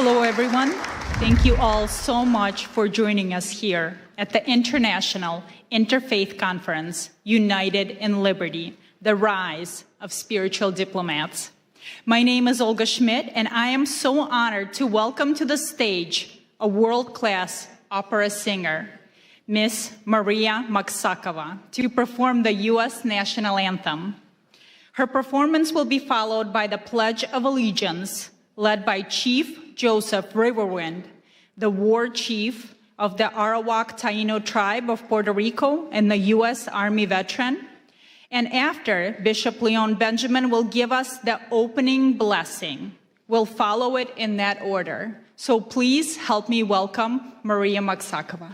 Hello, everyone. Thank you all so much for joining us here at the International Interfaith Conference, United in Liberty, the Rise of Spiritual Diplomats. My name is Olga Schmidt, and I am so honored to welcome to the stage a world-class opera singer, Miss Maria Maksakova, to perform the U.S. National Anthem. Her performance will be followed by the Pledge of Allegiance, led by Chief Joseph Riverwind, the war chief of the Arawak Taino tribe of Puerto Rico and the U.S. Army veteran. And after, Bishop Leon Benjamin will give us the opening blessing. We'll follow it in that order. So please help me welcome Maria Maksakova.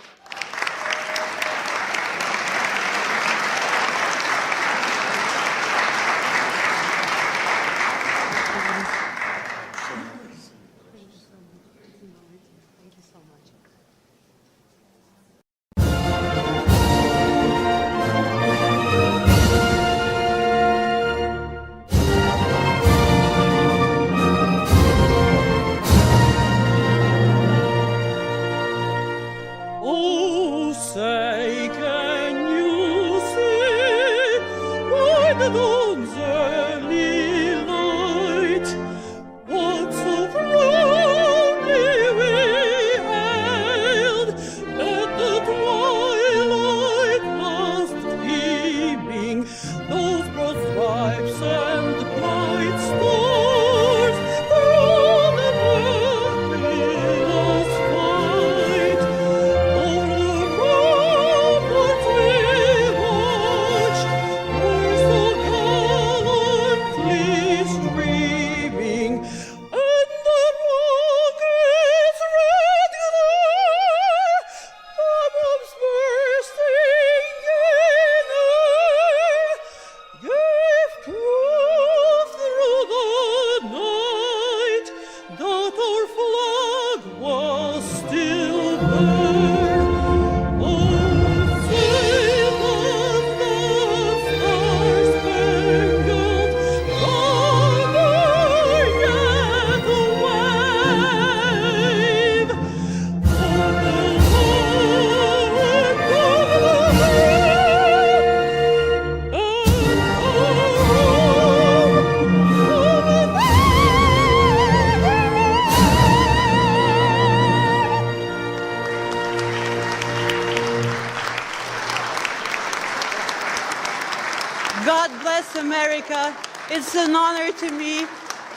God bless America. It's an honor to me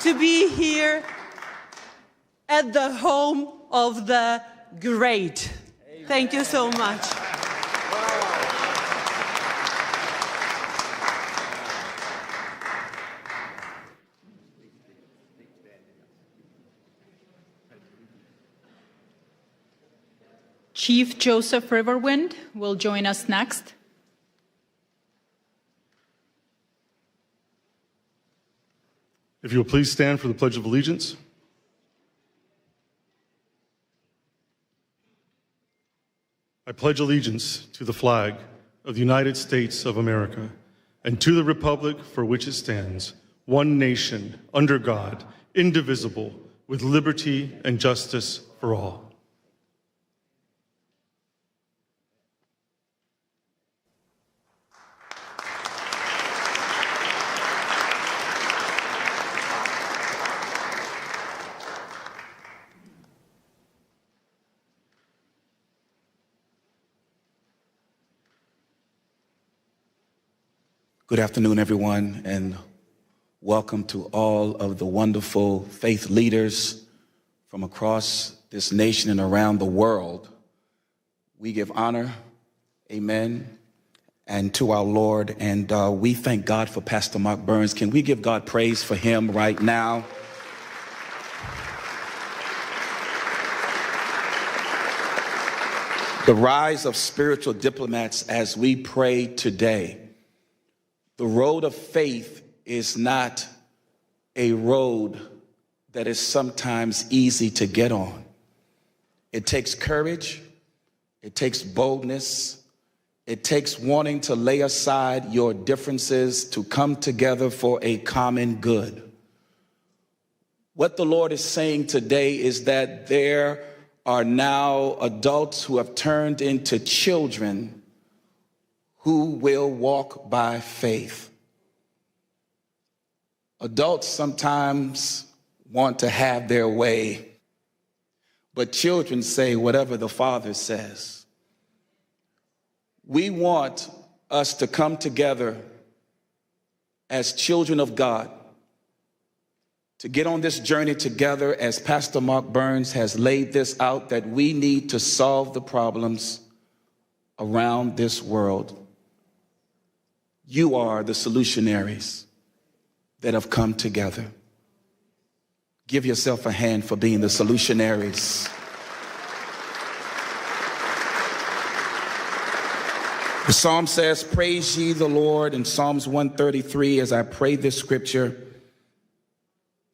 to be here at the home of the great. Amen. Thank you so much. Chief Joseph Riverwind will join us next. If you will please stand for the Pledge of Allegiance. I pledge allegiance to the flag of the United States of America and to the republic for which it stands, one nation, under God, indivisible, with liberty and justice for all. Good afternoon, everyone, and welcome to all of the wonderful faith leaders from across this nation and around the world. We give honor, amen, and to our Lord, and we thank God for Pastor Mark Burns. Can we give God praise for him right now? The rise of spiritual diplomats as we pray today. The road of faith is not a road that is sometimes easy to get on. It takes courage, it takes boldness, it takes wanting to lay aside your differences to come together for a common good. What the Lord is saying today is that there are now adults who have turned into children who will walk by faith. Adults sometimes want to have their way, but children say whatever the Father says. We want us to come together as children of God, to get on this journey together as Pastor Mark Burns has laid this out, that we need to solve the problems around this world. You are the solutionaries that have come together. Give yourself a hand for being the solutionaries. The psalm says, praise ye the Lord, in Psalms 133, as I pray this scripture.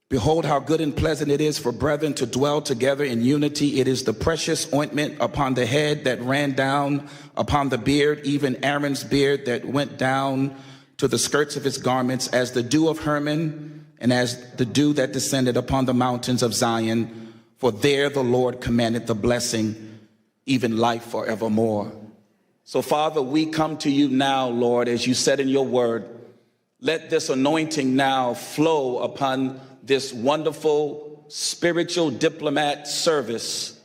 Behold, how good and pleasant it is for brethren to dwell together in unity. It is the precious ointment upon the head that ran down upon the beard, even Aaron's beard that went down to the skirts of his garments, as the dew of Hermon, and as the dew that descended upon the mountains of Zion. For there the Lord commanded the blessing, even life forevermore. So, Father, we come to you now, Lord, as you said in your word. Let this anointing now flow upon this wonderful spiritual diplomat service,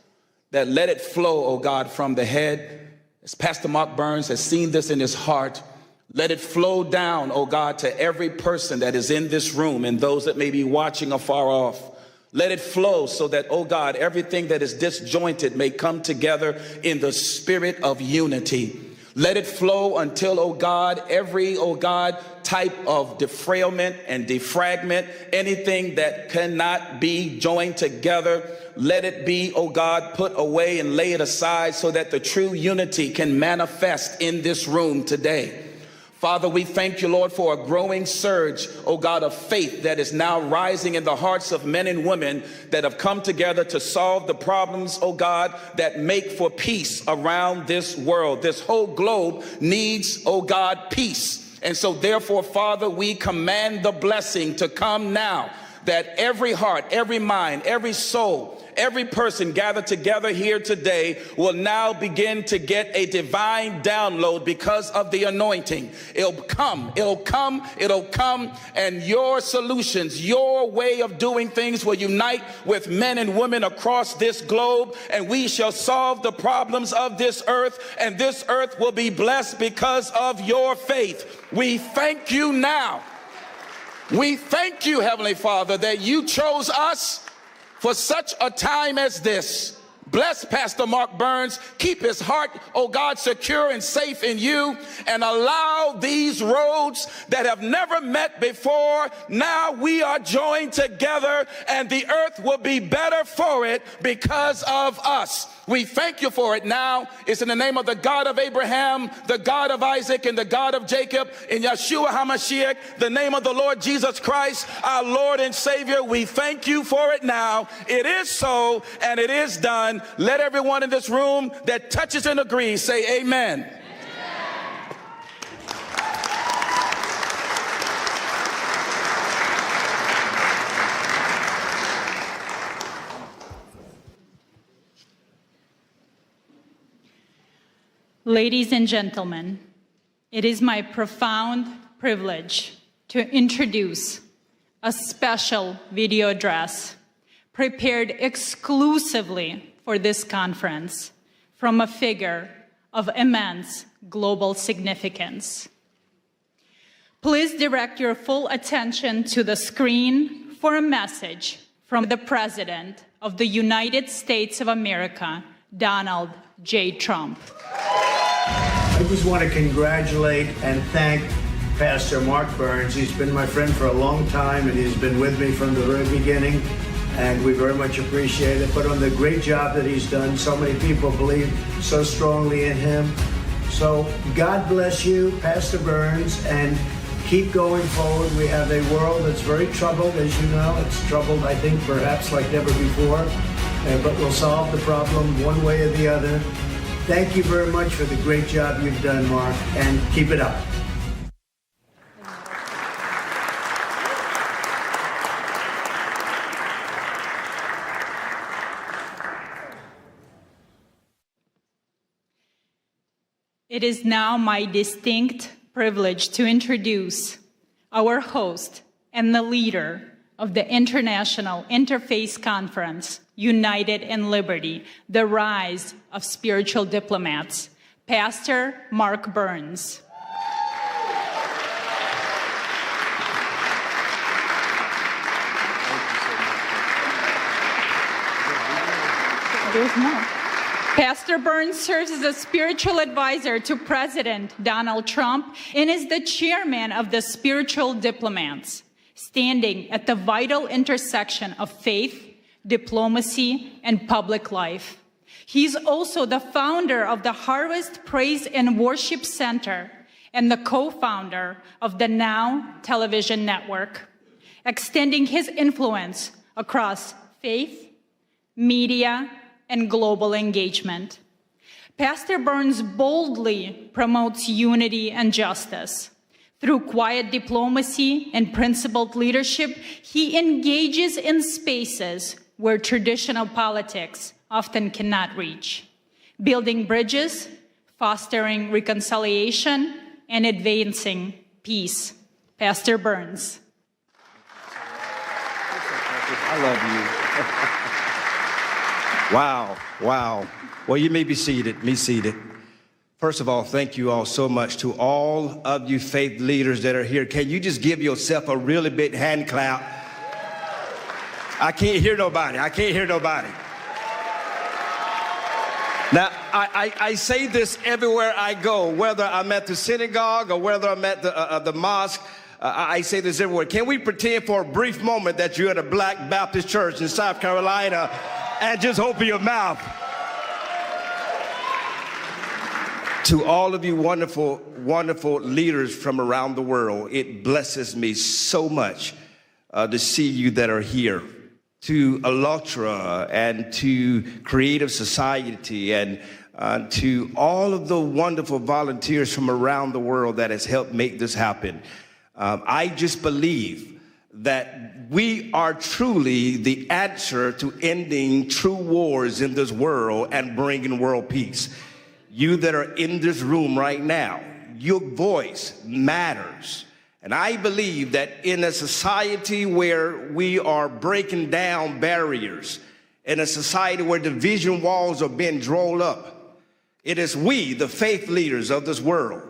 that let it flow, oh God, from the head. As Pastor Mark Burns has seen this in his heart, let it flow down, oh God, to every person that is in this room and those that may be watching afar off. Let it flow so that, oh God, everything that is disjointed may come together in the spirit of unity. Let it flow until, oh God, every, oh God, type of defrailment and defragment, anything that cannot be joined together, let it be, oh God, put away and lay it aside so that the true unity can manifest in this room today. Father, we thank you, Lord, for a growing surge, oh God, of faith that is now rising in the hearts of men and women that have come together to solve the problems, oh God, that make for peace around this world. This whole globe needs, oh God, peace. And so therefore, Father, we command the blessing to come now, that every heart, every mind, every soul, every person gathered together here today will now begin to get a divine download because of the anointing. It'll come, and your solutions, your way of doing things will unite with men and women across this globe, and we shall solve the problems of this earth, and this earth will be blessed because of your faith. We thank you now. We thank you, Heavenly Father, that you chose us for such a time as this. Bless Pastor Mark Burns. Keep his heart, oh God, secure and safe in you, and allow these roads that have never met before. Now we are joined together, and the earth will be better for it because of us. We thank you for it now. It's in the name of the God of Abraham, the God of Isaac, and the God of Jacob, in Yeshua HaMashiach, the name of the Lord Jesus Christ, our Lord and Savior. We thank you for it now. It is so, and it is done. Let everyone in this room that touches and agrees say amen. Ladies and gentlemen, it is my profound privilege to introduce a special video address prepared exclusively for this conference from a figure of immense global significance. Please direct your full attention to the screen for a message from the President of the United States of America, Donald J. Trump. I just want to congratulate and thank Pastor Mark Burns. He's been my friend for a long time, and he's been with me from the very beginning, and we very much appreciate it. But on the great job that he's done, so many people believe so strongly in him. So God bless you, Pastor Burns, and keep going forward. We have a world that's very troubled, as you know. It's troubled, I think, perhaps like never before, but we'll solve the problem one way or the other. Thank you very much for the great job you've done, Mark, and keep it up. It is now my distinct privilege to introduce our host and the leader of the International Interfaith Conference, United in Liberty, the Rise of Spiritual Diplomats, Pastor Mark Burns. Pastor Burns serves as a spiritual advisor to President Donald Trump and is the chairman of the Spiritual Diplomats, standing at the vital intersection of faith, diplomacy, and public life. He's also the founder of the Harvest Praise and Worship Center and the co-founder of the Now television network, extending his influence across faith, media, and global engagement. Pastor Burns boldly promotes unity and justice. Through quiet diplomacy and principled leadership, he engages in spaces where traditional politics often cannot reach, building bridges, fostering reconciliation, and advancing peace. Pastor Burns. I love you. Wow, wow. Well, you may be seated, First of all, thank you all so much to all of you faith leaders that are here. Can you just give yourself a really big hand clap? I can't hear nobody. Now, I say this everywhere I go, whether I'm at the synagogue or whether I'm at the mosque. I say this everywhere. Can we pretend for a brief moment that you're at a Black Baptist church in South Carolina and just open your mouth? To all of you wonderful, wonderful leaders from around the world, it blesses me so much to see you that are here. To ALLATRA and to Creative Society and to all of the wonderful volunteers from around the world that has helped make this happen. I just believe that we are truly the answer to ending true wars in this world and bringing world peace. You that are in this room right now, your voice matters. And I believe that in a society where we are breaking down barriers, in a society where division walls are being drawn up, it is we, the faith leaders of this world,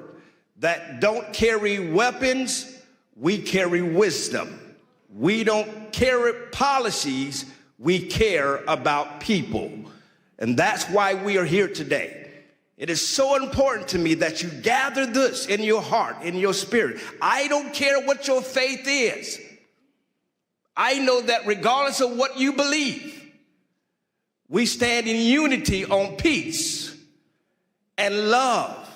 that don't carry weapons, we carry wisdom. We don't carry policies, we care about people. And that's why we are here today. It is so important to me that you gather this in your heart, in your spirit. I don't care what your faith is. I know that regardless of what you believe, we stand in unity on peace and love.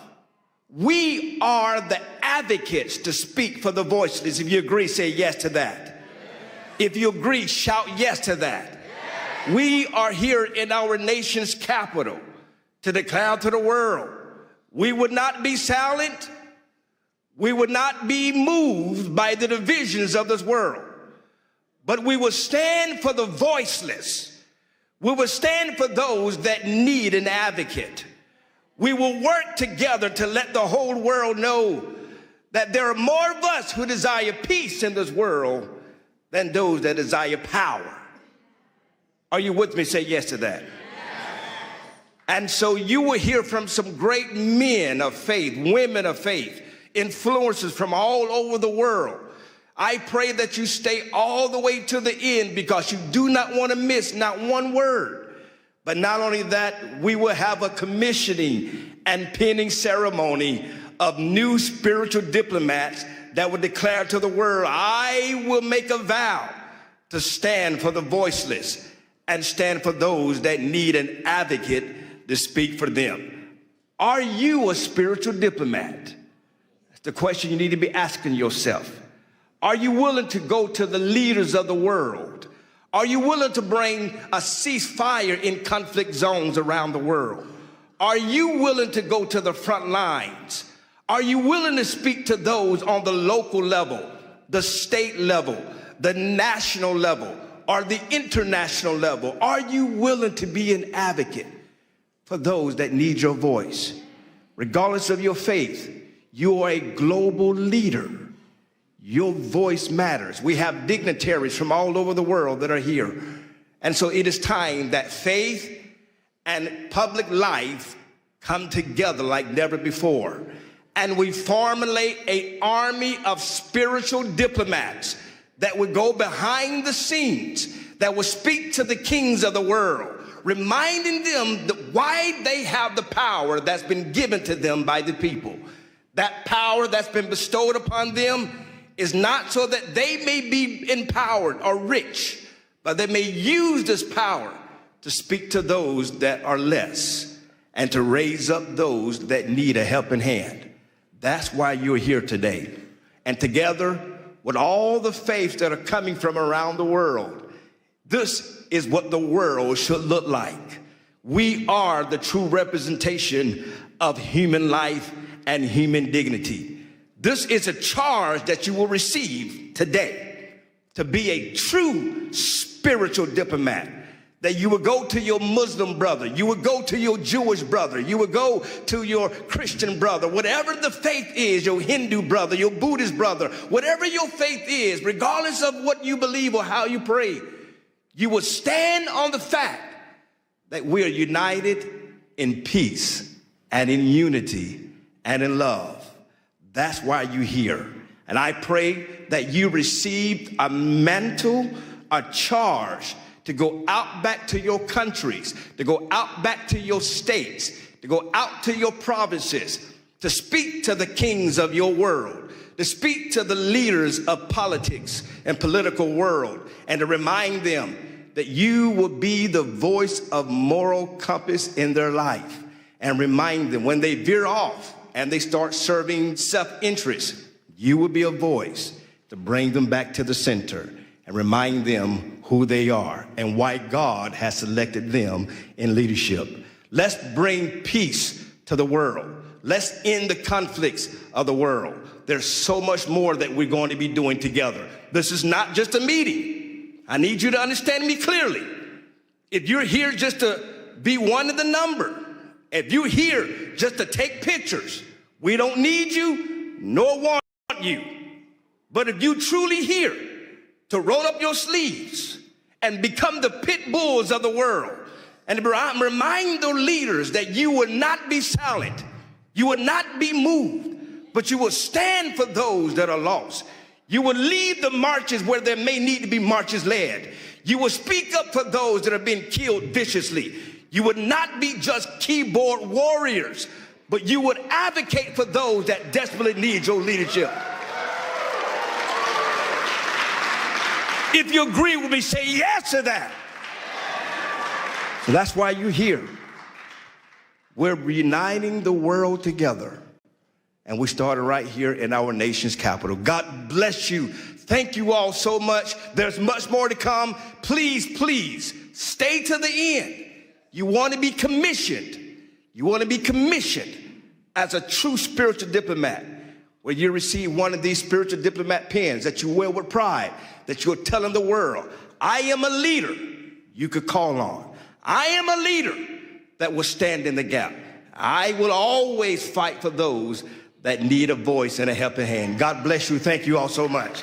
We are the advocates to speak for the voiceless. If you agree, say yes to that. Yes. If you agree, shout yes to that. Yes. We are here in our nation's capital to declare to the world, we would not be silent. We would not be moved by the divisions of this world, but we will stand for the voiceless. We will stand for those that need an advocate. We will work together to let the whole world know that there are more of us who desire peace in this world than those that desire power. Are you with me? Say yes to that. And so you will hear from some great men of faith, women of faith, influencers from all over the world. I pray that you stay all the way to the end because you do not want to miss not one word. But not only that, we will have a commissioning and pinning ceremony of new spiritual diplomats that will declare to the world, I will make a vow to stand for the voiceless and stand for those that need an advocate to speak for them. Are you a spiritual diplomat? That's the question you need to be asking yourself. Are you willing to go to the leaders of the world? Are you willing to bring a ceasefire in conflict zones around the world? Are you willing to go to the front lines? Are you willing to speak to those on the local level, the state level, the national level, or the international level? Are you willing to be an advocate for those that need your voice? regardless of your faith, you are a global leader. Your voice matters. We have dignitaries from all over the world that are here. And so it is time that faith and public life come together like never before. And we formulate an army of spiritual diplomats that would go behind the scenes, that will speak to the kings of the world, reminding them that why they have the power that's been given to them by the people. That power that's been bestowed upon them is not so that they may be empowered or rich, but they may use this power to speak to those that are less and to raise up those that need a helping hand. That's why you're here today. And together with all the faiths that are coming from around the world, this is what the world should look like. We are the true representation of human life and human dignity. This is a charge that you will receive today, to be a true spiritual diplomat. That you would go to your Muslim brother, you would go to your Jewish brother, you would go to your Christian brother, whatever the faith is, your Hindu brother, your Buddhist brother, whatever your faith is, regardless of what you believe or how you pray, you would stand on the fact that we are united in peace and in unity and in love. That's why you're here. And I pray that you received a mantle, a charge to go out back to your countries, to go out back to your states, to go out to your provinces, to speak to the kings of your world, to speak to the leaders of politics and political world, and to remind them that you will be the voice of moral compass in their life, and remind them when they veer off and they start serving self-interest, you will be a voice to bring them back to the center and remind them who they are and why God has selected them in leadership. Let's bring peace to the world. Let's end the conflicts of the world. There's so much more that we're going to be doing together. This is not just a meeting. I need you to understand me clearly. If you're here just to be one of the number, if you're here just to take pictures, we don't need you nor want you. But if you truly here to roll up your sleeves and become the pit bulls of the world and remind the leaders that you will not be silent, you will not be moved, but you will stand for those that are lost. You will lead the marches where there may need to be marches led. You will speak up for those that are being killed viciously. You would not be just keyboard warriors, but you would advocate for those that desperately need your leadership. If you agree with me, say yes to that. So that's why you're here. We're uniting the world together. And we started right here in our nation's capital. God bless you. Thank you all so much. There's much more to come. Please, please, stay to the end. You want to be commissioned. You want to be commissioned as a true spiritual diplomat, where you receive one of these spiritual diplomat pens that you wear with pride, that you're telling the world, I am a leader you could call on. I am a leader that will stand in the gap. I will always fight for those that need a voice and a helping hand. God bless you. Thank you all so much.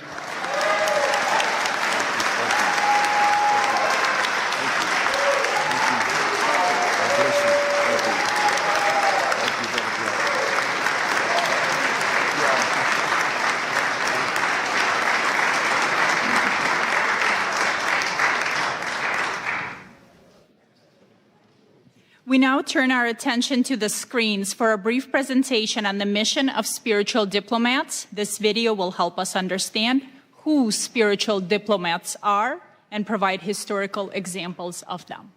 We now turn our attention to the screens for a brief presentation on the mission of spiritual diplomats. This video will help us understand who spiritual diplomats are and provide historical examples of them.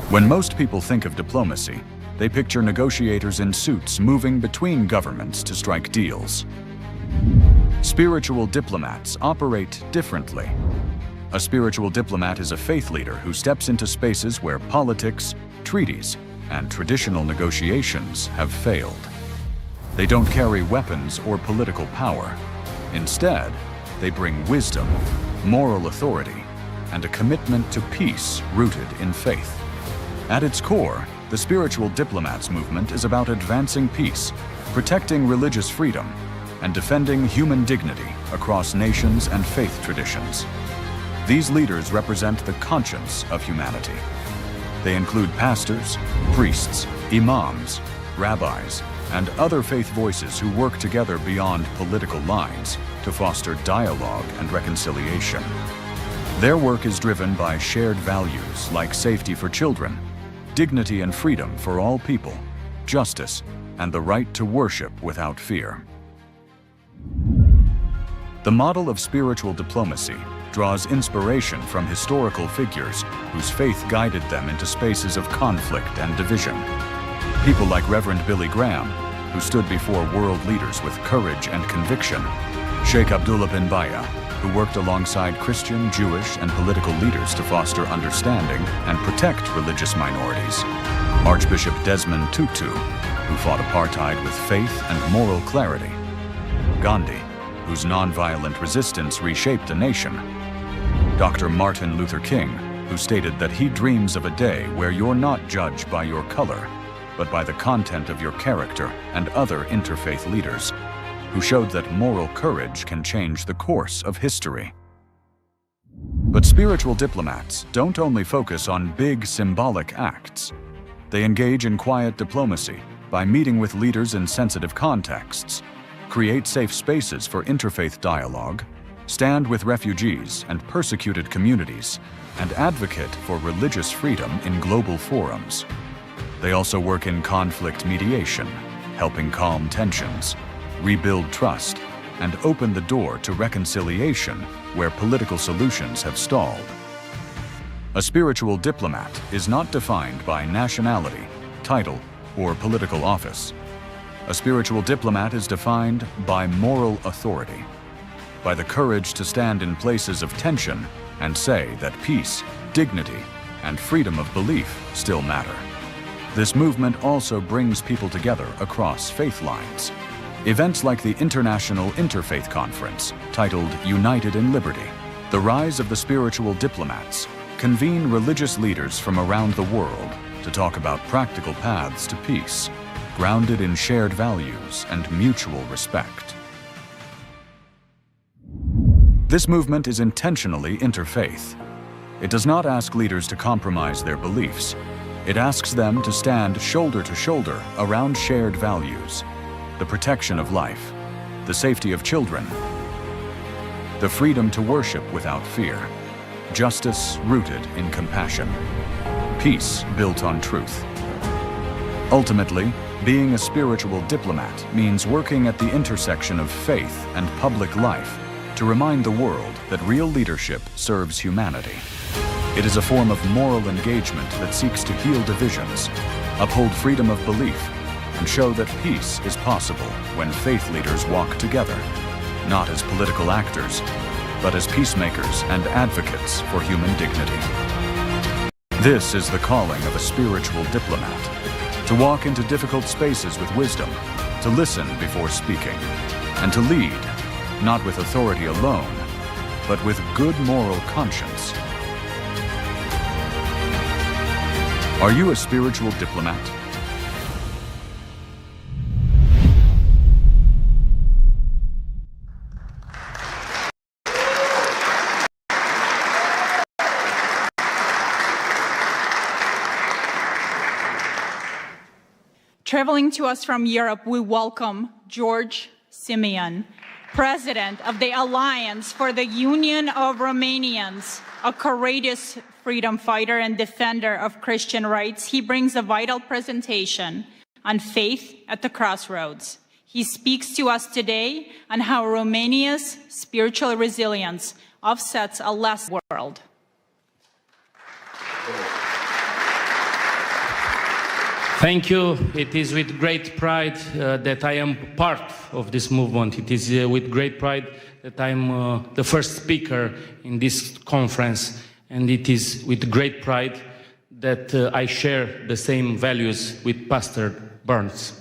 When most people think of diplomacy, they picture negotiators in suits moving between governments to strike deals. Spiritual diplomats operate differently. A spiritual diplomat is a faith leader who steps into spaces where politics, treaties, and traditional negotiations have failed. They don't carry weapons or political power. Instead, they bring wisdom, moral authority, and a commitment to peace rooted in faith. At its core, the Spiritual Diplomats movement is about advancing peace, protecting religious freedom, and defending human dignity across nations and faith traditions. These leaders represent the conscience of humanity. They include pastors, priests, imams, rabbis, and other faith voices who work together beyond political lines to foster dialogue and reconciliation. Their work is driven by shared values like safety for children, dignity and freedom for all people, justice, and the right to worship without fear. The model of spiritual diplomacy draws inspiration from historical figures whose faith guided them into spaces of conflict and division. People like Reverend Billy Graham, who stood before world leaders with courage and conviction, Sheikh Abdullah bin Baya, who worked alongside Christian, Jewish, and political leaders to foster understanding and protect religious minorities, Archbishop Desmond Tutu, who fought apartheid with faith and moral clarity, Gandhi, whose nonviolent resistance reshaped a nation, Dr. Martin Luther King, who stated that he dreams of a day where you're not judged by your color, but by the content of your character, and other interfaith leaders, who showed that moral courage can change the course of history. But spiritual diplomats don't only focus on big symbolic acts. They engage in quiet diplomacy by meeting with leaders in sensitive contexts, create safe spaces for interfaith dialogue, stand with refugees and persecuted communities, and advocate for religious freedom in global forums. They also work in conflict mediation, helping calm tensions, rebuild trust, and open the door to reconciliation where political solutions have stalled. A spiritual diplomat is not defined by nationality, title, or political office. A spiritual diplomat is defined by moral authority, by the courage to stand in places of tension and say that peace, dignity, and freedom of belief still matter. This movement also brings people together across faith lines. Events like the International Interfaith Conference, titled United in Liberty, the Rise of the Spiritual Diplomats, convene religious leaders from around the world to talk about practical paths to peace, grounded in shared values and mutual respect. This movement is intentionally interfaith. It does not ask leaders to compromise their beliefs. It asks them to stand shoulder to shoulder around shared values: the protection of life, the safety of children, the freedom to worship without fear, justice rooted in compassion, peace built on truth. Ultimately, being a spiritual diplomat means working at the intersection of faith and public life to remind the world that real leadership serves humanity. It is a form of moral engagement that seeks to heal divisions, uphold freedom of belief, and show that peace is possible when faith leaders walk together, not as political actors, but as peacemakers and advocates for human dignity. This is the calling of a spiritual diplomat: to walk into difficult spaces with wisdom, to listen before speaking, and to lead, not with authority alone, but with good moral conscience. Are you a spiritual diplomat? Traveling to us from Europe, we welcome George Simeon, President of the Alliance for the Union of Romanians, a courageous freedom fighter and defender of Christian rights. He brings a vital presentation on faith at the crossroads. He speaks to us today on how Romania's spiritual resilience offsets a less world. Thank you. It is with great pride that I am part of this movement. It is with great pride that I am the first speaker in this conference. And it is with great pride that I share the same values with Pastor Burns.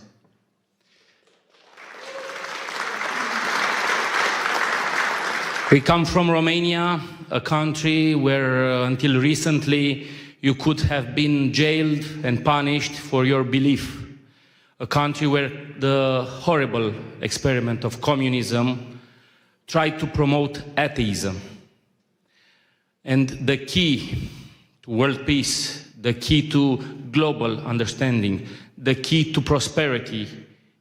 We come from Romania, a country where until recently you could have been jailed and punished for your belief. A country where the horrible experiment of communism tried to promote atheism. And the key to world peace, the key to global understanding, the key to prosperity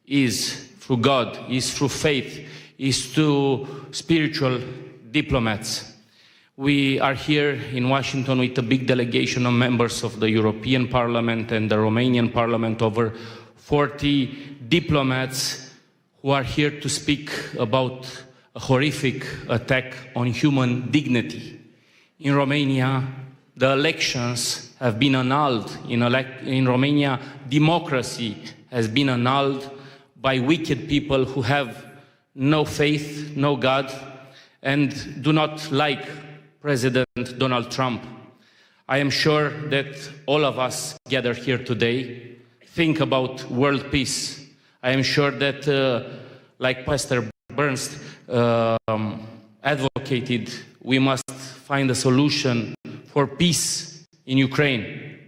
is through God, is through faith, is through spiritual diplomats. We are here in Washington with a big delegation of members of the European Parliament and the Romanian Parliament, over 40 diplomats who are here to speak about a horrific attack on human dignity. In Romania, the elections have been annulled. In Romania, democracy has been annulled by wicked people who have no faith, no God, and do not like President Donald Trump. I am sure that all of us gathered here today think about world peace. I am sure that, like Pastor Burns advocated, we must find a solution for peace in Ukraine.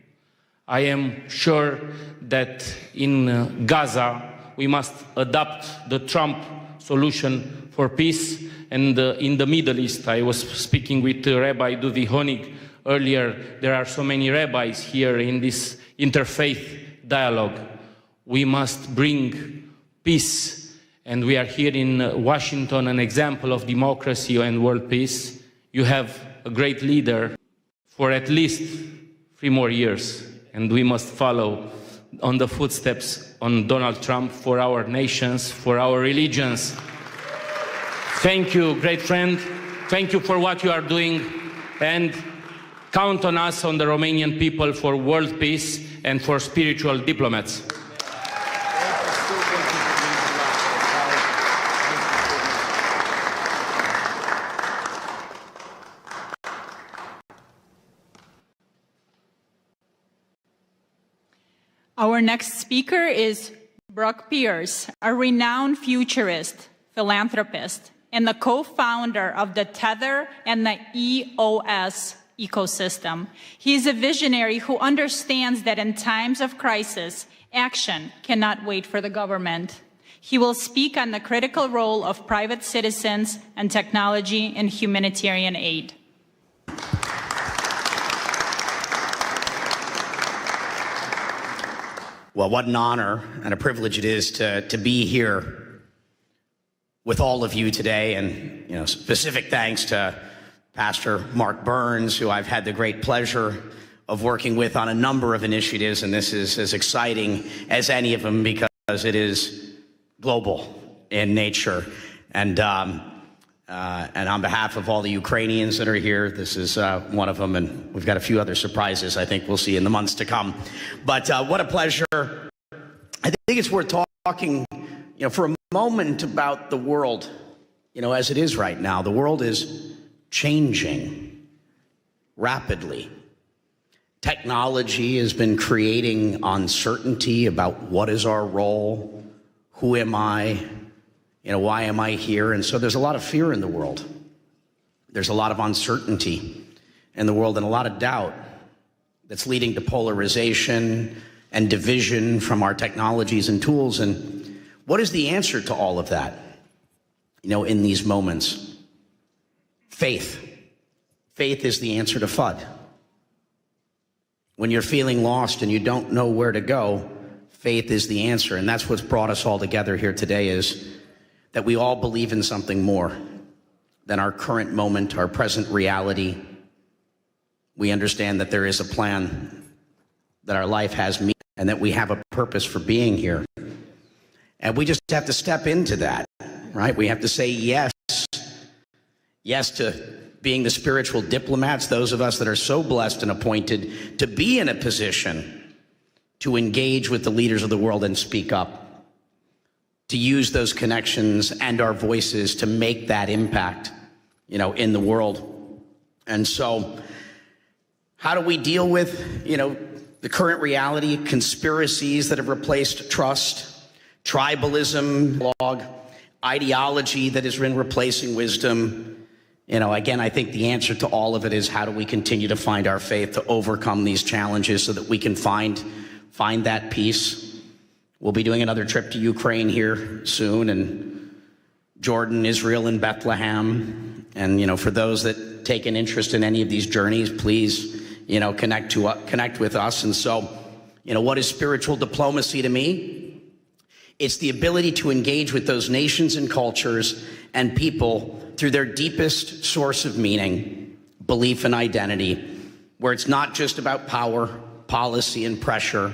I am sure that in Gaza, we must adopt the Trump solution for peace. And in the Middle East, I was speaking with Rabbi Duvi Honig earlier. There are so many rabbis here in this interfaith dialogue. We must bring peace. And we are here in Washington, an example of democracy and world peace. You have a great leader for at least 3 more years. And we must follow on the footsteps on Donald Trump for our nations, for our religions. Thank you, great friend. Thank you for what you are doing. And count on us, on the Romanian people, for world peace and for spiritual diplomats. Our next speaker is Brock Pierce, a renowned futurist, philanthropist, and the co-founder of the Tether and the EOS ecosystem. He is a visionary who understands that in times of crisis, action cannot wait for the government. He will speak on the critical role of private citizens and technology in humanitarian aid. Well, what an honor and a privilege it is to be here with all of you today. And, specific thanks to Pastor Mark Burns, who I've had the great pleasure of working with on a number of initiatives. And this is as exciting as any of them because it is global in nature. And on behalf of all the Ukrainians that are here, this is one of them, and we've got a few other surprises I think we'll see in the months to come. But what a pleasure. I think it's worth talking, for a moment about the world, as it is right now. The world is changing rapidly. Technology has been creating uncertainty about what is our role, who am I, why am I here? And so there's a lot of fear in the world. There's a lot of uncertainty in the world and a lot of doubt that's leading to polarization and division from our technologies and tools. And what is the answer to all of that, in these moments? Faith. Faith is the answer to FUD. When you're feeling lost and you don't know where to go, faith is the answer. And that's what's brought us all together here today, is that we all believe in something more than our current moment, our present reality. We understand that there is a plan, that our life has meaning, and that we have a purpose for being here. And we just have to step into that, right? We have to say yes. Yes to being the spiritual diplomats, those of us that are so blessed and appointed to be in a position to engage with the leaders of the world and speak up, to use those connections and our voices to make that impact, in the world. And so how do we deal with, the current reality, conspiracies that have replaced trust, tribalism, ideology that has been replacing wisdom, Again, I think the answer to all of it is how do we continue to find our faith to overcome these challenges so that we can find that peace. We'll be doing another trip to Ukraine here soon, and Jordan, Israel, and Bethlehem. And, for those that take an interest in any of these journeys, please, connect with us. And so, what is spiritual diplomacy to me? It's the ability to engage with those nations and cultures and people through their deepest source of meaning, belief and identity, where it's not just about power, policy, and pressure,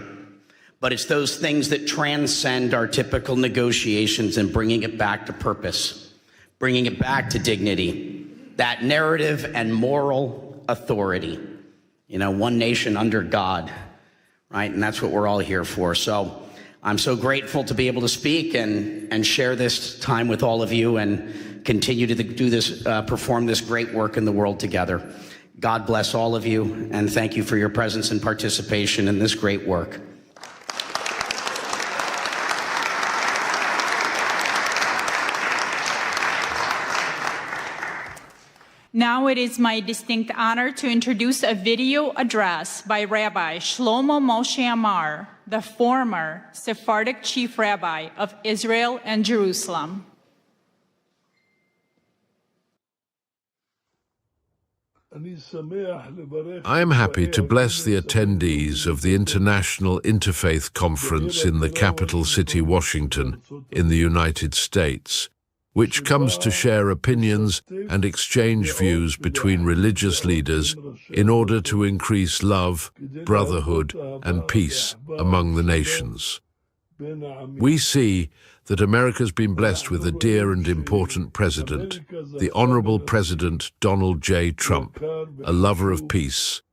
but it's those things that transcend our typical negotiations and bringing it back to purpose, bringing it back to dignity, that narrative and moral authority, one nation under God, right? And that's what we're all here for. So I'm so grateful to be able to speak and share this time with all of you and continue to do this, perform this great work in the world together. God bless all of you, and thank you for your presence and participation in this great work. Now it is my distinct honor to introduce a video address by Rabbi Shlomo Moshe Amar, the former Sephardic Chief Rabbi of Israel and Jerusalem. I am happy to bless the attendees of the International Interfaith Conference in the capital city, Washington, in the United States, which comes to share opinions and exchange views between religious leaders in order to increase love, brotherhood, and peace among the nations. We see that America's been blessed with a dear and important president, the Honorable President Donald J. Trump, a lover of peace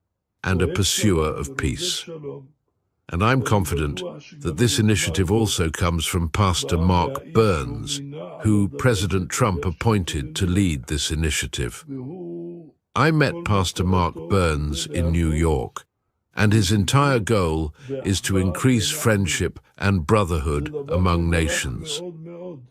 and a pursuer of peace. And I'm confident that this initiative also comes from Pastor Mark Burns, who President Trump appointed to lead this initiative. I met Pastor Mark Burns in New York, and his entire goal is to increase friendship and brotherhood among nations.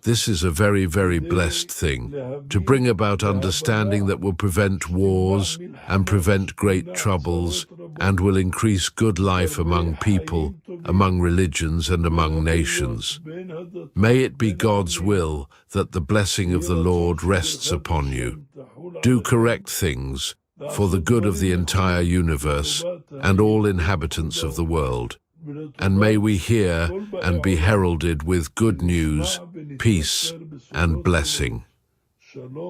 This is a very, very blessed thing, to bring about understanding that will prevent wars and prevent great troubles and will increase good life among people, among religions, and among nations. May it be God's will that the blessing of the Lord rests upon you. Do correct things for the good of the entire universe and all inhabitants of the world. And may we hear and be heralded with good news, peace, and blessing.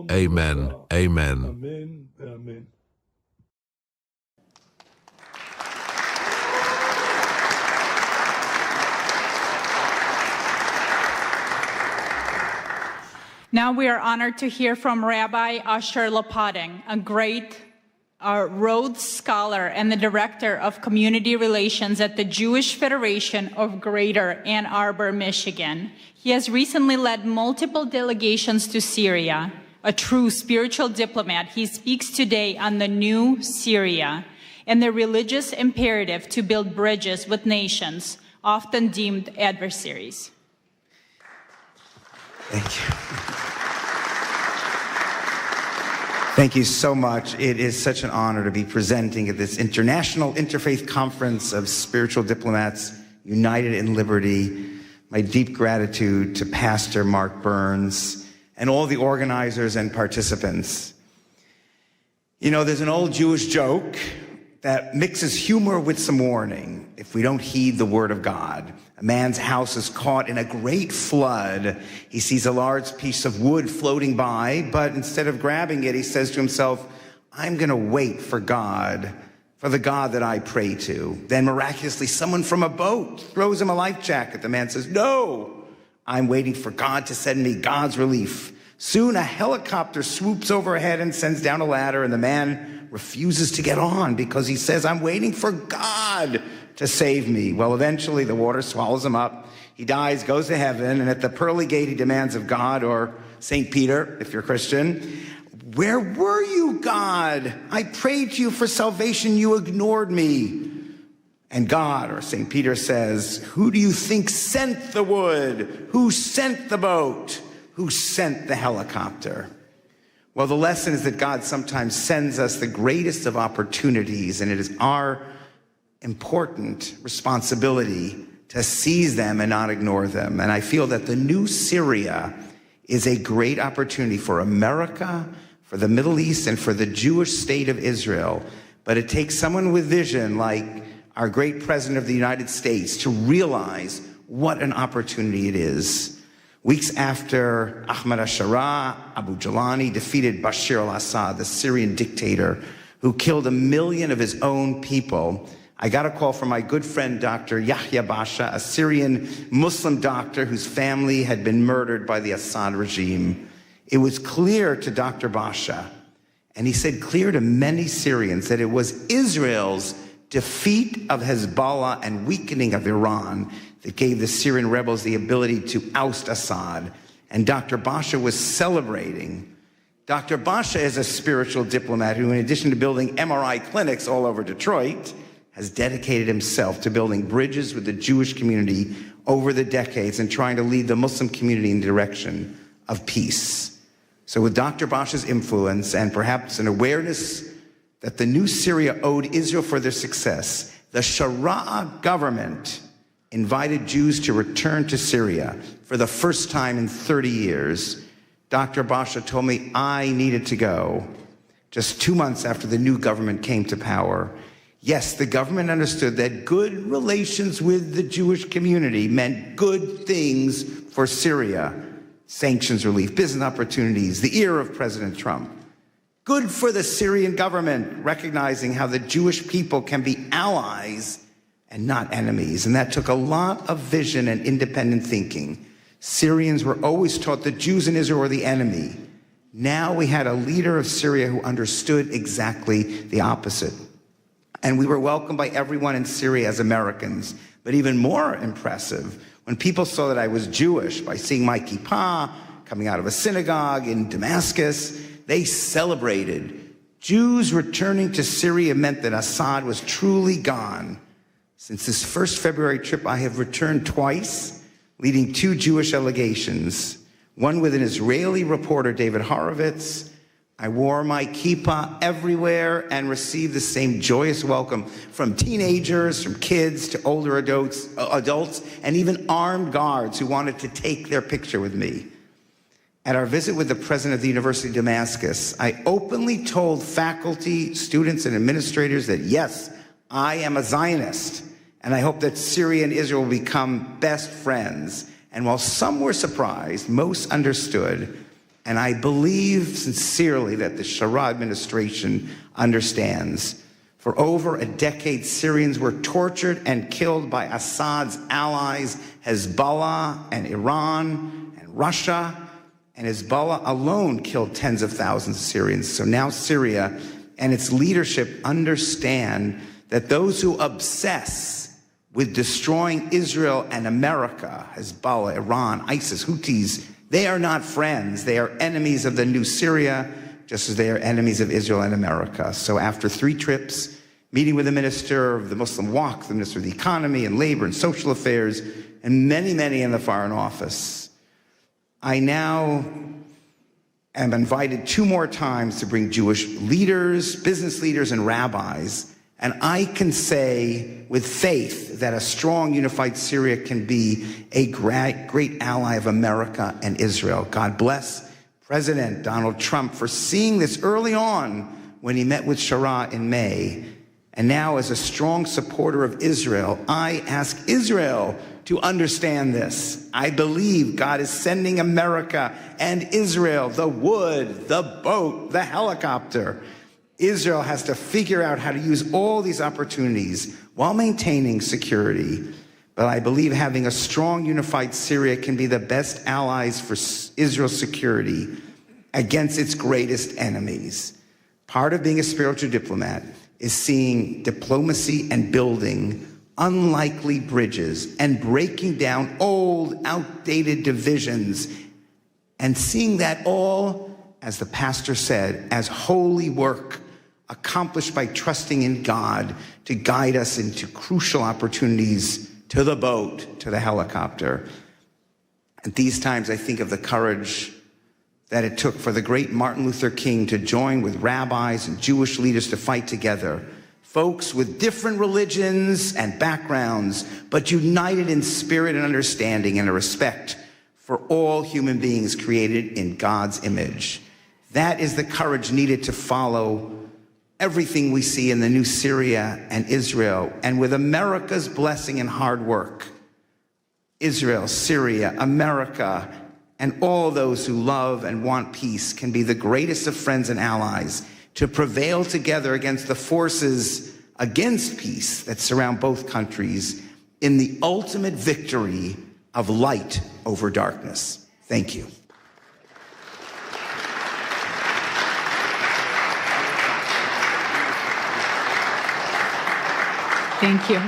Amen. Amen. Now we are honored to hear from Rabbi Asher Lapading, a great Rhodes Scholar and the Director of Community Relations at the Jewish Federation of Greater Ann Arbor, Michigan. He has recently led multiple delegations to Syria. A true spiritual diplomat, he speaks today on the new Syria and the religious imperative to build bridges with nations, often deemed adversaries. Thank you. Thank you so much. It is such an honor to be presenting at this International Interfaith Conference of Spiritual Diplomats United in Liberty. My deep gratitude to Pastor Mark Burns and all the organizers and participants. There's an old Jewish joke that mixes humor with some warning if we don't heed the word of God. A man's house is caught in a great flood. He sees a large piece of wood floating by, but instead of grabbing it, he says to himself, I'm going to wait for God, for the God that I pray to. Then miraculously, someone from a boat throws him a life jacket. The man says, no, I'm waiting for God to send me God's relief. Soon a helicopter swoops overhead and sends down a ladder, and the man refuses to get on because he says, I'm waiting for God to save me. Well, eventually the water swallows him up. He dies, goes to heaven, and at the pearly gate he demands of God, or St. Peter, if you're Christian, where were you, God? I prayed to you for salvation, you ignored me. And God, or St. Peter, says, who do you think sent the wood? Who sent the boat? Who sent the helicopter? Well, the lesson is that God sometimes sends us the greatest of opportunities, and it is our important responsibility to seize them and not ignore them. And I feel that the new Syria is a great opportunity for America, for the Middle East, and for the Jewish state of Israel. But it takes someone with vision like our great President of the United States to realize what an opportunity it is. Weeks after Ahmad al-Sharaa, Abu Jalani defeated Bashar al-Assad, the Syrian dictator who killed 1 million of his own people, I got a call from my good friend, Dr. Yahya Basha, a Syrian Muslim doctor whose family had been murdered by the Assad regime. It was clear to Dr. Basha, and he said clear to many Syrians, that it was Israel's defeat of Hezbollah and weakening of Iran that gave the Syrian rebels the ability to oust Assad. And Dr. Basha was celebrating. Dr. Basha is a spiritual diplomat who, in addition to building MRI clinics all over Detroit, has dedicated himself to building bridges with the Jewish community over the decades and trying to lead the Muslim community in the direction of peace. So with Dr. Basha's influence and perhaps an awareness that the new Syria owed Israel for their success, the Sharaa government invited Jews to return to Syria for the first time in 30 years. Dr. Basha told me I needed to go just 2 months after the new government came to power. Yes, the government understood that good relations with the Jewish community meant good things for Syria. Sanctions relief, business opportunities, the ear of President Trump. Good for the Syrian government, recognizing how the Jewish people can be allies and not enemies. And that took a lot of vision and independent thinking. Syrians were always taught the Jews in Israel were the enemy. Now we had a leader of Syria who understood exactly the opposite. And we were welcomed by everyone in Syria as Americans. But even more impressive, when people saw that I was Jewish by seeing my kippah coming out of a synagogue in Damascus, they celebrated. Jews returning to Syria meant that Assad was truly gone. Since this first February trip, I have returned twice, leading 2 Jewish delegations, one with an Israeli reporter, David Horowitz. I wore my kippah everywhere and received the same joyous welcome from teenagers, from kids to older adults, and even armed guards who wanted to take their picture with me. At our visit with the president of the University of Damascus, I openly told faculty, students, and administrators that, yes, I am a Zionist, and I hope that Syria and Israel will become best friends. And while some were surprised, most understood. And I believe sincerely that the Sharaa administration understands. For over a decade, Syrians were tortured and killed by Assad's allies, Hezbollah and Iran and Russia. And Hezbollah alone killed tens of thousands of Syrians. So now Syria and its leadership understand that those who obsess with destroying Israel and America, Hezbollah, Iran, ISIS, Houthis, they are not friends. They are enemies of the new Syria, just as they are enemies of Israel and America. So after 3 trips, meeting with the Minister of the Muslim Waqf, the Minister of the Economy and Labor and Social Affairs, and many, many in the Foreign Office, I now am invited 2 more times to bring Jewish leaders, business leaders, and rabbis. And I can say with faith that a strong, unified Syria can be a great ally of America and Israel. God bless President Donald Trump for seeing this early on when he met with Sharaa in May. And now, as a strong supporter of Israel, I ask Israel to understand this. I believe God is sending America and Israel the wood, the boat, the helicopter. Israel has to figure out how to use all these opportunities while maintaining security. But I believe having a strong, unified Syria can be the best allies for Israel's security against its greatest enemies. Part of being a spiritual diplomat is seeing diplomacy and building unlikely bridges and breaking down old, outdated divisions and seeing that all, as the pastor said, as holy work accomplished by trusting in God to guide us into crucial opportunities, to the boat, to the helicopter. At these times, I think of the courage that it took for the great Martin Luther King to join with rabbis and Jewish leaders to fight together. Folks with different religions and backgrounds, but united in spirit and understanding and a respect for all human beings created in God's image. That is the courage needed to follow everything we see in the new Syria and Israel. And with America's blessing and hard work, Israel, Syria, America, and all those who love and want peace can be the greatest of friends and allies to prevail together against the forces against peace that surround both countries in the ultimate victory of light over darkness. Thank you. Thank you.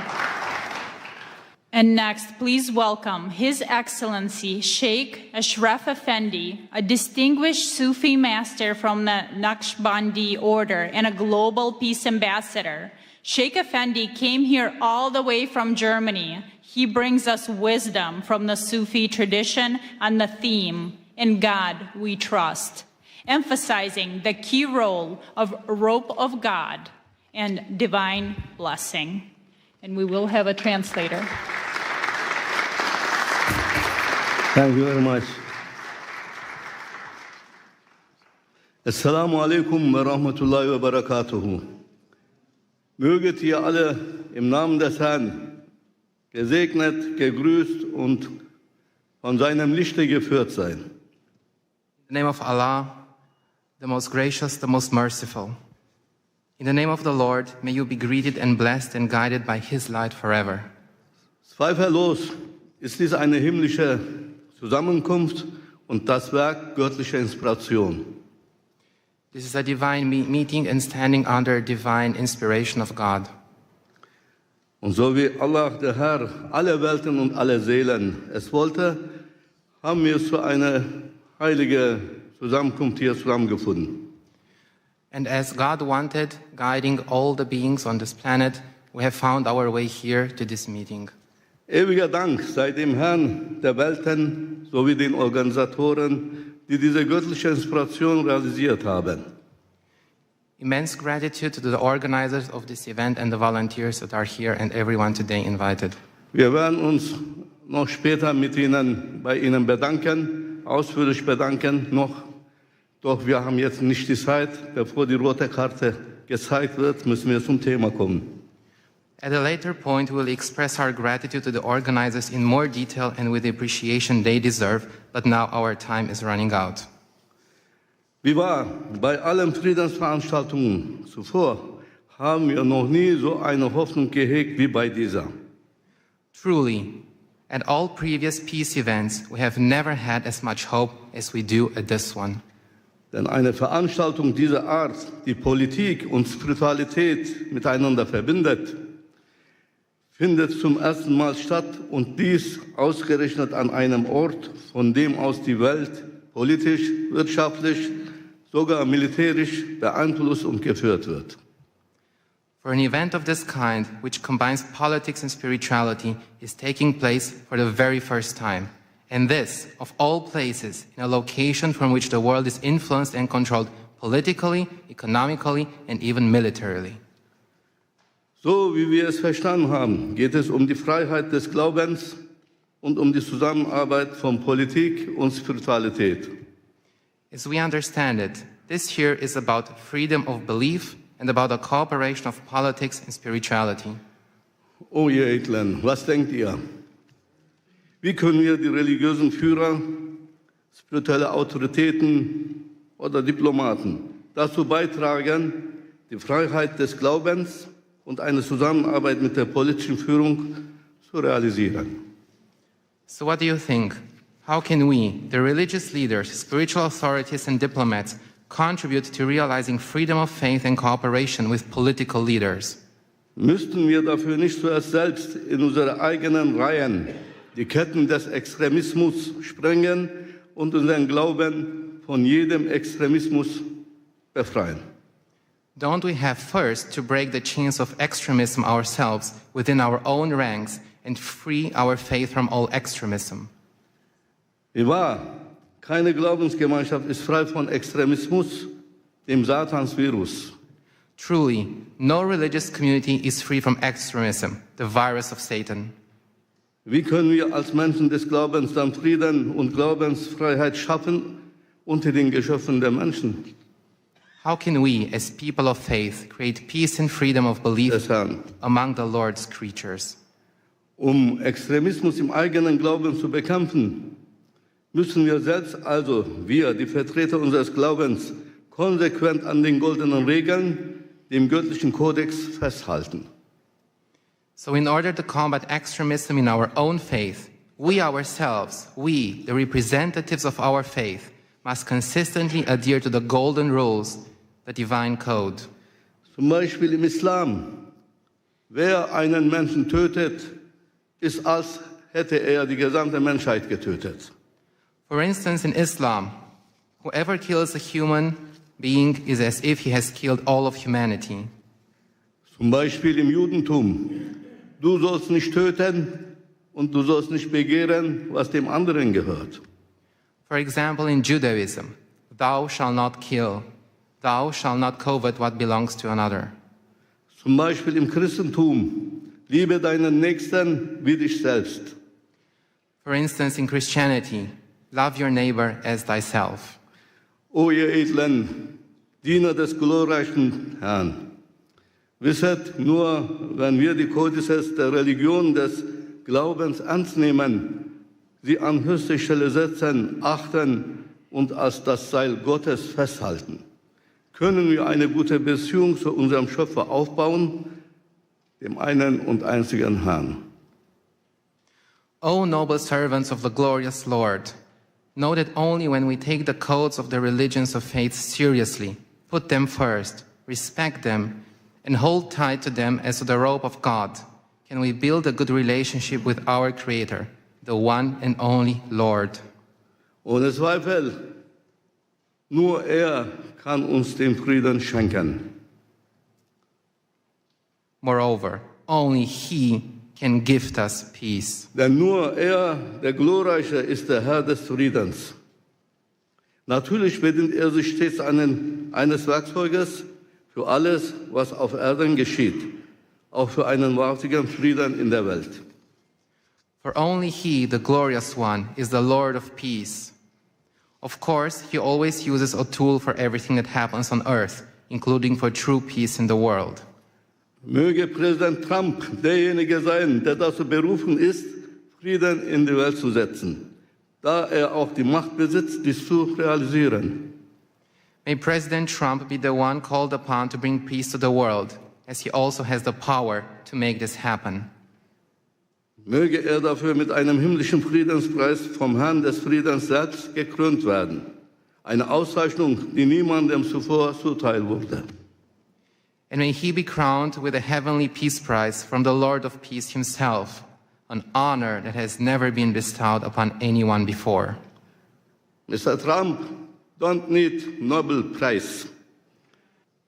And next, please welcome His Excellency Sheikh Ashraf Effendi, a distinguished Sufi master from the Naqshbandi order and a global peace ambassador. Sheikh Effendi came here all the way from Germany. He brings us wisdom from the Sufi tradition on the theme, "In God We Trust," emphasizing the key role of rope of God and divine blessing. And we will have a translator. Thank you very much. Assalamu alaikum wa rahmatullahi wa barakatuhu. Möget ihr alle im Namen des Herrn gesegnet, gegrüßt und von seinem Lichte geführt sein. In the name of Allah, the most gracious, the most merciful. In the name of the Lord, may you be greeted and blessed and guided by His light forever. Zweifellos ist dies eine himmlische Zusammenkunft und das Werk göttlicher Inspiration. This is a divine meeting and standing under divine inspiration of God. Und so wie Allah, der Herr, alle Welten und alle Seelen es wollte, haben wir zu einer heiligen Zusammenkunft hier zusammengefunden. And as God wanted, guiding all the beings on this planet, we have found our way here to this meeting. Ewiger Dank sei dem Herrn der Welten sowie den Organisatoren, die diese göttliche Inspiration realisiert haben. Immense gratitude to the organizers of this event and the volunteers that are here and everyone today invited. Wir werden uns noch später bei Ihnen bedanken, ausführlich bedanken noch. Doch wir haben jetzt nicht die Zeit. Bevor die rote Karte gezeigt wird, müssen wir zum Thema kommen. At a later point, we will express our gratitude to the organizers in more detail and with the appreciation they deserve, but now our time is running out. Wie wahr, bei allen Friedensveranstaltungen zuvor haben wir noch nie so eine Hoffnung gehegt wie bei dieser. Truly, at all previous peace events, we have never had as much hope as we do at this one. Denn eine Veranstaltung dieser Art, die Politik und Spiritualität miteinander verbindet, findet zum ersten Mal statt und dies ausgerechnet an einem Ort, von dem aus die Welt politisch, wirtschaftlich, sogar militärisch beeinflusst und geführt wird. For an event of this kind, which combines politics and spirituality, is taking place for the very first time. And this, of all places, in a location from which the world is influenced and controlled politically, economically, and even militarily. So wie wir es verstanden haben, geht es um die Freiheit des Glaubens und um die Zusammenarbeit von Politik und Spiritualität. As we understand it, this here is about freedom of belief and about the cooperation of politics and spirituality. Oh ihr Edlen, was denkt ihr? Wie können wir die religiösen Führer, spirituelle Autoritäten oder Diplomaten dazu beitragen, die Freiheit des Glaubens und eine Zusammenarbeit mit der politischen Führung zu realisieren? So what do you think? How can we, the religious leaders, spiritual authorities and diplomats, contribute to realizing freedom of faith and cooperation with political leaders? Müssten wir dafür nicht zuerst selbst in unsere eigenen Reihen die Ketten des Extremismus sprengen und unseren Glauben von jedem Extremismus befreien? Don't we have first to break the chains of extremism ourselves within our own ranks and free our faith from all extremism? Wie wahr, Keine Glaubensgemeinschaft ist frei von Extremismus, dem Satansvirus. Truly, no religious community is free from extremism, the virus of Satan. Wie können wir als Menschen des Glaubens dann Frieden und Glaubensfreiheit schaffen unter den Geschöpfen der Menschen? How can we, as people of faith, create peace and freedom of belief among the Lord's creatures? Um Extremismus im eigenen Glauben zu bekämpfen, müssen wir selbst, also wir, die Vertreter unseres Glaubens, konsequent an den goldenen Regeln, dem göttlichen Kodex festhalten. So in order to combat extremism in our own faith, we ourselves, we, the representatives of our faith, must consistently adhere to the golden rules, the divine code. Zum Beispiel im Islam. Wer einen Menschen tötet, ist, als hätte er die gesamte Menschheit getötet. For instance, in Islam, whoever kills a human being is as if he has killed all of humanity. Zum Beispiel im Judentum. Du sollst nicht töten und du sollst nicht begehren, was dem anderen gehört. For example, in Judaism, thou shalt not kill, thou shalt not covet what belongs to another. Zum Beispiel im Christentum. Liebe deinen Nächsten wie dich selbst. For instance, in Christianity, love your neighbor as thyself. O ihr edlen Diener des glorreichen Herrn, wisset, nur wenn wir die Kodizes der Religion des Glaubens ernst nehmen, sie an höchste Stelle setzen, achten und als das Seil Gottes festhalten, können wir eine gute Beziehung zu unserem Schöpfer aufbauen, dem einen und einzigen Herrn. O noble servants of the glorious Lord, know that only when we take the codes of the religions of faith seriously, put them first, respect them, and hold tight to them as to the rope of God, can we build a good relationship with our Creator, the one and only Lord. Ohne Zweifel, nur er kann uns den Frieden schenken. Moreover, only He can gift us peace. Denn nur er, der Glorreiche, ist der Herr des Friedens. Natürlich bedient er sich stets eines Werkzeuges für alles, was auf Erden geschieht, auch für einen wahrhaftigen Frieden in der Welt. For only He, the glorious one, is the Lord of peace. Of course, He always uses a tool for everything that happens on earth, including for true peace in the world. Möge Präsident Trump derjenige sein, der dazu berufen ist, Frieden in die Welt zu setzen, da er auch die Macht besitzt, dies zu realisieren. May President Trump be the one called upon to bring peace to the world, as he also has the power to make this happen. Möge er dafür mit einem himmlischen Friedenspreis vom Herrn des Friedens selbst gekrönt werden. Eine Auszeichnung, die niemandem zuvor zuteil wurde. And may he be crowned with a heavenly peace prize from the Lord of peace himself, an honor that has never been bestowed upon anyone before. Mr. Trump don't need Nobel Prize.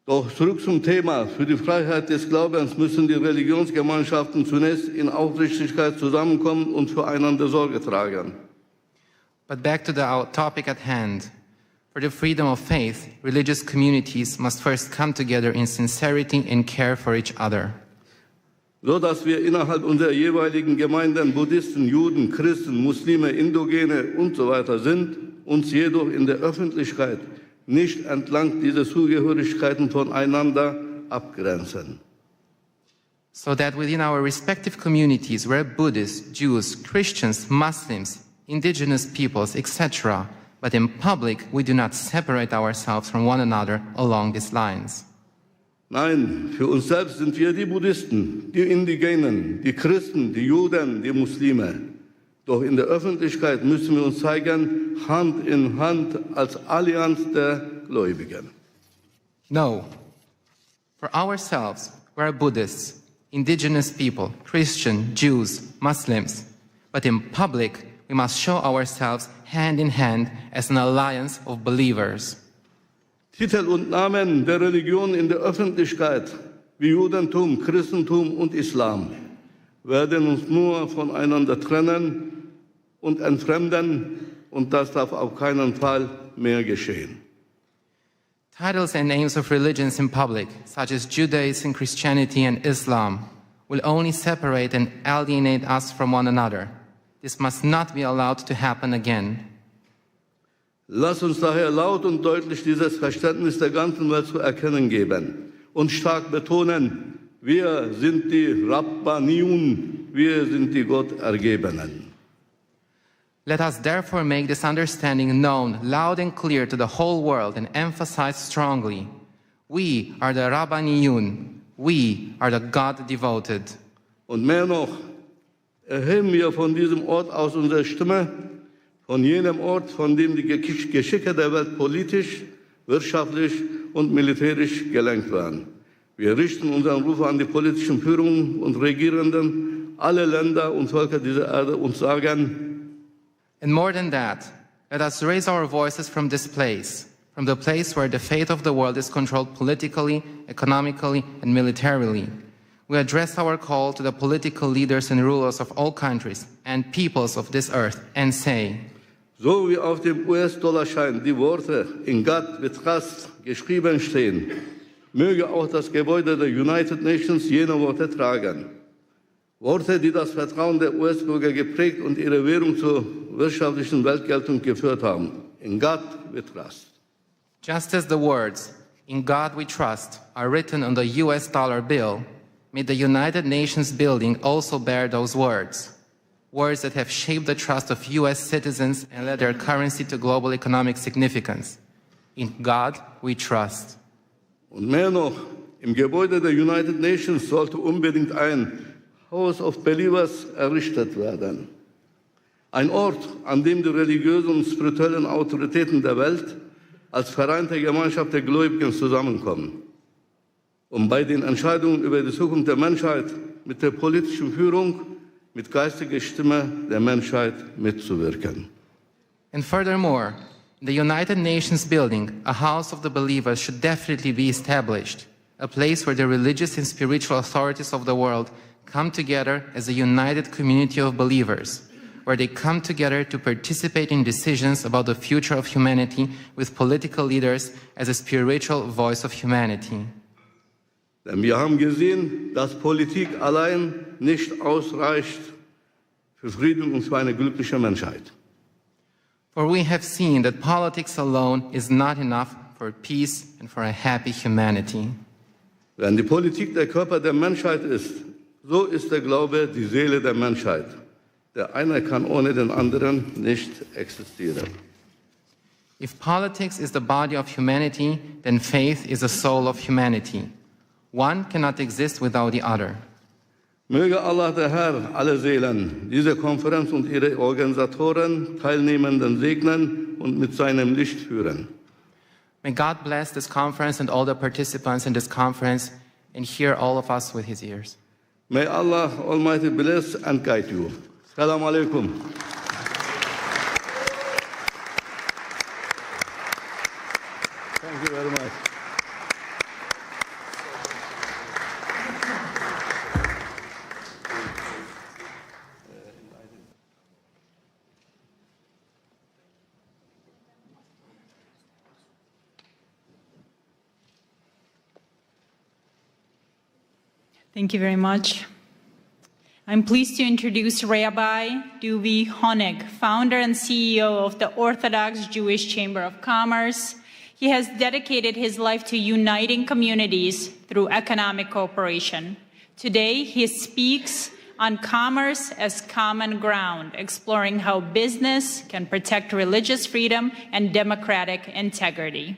Doch zurück zum Thema. Für die Freiheit des Glaubens müssen die Religionsgemeinschaften zunächst in Aufrichtigkeit zusammenkommen und füreinander Sorge tragen. But back to the topic at hand. For the freedom of faith, religious communities must first come together in sincerity and care for each other. So dass wir innerhalb unserer jeweiligen Gemeinden Buddhisten, Juden, Christen, Muslime, Indogene und so weiter sind, uns jedoch in der Öffentlichkeit nicht entlang dieser Zugehörigkeiten voneinander abgrenzen. So that within our respective communities, we're Buddhists, Jews, Christians, Muslims, indigenous peoples, etc., but in public, we do not separate ourselves from one another along these lines. Nein, für uns selbst sind wir die Buddhisten, die Indigenen, die Christen, die Juden, die Muslime. Doch in der Öffentlichkeit müssen wir uns zeigen, Hand in Hand als Allianz der Gläubigen. No. For ourselves, we're Buddhists, indigenous people, Christian, Jews, Muslims. But in public, we must show ourselves hand in hand as an alliance of believers. Titel und Namen der Religion in der Öffentlichkeit, wie Judentum, Christentum und Islam, werden uns nur voneinander trennen und entfremden und das darf auf keinen Fall mehr geschehen. Titles and names of religions in public, such as Judaism, Christianity, and Islam, will only separate and alienate us from one another. This must not be allowed to happen again. Lass uns daher laut und deutlich dieses Verständnis der ganzen Welt zu erkennen geben und stark betonen, wir sind die Rabbaniun, wir sind die Gottergebenen. Let us therefore make this understanding known loud and clear to the whole world and emphasize strongly, we are the Rabbaniyun, we are the God-devoted. Und mehr noch, erheben wir von diesem Ort aus unsere Stimme, von jenem Ort, von dem die Geschicke der Welt politisch, wirtschaftlich und militärisch gelenkt werden. Wir richten unseren Ruf an die politischen Führungen und Regierenden, alle Länder und Völker dieser Erde und sagen, and more than that, let us raise our voices from this place, from the place where the fate of the world is controlled politically, economically, and militarily. We address our call to the political leaders and rulers of all countries and peoples of this earth and say, so wie auf dem US-Dollarschein die Worte in God we trust geschrieben stehen, möge auch das Gebäude der United Nations jene Worte tragen. Worte, die das Vertrauen der US-Bürger geprägt und ihre Währung zur wirtschaftlichen Weltgeltung geführt haben. In God we trust. Just as the words, in God we trust, are written on the US dollar bill, may the United Nations building also bear those words. Words that have shaped the trust of US citizens and led their currency to global economic significance. In God we trust. Und mehr noch, im Gebäude der United Nations sollte unbedingt ein House of Believers errichtet werden. Ein Ort, an dem die religiösen und spirituellen Autoritäten der Welt als vereinte Gemeinschaft der Gläubigen zusammenkommen, um bei den Entscheidungen über die Zukunft der Menschheit mit der politischen Führung, mit geistiger Stimme der Menschheit mitzuwirken. And furthermore, in the United Nations building, a house of the believers should definitely be established, a place where the religious and spiritual authorities of the world come together as a united community of believers, where they come together to participate in decisions about the future of humanity with political leaders as a spiritual voice of humanity. Denn wir haben gesehen, dass Politik allein nicht ausreicht für Frieden und für eine glückliche Menschheit. For we have seen that politics alone is not enough for peace and for a happy humanity. Wenn die Politik der Körper der Menschheit ist, so ist der Glaube die Seele der Menschheit. Der eine kann ohne den anderen nicht existieren. If politics is the body of humanity, then faith is the soul of humanity. One cannot exist without the other. Möge Allah der Herr alle Seelen, diese Konferenz und ihre Organisatoren, Teilnehmenden segnen und mit seinem Licht führen. May God bless this conference and all the participants in this conference and hear all of us with his ears. May Allah Almighty bless and guide you. Assalamu alaikum. Thank you very much. Thank you very much. I'm pleased to introduce Rabbi Duvi Honig, founder and CEO of the Orthodox Jewish Chamber of Commerce. He has dedicated his life to uniting communities through economic cooperation. Today, he speaks on commerce as common ground, exploring how business can protect religious freedom and democratic integrity.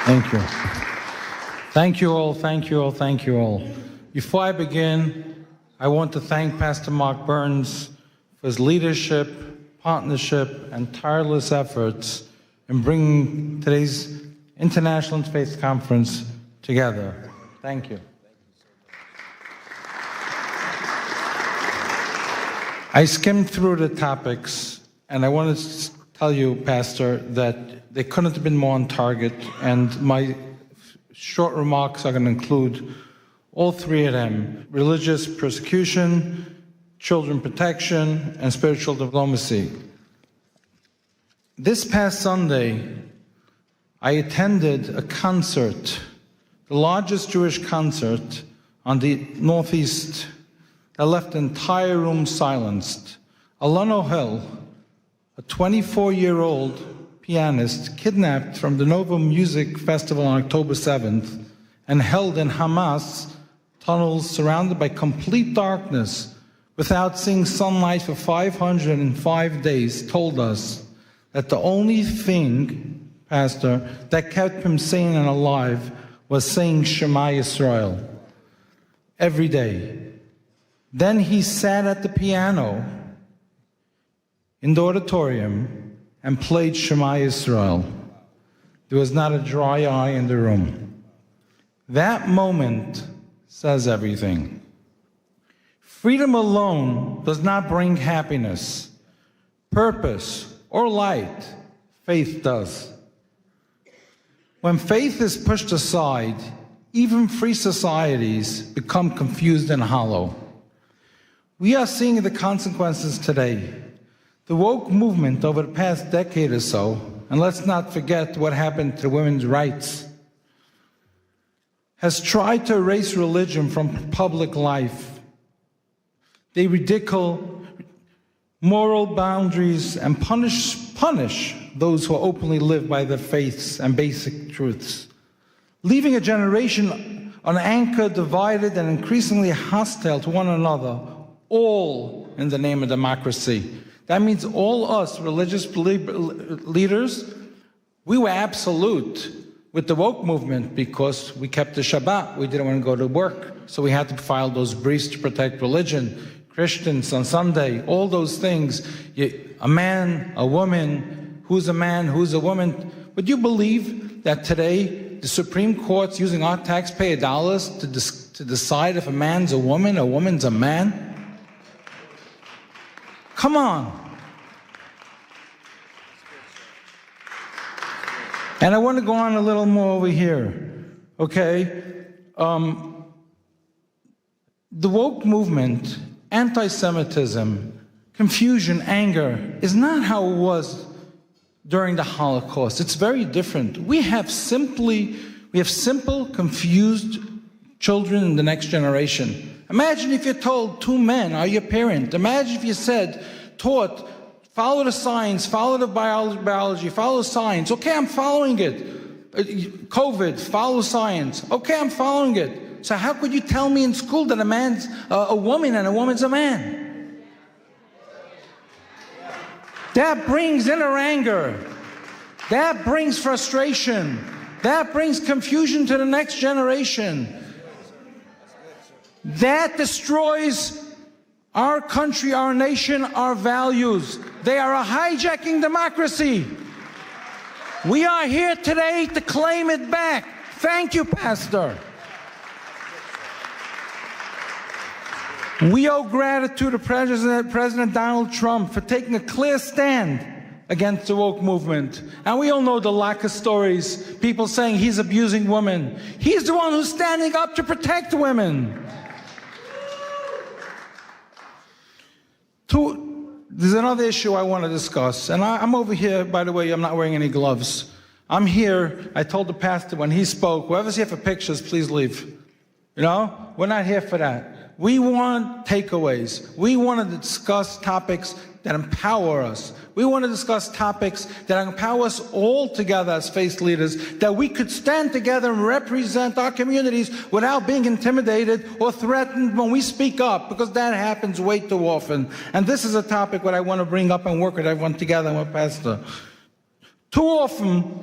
Thank you. Thank you all, thank you all, thank you all. Before I begin, I want to thank Pastor Mark Burns for his leadership, partnership, and tireless efforts in bringing today's International Interfaith Conference together. Thank you. I skimmed through the topics, and I wanted to tell you, Pastor, that they couldn't have been more on target, and my short remarks are going to include all three of them: religious persecution, children protection, and spiritual diplomacy. This past Sunday, I attended a concert, the largest Jewish concert on the Northeast, that left the entire room silenced. Alon Hill, a 24-year-old pianist, kidnapped from the Nova Music Festival on October 7th and held in Hamas tunnels surrounded by complete darkness without seeing sunlight for 505 days, told us that the only thing, Pastor, that kept him sane and alive was saying Shema Yisrael every day. Then he sat at the piano in the auditorium and played Shema Yisrael. There was not a dry eye in the room. That moment says everything. Freedom alone does not bring happiness, purpose, or light. Faith does. When faith is pushed aside, even free societies become confused and hollow. We are seeing the consequences today. The woke movement over the past decade or so, and let's not forget what happened to women's rights, has tried to erase religion from public life. They ridicule moral boundaries and punish those who openly live by their faiths and basic truths, leaving a generation unanchored, divided, and increasingly hostile to one another, all in the name of democracy. That means all us religious leaders, we were absolute with the woke movement because we kept the Shabbat. We didn't want to go to work, so we had to file those briefs to protect religion. Christians on Sunday, all those things. A man, a woman, who's a man, who's a woman. Would you believe that today the Supreme Court's using our taxpayer dollars to decide if a man's a woman's a man? Come on. And I want to go on a little more over here, okay? The woke movement, anti-Semitism, confusion, anger, is not how it was during the Holocaust. It's very different. We have simple, confused children in the next generation. Imagine if you're told 2 men are your parent. Imagine if you taught, follow the science, follow the biology, follow science. Okay, I'm following it. COVID, follow science. Okay, I'm following it. So how could you tell me in school that a man's a woman and a woman's a man? That brings inner anger. That brings frustration. That brings confusion to the next generation. That destroys our country, our nation, our values. They are hijacking democracy. We are here today to claim it back. Thank you, Pastor. We owe gratitude to President Donald Trump for taking a clear stand against the woke movement. And we all know the lack of stories, people saying he's abusing women. He's the one who's standing up to protect women. There's another issue I want to discuss, and I'm over here, by the way, I'm not wearing any gloves. I'm here, I told the pastor when he spoke, whoever's here for pictures, please leave. You know, we're not here for that. We want takeaways. We want to discuss topics that empower us. We want to discuss topics that empower us all together as faith leaders, that we could stand together and represent our communities without being intimidated or threatened when we speak up, because that happens way too often. And this is a topic that I want to bring up and work with everyone together with Pastor. Too often,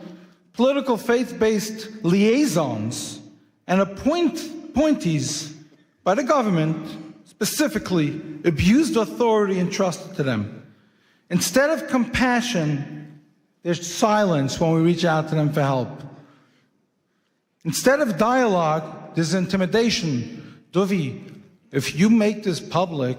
political faith-based liaisons and appointees by the government specifically abused authority entrusted to them. Instead of compassion, there's silence when we reach out to them for help. Instead of dialogue, there's intimidation. Dovi, if you make this public,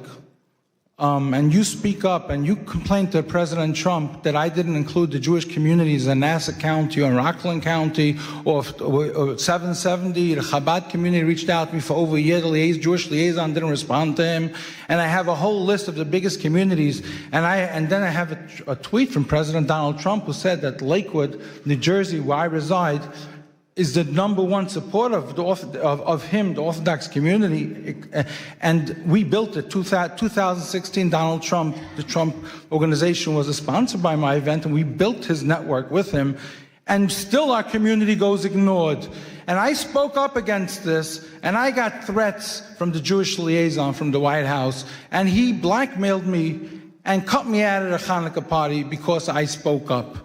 and you speak up and you complain to President Trump that I didn't include the Jewish communities in Nassau County or Rockland County or 770, the Chabad community reached out to me for over a year. The Jewish liaison didn't respond to him. And I have a whole list of the biggest communities. And then I have a tweet from President Donald Trump who said that Lakewood, New Jersey, where I reside, is the #1 supporter of him, the Orthodox community. And we built it. 2016, the Trump organization was a sponsor by my event, and we built his network with him. And still our community goes ignored. And I spoke up against this, and I got threats from the Jewish liaison from the White House, and he blackmailed me and cut me out of the Hanukkah party because I spoke up.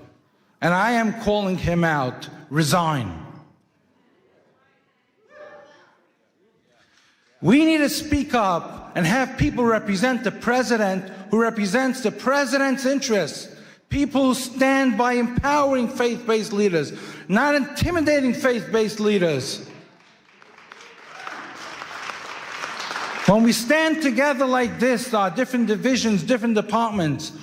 And I am calling him out. Resign. We need to speak up and have people represent the president who represents the president's interests. People who stand by empowering faith-based leaders, not intimidating faith-based leaders. When we stand together like this, our different divisions, different departments,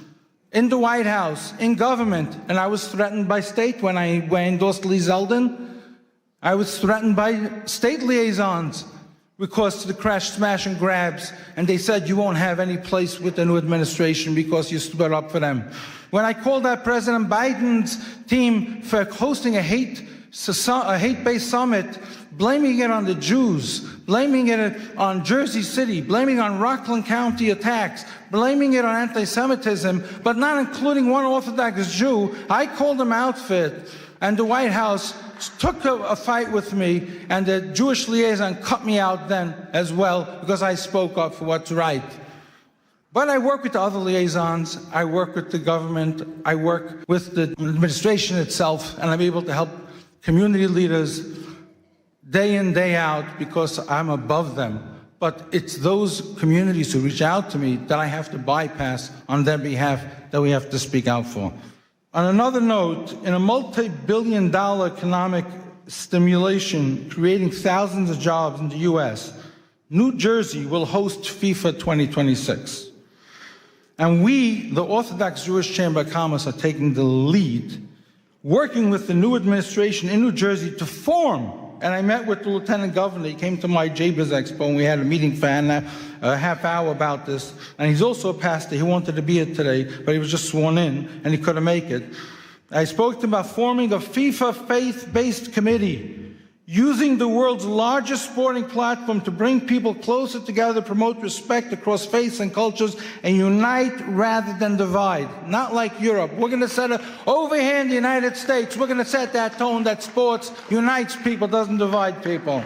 in the White House, in government, and I was threatened by state when I endorsed Lee Zeldin. I was threatened by state liaisons because of the crash, smash, and grabs, and they said you won't have any place with the new administration because you stood up for them. When I called out President Biden's team for hosting a hate-based summit, blaming it on the Jews, blaming it on Jersey City, blaming it on Rockland County attacks, blaming it on anti-Semitism, but not including one Orthodox Jew, I called them out for it, and the White House took a fight with me, and the Jewish liaison cut me out then as well because I spoke up for what's right. But I work with the other liaisons, I work with the government, I work with the administration itself, and I'm able to help community leaders day in, day out because I'm above them. But it's those communities who reach out to me that I have to bypass on their behalf that we have to speak out for. On another note, in a multi-billion-dollar economic stimulation creating thousands of jobs in the U.S., New Jersey will host FIFA 2026. And we, the Orthodox Jewish Chamber of Commerce, are taking the lead, working with the new administration in New Jersey to form. And I met with the Lieutenant Governor. He came to my JBIZ Expo, and we had a meeting for a half hour about this. And he's also a pastor. He wanted to be here today, but he was just sworn in, and he couldn't make it. I spoke to him about forming a FIFA faith-based committee, using the world's largest sporting platform to bring people closer together, promote respect across faiths and cultures, and unite rather than divide. Not like Europe. We're going to set over here in the United States, we're going to set that tone that sports unites people, doesn't divide people.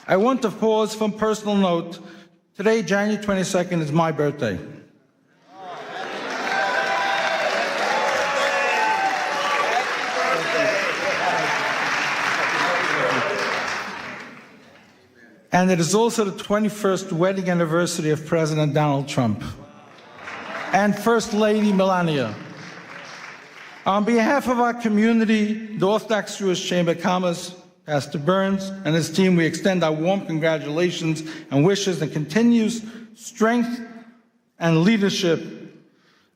I want to pause from personal note. Today, January 22nd, is my birthday. And it is also the 21st wedding anniversary of President Donald Trump and First Lady Melania. On behalf of our community, the Orthodox Jewish Chamber of Commerce, Pastor Burns and his team, we extend our warm congratulations and wishes and continues strength and leadership.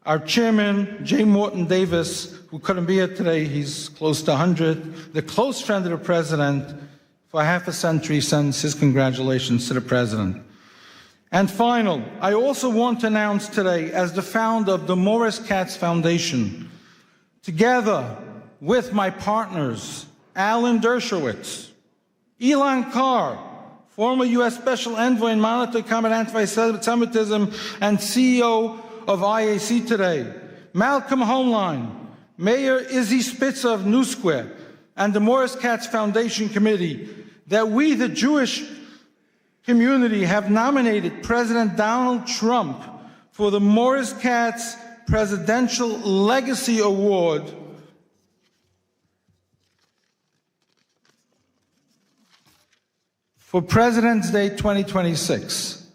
Our chairman, J. Morton Davis, who couldn't be here today, he's close to 100, the close friend of the president, for half a century, sends his congratulations to the president. And final, I also want to announce today, as the founder of the Morris Katz Foundation, together with my partners, Alan Dershowitz, Elon Carr, former U.S. Special Envoy and Monitor to Combat Anti-Semitism and CEO of IAC Today, Malcolm Homeline, Mayor Izzy Spitzer of New Square, and the Morris Katz Foundation Committee, that we, the Jewish community, have nominated President Donald Trump for the Morris Katz Presidential Legacy Award for President's Day 2026.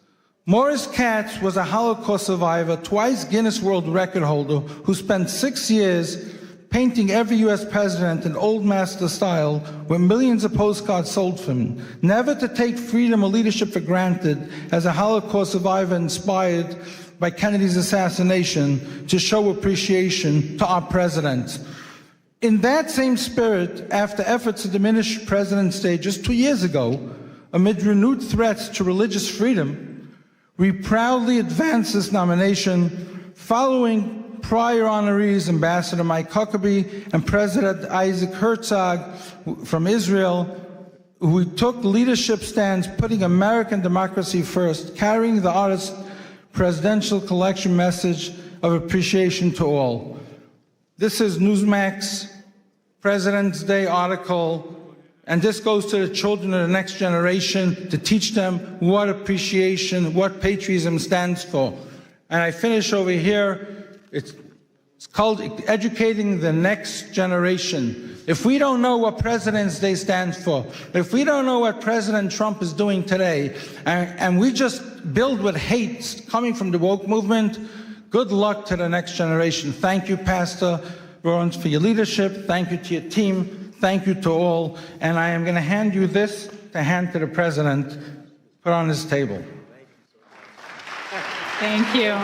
Morris Katz was a Holocaust survivor, twice Guinness World Record holder, who spent 6 years painting every U.S. president in old master style with millions of postcards sold from him, never to take freedom or leadership for granted as a Holocaust survivor inspired by Kennedy's assassination to show appreciation to our president. In that same spirit, after efforts to diminish President's Day just 2 years ago, amid renewed threats to religious freedom, we proudly advance this nomination following prior honorees Ambassador Mike Huckabee and President Isaac Herzog from Israel, who took leadership stands putting American democracy first, carrying the artist's presidential collection message of appreciation to all. This is Newsmax President's Day article, and this goes to the children of the next generation to teach them what appreciation, what patriotism stands for. And I finish over here. It's called Educating the Next Generation. If we don't know what President's Day stands for, if we don't know what President Trump is doing today, and we just build with hate coming from the woke movement, good luck to the next generation. Thank you, Pastor Burns, for your leadership. Thank you to your team. Thank you to all. And I am going to hand you this to hand to the President, put on his table. Thank you.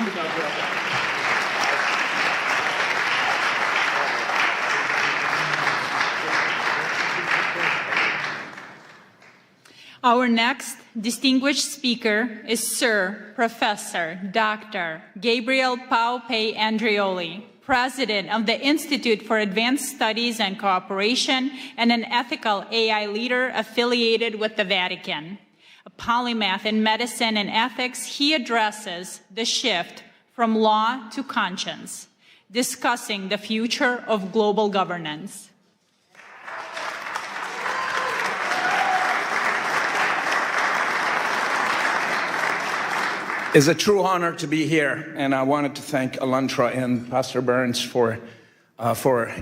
Our next distinguished speaker is Sir Professor Dr. Gabriel Paupe Andreoli, President of the Institute for Advanced Studies and Cooperation and an ethical AI leader affiliated with the Vatican. A polymath in medicine and ethics, he addresses the shift from law to conscience, discussing the future of global governance. It's a true honor to be here, and I wanted to thank ALLATRA and Pastor Burns for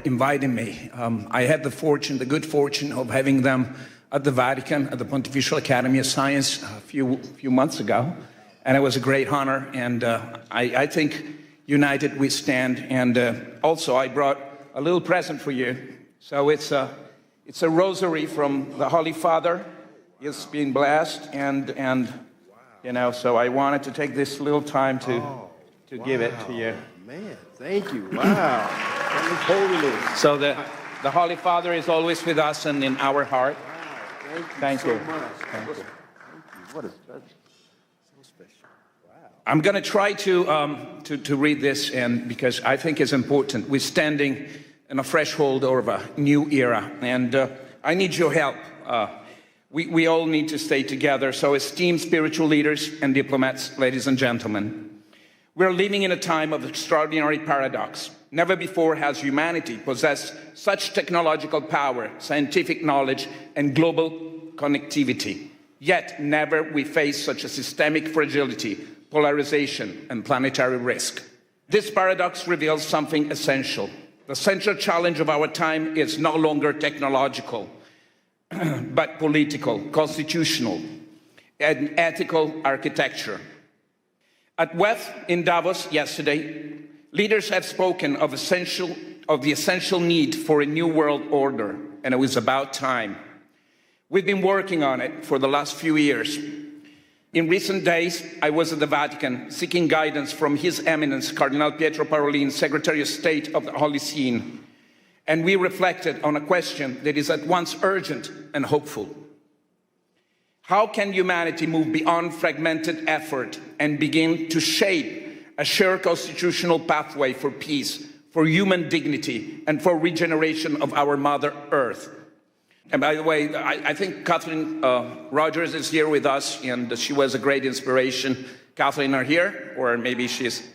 inviting me. I had the good fortune of having them at the Vatican, at the Pontifical Academy of Science a few months ago, and it was a great honor, and I think united we stand, and also I brought a little present for you. So it's a rosary from the Holy Father. It's been blessed, and you know, so I wanted to take this little time to give it to you. Man, thank you. Wow. Holiness. So the Holy Father is always with us and in our heart. Wow. Thank you. So much. Thank you. What is that? So special. Wow. I'm going to try to read this, and because I think it's important. We're standing in a threshold of a new era, and I need your help. We all need to stay together. So esteemed spiritual leaders and diplomats, ladies and gentlemen, we're living in a time of extraordinary paradox. Never before has humanity possessed such technological power, scientific knowledge, and global connectivity. Yet never we face such a systemic fragility, polarization, and planetary risk. This paradox reveals something essential. The central challenge of our time is no longer technological, but political, constitutional, and ethical architecture. At WEF in Davos yesterday, leaders have spoken of the essential need for a new world order, and it was about time. We've been working on it for the last few years. In recent days, I was at the Vatican seeking guidance from His Eminence, Cardinal Pietro Parolin, Secretary of State of the Holy See, and we reflected on a question that is at once urgent and hopeful. How can humanity move beyond fragmented effort and begin to shape a shared constitutional pathway for peace, for human dignity, and for regeneration of our Mother Earth? And by the way, I think Kathleen Rogers is here with us, and she was a great inspiration. Kathleen, are here? Or maybe she's...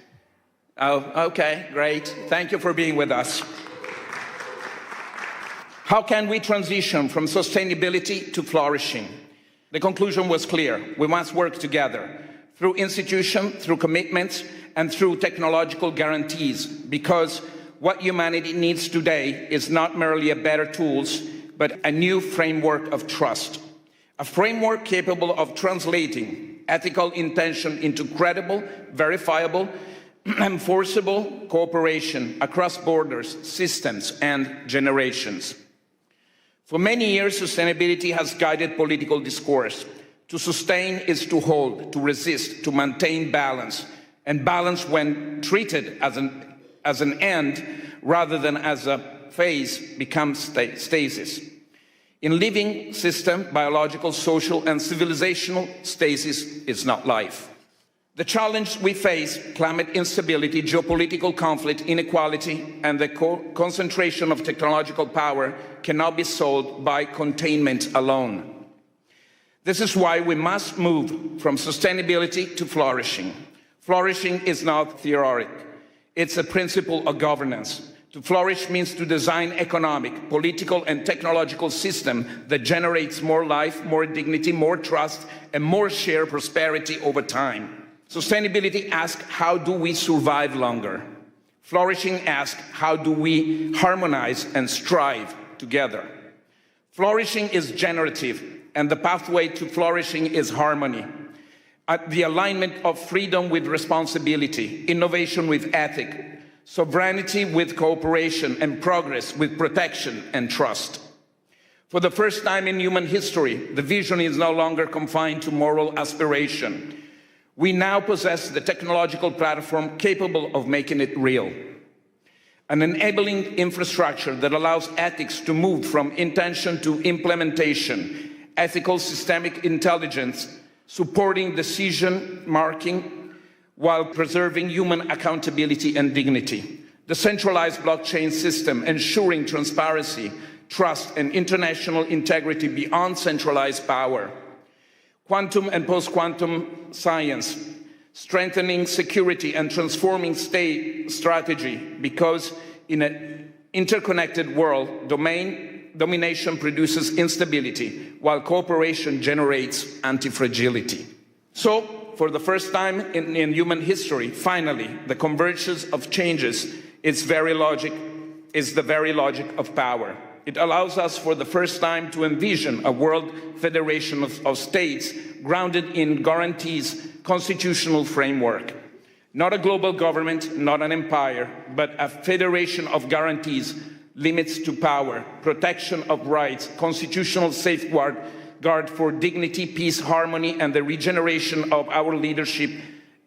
Oh, okay, great. Thank you for being with us. How can we transition from sustainability to flourishing? The conclusion was clear. We must work together through institution, through commitments, and through technological guarantees, because what humanity needs today is not merely a better tools, but a new framework of trust. A framework capable of translating ethical intention into credible, verifiable, enforceable cooperation across borders, systems, and generations. For many years, sustainability has guided political discourse. To sustain is to hold, to resist, to maintain balance, and balance, when treated as an end rather than as a phase, becomes stasis. In living system, biological, social, and civilizational stasis is not life. The challenge we face, climate instability, geopolitical conflict, inequality, and the concentration of technological power cannot be solved by containment alone. This is why we must move from sustainability to flourishing. Flourishing is not theoretic. It's a principle of governance. To flourish means to design economic, political, and technological system that generates more life, more dignity, more trust, and more shared prosperity over time. Sustainability asks, how do we survive longer? Flourishing asks, how do we harmonize and strive together? Flourishing is generative, and the pathway to flourishing is harmony. The alignment of freedom with responsibility, innovation with ethics, sovereignty with cooperation, and progress with protection and trust. For the first time in human history, the vision is no longer confined to moral aspiration. We now possess the technological platform capable of making it real. An enabling infrastructure that allows ethics to move from intention to implementation, ethical systemic intelligence, supporting decision-making while preserving human accountability and dignity. The centralized blockchain system ensuring transparency, trust, and international integrity beyond centralized power. Quantum and post-quantum science, strengthening security and transforming state strategy, because in an interconnected world, domination produces instability, while cooperation generates anti-fragility. So, for the first time in human history, finally, the convergence of changes is the very logic of power. It allows us for the first time to envision a world federation of states grounded in guarantees, constitutional framework. Not a global government, not an empire, but a federation of guarantees, limits to power, protection of rights, constitutional safeguard for dignity, peace, harmony, and the regeneration of our leadership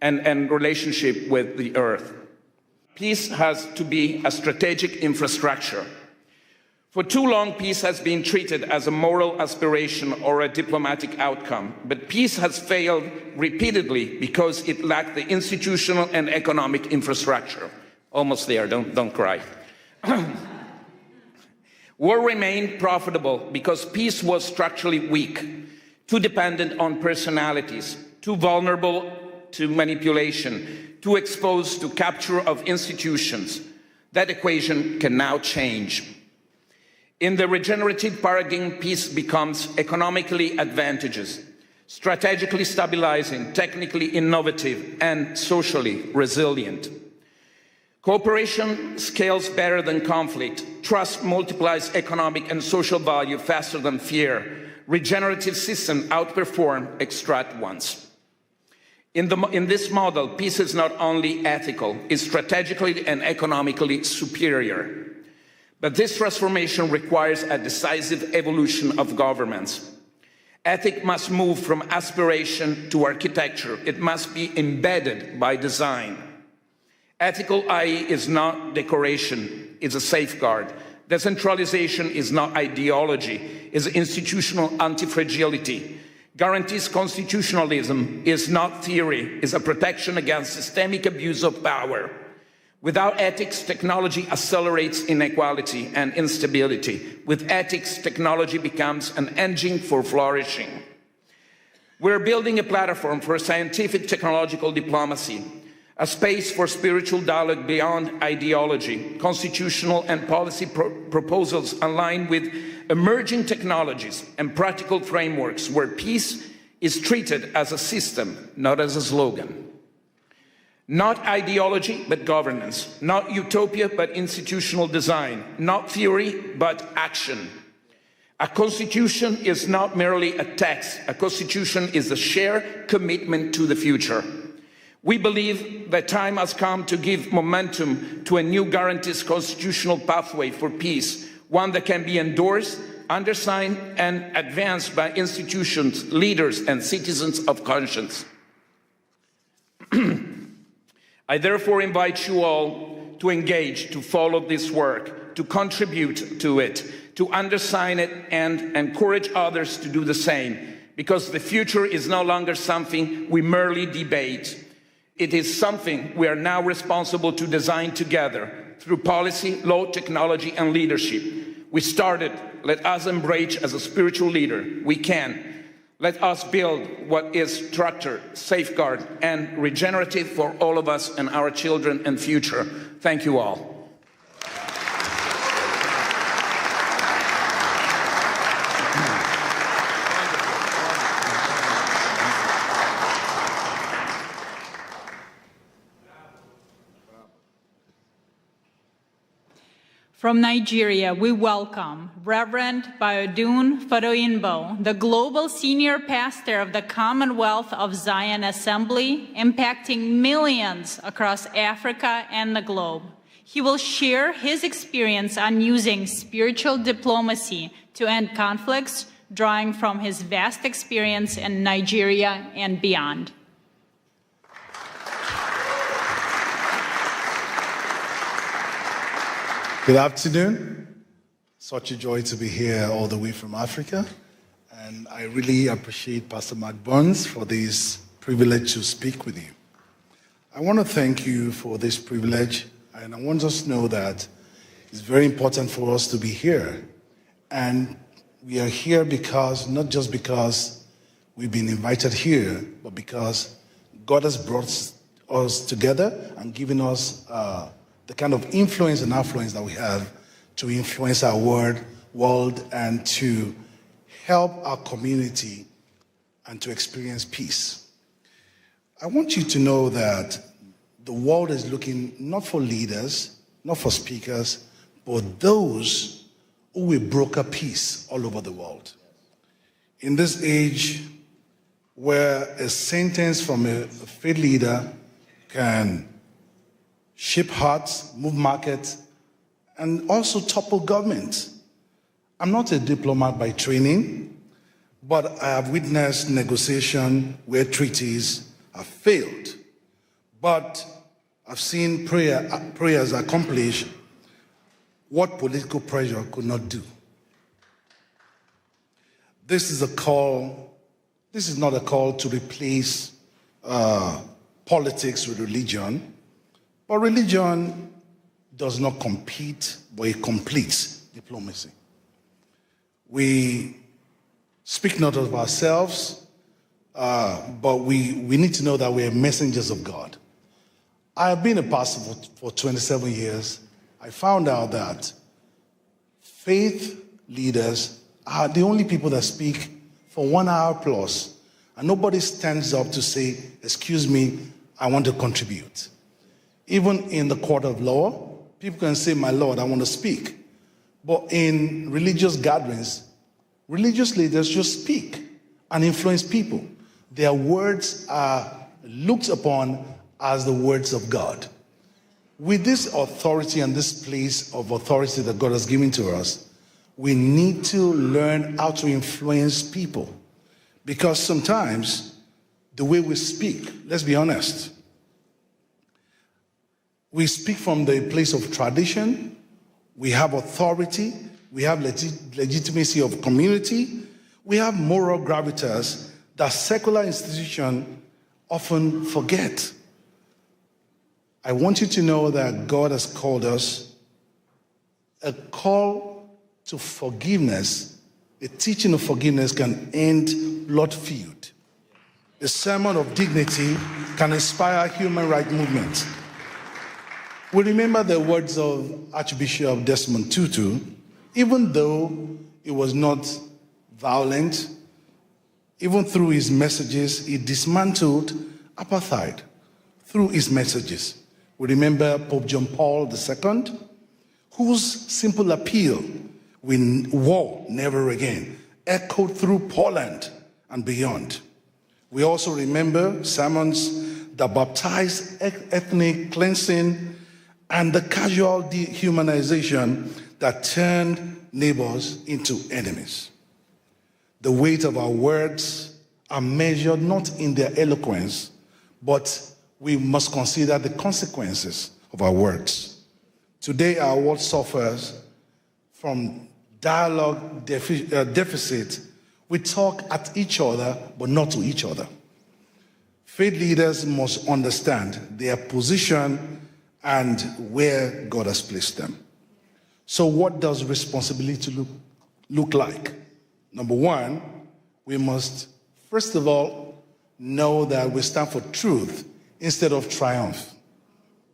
and relationship with the earth. Peace has to be a strategic infrastructure. For too long, peace has been treated as a moral aspiration or a diplomatic outcome, but peace has failed repeatedly because it lacked the institutional and economic infrastructure. Almost there, don't cry. War remained profitable because peace was structurally weak, too dependent on personalities, too vulnerable to manipulation, too exposed to capture of institutions. That equation can now change. In the regenerative paradigm, peace becomes economically advantageous, strategically stabilizing, technically innovative, and socially resilient. Cooperation scales better than conflict. Trust multiplies economic and social value faster than fear. Regenerative systems outperform extract ones. In this model, peace is not only ethical, it's strategically and economically superior. But this transformation requires a decisive evolution of governments. Ethics must move from aspiration to architecture. It must be embedded by design. Ethical IE is not decoration, it's a safeguard. Decentralization is not ideology, it's institutional anti-fragility. Guarantees constitutionalism is not theory, it's a protection against systemic abuse of power. Without ethics, technology accelerates inequality and instability. With ethics, technology becomes an engine for flourishing. We're building a platform for scientific technological diplomacy, a space for spiritual dialogue beyond ideology, constitutional and policy proposals aligned with emerging technologies and practical frameworks where peace is treated as a system, not as a slogan. Not ideology, but governance. Not utopia, but institutional design. Not theory, but action. A constitution is not merely a text. A constitution is a shared commitment to the future. We believe that time has come to give momentum to a new guarantees constitutional pathway for peace, one that can be endorsed, undersigned, and advanced by institutions, leaders, and citizens of conscience. I therefore invite you all to engage, to follow this work, to contribute to it, to undersign it, and encourage others to do the same, because the future is no longer something we merely debate. It is something we are now responsible to design together through policy, law, technology, and leadership. We started. Let us embrace as a spiritual leader. We can. Let us build what is structured, safeguard, and regenerative for all of us and our children and future. Thank you all. From Nigeria, we welcome Reverend Biodun Fadoyinbo, the Global Senior Pastor of the Commonwealth of Zion Assembly, impacting millions across Africa and the globe. He will share his experience on using spiritual diplomacy to end conflicts, drawing from his vast experience in Nigeria and beyond. Good afternoon. Such a joy to be here all the way from Africa. And I really appreciate Pastor Mark Burns for this privilege to speak with you. I want to thank you for this privilege, and I want us to know that it's very important for us to be here. And we are here because, not just because we've been invited here, but because God has brought us together and given us the kind of influence and affluence that we have to influence our world and to help our community and to experience peace. I want you to know that the world is looking not for leaders, not for speakers, but those who will broker peace all over the world. In this age where a sentence from a faith leader can shape hearts, move markets, and also topple government. I'm not a diplomat by training, but I have witnessed negotiation where treaties have failed. But I've seen prayers accomplish what political pressure could not do. This is not a call to replace politics with religion. But religion does not compete, but it completes diplomacy. We speak not of ourselves, but we need to know that we are messengers of God. I have been a pastor for 27 years. I found out that faith leaders are the only people that speak for 1 hour plus, and nobody stands up to say, excuse me, I want to contribute. Even in the court of law, people can say, my Lord, I want to speak. But in religious gatherings, religious leaders just speak and influence people. Their words are looked upon as the words of God. With this authority and this place of authority that God has given to us, we need to learn how to influence people. Because sometimes the way we speak, let's be honest, we speak from the place of tradition, we have authority, we have legitimacy of community, we have moral gravitas that secular institutions often forget. I want you to know that God has called us a call to forgiveness. A teaching of forgiveness can end blood feud. A sermon of dignity can inspire human rights movement. We remember the words of Archbishop Desmond Tutu. Even though it was not violent, even through his messages, he dismantled apartheid through his messages. We remember Pope John Paul II, whose simple appeal, war never again, echoed through Poland and beyond. We also remember sermons the baptized ethnic cleansing, and the casual dehumanization that turned neighbors into enemies. The weight of our words are measured not in their eloquence, but we must consider the consequences of our words. Today, our world suffers from dialogue deficit. We talk at each other, but not to each other. Faith leaders must understand their position and where God has placed them. So what does responsibility look like? Number one, we must, first of all, know that we stand for truth instead of triumph.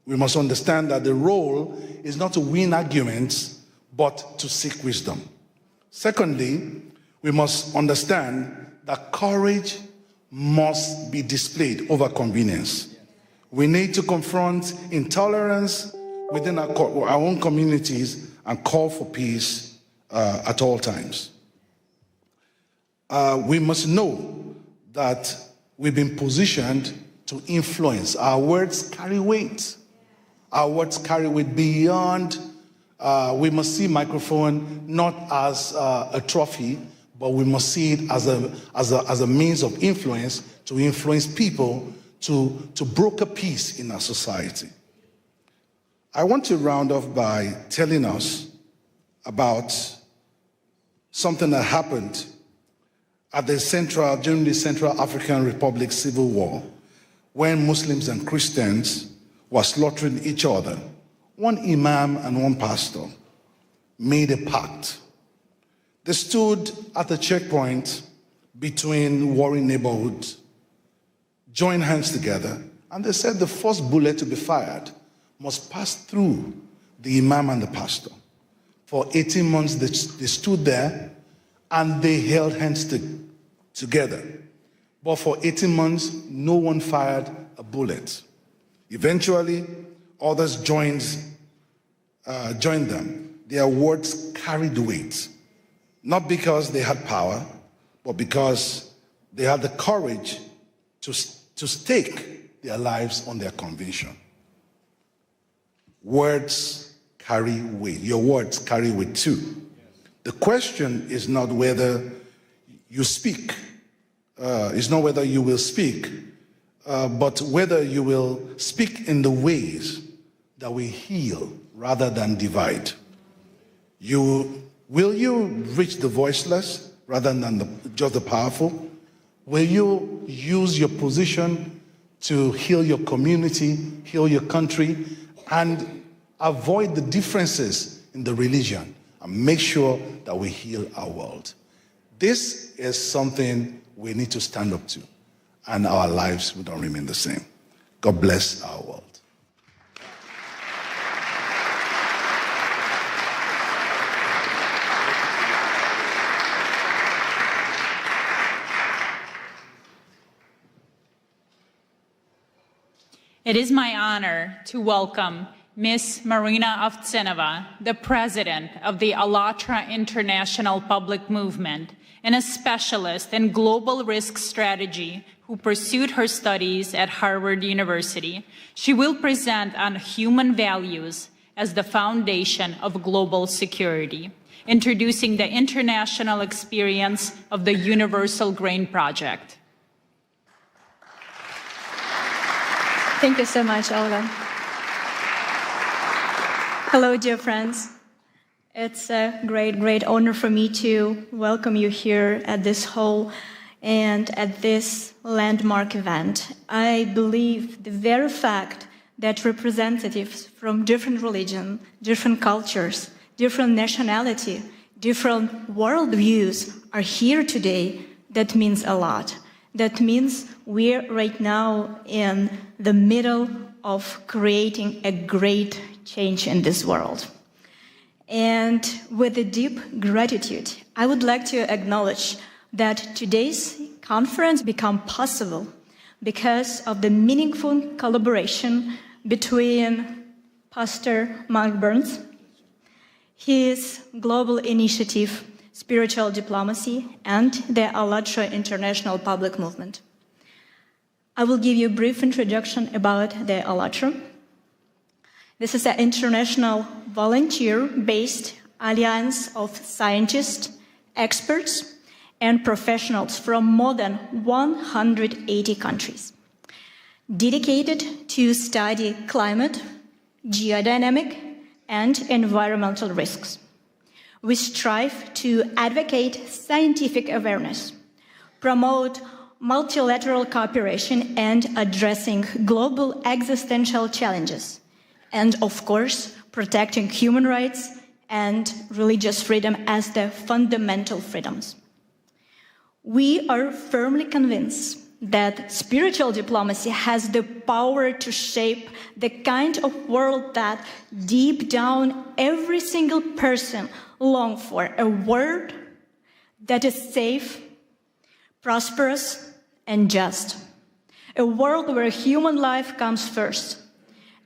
We must understand that the role is not to win arguments, but to seek wisdom. Secondly, we must understand that courage must be displayed over convenience. We need to confront intolerance within our own communities and call for peace at all times. We must know that we've been positioned to influence. Our words carry weight. Our words carry weight beyond. We must see microphone not as a trophy, but we must see it as a means of influence to influence people to broker peace in our society. I want to round off by telling us about something that happened at the during the Central African Republic Civil War, when Muslims and Christians were slaughtering each other. One imam and one pastor made a pact. They stood at a checkpoint between warring neighborhoods, joined hands together, and they said the first bullet to be fired must pass through the imam and the pastor. For 18 months, they stood there and they held hands together. But for 18 months, no one fired a bullet. Eventually, others joined them. Their words carried weight, not because they had power, but because they had the courage to stake their lives on their conviction. Words carry weight. Your words carry weight too. The question is not whether you speak, it's not whether you will speak, but whether you will speak in the ways that will heal rather than divide. Will you reach the voiceless rather than just the powerful? Will you use your position to heal your community, heal your country, and avoid the differences in the religion and make sure that we heal our world? This is something we need to stand up to, and our lives will not remain the same. God bless our world. It is my honor to welcome Ms. Marina Ovtsinova, the president of the ALLATRA International Public Movement and a specialist in global risk strategy who pursued her studies at Harvard University. She will present on human values as the foundation of global security, introducing the international experience of the Universal Grain Project. Thank you so much, Olga. Hello, dear friends. It's a great honor for me to welcome you here at this hall and at this landmark event. I believe the very fact that representatives from different religions, different cultures, different nationality, different worldviews are here today, that means a lot. That means we're right now in the middle of creating a great change in this world. And with a deep gratitude, I would like to acknowledge that today's conference became possible because of the meaningful collaboration between Pastor Mark Burns, his global initiative, Spiritual Diplomacy, and the ALLATRA International Public Movement. I will give you a brief introduction about the ALLATRA. This is an international volunteer-based alliance of scientists, experts, and professionals from more than 180 countries, dedicated to study climate, geodynamic, and environmental risks. We strive to advocate scientific awareness, promote multilateral cooperation and addressing global existential challenges, and of course, protecting human rights and religious freedom as the fundamental freedoms. We are firmly convinced that spiritual diplomacy has the power to shape the kind of world that deep down every single person longs for, a world that is safe, prosperous, and just. A world where human life comes first,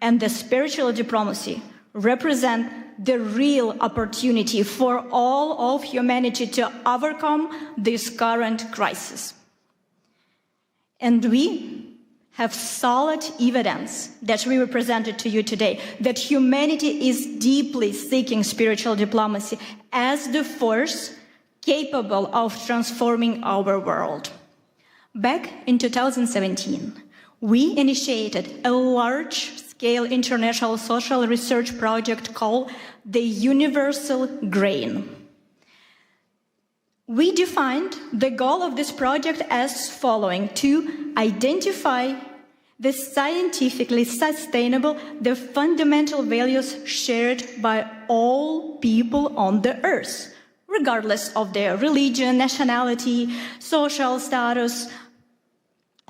and the spiritual diplomacy represents the real opportunity for all of humanity to overcome this current crisis. And we have solid evidence that we presented to you today that humanity is deeply seeking spiritual diplomacy as the force capable of transforming our world. Back in 2017, we initiated a large-scale international social research project called the Universal Grain. We defined the goal of this project as following: to identify the scientifically sustainable, the fundamental values shared by all people on the earth, regardless of their religion, nationality, social status,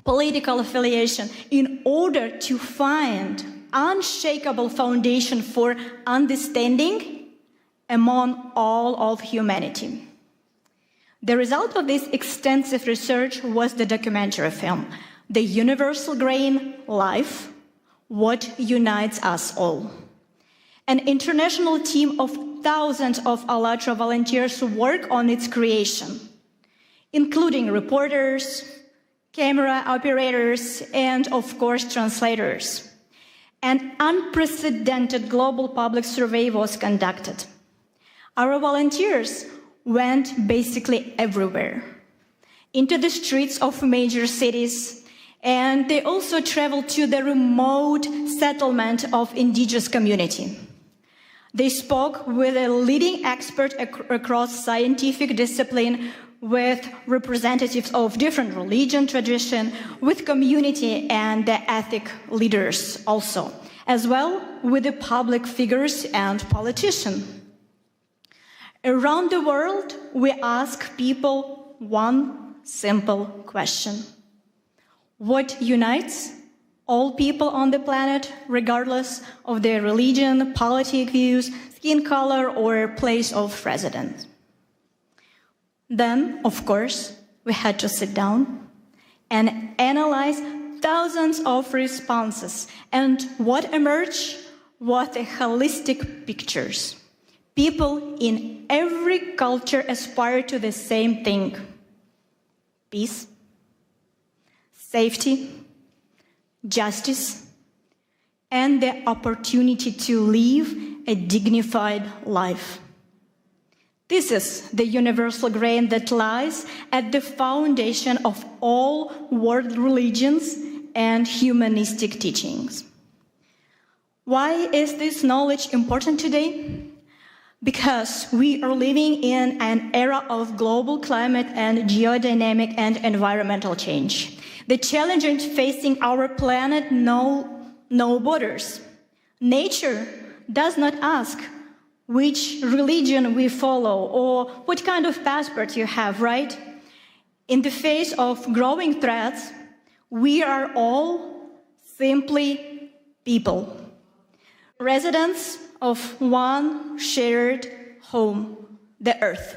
political affiliation, in order to find unshakable foundation for understanding among all of humanity. The result of this extensive research was the documentary film, The Universal Grain: Life, What Unites Us All. An international team of thousands of ALLATRA volunteers worked on its creation, including reporters, camera operators, and of course translators. An unprecedented global public survey was conducted. Our volunteers went basically everywhere, into the streets of major cities, and they also traveled to the remote settlement of indigenous community. They spoke with a leading expert across scientific discipline, with representatives of different religion, tradition, with community and the ethnic leaders also, as well with the public figures and politicians. Around the world, we ask people one simple question: what unites all people on the planet, regardless of their religion, political views, skin color, or place of residence? Then, of course, we had to sit down and analyze thousands of responses. And what emerged was a holistic pictures. People in every culture aspire to the same thing: peace, safety, justice, and the opportunity to live a dignified life. This is the universal grain that lies at the foundation of all world religions and humanistic teachings. Why is this knowledge important today? Because we are living in an era of global climate and geodynamic and environmental change. The challenges facing our planet know no borders. Nature does not ask which religion we follow or what kind of passport you have, right? In the face of growing threats, we are all simply people, residents of one shared home, the Earth.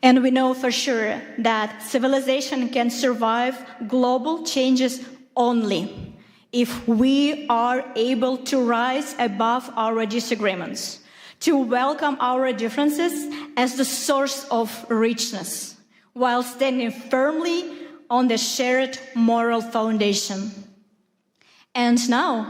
And we know for sure that civilization can survive global changes only if we are able to rise above our disagreements, to welcome our differences as the source of richness, while standing firmly on the shared moral foundation. And now,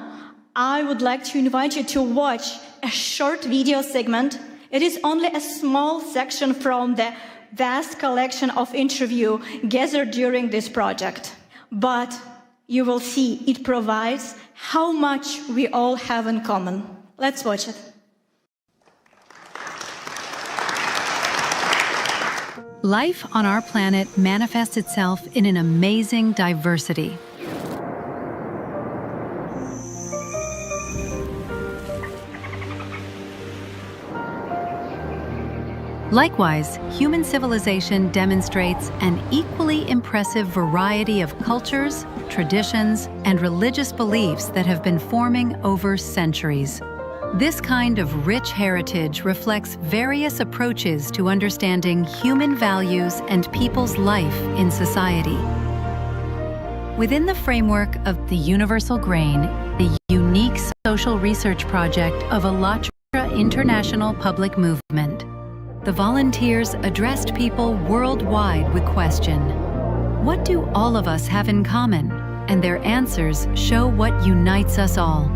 I would like to invite you to watch a short video segment. It is only a small section from the vast collection of interviews gathered during this project. But you will see it provides how much we all have in common. Let's watch it. Life on our planet manifests itself in an amazing diversity. Likewise, human civilization demonstrates an equally impressive variety of cultures, traditions, and religious beliefs that have been forming over centuries. This kind of rich heritage reflects various approaches to understanding human values and people's life in society. Within the framework of the Universal Grain, the unique social research project of ALLATRA International Public Movement, the volunteers addressed people worldwide with question, what do all of us have in common? And their answers show what unites us all.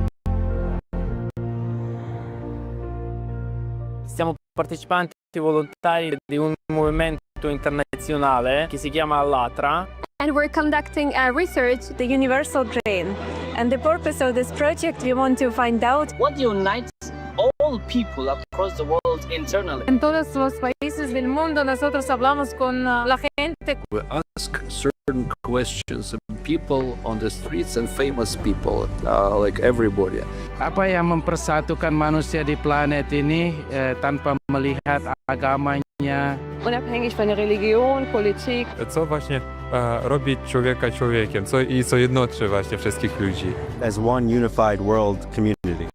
Siamo partecipanti volontari di un movimento internazionale che si chiama ALLATRA. And we're conducting a research, the Universal Grain. And the purpose of this project, we want to find out what unites all people across the world internally. En todos los países del mundo nosotros hablamos con la gente. We ask certain questions of people on the streets and famous people, like everybody. Apa yang mempersatukan manusia di planet ini tanpa melihat agamanya? Unabhängig von der Religion, Politik. Co właśnie robi człowieka człowiekiem, co jednoczy właśnie wszystkich ludzi. As one unified world community.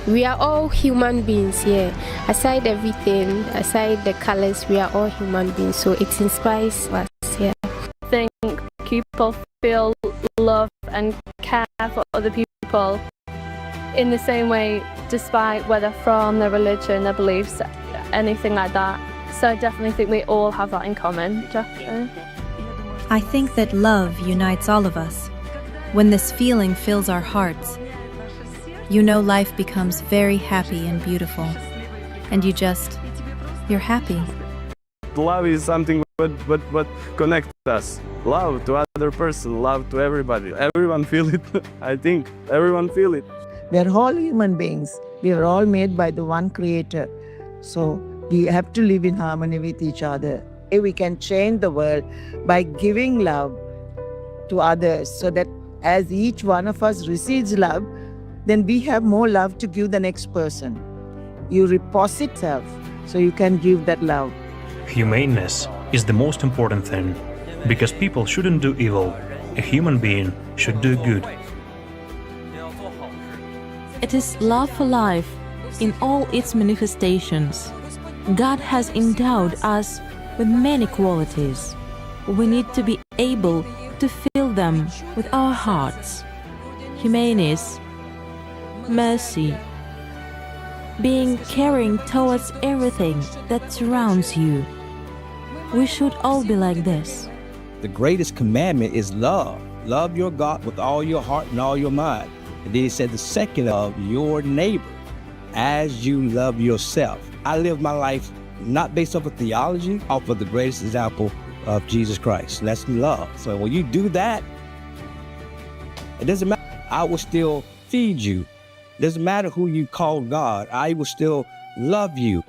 We are all human beings here. Aside everything, aside the colors, we are all human beings. So it inspires us here. I think people feel love and care for other people in the same way, despite whether from their religion, their beliefs, anything like that. So I definitely think we all have that in common. Definitely. I think that love unites all of us. When this feeling fills our hearts, you know life becomes very happy and beautiful. And you're happy. Love is something what connects us. Love to other person, love to everybody. Everyone feel it. I think everyone feel it. We are all human beings. We are all made by the one creator. So we have to live in harmony with each other. We can change the world by giving love to others, so that as each one of us receives love, then we have more love to give the next person. You reposit self, so you can give that love. Humaneness is the most important thing, because people shouldn't do evil. A human being should do good. It is love for life in all its manifestations. God has endowed us with many qualities. We need to be able to fill them with our hearts. Humaneness, mercy, being caring towards everything that surrounds you. We should all be like this. The greatest commandment is love. Love your God with all your heart and all your mind. And then he said the second, love your neighbor as you love yourself. I live my life not based off of theology, off of the greatest example of Jesus Christ. And that's love. So when you do that, it doesn't matter. I will still feed you. It doesn't matter who you call God. I will still love you.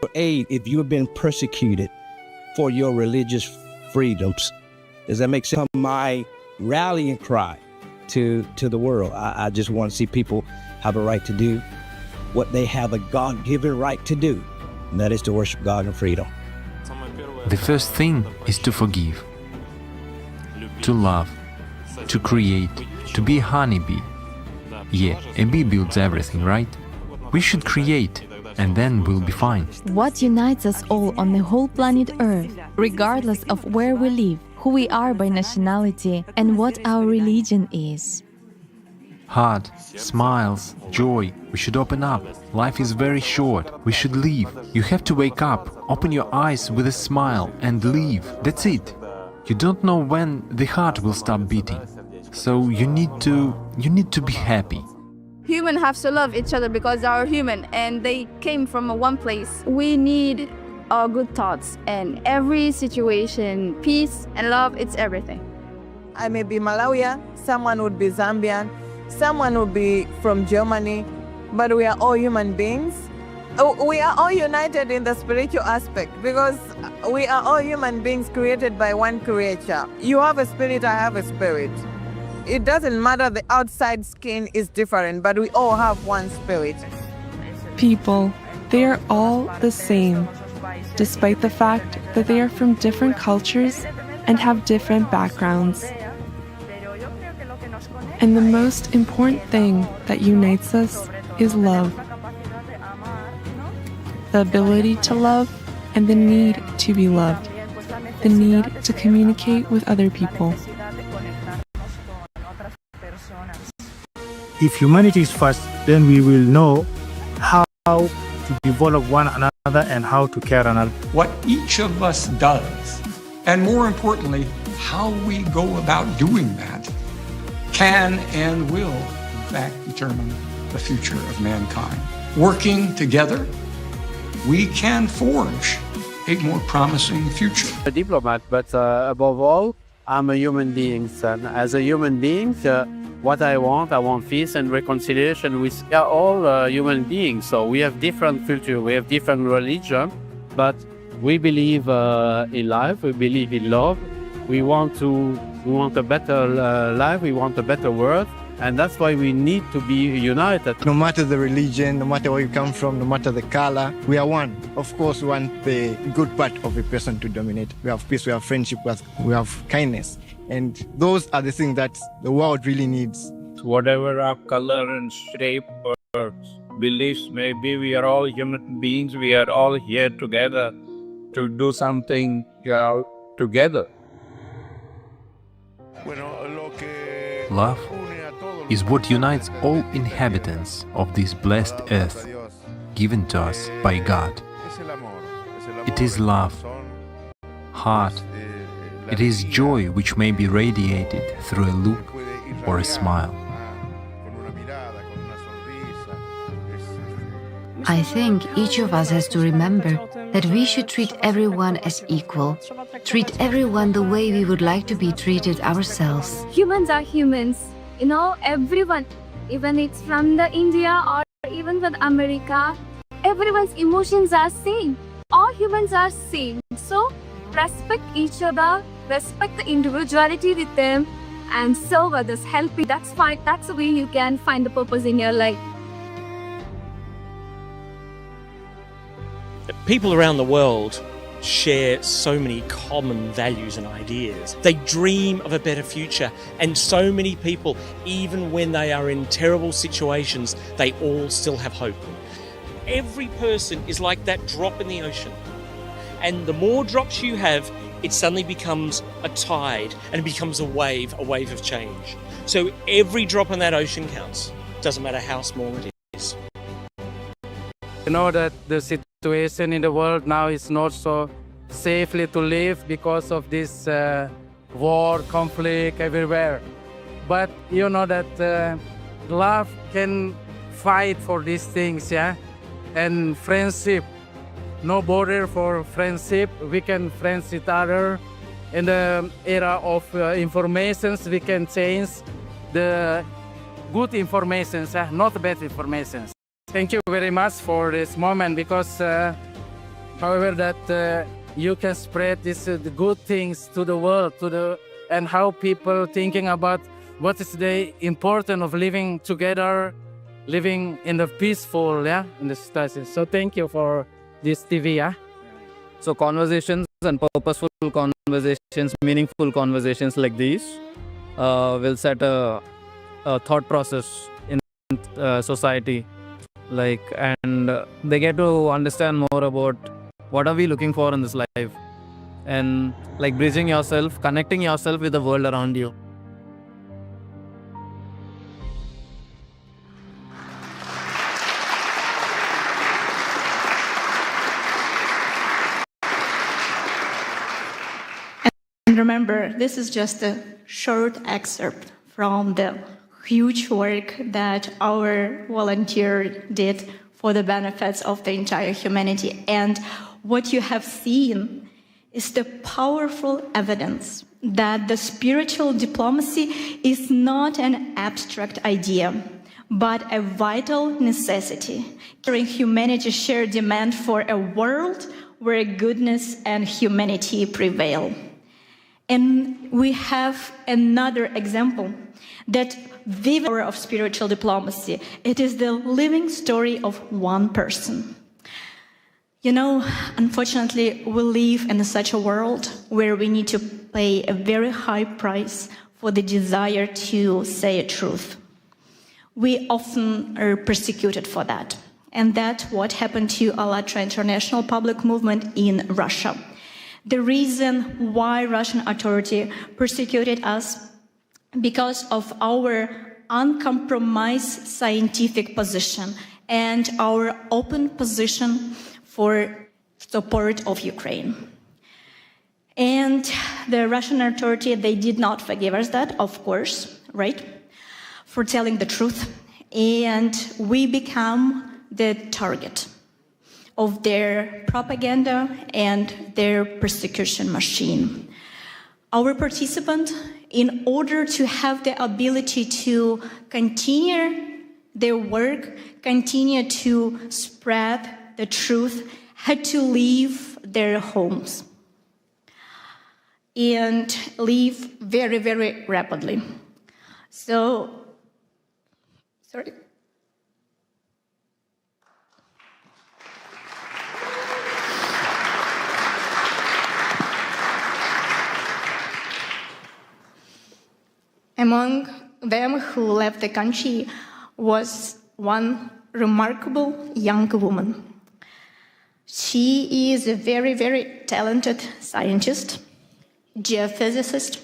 For aid if you have been persecuted for your religious freedoms. Does that make sense? My rallying cry to the world. I just want to see people have a right to do what they have a God-given right to do, and that is to worship God in freedom. The first thing is to forgive, to love, to create, to be a honeybee. Yeah, a bee builds everything, right? We should create, and then we'll be fine. What unites us all on the whole planet Earth, regardless of where we live, who we are by nationality, and what our religion is? heart, smiles, joy. We should open up. Life is very short. We should live. You have to wake up, open your eyes with a smile and live. That's it. You don't know when the heart will stop beating. So you need to be happy. Humans have to love each other because they are human and they came from one place. We need our good thoughts and every situation, peace and love, it's everything. I may be Malawian, someone would be Zambian, someone would be from Germany, but we are all human beings. We are all united in the spiritual aspect because we are all human beings created by one creator. You have a spirit, I have a spirit. It doesn't matter, the outside skin is different, but we all have one spirit. People, they are all the same, despite the fact that they are from different cultures and have different backgrounds. And the most important thing that unites us is love. The ability to love and the need to be loved. The need to communicate with other people. If humanity is first, then we will know how to develop one another and how to care another. What each of us does, and more importantly, how we go about doing that, can and will, in fact, determine the future of mankind. Working together, we can forge a more promising future. A diplomat, but above all, I'm a human being, and as a human being, what I want peace and reconciliation. We are all human beings, so we have different culture, we have different religion, but we believe in life, we believe in love. We want a better life, we want a better world, and that's why we need to be united. No matter the religion, no matter where you come from, no matter the color, we are one. Of course, we want the good part of a person to dominate. We have peace, we have friendship, we have kindness. And those are the things that the world really needs. Whatever our color and shape or beliefs may be, we are all human beings. We are all here together to do something together. Love is what unites all inhabitants of this blessed earth, given to us by God. It is love, heart. It is joy which may be radiated through a look or a smile. I think each of us has to remember that we should treat everyone as equal, treat everyone the way we would like to be treated ourselves. Humans are humans, everyone, even it's from the India or even with America, everyone's emotions are same. All humans are same. So respect each other, respect the individuality with them, and serve others, help it. That's fine. That's the way you can find the purpose in your life. People around the world share so many common values and ideas. They dream of a better future, and so many people, even when they are in terrible situations, they all still have hope. Every person is like that drop in the ocean. And the more drops you have, it suddenly becomes a tide and it becomes a wave of change. So every drop in that ocean counts. Doesn't matter how small it is. You know that the situation in the world now is not so safely to live because of this war, conflict everywhere. But you know that love can fight for these things, yeah? And friendship. No border for friendship. We can friends each other. In the era of informations, we can change the good informations, not bad informations. Thank you very much for this moment because, however, that you can spread this the good things to the world, and how people thinking about what is the importance of living together, living in the peaceful, in the society. So thank you for this TV, So conversations and purposeful conversations, meaningful conversations like these will set a thought process in society, and they get to understand more about what are we looking for in this life, and bridging yourself, connecting yourself with the world around you. remember, this is just a short excerpt from the huge work that our volunteer did for the benefits of the entire humanity. And what you have seen is the powerful evidence that the spiritual diplomacy is not an abstract idea, but a vital necessity, carrying humanity's shared demand for a world where goodness and humanity prevail. And we have another example that the power of spiritual diplomacy. It is the living story of one person. You know, unfortunately, we live in such a world where we need to pay a very high price for the desire to say a truth. We often are persecuted for that. And that's what happened to ALLATRA International Public Movement in Russia. The reason why Russian authority persecuted us because of our uncompromised scientific position and our open position for support of Ukraine. And the Russian authority, they did not forgive us that, of course, right? For telling the truth. And we become the target of their propaganda and their persecution machine. Our participant, in order to have the ability to continue their work, continue to spread the truth, had to leave their homes and leave very, very rapidly. So, sorry. Among them who left the country was one remarkable young woman. She is a very, very talented scientist, geophysicist,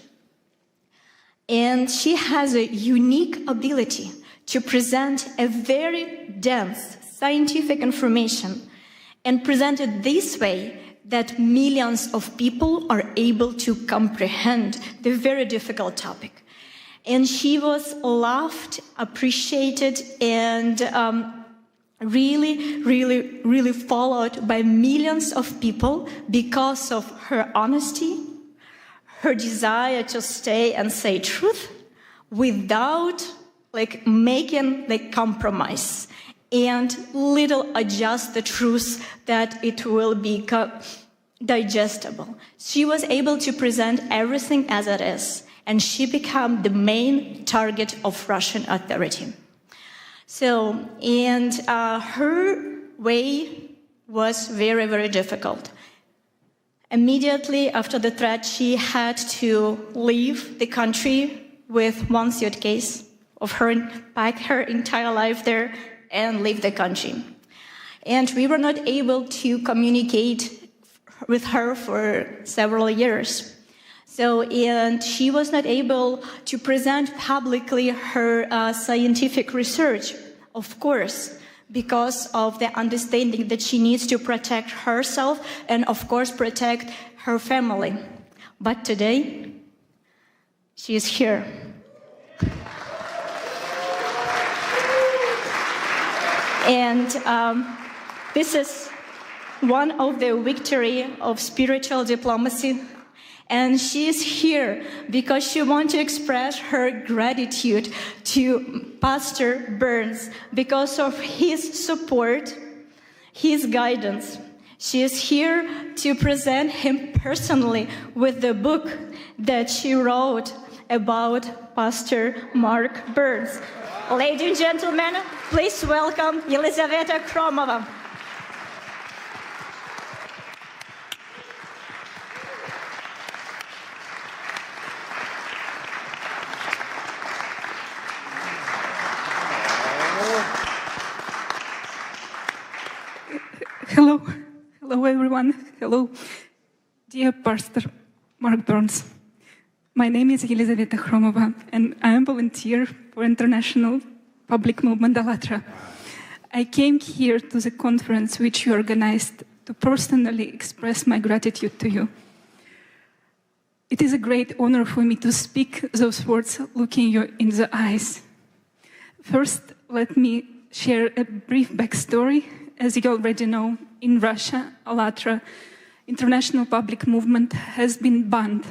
and she has a unique ability to present a very dense scientific information and present it this way that millions of people are able to comprehend the very difficult topic. And she was loved, appreciated, and really followed by millions of people because of her honesty, her desire to stay and say truth without making the compromise and little adjust the truth that it will be digestible. She was able to present everything as it is, and she became the main target of Russian authority. So, and her way was very, very difficult. Immediately after the threat, she had to leave the country with one suitcase of her, pack her entire life there, and leave the country. And we were not able to communicate with her for several years. So, and she was not able to present publicly her scientific research, of course, because of the understanding that she needs to protect herself and, of course, protect her family. But today, she is here. And this is one of the victory of spiritual diplomacy. And she is here because she wants to express her gratitude to Pastor Burns because of his support, his guidance. She is here to present him personally with the book that she wrote about Pastor Mark Burns. Ladies and gentlemen, please welcome Елизавета Kromova. Hello everyone. Hello, dear Pastor Mark Burns. My name is Елизавета Kromova, and I am a volunteer for International Public Movement ALLATRA. I came here to the conference which you organized to personally express my gratitude to you. It is a great honor for me to speak those words looking you in the eyes. First, let me share a brief backstory. As you already know, in Russia, ALLATRA International Public Movement has been banned.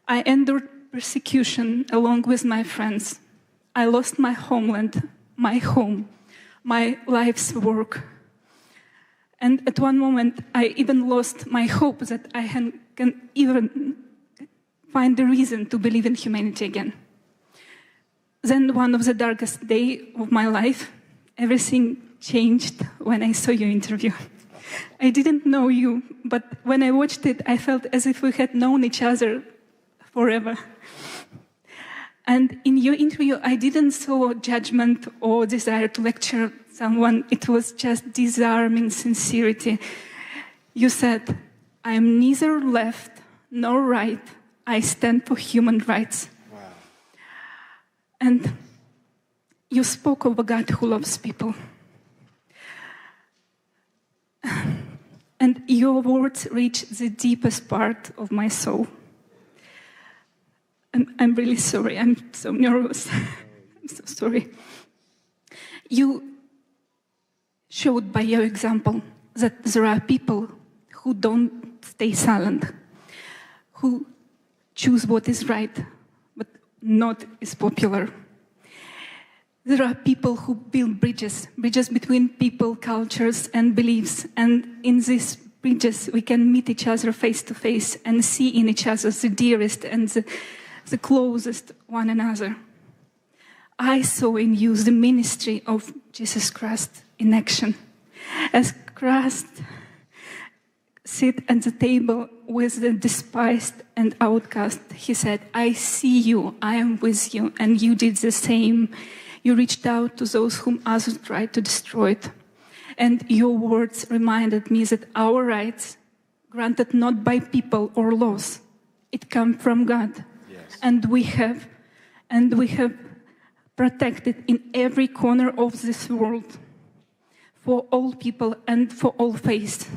I endured persecution along with my friends. I lost my homeland, my home, my life's work. And at one moment, I even lost my hope that I can even find the reason to believe in humanity again. Then one of the darkest days of my life, everything changed when I saw your interview. I didn't know you, but when I watched it, I felt as if we had known each other forever. And in your interview, I didn't saw judgment or desire to lecture someone. It was just disarming sincerity. You said, I am neither left nor right. I stand for human rights. Wow. And you spoke of a God who loves people. And your words reach the deepest part of my soul. I'm really sorry. I'm so nervous. I'm so sorry. You showed by your example that there are people who don't stay silent, who choose what is right, but not is popular. There are people who build bridges between people, cultures, and beliefs. And in these bridges, we can meet each other face to face and see in each other the dearest and the closest one another. I saw in you the ministry of Jesus Christ in action. As Christ sit at the table with the despised and outcast, he said, I see you, I am with you, and you did the same. You reached out to those whom others tried to destroy it. And your words reminded me that our rights, granted not by people or laws, it comes from God. Yes. And we have protected in every corner of this world for all people and for all faiths.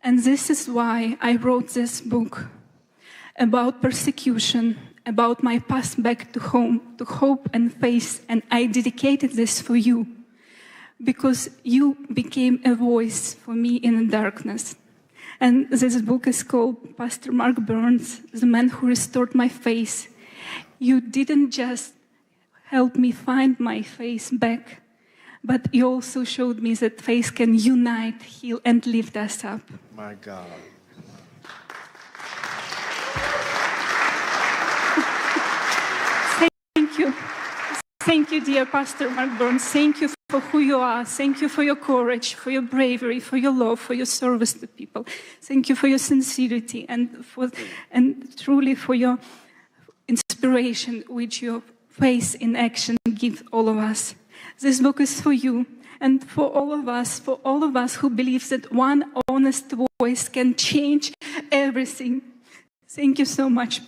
And this is why I wrote this book about persecution, about my path back to home, to hope and faith, and I dedicated this for you, because you became a voice for me in the darkness. And this book is called Pastor Mark Burns, The Man Who Restored My Faith. You didn't just help me find my faith back, but you also showed me that faith can unite, heal, and lift us up. My God. Thank you. Thank you, dear Pastor Mark Burns. Thank you for who you are. Thank you for your courage, for your bravery, for your love, for your service to people. Thank you for your sincerity and truly for your inspiration, which your faith in action gives all of us. This book is for you and for all of us who believe that one honest voice can change everything. Thank you so much.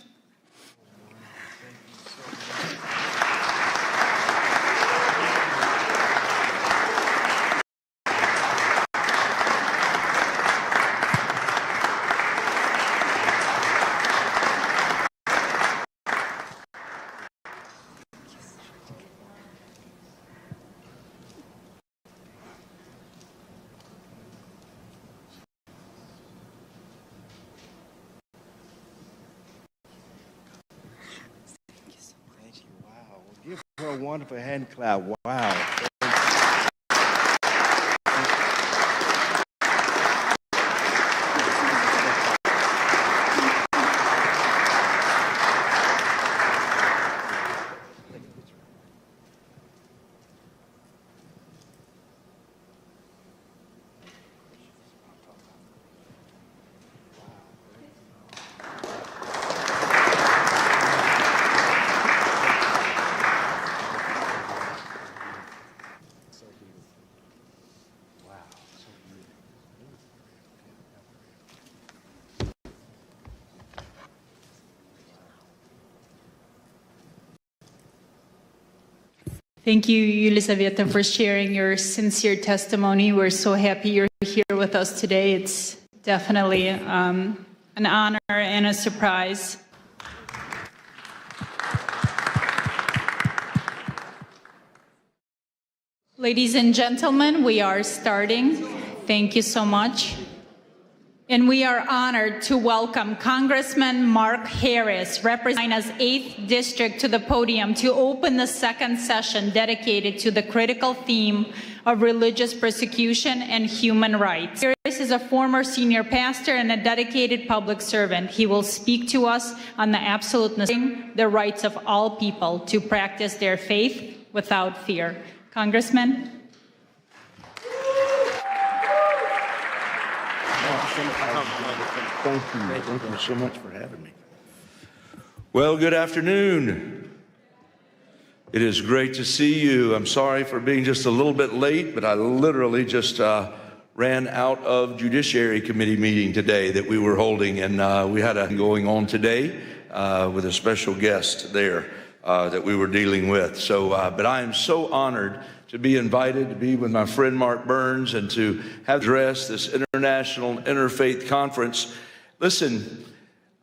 Give her a wonderful hand clap. Wow. Thank you, Elizaveta, for sharing your sincere testimony. We're so happy you're here with us today. It's definitely an honor and a surprise. Ladies and gentlemen, we are starting. Thank you so much. And we are honored to welcome Congressman Mark Harris, representing China's 8th District, to the podium to open the second session dedicated to the critical theme of religious persecution and human rights. Harris is a former senior pastor and a dedicated public servant. He will speak to us on the absolute necessity of the rights of all people to practice their faith without fear. Congressman. Thank you. Thank you so much for having me. Well, good afternoon. It is great to see you. I'm sorry for being just a little bit late, but I literally just ran out of Judiciary Committee meeting today that we were holding, and we had a going on today with a special guest there that we were dealing with. So, but I am so honored to be invited to be with my friend Mark Burns and to have addressed this International Interfaith Conference. Listen,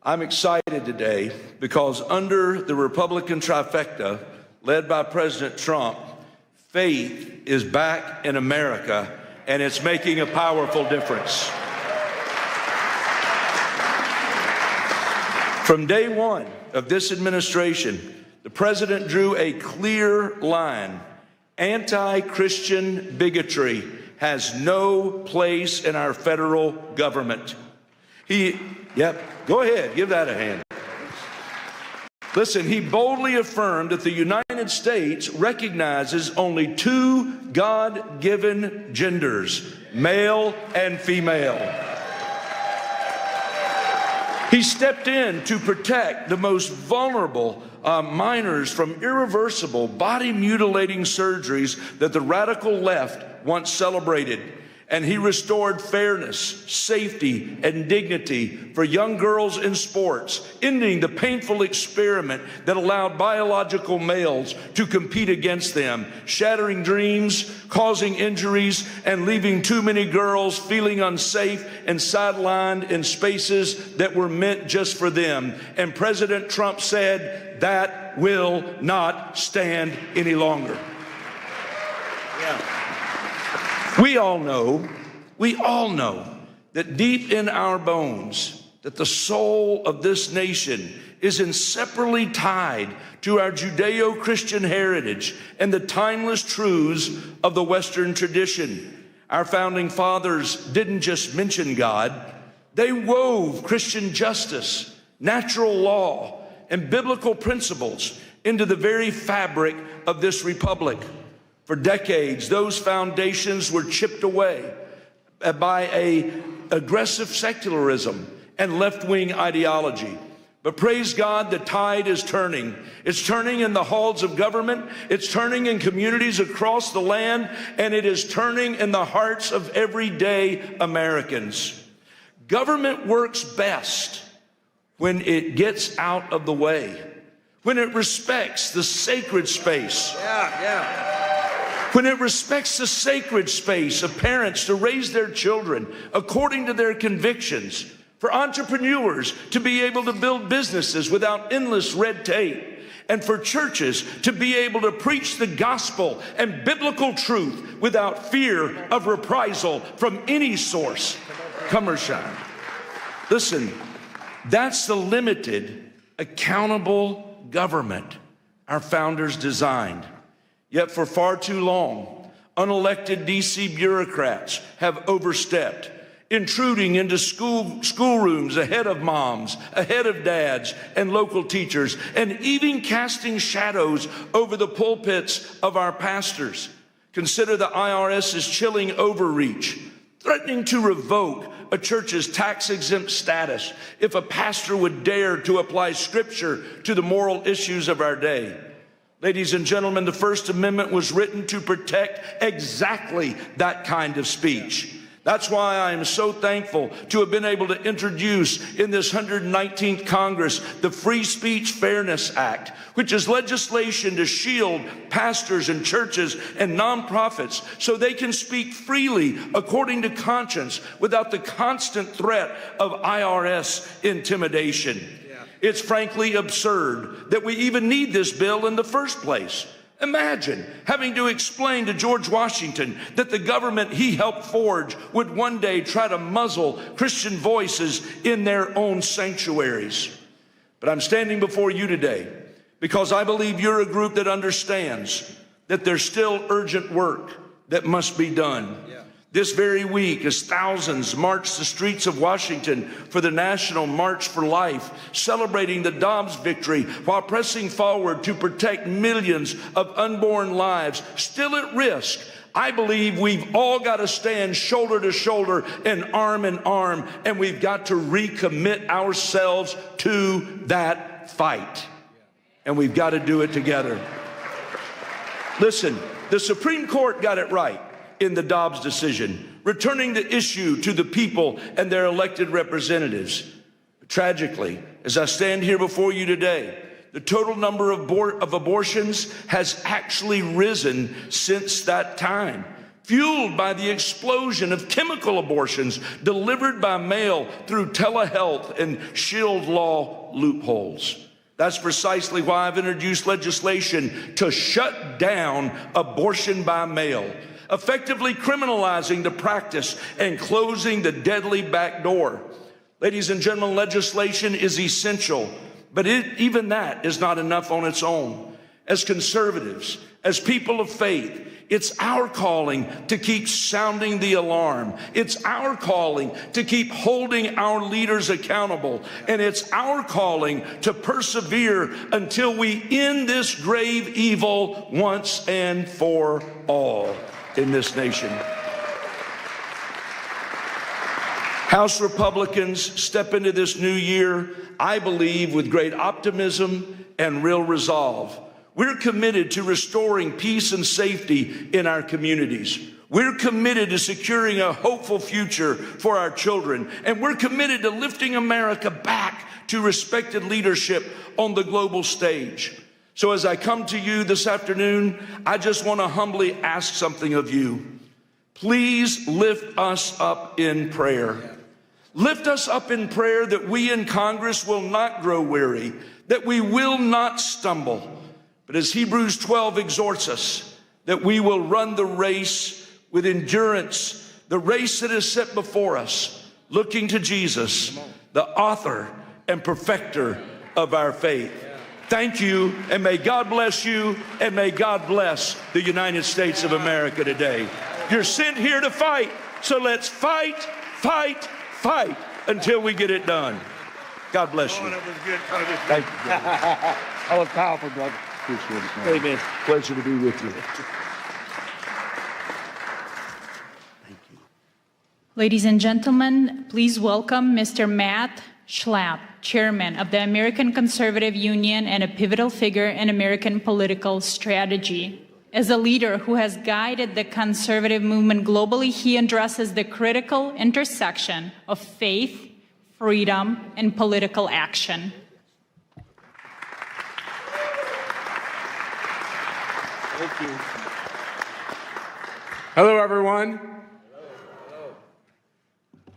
I'm excited today because under the Republican trifecta led by President Trump, faith is back in America and it's making a powerful difference. From day one of this administration, the president drew a clear line. Anti-Christian bigotry has no place in our federal government. Go ahead, give that a hand. Listen, he boldly affirmed that the United States recognizes only two God-given genders, male and female. He stepped in to protect the most vulnerable minors from irreversible body-mutilating surgeries that the radical left once celebrated. And he restored fairness, safety, and dignity for young girls in sports, ending the painful experiment that allowed biological males to compete against them, shattering dreams, causing injuries, and leaving too many girls feeling unsafe and sidelined in spaces that were meant just for them. And President Trump said, that will not stand any longer. We all know that deep in our bones, that the soul of this nation is inseparably tied to our Judeo-Christian heritage and the timeless truths of the Western tradition. Our founding fathers didn't just mention God, they wove Christian justice, natural law, and biblical principles into the very fabric of this republic. For decades, those foundations were chipped away by an aggressive secularism and left-wing ideology. But praise God, the tide is turning. It's turning in the halls of government, it's turning in communities across the land, and it is turning in the hearts of everyday Americans. Government works best when it gets out of the way, when it respects the sacred space. When it respects the sacred space of parents to raise their children according to their convictions, for entrepreneurs to be able to build businesses without endless red tape, and for churches to be able to preach the gospel and biblical truth without fear of reprisal from any source, come or shine. Listen, that's the limited, accountable government our founders designed. Yet for far too long, unelected DC bureaucrats have overstepped, intruding into schoolrooms ahead of moms, ahead of dads and local teachers, and even casting shadows over the pulpits of our pastors. Consider the IRS's chilling overreach, threatening to revoke a church's tax-exempt status if a pastor would dare to apply scripture to the moral issues of our day. Ladies and gentlemen, the First Amendment was written to protect exactly that kind of speech. That's why I am so thankful to have been able to introduce in this 119th Congress the Free Speech Fairness Act, which is legislation to shield pastors and churches and nonprofits so they can speak freely according to conscience without the constant threat of IRS intimidation. It's frankly absurd that we even need this bill in the first place. Imagine having to explain to George Washington that the government he helped forge would one day try to muzzle Christian voices in their own sanctuaries. But I'm standing before you today because I believe you're a group that understands that there's still urgent work that must be done. This very week, as thousands march the streets of Washington for the National March for Life, celebrating the Dobbs victory while pressing forward to protect millions of unborn lives still at risk, I believe we've all got to stand shoulder to shoulder and arm in arm, and we've got to recommit ourselves to that fight. And we've got to do it together. Listen, the Supreme Court got it right in the Dobbs decision, returning the issue to the people and their elected representatives. Tragically, as I stand here before you today, the total number of abortions has actually risen since that time, fueled by the explosion of chemical abortions delivered by mail through telehealth and shield law loopholes. That's precisely why I've introduced legislation to shut down abortion by mail, effectively criminalizing the practice and closing the deadly back door. Ladies and gentlemen, legislation is essential, but even that is not enough on its own. As conservatives, as people of faith, it's our calling to keep sounding the alarm. It's our calling to keep holding our leaders accountable. And it's our calling to persevere until we end this grave evil once and for all in this nation. House Republicans step into this new year, I believe, with great optimism and real resolve. We're committed to restoring peace and safety in our communities. We're committed to securing a hopeful future for our children. And we're committed to lifting America back to respected leadership on the global stage. So as I come to you this afternoon, I just want to humbly ask something of you. Please lift us up in prayer. Lift us up in prayer that we in Congress will not grow weary, that we will not stumble. But as Hebrews 12 exhorts us, that we will run the race with endurance, the race that is set before us, looking to Jesus, the author and perfecter of our faith. Thank you, and may God bless you, and may God bless the United States of America today. You're sent here to fight, so let's fight, fight, fight until we get it done. God bless you. Thank you. That was powerful, brother. Appreciate it, man. Amen. Pleasure to be with you. Ladies and gentlemen, please welcome Mr. Matt Schlapp, Chairman of the American Conservative Union and a pivotal figure in American political strategy. As a leader who has guided the conservative movement globally, he addresses the critical intersection of faith, freedom, and political action. Thank you. Hello, everyone.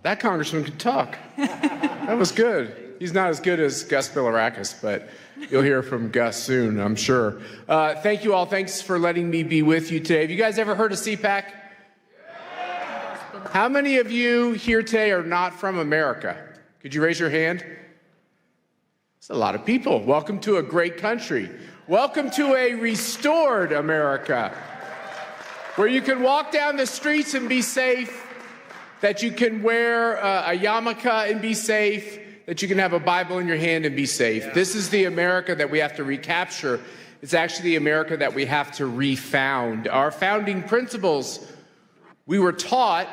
That congressman could talk. That was good. He's not as good as Gus Bilirakis, but you'll hear from Gus soon, I'm sure. Thank you all. Thanks for letting me be with you today. Have you guys ever heard of CPAC? How many of you here today are not from America? Could you raise your hand? It's a lot of people. Welcome to a great country. Welcome to a restored America, where you can walk down the streets and be safe, that you can wear a yarmulke and be safe, that you can have a Bible in your hand and be safe. Yeah. This is the America that we have to recapture. It's actually the America that we have to refound. Our founding principles, we were taught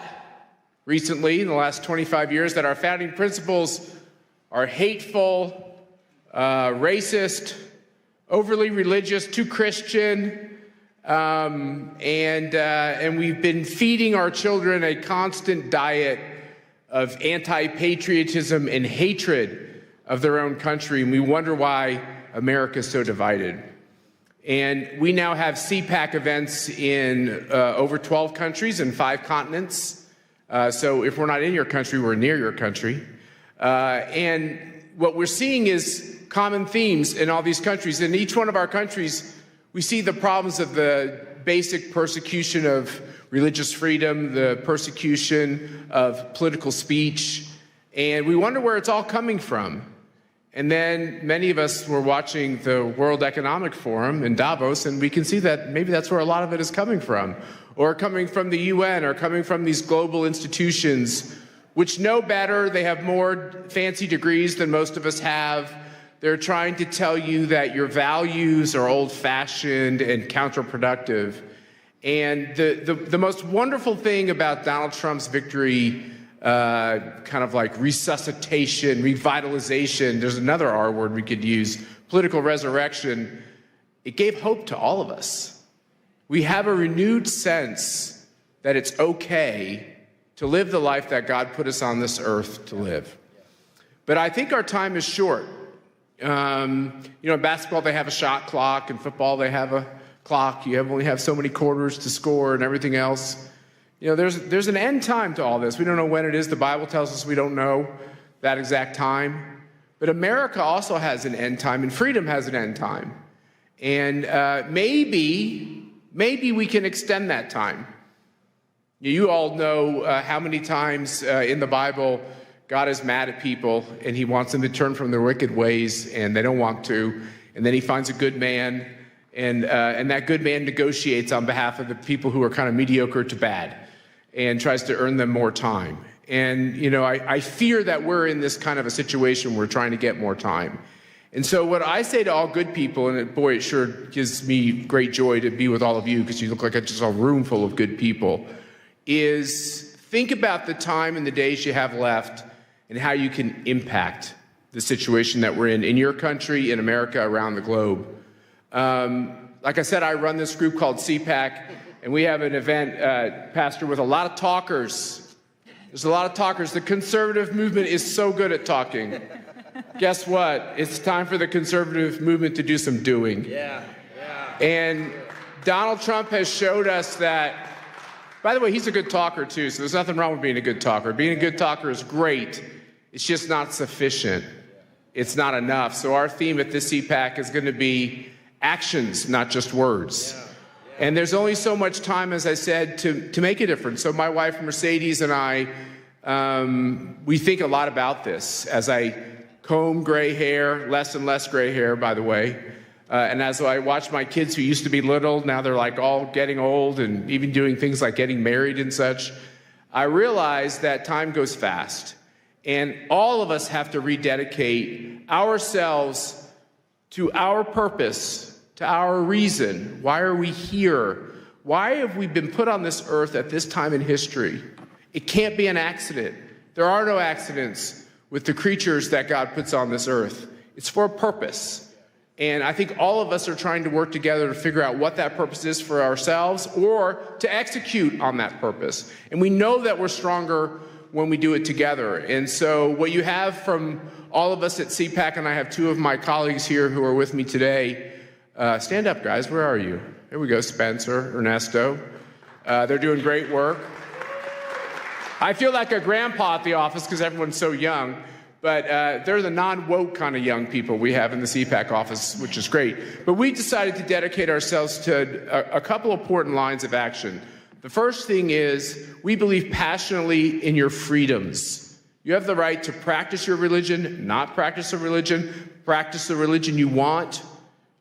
recently in the last 25 years that our founding principles are hateful, racist, overly religious, too Christian, And we've been feeding our children a constant diet of anti-patriotism and hatred of their own country, and we wonder why America is so divided. And we now have CPAC events in over 12 countries and 5 continents. So if we're not in your country, we're near your country. And what we're seeing is common themes in all these countries. In each one of our countries, we see the problems of the basic persecution of religious freedom, the persecution of political speech, and we wonder where it's all coming from. And then many of us were watching the World Economic Forum in Davos, and we can see that maybe that's where a lot of it is coming from, or coming from the UN, or coming from these global institutions, which know better. They have more fancy degrees than most of us have. They're trying to tell you that your values are old-fashioned and counterproductive. And the most wonderful thing about Donald Trump's victory, kind of like resuscitation, revitalization, there's another R word we could use, political resurrection, it gave hope to all of us. We have a renewed sense that it's okay to live the life that God put us on this earth to live. But I think our time is short. In basketball, they have a shot clock. In football, they have a clock. You only have so many quarters to score and everything else. There's an end time to all this. We don't know when it is. The Bible tells us we don't know that exact time. But America also has an end time, and freedom has an end time. And maybe we can extend that time. You all know how many times in the Bible God is mad at people, and he wants them to turn from their wicked ways, and they don't want to. And then he finds a good man, and that good man negotiates on behalf of the people who are kind of mediocre to bad and tries to earn them more time. And, I fear that we're in this kind of a situation where we're trying to get more time. And so what I say to all good people, and boy, it sure gives me great joy to be with all of you because you look like just a room full of good people, is think about the time and the days you have left and how you can impact the situation that we're in your country, in America, around the globe. Like I said, I run this group called CPAC, and we have an event, Pastor, with a lot of talkers. There's a lot of talkers. The conservative movement is so good at talking. Guess what? It's time for the conservative movement to do some doing. Yeah. And Donald Trump has showed us that, by the way, he's a good talker too, so there's nothing wrong with being a good talker. Being a good talker is great. It's just not sufficient. It's not enough. So our theme at this CPAC is going to be actions, not just words. And there's only so much time, as I said, to make a difference. So my wife, Mercedes, and I, we think a lot about this. As I comb gray hair, less and less gray hair, by the way, and as I watch my kids who used to be little, now they're like all getting old and even doing things like getting married and such, I realize that time goes fast. And all of us have to rededicate ourselves to our purpose, to our reason. Why are we here? Why have we been put on this earth at this time in history? It can't be an accident. There are no accidents with the creatures that God puts on this earth. It's for a purpose. And I think all of us are trying to work together to figure out what that purpose is for ourselves or to execute on that purpose. And we know that we're stronger when we do it together. And so what you have from all of us at CPAC, and I have 2 of my colleagues here who are with me today. Stand up, guys. Where are you? There we go, Spencer, Ernesto. They're doing great work. I feel like a grandpa at the office because everyone's so young. But they're the non-woke kind of young people we have in the CPAC office, which is great. But we decided to dedicate ourselves to a couple important lines of action. The first thing is we believe passionately in your freedoms. You have the right to practice your religion, not practice a religion, practice the religion you want.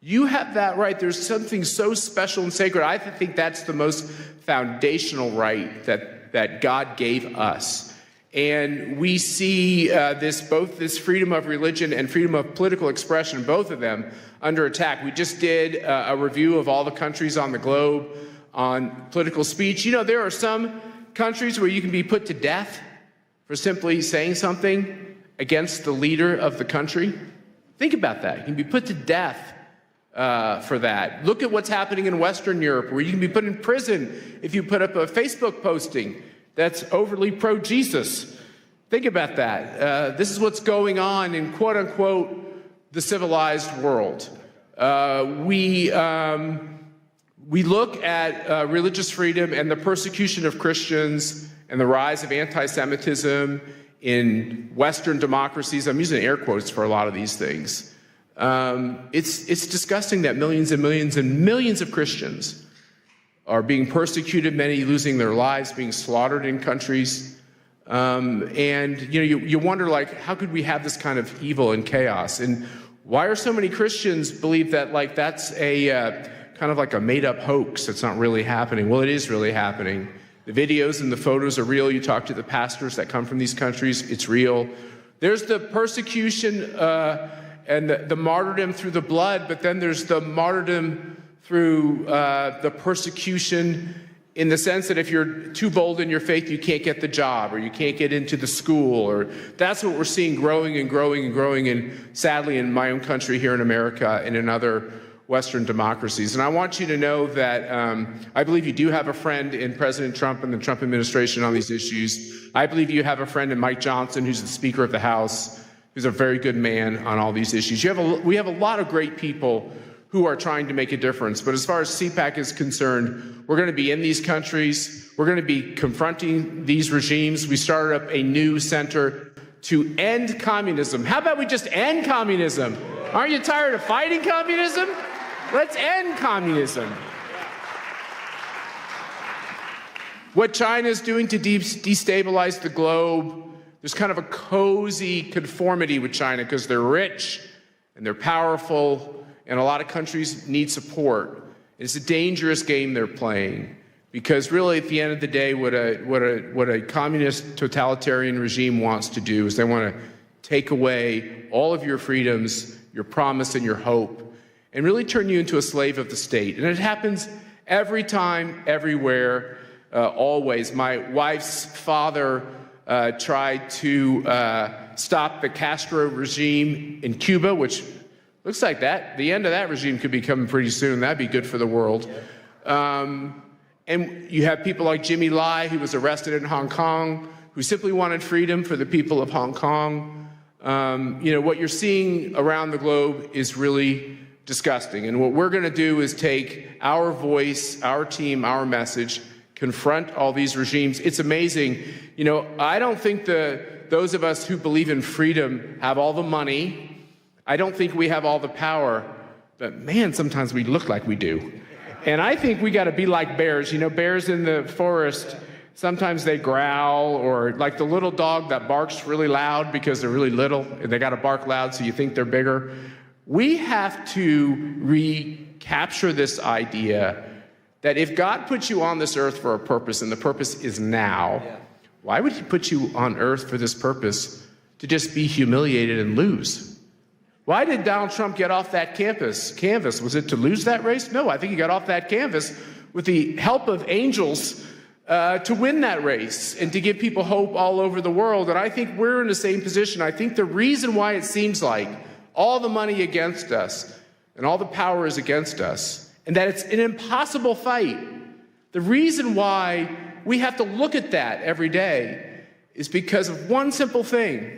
You have that right. There's something so special and sacred. I think that's the most foundational right that God gave us. And we see both this freedom of religion and freedom of political expression, both of them, under attack. We just did a review of all the countries on the globe on political speech. There are some countries where you can be put to death for simply saying something against the leader of the country. Think about that. You can be put to death for that. Look at what's happening in Western Europe, where you can be put in prison if you put up a Facebook posting that's overly pro-Jesus. Think about that. This is what's going on in quote-unquote the civilized world. We look at religious freedom and the persecution of Christians and the rise of anti-Semitism in Western democracies. I'm using air quotes for a lot of these things. It's disgusting that millions and millions and millions of Christians are being persecuted, many losing their lives, being slaughtered in countries. And you wonder, like, how could we have this kind of evil and chaos? And why are so many Christians believe that, like, that's a kind of like a made-up hoax? It's not really happening. Well, it is really happening. The videos and the photos are real. You talk to the pastors that come from these countries, it's real. There's the persecution and the martyrdom through the blood, but then there's the martyrdom through the persecution in the sense that if you're too bold in your faith, you can't get the job, or you can't get into the school, or that's what we're seeing growing and growing and growing, and sadly in my own country here in America and in other Western democracies. And I want you to know that I believe you do have a friend in President Trump and the Trump administration on these issues. I believe you have a friend in Mike Johnson, who's the Speaker of the House, who's a very good man on all these issues. We have a lot of great people who are trying to make a difference. But as far as CPAC is concerned, we're going to be in these countries. We're going to be confronting these regimes. We started up a new center to end communism. How about we just end communism? Aren't you tired of fighting communism? Let's end communism. What China is doing to destabilize the globe, there's kind of a cozy conformity with China because they're rich and they're powerful, and a lot of countries need support. It's a dangerous game they're playing, because really at the end of the day, what a communist totalitarian regime wants to do is they want to take away all of your freedoms, your promise and your hope, and really turn you into a slave of the state. And it happens every time, everywhere, always. My wife's father tried to stop the Castro regime in Cuba, which looks like the end of that regime could be coming pretty soon. That'd be good for the world. And you have people like Jimmy Lai, who was arrested in Hong Kong, who simply wanted freedom for the people of Hong Kong. What you're seeing around the globe is really disgusting. And what we're going to do is take our voice, our team, our message, confront all these regimes. It's amazing. I don't think those of us who believe in freedom have all the money. I don't think we have all the power, but man, sometimes we look like we do. And I think we got to be like bears. Bears in the forest, sometimes they growl, or like the little dog that barks really loud because they're really little and they got to bark loud so you think they're bigger. We have to recapture this idea that if God puts you on this earth for a purpose, and the purpose is now, why would he put you on earth for this purpose to just be humiliated and lose? Why did Donald Trump get off that canvas? Was it to lose that race? No, I think he got off that canvas with the help of angels to win that race and to give people hope all over the world. And I think we're in the same position. I think the reason why it seems like all the money against us and all the power is against us, and that it's an impossible fight, the reason why we have to look at that every day is because of one simple thing.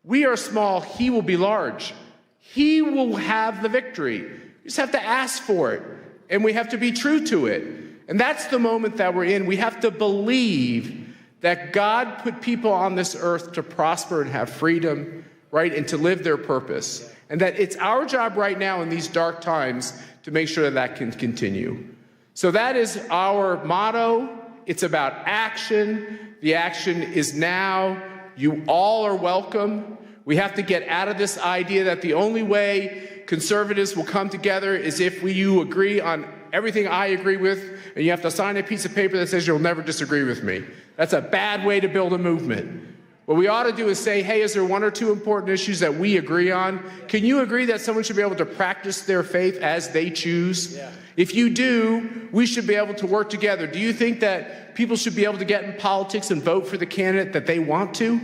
We are small, he will be large. He will have the victory. You just have to ask for it, and we have to be true to it. And that's the moment that we're in. We have to believe that God put people on this earth to prosper and have freedom, right, and to live their purpose. And that it's our job right now in these dark times to make sure that that can continue. So that is our motto. It's about action. The action is now. You all are welcome. We have to get out of this idea that the only way conservatives will come together is if you agree on everything I agree with, and you have to sign a piece of paper that says you'll never disagree with me. That's a bad way to build a movement. What we ought to do is say, hey, is there one or two important issues that we agree on? Can you agree that someone should be able to practice their faith as they choose? Yeah. If you do, we should be able to work together. Do you think that people should be able to get in politics and vote for the candidate that they want to?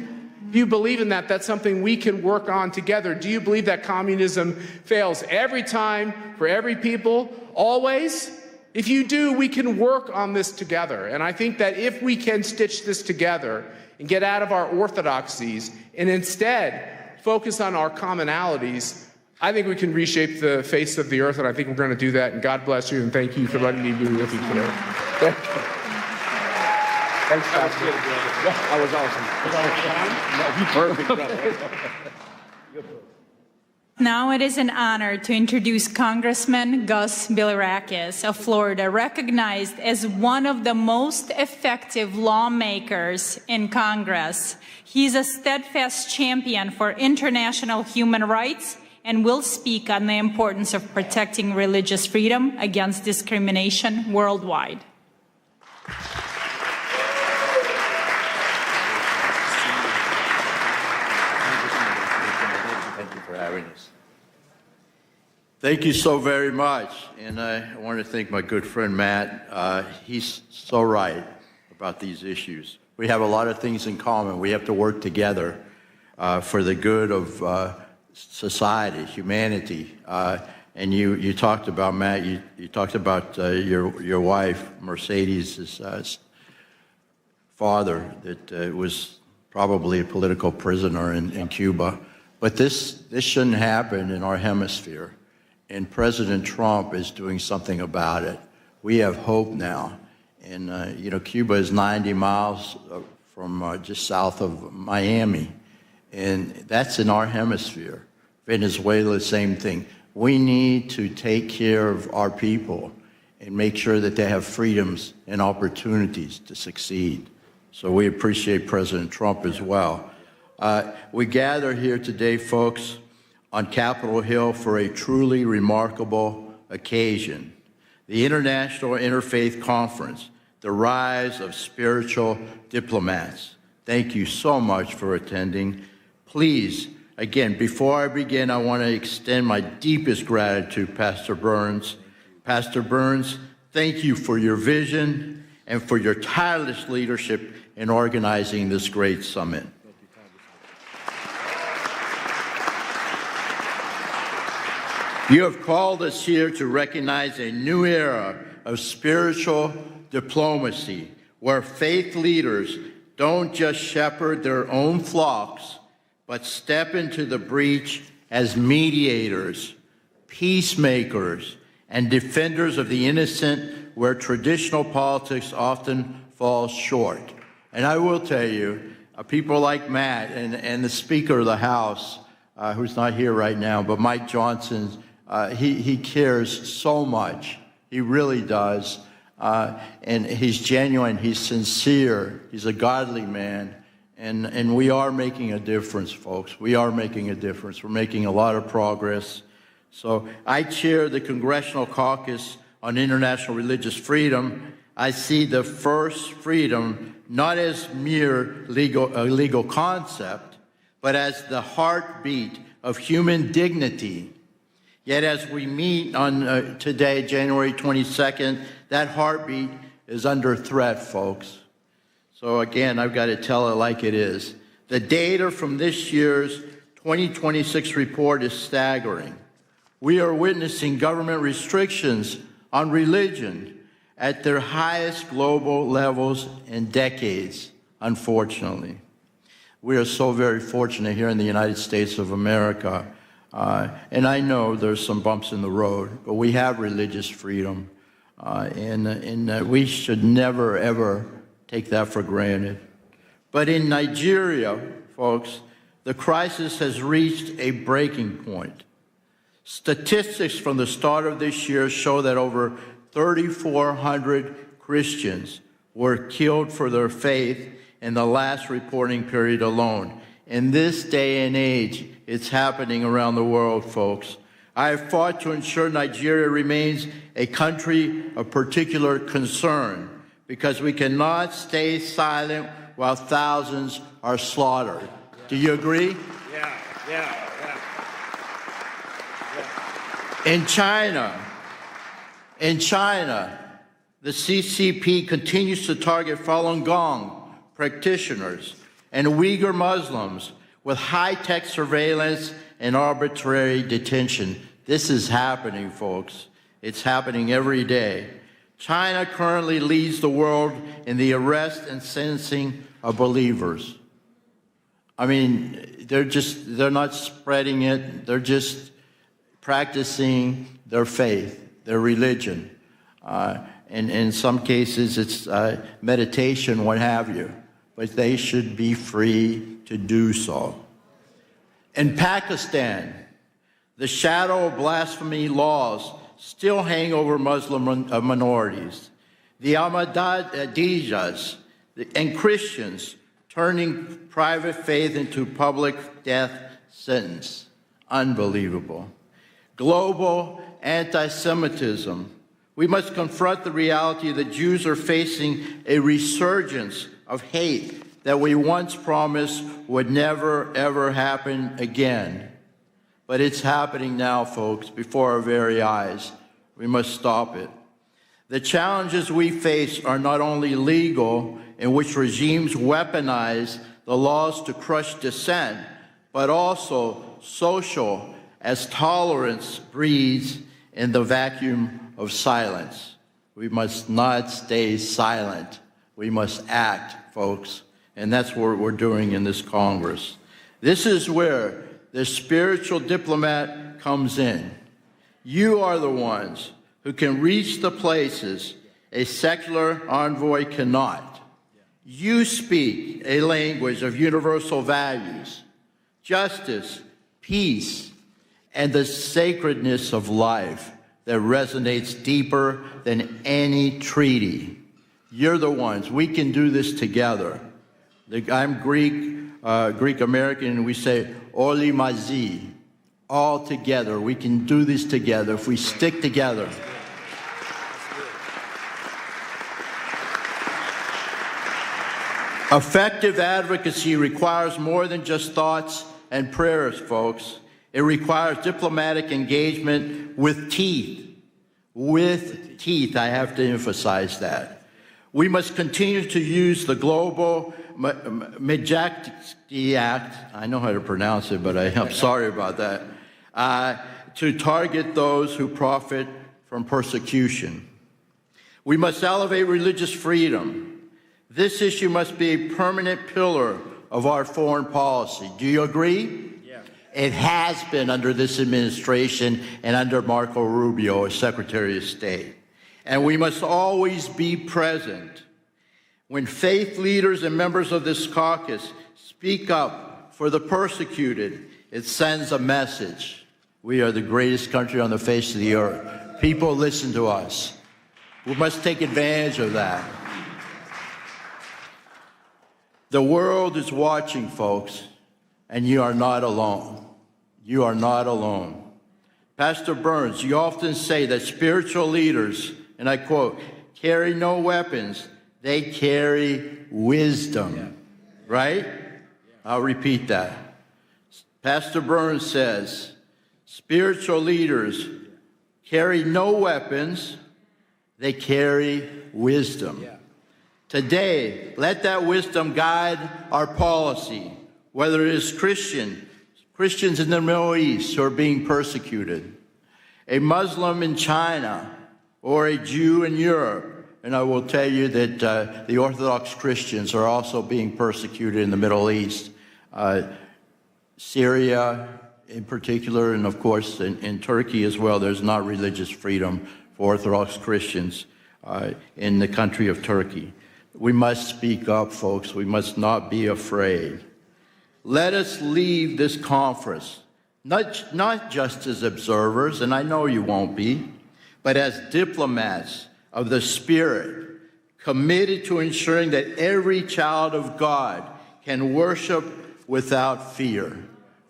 Do you believe in that? That's something we can work on together. Do you believe that communism fails every time, for every people, always? If you do, we can work on this together. And I think that if we can stitch this together and get out of our orthodoxies and instead focus on our commonalities, I think we can reshape the face of the earth, and I think we're going to do that. And God bless you, and thank you for letting me be with you today. Thanks, Pastor. That was awesome. Perfect, brother. Now it is an honor to introduce Congressman Gus Bilirakis of Florida, recognized as one of the most effective lawmakers in Congress. He's a steadfast champion for international human rights and will speak on the importance of protecting religious freedom against discrimination worldwide. Thank you so very much. And I want to thank my good friend Matt. He's so right about these issues. We have a lot of things in common. We have to work together for the good of society, humanity. And you talked about, Matt, you talked about your wife, Mercedes' father, that was probably a political prisoner in Cuba. But this shouldn't happen in our hemisphere. And President Trump is doing something about it. We have hope now. And, Cuba is 90 miles from just south of Miami. And that's in our hemisphere. Venezuela, same thing. We need to take care of our people and make sure that they have freedoms and opportunities to succeed. So we appreciate President Trump as well. We gather here today, folks, on Capitol Hill for a truly remarkable occasion. The International Interfaith Conference, the Rise of Spiritual Diplomats. Thank you so much for attending. Please, again, before I begin, I want to extend my deepest gratitude to Pastor Burns. Pastor Burns, thank you for your vision and for your tireless leadership in organizing this great summit. You have called us here to recognize a new era of spiritual diplomacy, where faith leaders don't just shepherd their own flocks, but step into the breach as mediators, peacemakers, and defenders of the innocent, where traditional politics often falls short. And I will tell you, people like Matt and the Speaker of the House, who's not here right now, but Mike Johnson, he cares so much. He really does. And he's genuine, he's sincere, he's a godly man. And we are making a difference, folks. We are making a difference. We're making a lot of progress. So I chair the Congressional Caucus on International Religious Freedom. I see the first freedom not as mere legal concept, but as the heartbeat of human dignity. Yet as we meet on today, January 22nd, that heartbeat is under threat, folks. So again, I've got to tell it like it is. The data from this year's 2026 report is staggering. We are witnessing government restrictions on religion at their highest global levels in decades, unfortunately. We are so very fortunate here in the United States of America. And I know there's some bumps in the road, but we have religious freedom. And we should never, ever take that for granted. But in Nigeria, folks, the crisis has reached a breaking point. Statistics from the start of this year show that over 3,400 Christians were killed for their faith in the last reporting period alone. In this day and age, it's happening around the world, folks. I have fought to ensure Nigeria remains a country of particular concern, because we cannot stay silent while thousands are slaughtered. Do you agree? Yeah. In China, the CCP continues to target Falun Gong practitioners and Uyghur Muslims with high-tech surveillance and arbitrary detention. This is happening, folks. It's happening every day. China currently leads the world in the arrest and sentencing of believers. I mean, they're not spreading it. They're just practicing their faith, their religion. And in some cases, it's meditation, what have you. But they should be free to do so. In Pakistan, the shadow of blasphemy laws still hang over Muslim minorities. The Ahmadiyas and Christians turning private faith into public death sentence. Unbelievable. Global anti-Semitism. We must confront the reality that Jews are facing a resurgence of hate that we once promised would never, ever happen again. But it's happening now, folks, before our very eyes. We must stop it. The challenges we face are not only legal, in which regimes weaponize the laws to crush dissent, but also social, as tolerance breeds in the vacuum of silence. We must not stay silent. We must act, folks. And that's what we're doing in this Congress. This is where the spiritual diplomat comes in. You are the ones who can reach the places a secular envoy cannot. You speak a language of universal values, justice, peace, and the sacredness of life that resonates deeper than any treaty. You're the ones. We can do this together. I'm Greek American, and we say, Oli Mazi, all together. We can do this together if we stick together. Effective advocacy requires more than just thoughts and prayers, folks. It requires diplomatic engagement with teeth. With teeth, I have to emphasize that. We must continue to use the global Majesty Act, I know how to pronounce it, but I'm sorry about that, to target those who profit from persecution. We must elevate religious freedom. This issue must be a permanent pillar of our foreign policy. Do you agree? Yeah. It has been under this administration and under Marco Rubio as Secretary of State. And we must always be present. When faith leaders and members of this caucus speak up for the persecuted, it sends a message. We are the greatest country on the face of the earth. People listen to us. We must take advantage of that. The world is watching, folks, and you are not alone. You are not alone. Pastor Burns, you often say that spiritual leaders, and I quote, carry no weapons, they carry wisdom, right? I'll repeat that. Pastor Burns says, spiritual leaders carry no weapons, they carry wisdom. Today, let that wisdom guide our policy, whether it is Christians in the Middle East who are being persecuted, a Muslim in China, or a Jew in Europe. And I will tell you that the Orthodox Christians are also being persecuted in the Middle East. Syria in particular, and of course in Turkey as well, there's not religious freedom for Orthodox Christians in the country of Turkey. We must speak up, folks. We must not be afraid. Let us leave this conference, not just as observers, and I know you won't be, but as diplomats of the Spirit, committed to ensuring that every child of God can worship without fear.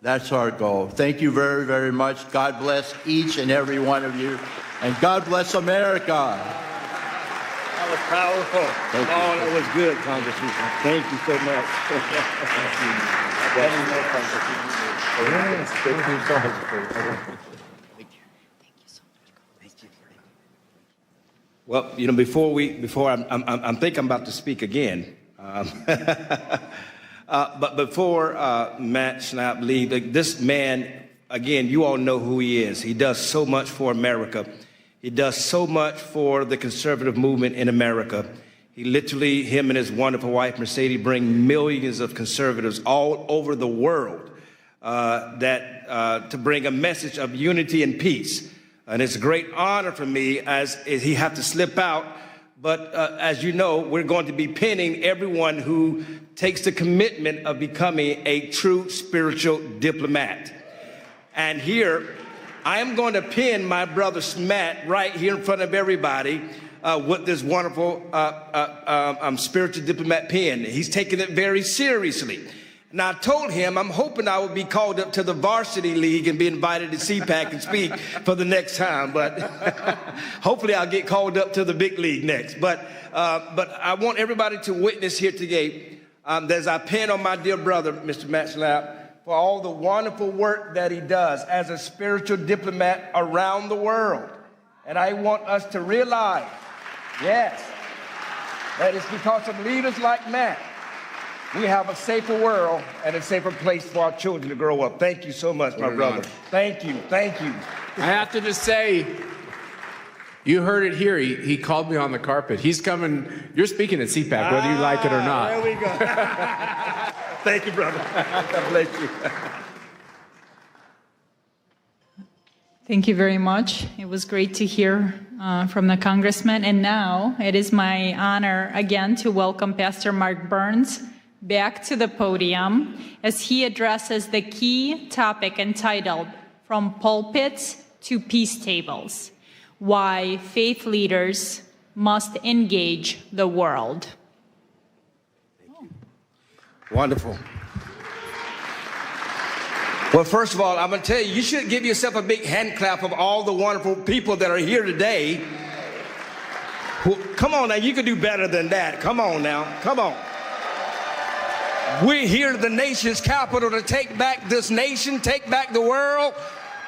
That's our goal. Thank you very, very much. God bless each and every one of you, and God bless America. That was powerful. That was good, Congressman. Thank you so much. Well, you know, I think I'm about to speak again. But before Matt Schnapp leaves, this man, again, you all know who he is. He does so much for America. He does so much for the conservative movement in America. He literally, him and his wonderful wife, Mercedes, bring millions of conservatives all over the world to bring a message of unity and peace. And it's a great honor for me as he had to slip out. But as you know, we're going to be pinning everyone who takes the commitment of becoming a true spiritual diplomat. And here, I am going to pin my brother Matt right here in front of everybody with this wonderful spiritual diplomat pin. He's taking it very seriously. Now, I told him I'm hoping I will be called up to the varsity league and be invited to CPAC and speak for the next time. But hopefully I'll get called up to the big league next. But I want everybody to witness here today as I pin on my dear brother, Mr. Matt Schnapp, for all the wonderful work that he does as a spiritual diplomat around the world. And I want us to realize, yes, that it's because of leaders like Matt we have a safer world and a safer place for our children to grow up. Thank you so much, my brother. Thank you. Thank you. I have to just say, you heard it here. He called me on the carpet. He's coming. You're speaking at CPAC, whether you like it or not. There we go. Thank you, brother. God bless you. Thank you very much. It was great to hear from the congressman. And now it is my honor again to welcome Pastor Mark Burns back to the podium as he addresses the key topic entitled From Pulpits to Peace Tables, Why Faith Leaders Must Engage the World. Wonderful. Well, first of all, I'm going to tell you, you should give yourself a big hand clap of all the wonderful people that are here today. Come on now, you can do better than that. Come on now, come on. We're here at the nation's capital to take back this nation, take back the world,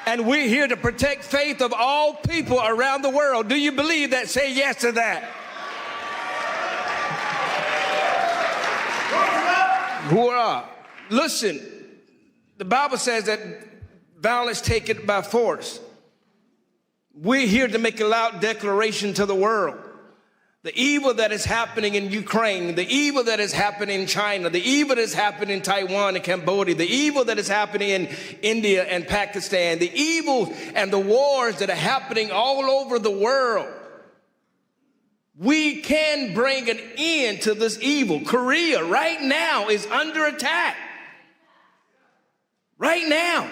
and we're here to protect faith of all people around the world. Do you believe that? Say yes to that. Hoorah. Listen, the Bible says that violence take it by force. We're here to make a loud declaration to the world. The evil that is happening in Ukraine, the evil that is happening in China, the evil that is happening in Taiwan and Cambodia, the evil that is happening in India and Pakistan, the evil and the wars that are happening all over the world. We can bring an end to this evil. Korea right now is under attack. Right now.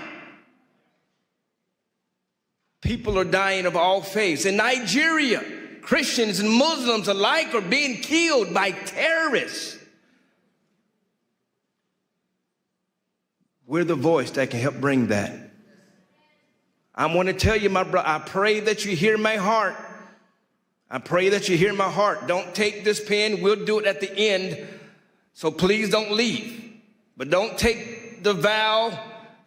People are dying of all faiths. In Nigeria, Christians and Muslims alike are being killed by terrorists. We're the voice that can help bring that. I want to tell you, my brother, I pray that you hear my heart. I pray that you hear my heart. Don't take this pen. We'll do it at the end. So please don't leave. But don't take the vow.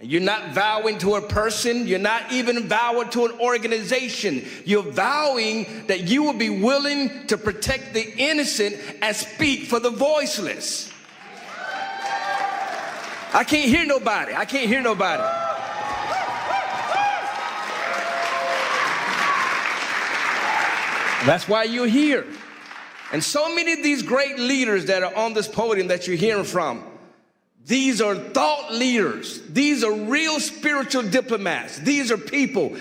You're not vowing to a person. You're not even vowing to an organization. You're vowing that you will be willing to protect the innocent and speak for the voiceless. I can't hear nobody. I can't hear nobody. That's why you're here. And so many of these great leaders that are on this podium that you're hearing from, these are thought leaders. These are real spiritual diplomats. These are people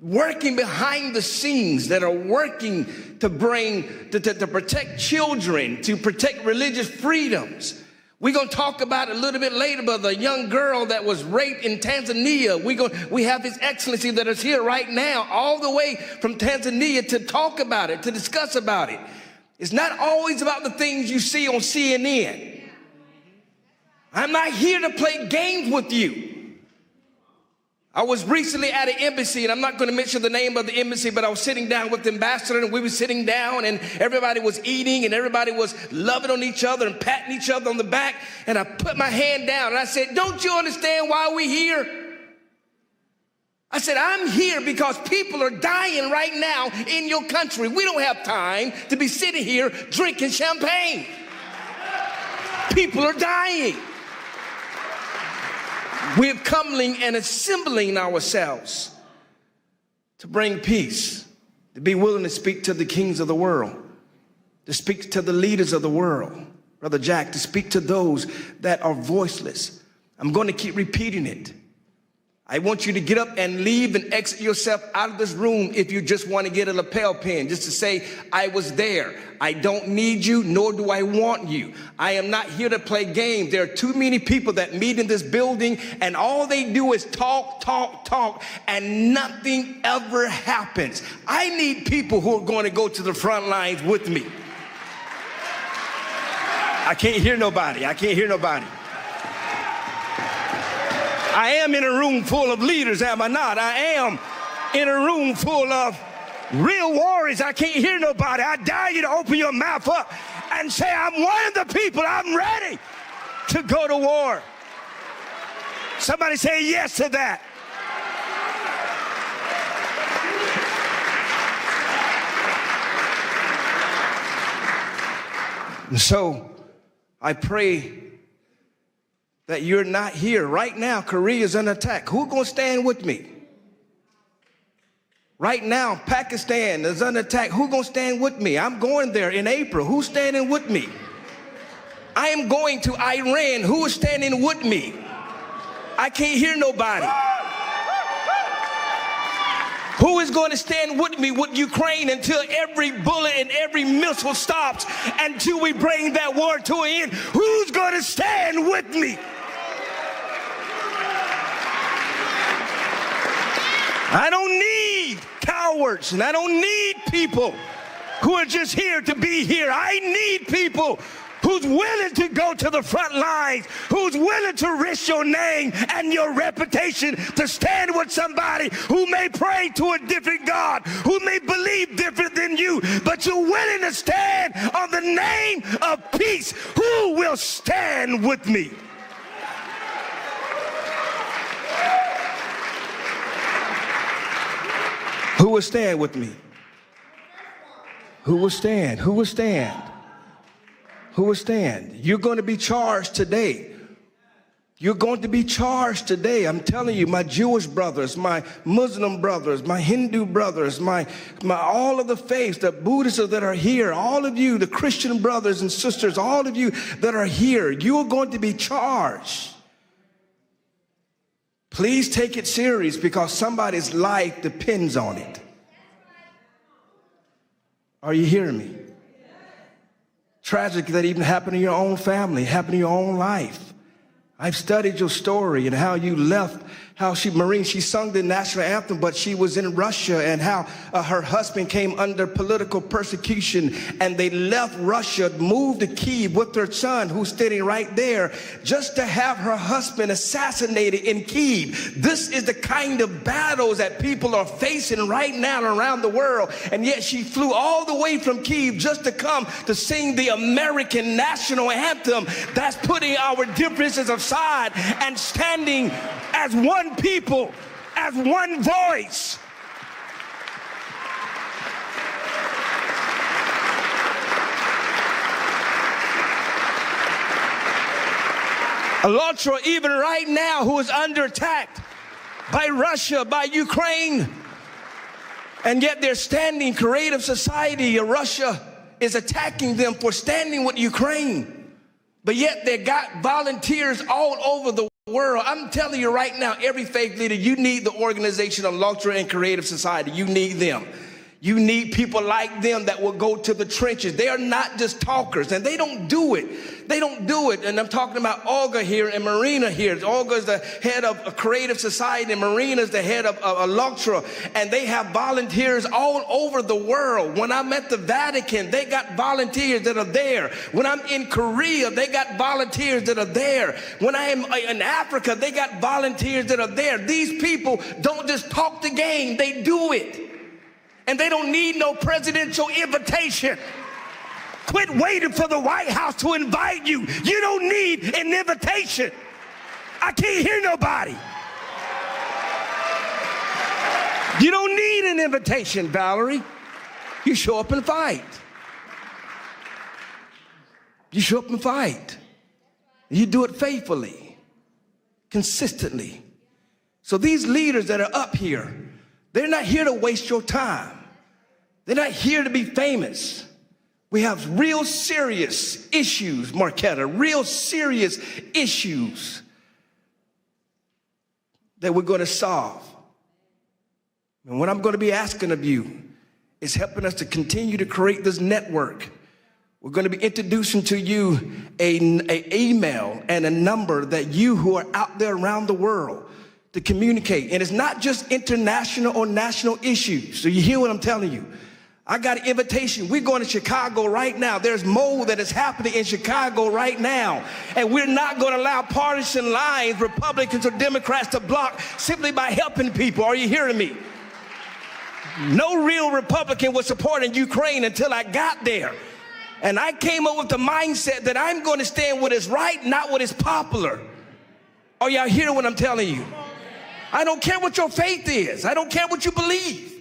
working behind the scenes that are working to to protect children, to protect religious freedoms. We're going to talk about it a little bit later about the young girl that was raped in Tanzania. We have His Excellency that is here right now, all the way from Tanzania to talk about it, to discuss about it. It's not always about the things you see on CNN. I'm not here to play games with you. I was recently at an embassy, and I'm not going to mention the name of the embassy, but I was sitting down with the ambassador, and we were sitting down, and everybody was eating, and everybody was loving on each other and patting each other on the back, and I put my hand down, and I said, "Don't you understand why we're here?" I said, "I'm here because people are dying right now in your country. We don't have time to be sitting here drinking champagne. People are dying. We're coupling and assembling ourselves to bring peace, to be willing to speak to the kings of the world, to speak to the leaders of the world, Brother Jack, to speak to those that are voiceless. I'm going to keep repeating it. I want you to get up and leave and exit yourself out of this room if you just want to get a lapel pin, just to say, I was there. I don't need you, nor do I want you. I am not here to play games. There are too many people that meet in this building, and all they do is talk, talk, talk, and nothing ever happens. I need people who are going to go to the front lines with me. I can't hear nobody. I can't hear nobody. I am in a room full of leaders, am I not? I am in a room full of real warriors. I can't hear nobody. I dare you to open your mouth up and say, I'm one of the people. I'm ready to go to war. Somebody say yes to that. And so I pray that you're not here. Right now, Korea is under attack. Who's going to stand with me? Right now, Pakistan is under attack. Who's going to stand with me? I'm going there in April. Who's standing with me? I am going to Iran. Who is standing with me? I can't hear nobody. Who is going to stand with me with Ukraine until every bullet and every missile stops, until we bring that war to an end? Who's going to stand with me? I don't need cowards, and I don't need people who are just here to be here. I need people who's willing to go to the front lines, who's willing to risk your name and your reputation to stand with somebody who may pray to a different God, who may believe different than you, but you're willing to stand on the name of peace. Who will stand with me? Who will stand with me? Who will stand? Who will stand? Who will stand? You're going to be charged today. You're going to be charged today. I'm telling you, my Jewish brothers, my Muslim brothers, my Hindu brothers, my all of the faiths, the Buddhists that are here, all of you, the Christian brothers and sisters, all of you that are here, you are going to be charged. Please take it serious, because somebody's life depends on it. Are you hearing me? Tragic that even happened in your own family, happened in your own life. I've studied your story and how you left, how she sung the national anthem, but she was in Russia, and how her husband came under political persecution, and they left Russia, moved to Kyiv with their son, who's sitting right there, just to have her husband assassinated in Kyiv. This is the kind of battles that people are facing right now around the world, and yet she flew all the way from Kyiv just to come to sing the American national anthem. That's putting our differences aside and standing as one people, as one voice. ALLATRA, even right now, who is under attack by Russia, by Ukraine, and yet they're standing. Creative Society of Russia is attacking them for standing with Ukraine, but yet they got volunteers all over the world. I'm telling you right now, every faith leader, you need the organization of ALLATRA and Creative Society. You need them. You need people like them that will go to the trenches. They are not just talkers, and they don't do it. They don't do it. And I'm talking about Olga here and Marina here. Olga is the head of a Creative Society, and Marina is the head of ALLATRA. And they have volunteers all over the world. When I'm at the Vatican, they got volunteers that are there. When I'm in Korea, they got volunteers that are there. When I am in Africa, they got volunteers that are there. These people don't just talk the game, they do it. And they don't need no presidential invitation. Quit waiting for the White House to invite you. You don't need an invitation. I can't hear nobody. You don't need an invitation, Valerie. You show up and fight. You show up and fight. You do it faithfully. consistently. So these leaders that are up here, they're not here to waste your time. They're not here to be famous. We have real serious issues, Marquetta, real serious issues that we're going to solve. And what I'm going to be asking of you is helping us to continue to create this network. We're going to be introducing to you an email and a number that you who are out there around the world to communicate. And it's not just international or national issues. So you hear what I'm telling you. I got an invitation. We're going to Chicago right now. There's mold that is happening in Chicago right now. And we're not going to allow partisan lines, Republicans or Democrats, to block simply by helping people. Are you hearing me? No real Republican was supporting Ukraine until I got there. And I came up with the mindset that I'm going to stand with is right, not what is popular. Are y'all hearing what I'm telling you? I don't care what your faith is. I don't care what you believe.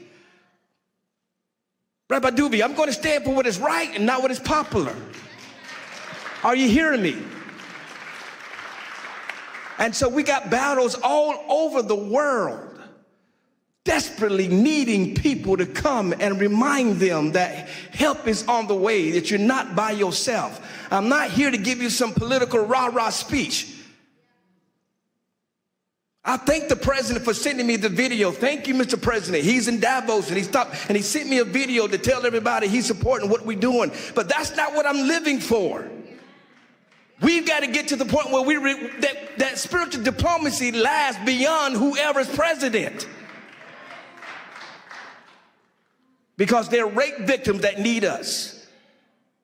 Rabbi Duby, I'm going to stand for what is right and not what is popular. Are you hearing me? And so we got battles all over the world, desperately needing people to come and remind them that help is on the way, that you're not by yourself. I'm not here to give you some political rah-rah speech. I thank the president for sending me the video. Thank you, Mr. President. He's in Davos and he stopped and he sent me a video to tell everybody he's supporting what we're doing. But that's not what I'm living for. We've got to get to the point where that spiritual diplomacy lasts beyond whoever's president. Because there are rape victims that need us.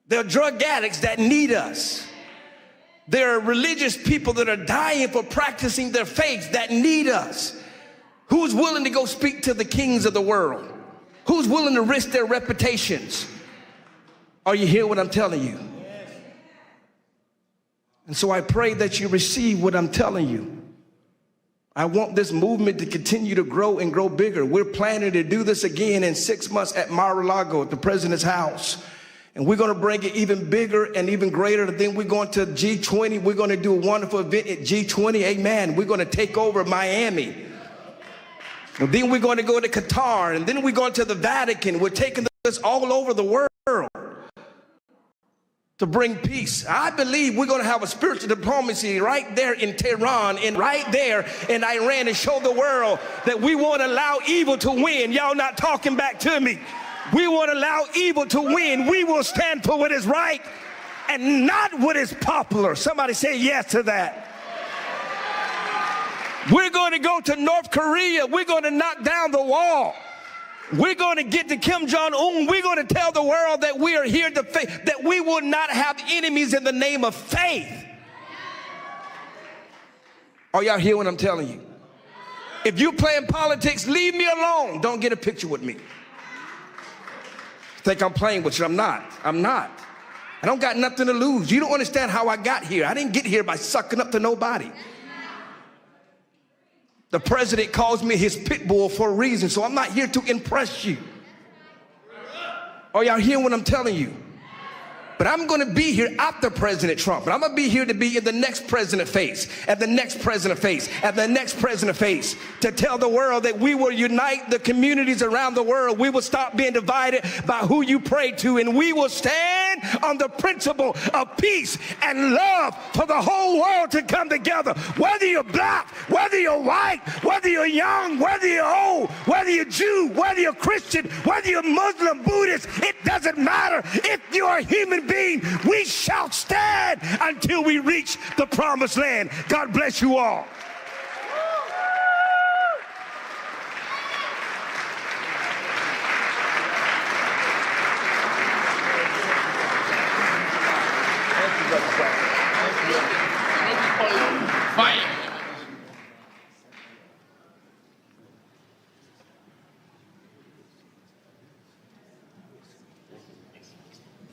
There are drug addicts that need us. There are religious people that are dying for practicing their faith that need us. Who's willing to go speak to the kings of the world? Who's willing to risk their reputations? Are you hearing what I'm telling you? And so I pray that you receive what I'm telling you. I want this movement to continue to grow and grow bigger. We're planning to do this again in 6 months at Mar-a-Lago at the president's house. And we're going to bring it even bigger and even greater. Then we're going to G20. We're going to do a wonderful event at G20. Amen. We're going to take over Miami. And then we're going to go to Qatar. And then we're going to the Vatican. We're taking this all over the world to bring peace. I believe we're going to have a spiritual diplomacy right there in Tehran and right there in Iran and show the world that we won't allow evil to win. Y'all not talking back to me. We won't allow evil to win. We will stand for what is right and not what is popular. Somebody say yes to that. We're going to go to North Korea. We're going to knock down the wall. We're going to get to Kim Jong-un. We're going to tell the world that we are here to faith, that we will not have enemies in the name of faith. Are y'all hear what I'm telling you? If you're playing politics, leave me alone. Don't get a picture with me. Think I'm playing with you. I'm not. I'm not. I don't got nothing to lose. You don't understand how I got here. I didn't get here by sucking up to nobody. The president calls me his pit bull for a reason, so I'm not here to impress you. Are y'all hearing what I'm telling you? But I'm going to be here after President Trump. And I'm going to be here to be in the next president face, and the next president face, and the next president face, to tell the world that we will unite the communities around the world. We will stop being divided by who you pray to, and we will stand on the principle of peace and love for the whole world to come together. Whether you're black, whether you're white, whether you're young, whether you're old, whether you're Jew, whether you're Christian, whether you're Muslim, Buddhist, it doesn't matter. If you're a human being, we shall stand until we reach the promised land. God bless you all.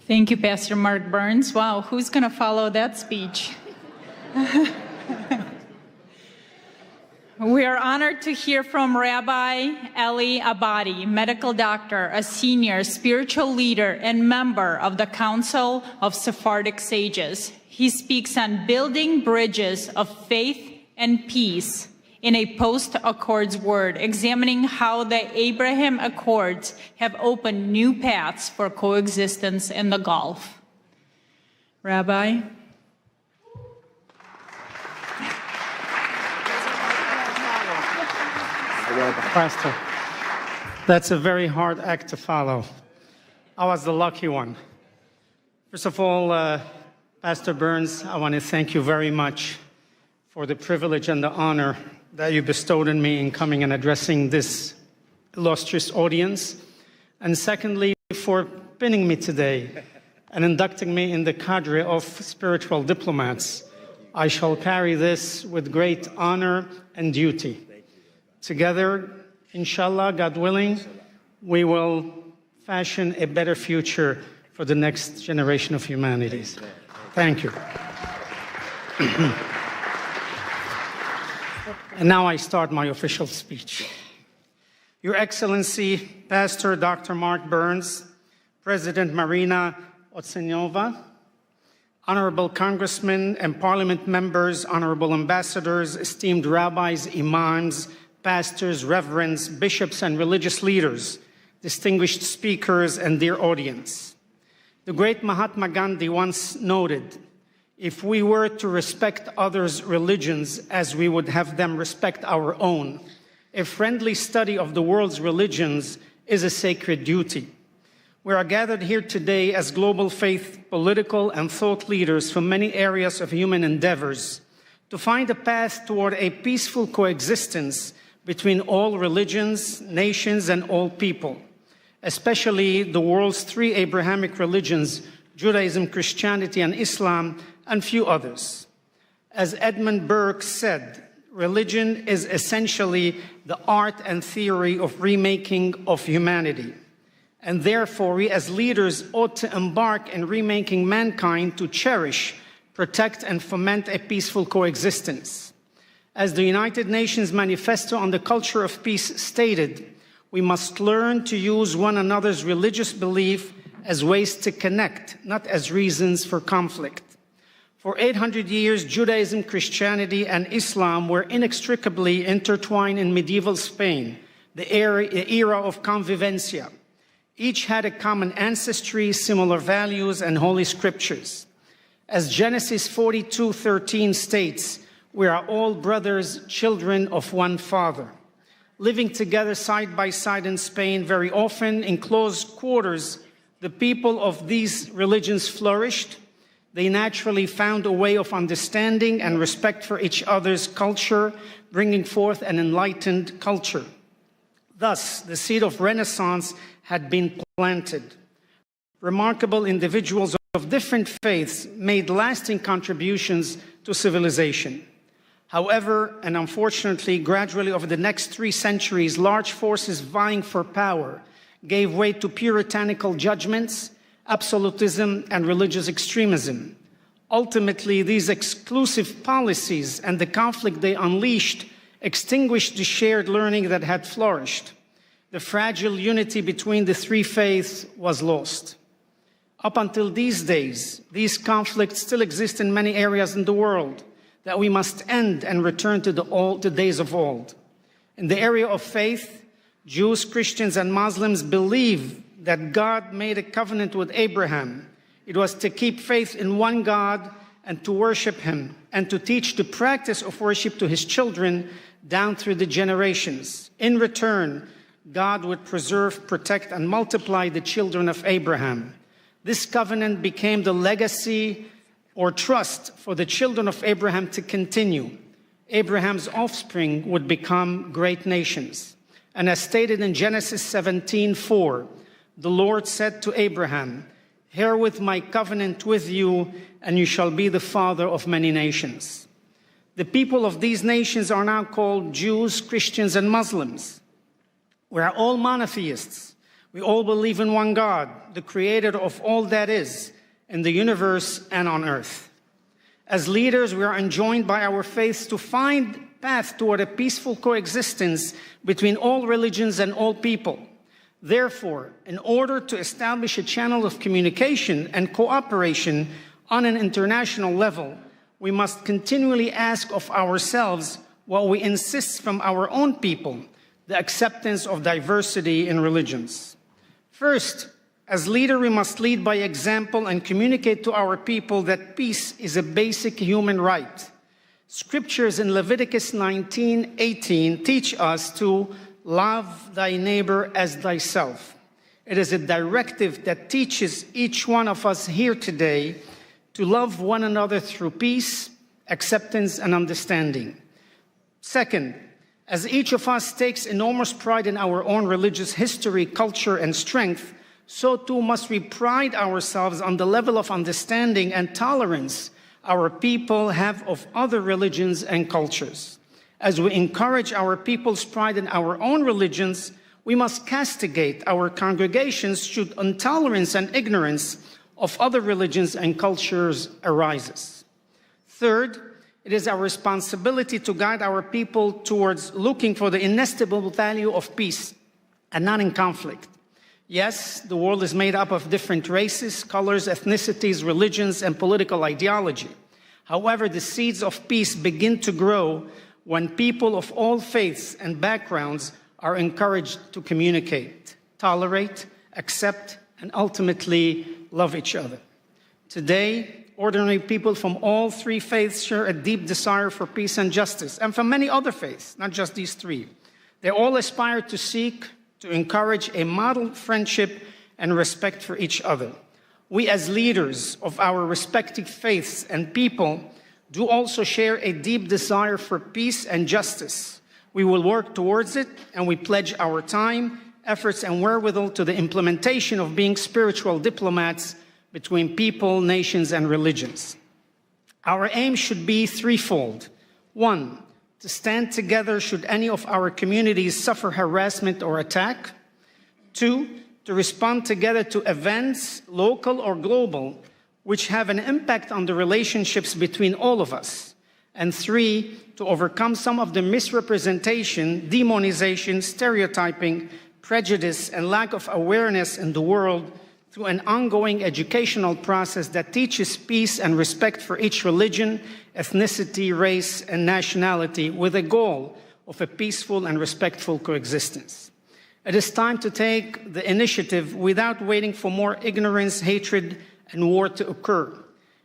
Thank you, Pastor Mark Burns. Wow, who's going to follow that speech? We are honored to hear from Rabbi Eli Abadi, medical doctor, a senior spiritual leader and member of the Council of Sephardic Sages. He speaks on building bridges of faith and peace in a post-Accords world, examining how the Abraham Accords have opened new paths for coexistence in the Gulf. Rabbi? Pastor, that's a very hard act to follow. I was the lucky one. First of all, Pastor Burns, I want to thank you very much for the privilege and the honor that you bestowed on me in coming and addressing this illustrious audience. And secondly, for pinning me today and inducting me in the cadre of spiritual diplomats. I shall carry this with great honor and duty. Together, inshallah, God willing, we will fashion a better future for the next generation of humanities. Thank you. And now I start my official speech. Your Excellency, Pastor Dr. Mark Burns, President Marina Otsenova, Honorable Congressmen and Parliament members, Honorable Ambassadors, esteemed rabbis, imams, pastors, reverends, bishops, and religious leaders, distinguished speakers, and dear audience. The great Mahatma Gandhi once noted, if we were to respect others' religions as we would have them respect our own, a friendly study of the world's religions is a sacred duty. We are gathered here today as global faith, political, and thought leaders from many areas of human endeavors to find a path toward a peaceful coexistence between all religions, nations, and all people, especially the world's three Abrahamic religions, Judaism, Christianity, and Islam, and few others. As Edmund Burke said, religion is essentially the art and theory of remaking of humanity. And therefore, we as leaders ought to embark in remaking mankind to cherish, protect, and foment a peaceful coexistence. As the United Nations Manifesto on the Culture of Peace stated, we must learn to use one another's religious belief as ways to connect, not as reasons for conflict. For 800 years, Judaism, Christianity, and Islam were inextricably intertwined in medieval Spain, the era of convivencia. Each had a common ancestry, similar values, and holy scriptures. As Genesis 42:13 states, we are all brothers, children of one Father. Living together side by side in Spain, very often in close quarters, the people of these religions flourished. They naturally found a way of understanding and respect for each other's culture, bringing forth an enlightened culture. Thus, the seed of Renaissance had been planted. Remarkable individuals of different faiths made lasting contributions to civilization. However, and unfortunately, gradually over the next 3 centuries, large forces vying for power gave way to puritanical judgments, absolutism, and religious extremism. Ultimately, these exclusive policies and the conflict they unleashed extinguished the shared learning that had flourished. The fragile unity between the 3 faiths was lost. Up until these days, these conflicts still exist in many areas in the world that we must end and return to the days of old. In the area of faith, Jews, Christians, and Muslims believe that God made a covenant with Abraham. It was to keep faith in one God and to worship him, and to teach the practice of worship to his children down through the generations. In return, God would preserve, protect, and multiply the children of Abraham. This covenant became the legacy or trust for the children of Abraham to continue. Abraham's offspring would become great nations. And as stated in Genesis 17:4, the Lord said to Abraham, "Herewith my covenant with you, and you shall be the father of many nations." The people of these nations are now called Jews, Christians, and Muslims. We are all monotheists. We all believe in one God, the creator of all that is, in the universe and on earth. As leaders, we are enjoined by our faiths to find path toward a peaceful coexistence between all religions and all people. Therefore, in order to establish a channel of communication and cooperation on an international level, we must continually ask of ourselves what we insist from our own people, the acceptance of diversity in religions. First, as leader, we must lead by example and communicate to our people that peace is a basic human right. Scriptures in Leviticus 19:18 teach us to love thy neighbor as thyself. It is a directive that teaches each one of us here today to love one another through peace, acceptance, and understanding. Second, as each of us takes enormous pride in our own religious history, culture, and strength, so too must we pride ourselves on the level of understanding and tolerance our people have of other religions and cultures. As we encourage our people's pride in our own religions, we must castigate our congregations should intolerance and ignorance of other religions and cultures arises. Third, it is our responsibility to guide our people towards looking for the inestimable value of peace and not in conflict. Yes, the world is made up of different races, colors, ethnicities, religions, and political ideology. However, the seeds of peace begin to grow when people of all faiths and backgrounds are encouraged to communicate, tolerate, accept, and ultimately love each other. Today, ordinary people from all three faiths share a deep desire for peace and justice, and from many other faiths, not just these three. They all aspire to seek, to encourage a model friendship and respect for each other. We as leaders of our respective faiths and people do also share a deep desire for peace and justice. We will work towards it, and we pledge our time, efforts, and wherewithal to the implementation of being spiritual diplomats between people, nations, and religions. Our aim should be threefold. One, to stand together should any of our communities suffer harassment or attack. Two, to respond together to events, local or global, which have an impact on the relationships between all of us. And three, to overcome some of the misrepresentation, demonization, stereotyping, prejudice, and lack of awareness in the world through an ongoing educational process that teaches peace and respect for each religion, ethnicity, race, and nationality with a goal of a peaceful and respectful coexistence. It is time to take the initiative without waiting for more ignorance, hatred, and war to occur.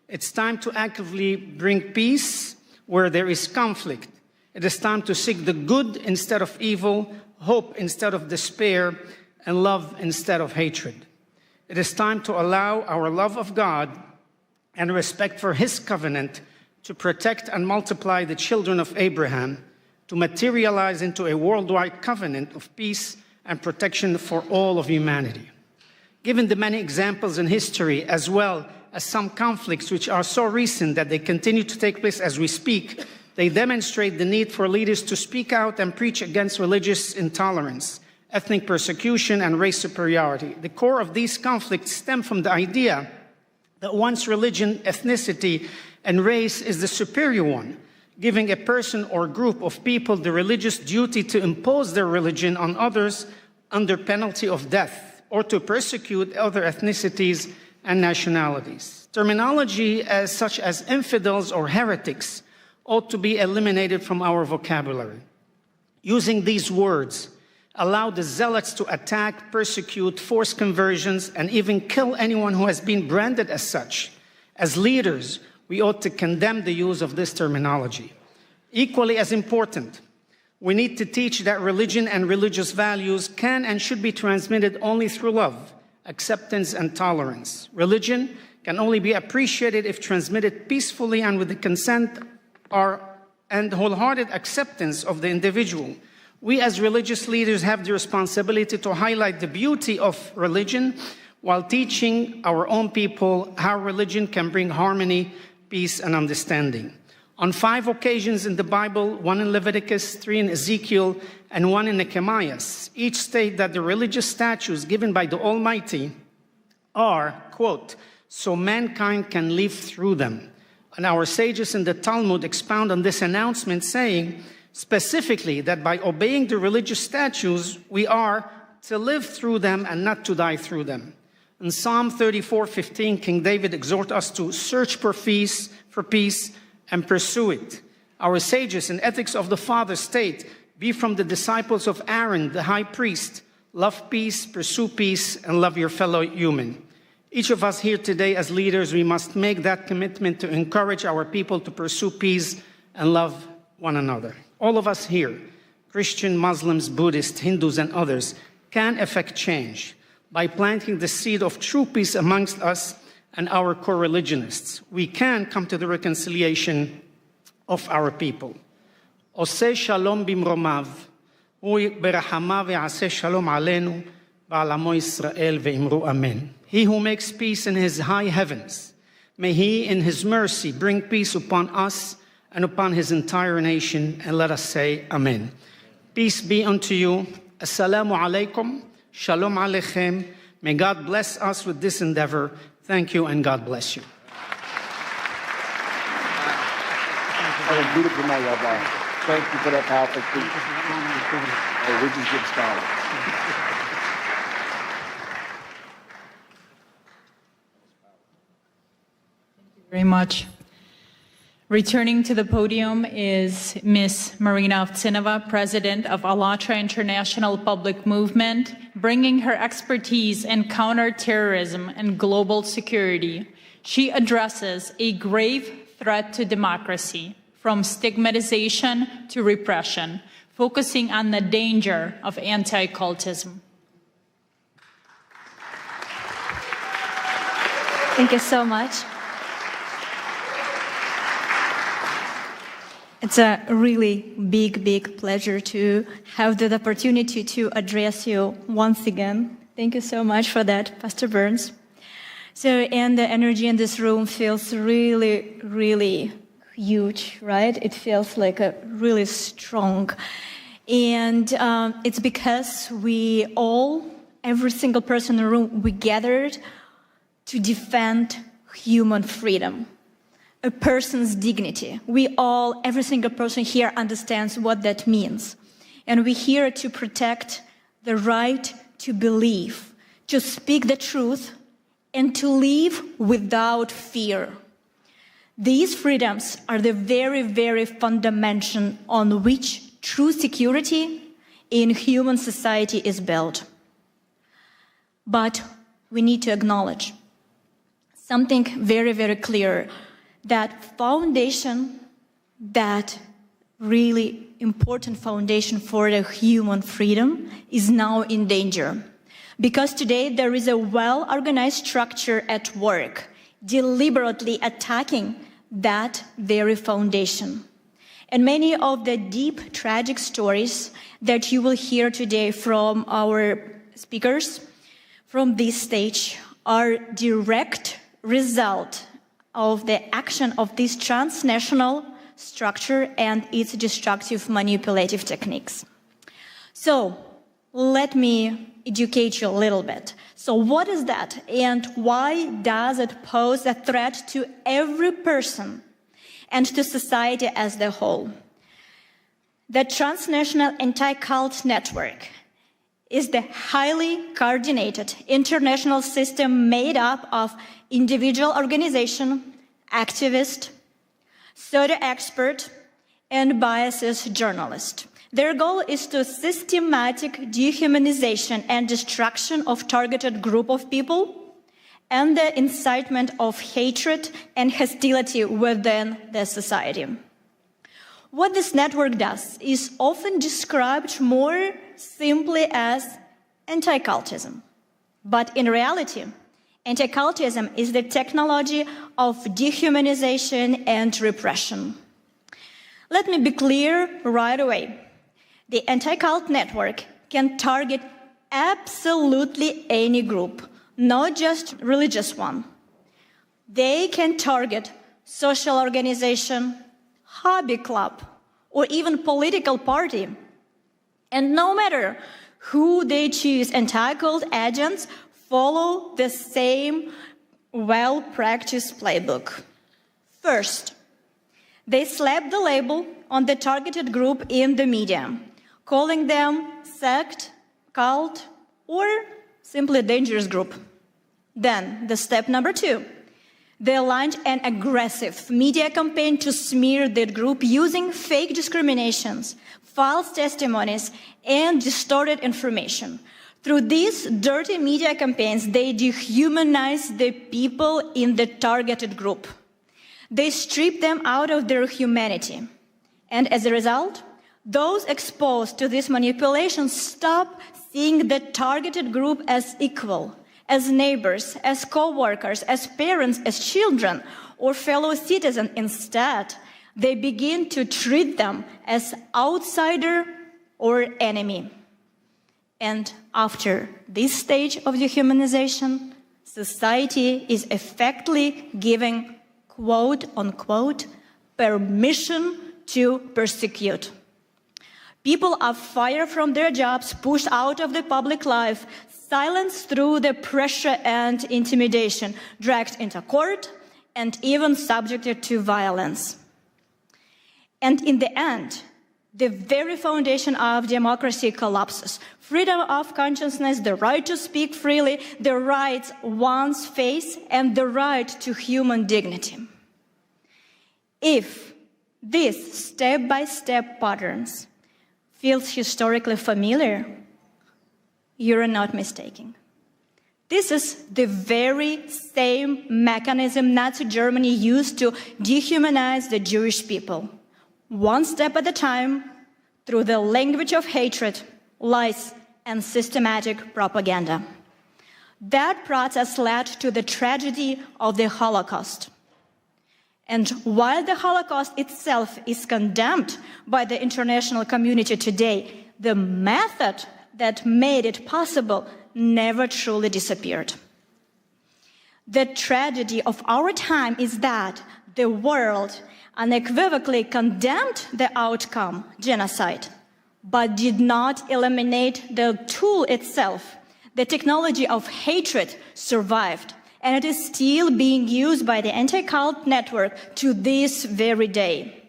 It's time to actively bring peace where there is conflict. It is time to seek the good instead of evil, hope instead of despair, and love instead of hatred. It is time to allow our love of God and respect for His covenant to protect and multiply the children of Abraham, to materialize into a worldwide covenant of peace and protection for all of humanity. Given the many examples in history, as well as some conflicts which are so recent that they continue to take place as we speak, they demonstrate the need for leaders to speak out and preach against religious intolerance, ethnic persecution, and race superiority. The core of these conflicts stem from the idea that one's religion, ethnicity, and race is the superior one, giving a person or group of people the religious duty to impose their religion on others under penalty of death, or to persecute other ethnicities and nationalities. Terminology such as infidels or heretics ought to be eliminated from our vocabulary. Using these words allow the zealots to attack, persecute, force conversions, and even kill anyone who has been branded as such. As leaders, we ought to condemn the use of this terminology. Equally as important, we need to teach that religion and religious values can and should be transmitted only through love, acceptance, and tolerance. Religion can only be appreciated if transmitted peacefully and with the consent and wholehearted acceptance of the individual. We as religious leaders have the responsibility to highlight the beauty of religion while teaching our own people how religion can bring harmony, peace, and understanding. On 5 occasions in the Bible, 1 in Leviticus, 3 in Ezekiel, and 1 in Nehemiah, each state that the religious statutes given by the Almighty are, quote, so mankind can live through them. And our sages in the Talmud expound on this announcement, saying specifically that by obeying the religious statutes, we are to live through them and not to die through them. In Psalm 34:15, King David exhorts us to search for peace and pursue it. Our sages in ethics of the Father state, be from the disciples of Aaron, the high priest. Love peace, pursue peace, and love your fellow human. Each of us here today as leaders, we must make that commitment to encourage our people to pursue peace and love one another. All of us here, Christian, Muslims, Buddhists, Hindus, and others, can effect change by planting the seed of true peace amongst us and our co-religionists. We can come to the reconciliation of our people. Oseh shalom bimromav, hu berachamav ve'aseh shalom aleinu, v'alamo Yisrael ve'imru amen. He who makes peace in his high heavens, may he in his mercy bring peace upon us and upon his entire nation, and let us say amen. Peace be unto you. Assalamu alaikum. Shalom aleichem. May God bless us with this endeavor. Thank you, and God bless you. Beautiful night, Rabbi. Thank you for that powerful speech. Hey, we just get started. Very much. Returning to the podium is Ms. Marina Ovtsinova, President of ALLATRA International Public Movement, bringing her expertise in counterterrorism and global security. She addresses a grave threat to democracy, from stigmatization to repression, focusing on the danger of anti-cultism. Thank you so much. It's a really big pleasure to have the opportunity to address you once again. Thank you so much for that, Pastor Burns. And the energy in this room feels really huge, right? It feels like a really strong. And it's because we all, every single person in the room, we gathered to defend human freedom, a person's dignity. We all, every single person here understands what that means. And we're here to protect the right to believe, to speak the truth, and to live without fear. These freedoms are the very fundamental on which true security in human society is built. But we need to acknowledge something very clear, that foundation, that really important foundation for the human freedom is now in danger. Because today there is a well-organized structure at work, deliberately attacking that very foundation. And many of the deep, tragic stories that you will hear today from our speakers from this stage are direct result of the action of this transnational structure and its destructive manipulative techniques. So let me educate you a little bit. So what is that, and why does it pose a threat to every person and to society as a whole? The transnational anti-cult network is the highly coordinated international system made up of individual organization, activist, pseudo expert, and biased journalist. Their goal is to systematic dehumanization and destruction of targeted group of people and the incitement of hatred and hostility within the society. What this network does is often described more simply as anti-cultism. But in reality, anti-cultism is the technology of dehumanization and repression. Let me be clear right away. The anti-cult network can target absolutely any group, not just religious one. They can target social organization, hobby club, or even political party. And no matter who they choose, anti-cult agents follow the same well-practiced playbook. First, they slap the label on the targeted group in the media, calling them sect, cult, or simply dangerous group. Then, the step number 2, They launched an aggressive media campaign to smear that group using fake discriminations, false testimonies, and distorted information. Through these dirty media campaigns, they dehumanized the people in the targeted group. They stripped them out of their humanity. And as a result, those exposed to this manipulation stop seeing the targeted group as equal, as neighbors, as co-workers, as parents, as children, or fellow citizens. Instead, they begin to treat them as outsider or enemy. And after this stage of dehumanization, society is effectively giving, quote unquote, permission to persecute. People are fired from their jobs, pushed out of the public life, silenced through the pressure and intimidation, dragged into court, and even subjected to violence. And in the end, the very foundation of democracy collapses. Freedom of consciousness, the right to speak freely, the rights one's face, and the right to human dignity. If these step-by-step patterns feels historically familiar, you're not mistaken. This is the very same mechanism Nazi Germany used to dehumanize the Jewish people, one step at a time, through the language of hatred, lies, and systematic propaganda. That process led to the tragedy of the Holocaust. And while the Holocaust itself is condemned by the international community today, the method that made it possible never truly disappeared. The tragedy of our time is that the world unequivocally condemned the outcome, genocide, but did not eliminate the tool itself. The technology of hatred survived, and it is still being used by the anti-cult network to this very day,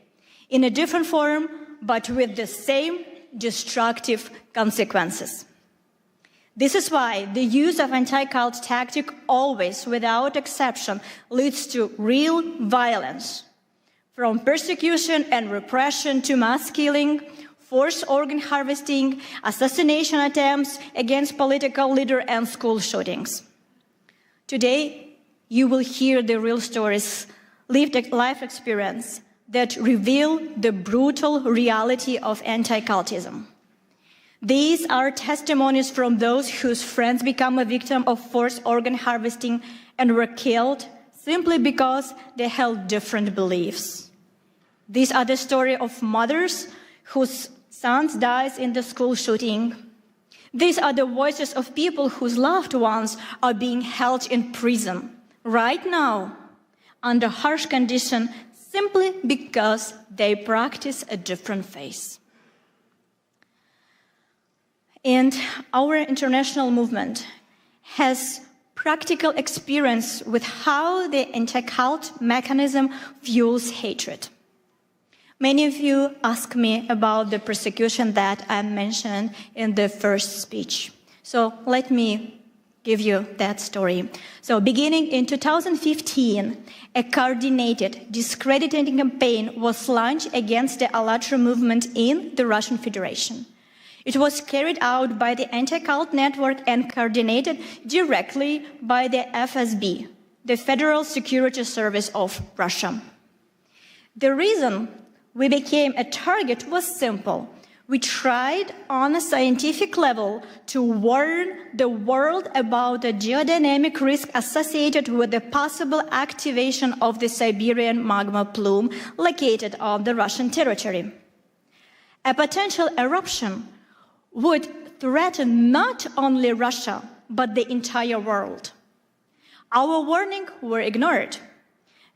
in a different form, but with the same destructive consequences. This is why the use of anti-cult tactic always, without exception, leads to real violence, from persecution and repression to mass killing, forced organ harvesting, assassination attempts against political leaders, and school shootings. Today, you will hear the real stories, lived life experience that reveal the brutal reality of anti-cultism. These are testimonies from those whose friends become a victim of forced organ harvesting and were killed simply because they held different beliefs. These are the story of mothers whose sons died in the school shooting. These are the voices of people whose loved ones are being held in prison right now under harsh conditions simply because they practice a different faith. And our international movement has practical experience with how the anti-cult mechanism fuels hatred. Many of you ask me about the persecution that I mentioned in the first speech. So let me give you that story. So beginning in 2015, a coordinated, discrediting campaign was launched against the ALLATRA movement in the Russian Federation. It was carried out by the anti-cult network and coordinated directly by the FSB, the Federal Security Service of Russia. The reason we became a target was simple. We tried on a scientific level to warn the world about the geodynamic risk associated with the possible activation of the Siberian magma plume located on the Russian territory. A potential eruption would threaten not only Russia, but the entire world. Our warnings were ignored.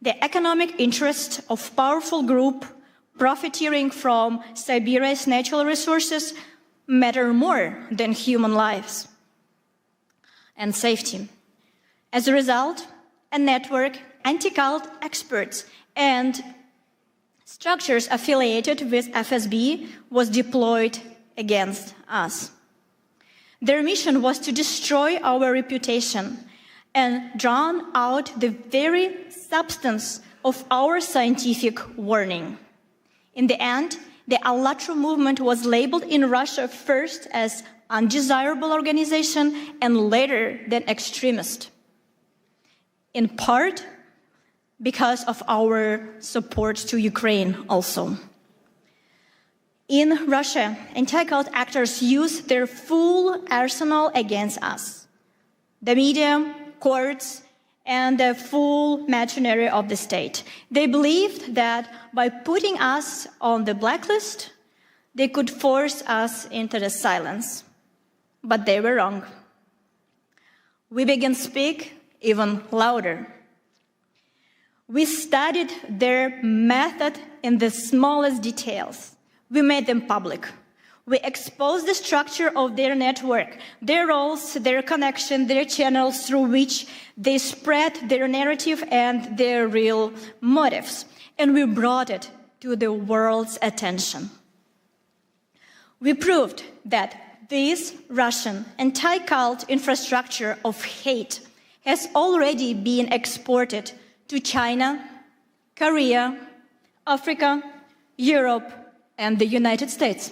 The economic interests of powerful groups profiteering from Siberia's natural resources matter more than human lives and safety. As a result, a network, anti-cult experts, and structures affiliated with FSB was deployed against us. Their mission was to destroy our reputation and drawn out the very substance of our scientific warning. In the end, the ALLATRA movement was labeled in Russia first as undesirable organization and later than extremist, in part because of our support to Ukraine also. In Russia, anti-cult actors use their full arsenal against us. The media, courts, and the full machinery of the state. They believed that by putting us on the blacklist, they could force us into the silence. But they were wrong. We began to speak even louder. We studied their method in the smallest details. We made them public. We exposed the structure of their network, their roles, their connection, their channels through which they spread their narrative and their real motives. And we brought it to the world's attention. We proved that this Russian anti-cult infrastructure of hate has already been exported to China, Korea, Africa, Europe, and the United States.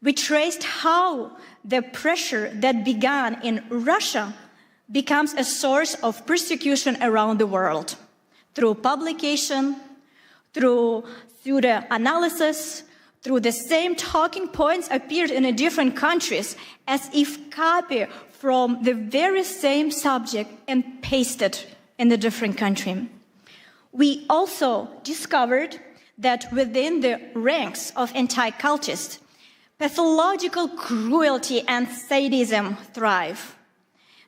We traced how the pressure that began in Russia becomes a source of persecution around the world through publication, through the analysis, through the same talking points appeared in different countries as if copied from the very same subject and pasted in a different country. We also discovered that within the ranks of anti-cultists, pathological cruelty and sadism thrive.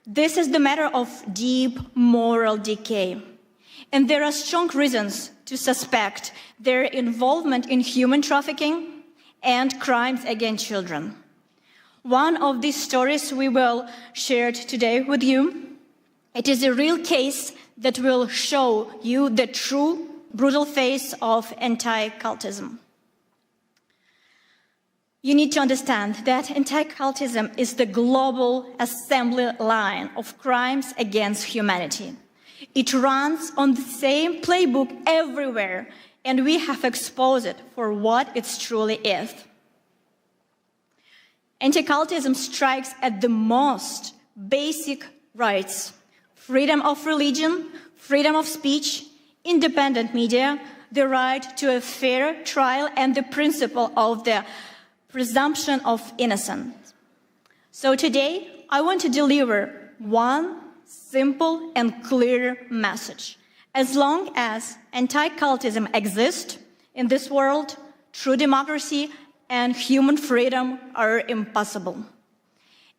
This is the matter of deep moral decay. And there are strong reasons to suspect their involvement in human trafficking and crimes against children. One of these stories we will share today with you. It is a real case that will show you the true brutal face of anti-cultism. You need to understand that anti-cultism is the global assembly line of crimes against humanity. It runs on the same playbook everywhere, and we have exposed it for what it truly is. Anti-cultism strikes at the most basic rights: freedom of religion, freedom of speech, independent media, the right to a fair trial, and the principle of the presumption of innocence. So today, I want to deliver one simple and clear message. As long as anti-cultism exists in this world, true democracy and human freedom are impossible.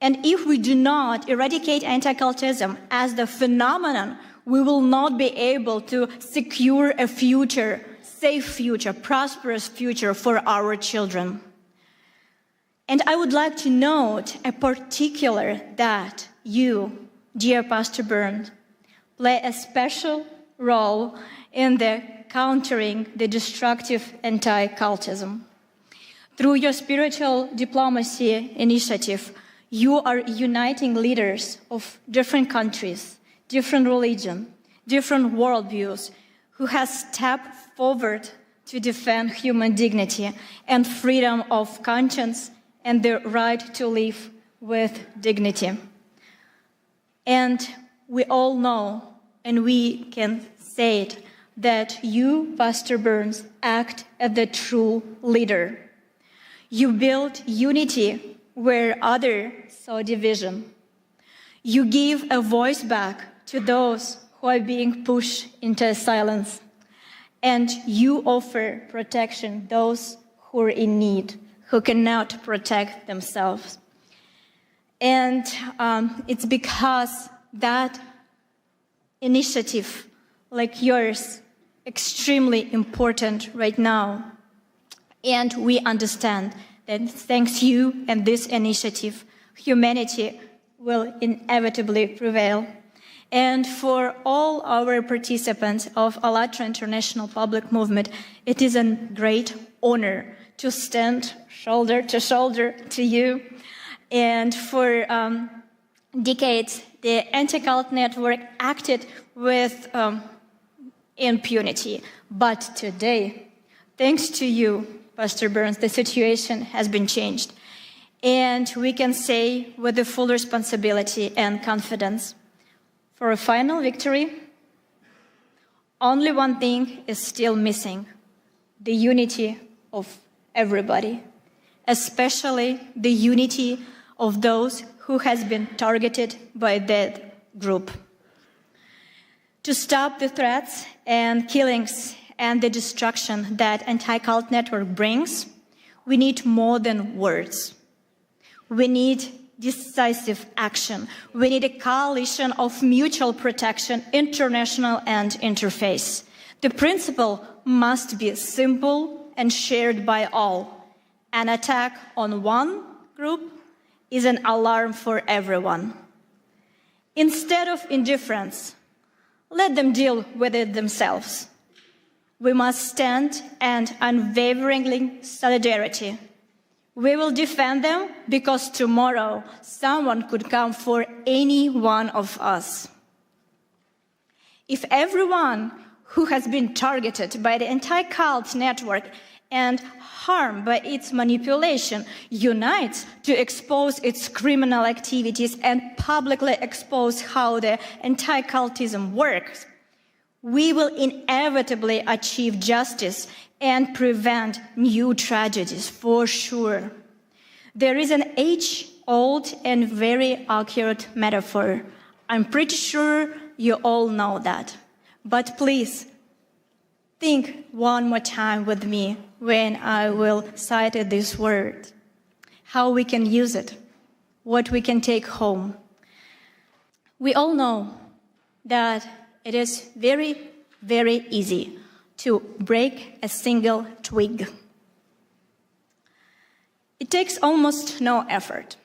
And if we do not eradicate anti-cultism as the phenomenon, we will not be able to secure a future, safe future, prosperous future for our children. And I would like to note a particular that you, dear Pastor Burns, play a special role in the countering the destructive anti-cultism. Through your spiritual diplomacy initiative, you are uniting leaders of different countries, different religions, different worldviews, who have stepped forward to defend human dignity and freedom of conscience and the right to live with dignity. And we all know, and we can say it, that you, Pastor Burns, act as the true leader. You build unity where others saw division. You give a voice back to those who are being pushed into silence. And you offer protection to those who are in need, who cannot protect themselves. And it's because that initiative, like yours, extremely important right now. And we understand that thanks to you and this initiative, humanity will inevitably prevail. And for all our participants of ALLATRA International Public Movement, it is a great honor to stand shoulder to shoulder to you. And for decades, the anti-cult network acted with impunity. But today, thanks to you, Pastor Burns, the situation has been changed. And we can say with the full responsibility and confidence, for a final victory, only one thing is still missing: the unity of everybody, especially the unity of those who has been targeted by that group. To stop the threats and killings and the destruction that anti-cult network brings, we need more than words. We need decisive action. We need a coalition of mutual protection, international and interfaith. The principle must be simple and shared by all. An attack on one group is an alarm for everyone. Instead of indifference, let them deal with it themselves. We must stand and unwaveringly solidarity. We will defend them because tomorrow someone could come for any one of us. If everyone who has been targeted by the anti-cult network and harmed by its manipulation unites to expose its criminal activities and publicly expose how the anti-cultism works, we will inevitably achieve justice and prevent new tragedies for sure. There is an age-old and very accurate metaphor. I'm pretty sure you all know that. But please, think one more time with me when I will cite this word. How we can use it, what we can take home. We all know that it is very, very easy to break a single twig. It takes almost no effort.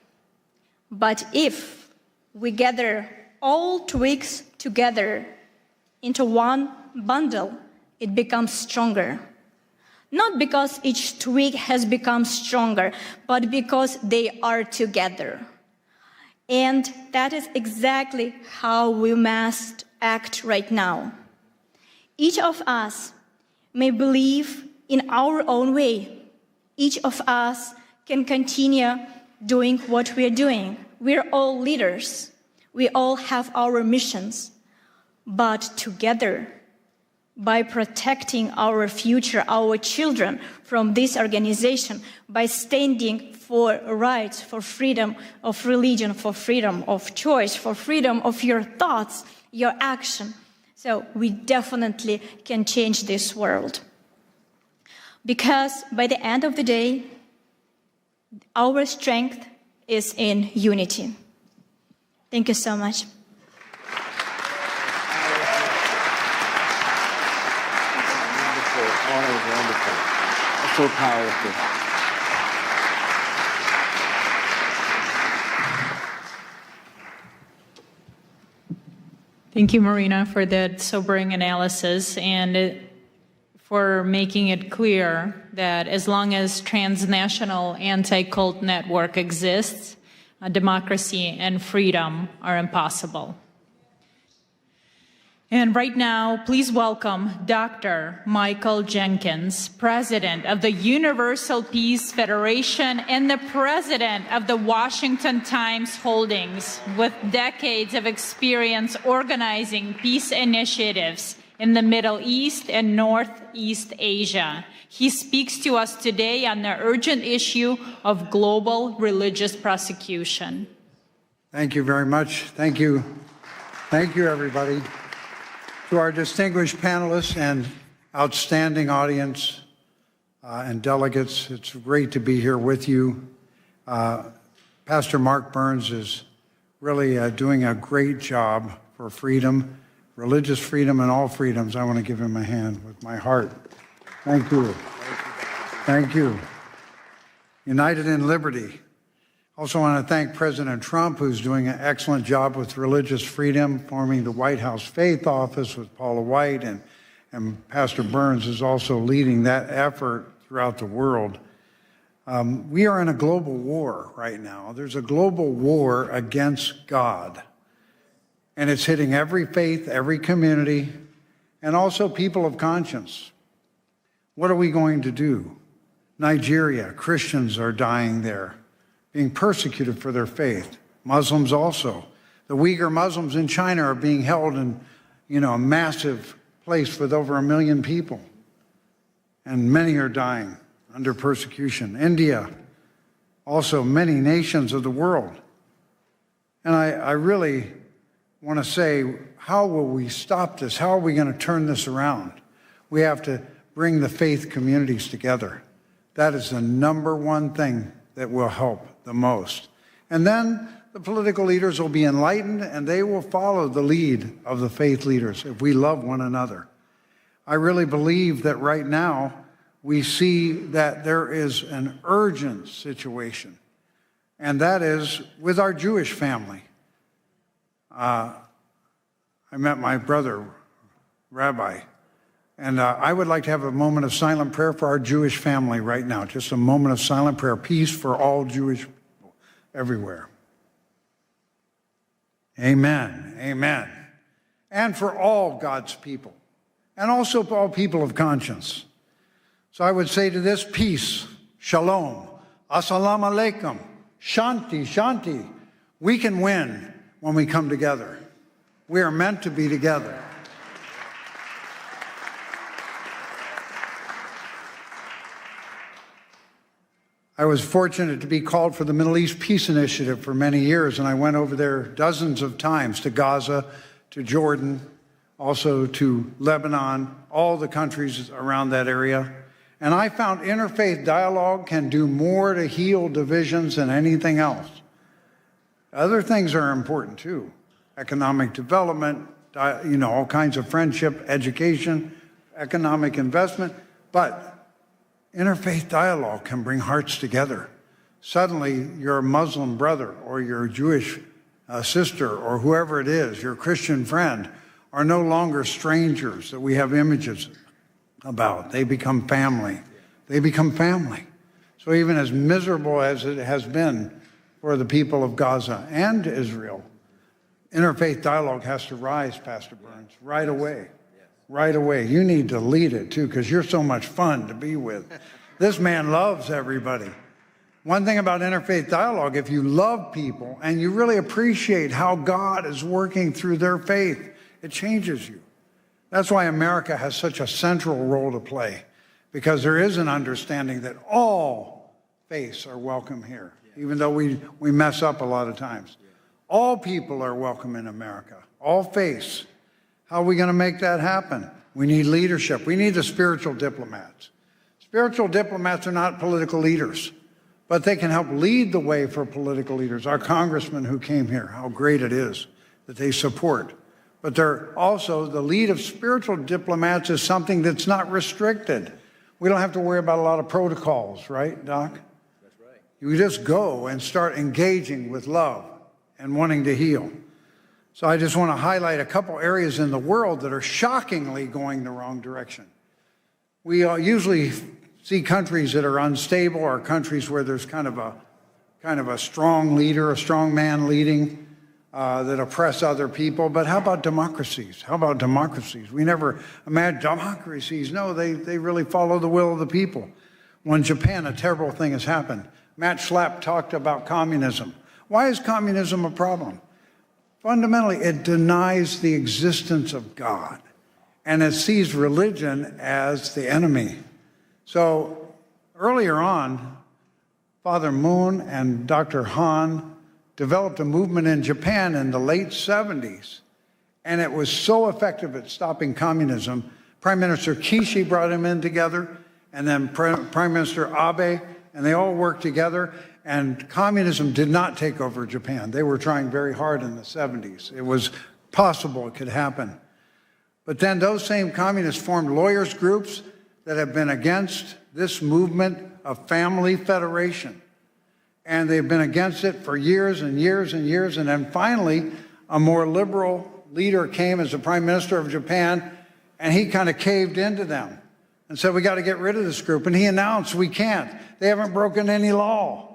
But if we gather all twigs together into one bundle, it becomes stronger. Not because each twig has become stronger, but because they are together. And that is exactly how we must act right now. Each of us may believe in our own way. Each of us can continue doing what we are doing. We're all leaders. We all have our missions. But together, by protecting our future, our children from this organization, by standing for rights, for freedom of religion, for freedom of choice, for freedom of your thoughts, your action. So we definitely can change this world. Because by the end of the day, our strength is in unity. Thank you so much. Wonderful. That's so powerful. Thank you, Marina, for that sobering analysis and for making it clear that as long as transnational anti-cult network exists, democracy and freedom are impossible. And right now, please welcome Dr. Michael Jenkins, President of the Universal Peace Federation and the President of the Washington Times Holdings, with decades of experience organizing peace initiatives in the Middle East and Northeast Asia. He speaks to us today on the urgent issue of global religious persecution. Thank you very much. Thank you. Thank you, everybody. To our distinguished panelists and outstanding audience and delegates, it's great to be here with you. Pastor Mark Burns is really doing a great job for freedom, religious freedom and all freedoms. I want to give him a hand with my heart. Thank you. Thank you. United in liberty. Also want to thank President Trump, who's doing an excellent job with religious freedom, forming the White House Faith Office with Paula White, and Pastor Burns is also leading that effort throughout the world. We are in a global war right now. There's a global war against God. And it's hitting every faith, every community, and also people of conscience. What are we going to do? Nigeria, Christians are dying there, being persecuted for their faith. Muslims also. The Uyghur Muslims in China are being held in, a massive place with over 1 million people. And many are dying under persecution. India, also many nations of the world. And I really want to say, how will we stop this? How are we going to turn this around? We have to bring the faith communities together. That is the #1 thing that will help the most. And then the political leaders will be enlightened and they will follow the lead of the faith leaders if we love one another. I really believe that right now we see that there is an urgent situation, and that is with our Jewish family. I met my brother, Rabbi, and I would like to have a moment of silent prayer for our Jewish family right now. Just a moment of silent prayer. Peace for all Jewish people everywhere. Amen. Amen. And for all God's people, and also for all people of conscience. So I would say to this: peace, shalom, assalamu alaikum, shanti, shanti. We can win when we come together. We are meant to be together. I was fortunate to be called for the Middle East Peace Initiative for many years, and I went over there dozens of times to Gaza, to Jordan, also to Lebanon, all the countries around that area. And I found interfaith dialogue can do more to heal divisions than anything else. Other things are important too. Economic development, all kinds of friendship, education, economic investment. But interfaith dialogue can bring hearts together. Suddenly, your Muslim brother or your Jewish sister or whoever it is, your Christian friend, are no longer strangers that we have images about. They become family. They become family. So even as miserable as it has been for the people of Gaza and Israel, interfaith dialogue has to rise, Pastor Burns, right away. Right away. You need to lead it too, because you're so much fun to be with. This man loves everybody. One thing about interfaith dialogue, if you love people and you really appreciate how God is working through their faith, it changes you. That's why America has such a central role to play, because there is an understanding that all faiths are welcome here, even though we mess up a lot of times. All people are welcome in America, all faiths. How are we going to make that happen? We need leadership. We need the spiritual diplomats. Spiritual diplomats are not political leaders, but they can help lead the way for political leaders. Our congressman who came here, how great it is that they support. But they're also, the lead of spiritual diplomats is something that's not restricted. We don't have to worry about a lot of protocols, right, Doc? That's right. You just go and start engaging with love and wanting to heal. So I just want to highlight a couple areas in the world that are shockingly going the wrong direction. We usually see countries that are unstable or countries where there's kind of a strong leader, a strong man leading that oppress other people. But how about democracies? How about democracies? We never imagine democracies. No, they really follow the will of the people. Well, in Japan, a terrible thing has happened. Matt Schlapp talked about communism. Why is communism a problem? Fundamentally, it denies the existence of God, and it sees religion as the enemy. So earlier on, Father Moon and Dr. Han developed a movement in Japan in the late 70s, and it was so effective at stopping communism. Prime Minister Kishi brought him in together, and then Prime Minister Abe, and they all worked together. And communism did not take over Japan. They were trying very hard in the 70s. It was possible it could happen. But then those same communists formed lawyers' groups that have been against this movement of family federation. And they've been against it for years and years and years. And then finally, a more liberal leader came as the Prime Minister of Japan, and he kind of caved into them and said, we got to get rid of this group. And he announced, we can't. They haven't broken any law.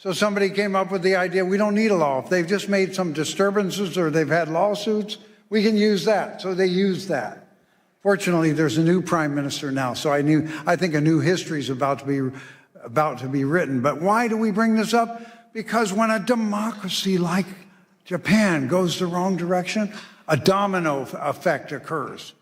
So somebody came up with the idea, we don't need a law. If they've just made some disturbances or they've had lawsuits, we can use that. So they used that. Fortunately, there's a new prime minister now, so I think a new history is about to be written. But why do we bring this up? Because when a democracy like Japan goes the wrong direction, a domino effect occurs.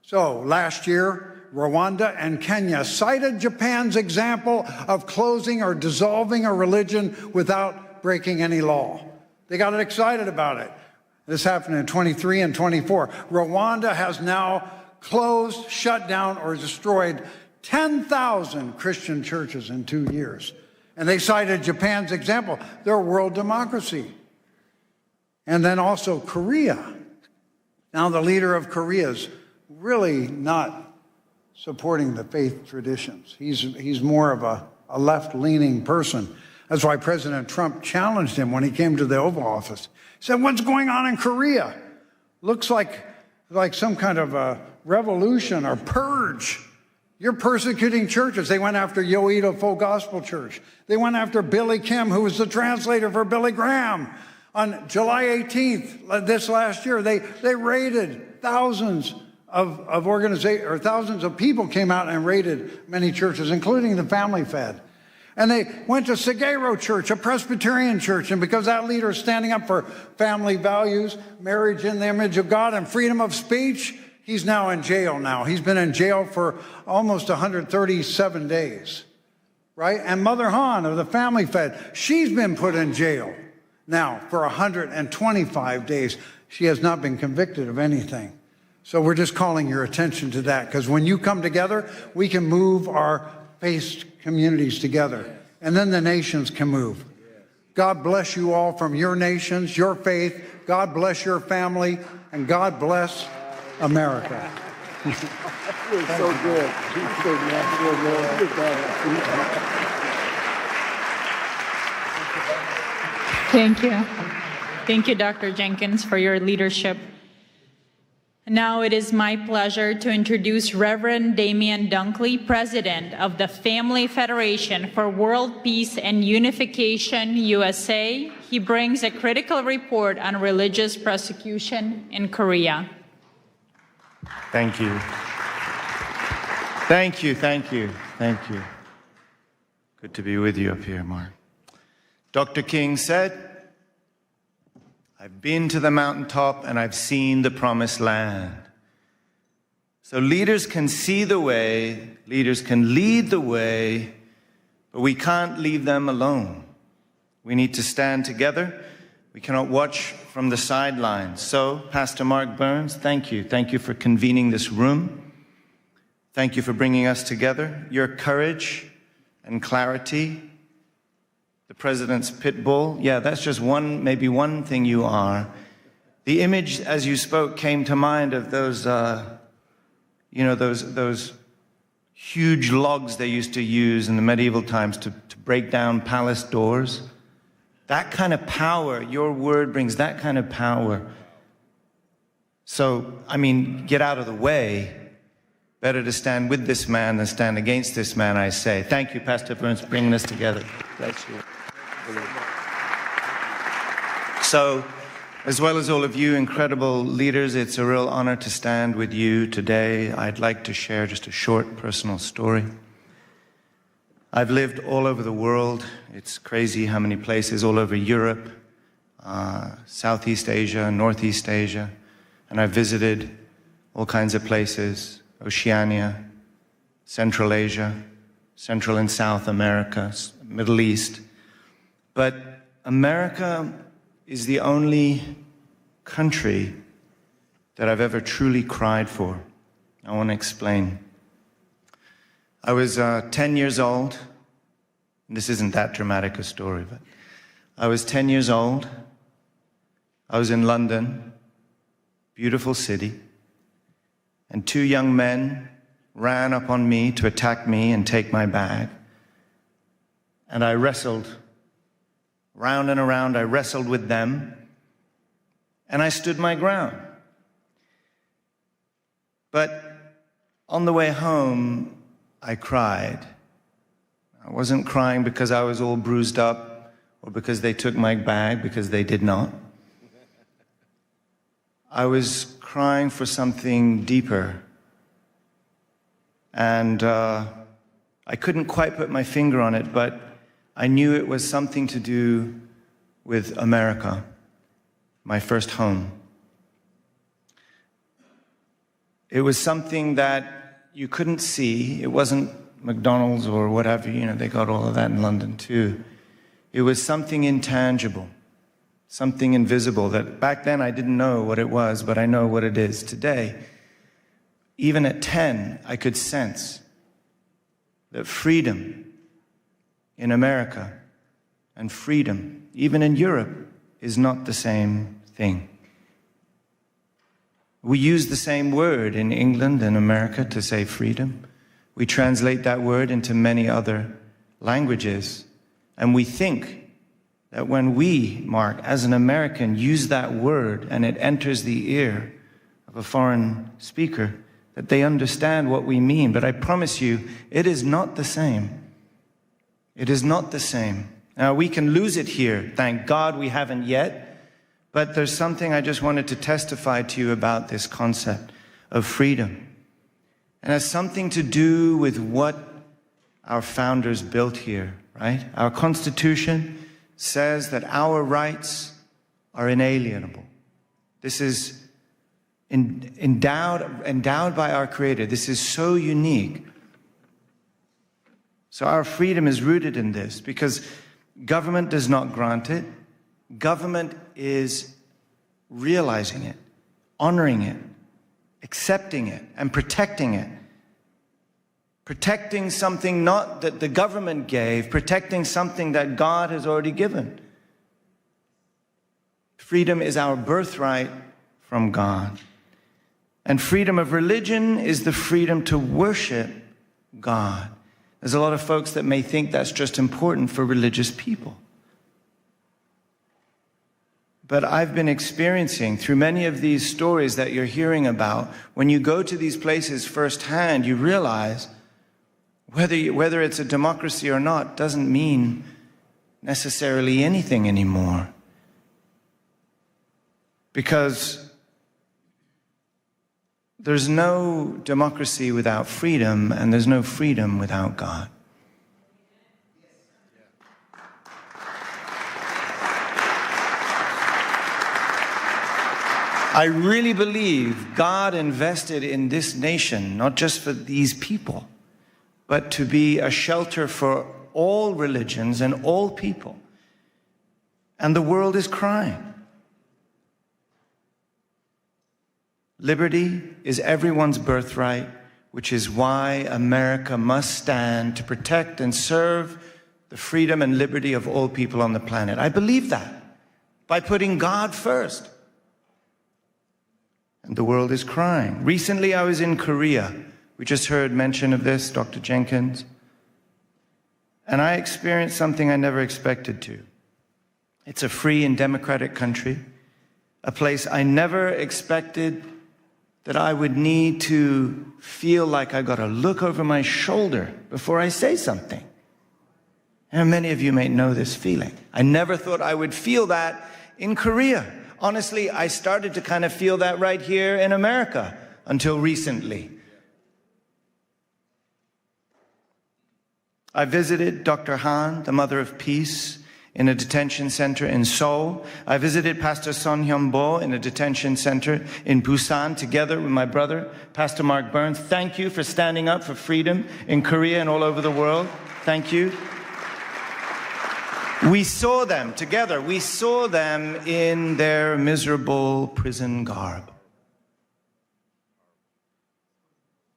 So last year, Rwanda and Kenya cited Japan's example of closing or dissolving a religion without breaking any law. They got excited about it. This happened in 23 and 24. Rwanda has now closed, shut down, or destroyed 10,000 Christian churches in 2 years. And they cited Japan's example. They're a world democracy. And then also Korea. Now the leader of Korea is really not supporting the faith traditions. He's more of a left-leaning person. That's why President Trump challenged him when he came to the Oval Office. He said, what's going on in Korea? Looks like some kind of a revolution or purge. You're persecuting churches. They went after Yoido Full Gospel Church. They went after Billy Kim, who was the translator for Billy Graham. On July 18th, this last year, they raided thousands of organizations, or thousands of people came out and raided many churches, including the Family Fed. And they went to Sagero Church, a Presbyterian church, and because that leader is standing up for family values, marriage in the image of God, and freedom of speech, he's now in jail now. He's been in jail for almost 137 days, right? And Mother Han of the Family Fed, she's been put in jail now for 125 days. She has not been convicted of anything. So we're just calling your attention to that, because when you come together, we can move our faith communities together, and then the nations can move. God bless you all from your nations, your faith. God bless your family, and God bless America. You're so good. You're so Thank you. Thank you, Dr. Jenkins, for your leadership. Now it is my pleasure to introduce Reverend Damian Dunkley, President of the Family Federation for World Peace and Unification, USA. He brings a critical report on religious persecution in Korea. Thank you. Thank you, thank you, thank you. Good to be with you up here, Mark. Dr. King said, I've been to the mountaintop and I've seen the promised land. So leaders can see the way, leaders can lead the way, but we can't leave them alone. We need to stand together. We cannot watch from the sidelines. So, Pastor Mark Burns, thank you. Thank you for convening this room. Thank you for bringing us together. Your courage and clarity, the president's pit bull, yeah, that's just maybe one thing you are. The image, as you spoke, came to mind of those, those huge logs they used to use in the medieval times to break down palace doors. That kind of power, your word brings that kind of power. So, I mean, get out of the way. Better to stand with this man than stand against this man, I say. Thank you, Pastor Burns, for bringing us together. Bless you. So, as well as all of you incredible leaders, it's a real honor to stand with you today. I'd like to share just a short personal story. I've lived all over the world. It's crazy how many places, all over Europe, Southeast Asia, Northeast Asia, and I've visited all kinds of places, Oceania, Central Asia, Central and South America, Middle East. But America is the only country that I've ever truly cried for. I want to explain. I was 10 years old. This isn't that dramatic a story, but I was 10 years old. I was in London, beautiful city, and two young men ran up on me to attack me and take my bag. And I wrestled round and around. I wrestled with them, and I stood my ground. But on the way home, I cried. I wasn't crying because I was all bruised up or because they took my bag, because they did not. I was crying for something deeper. And I couldn't quite put my finger on it, but I knew it was something to do with America, my first home. It was something that you couldn't see. It wasn't McDonald's or whatever, you know, they got all of that in London too. It was something intangible, something invisible that back then I didn't know what it was, but I know what it is today. Even at 10, I could sense that freedom in America and freedom, even in Europe, is not the same thing. We use the same word in England and America to say freedom. We translate that word into many other languages. And we think that when we, Mark, as an American, use that word and it enters the ear of a foreign speaker, that they understand what we mean. But I promise you, it is not the same. It is not the same. Now, we can lose it here. Thank God we haven't yet. But there's something I just wanted to testify to you about this concept of freedom. And it has something to do with what our founders built here, right? Our Constitution says that our rights are inalienable. This is endowed by our Creator. This is so unique. So our freedom is rooted in this because government does not grant it. Government is realizing it, honoring it, accepting it, and protecting it. Protecting something not that the government gave, protecting something that God has already given. Freedom is our birthright from God. And freedom of religion is the freedom to worship God. There's a lot of folks that may think that's just important for religious people. But I've been experiencing through many of these stories that you're hearing about, when you go to these places firsthand, you realize whether it's a democracy or not doesn't mean necessarily anything anymore. Because there's no democracy without freedom, and there's no freedom without God. I really believe God invested in this nation, not just for these people, but to be a shelter for all religions and all people. And the world is crying. Liberty is everyone's birthright, which is why America must stand to protect and serve the freedom and liberty of all people on the planet. I believe that by putting God first. And the world is crying. Recently, I was in Korea. We just heard mention of this, Dr. Jenkins. And I experienced something I never expected to. It's a free and democratic country, a place I never expected that I would need to feel like I got to look over my shoulder before I say something. And many of you may know this feeling. I never thought I would feel that in Korea. Honestly, I started to kind of feel that right here in America until recently. I visited Dr. Han, the Mother of Peace, in a detention center in Seoul. I visited Pastor Son Hyun-bo in a detention center in Busan together with my brother, Pastor Mark Burns. Thank you for standing up for freedom in Korea and all over the world. Thank you. We saw them together. We saw them in their miserable prison garb.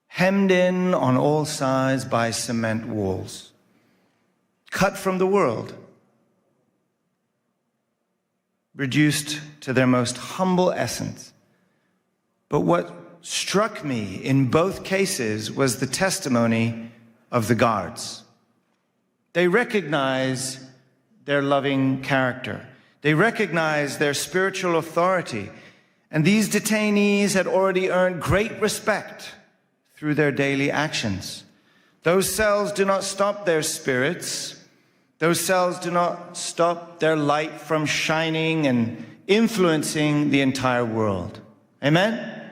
Hemmed in on all sides by cement walls. Cut from the world. Reduced to their most humble essence. But what struck me in both cases was the testimony of the guards. They recognize their loving character. They recognize their spiritual authority. And these detainees had already earned great respect through their daily actions. Those cells do not stop their spirits, Those cells do not stop their light from shining and influencing the entire world. Amen?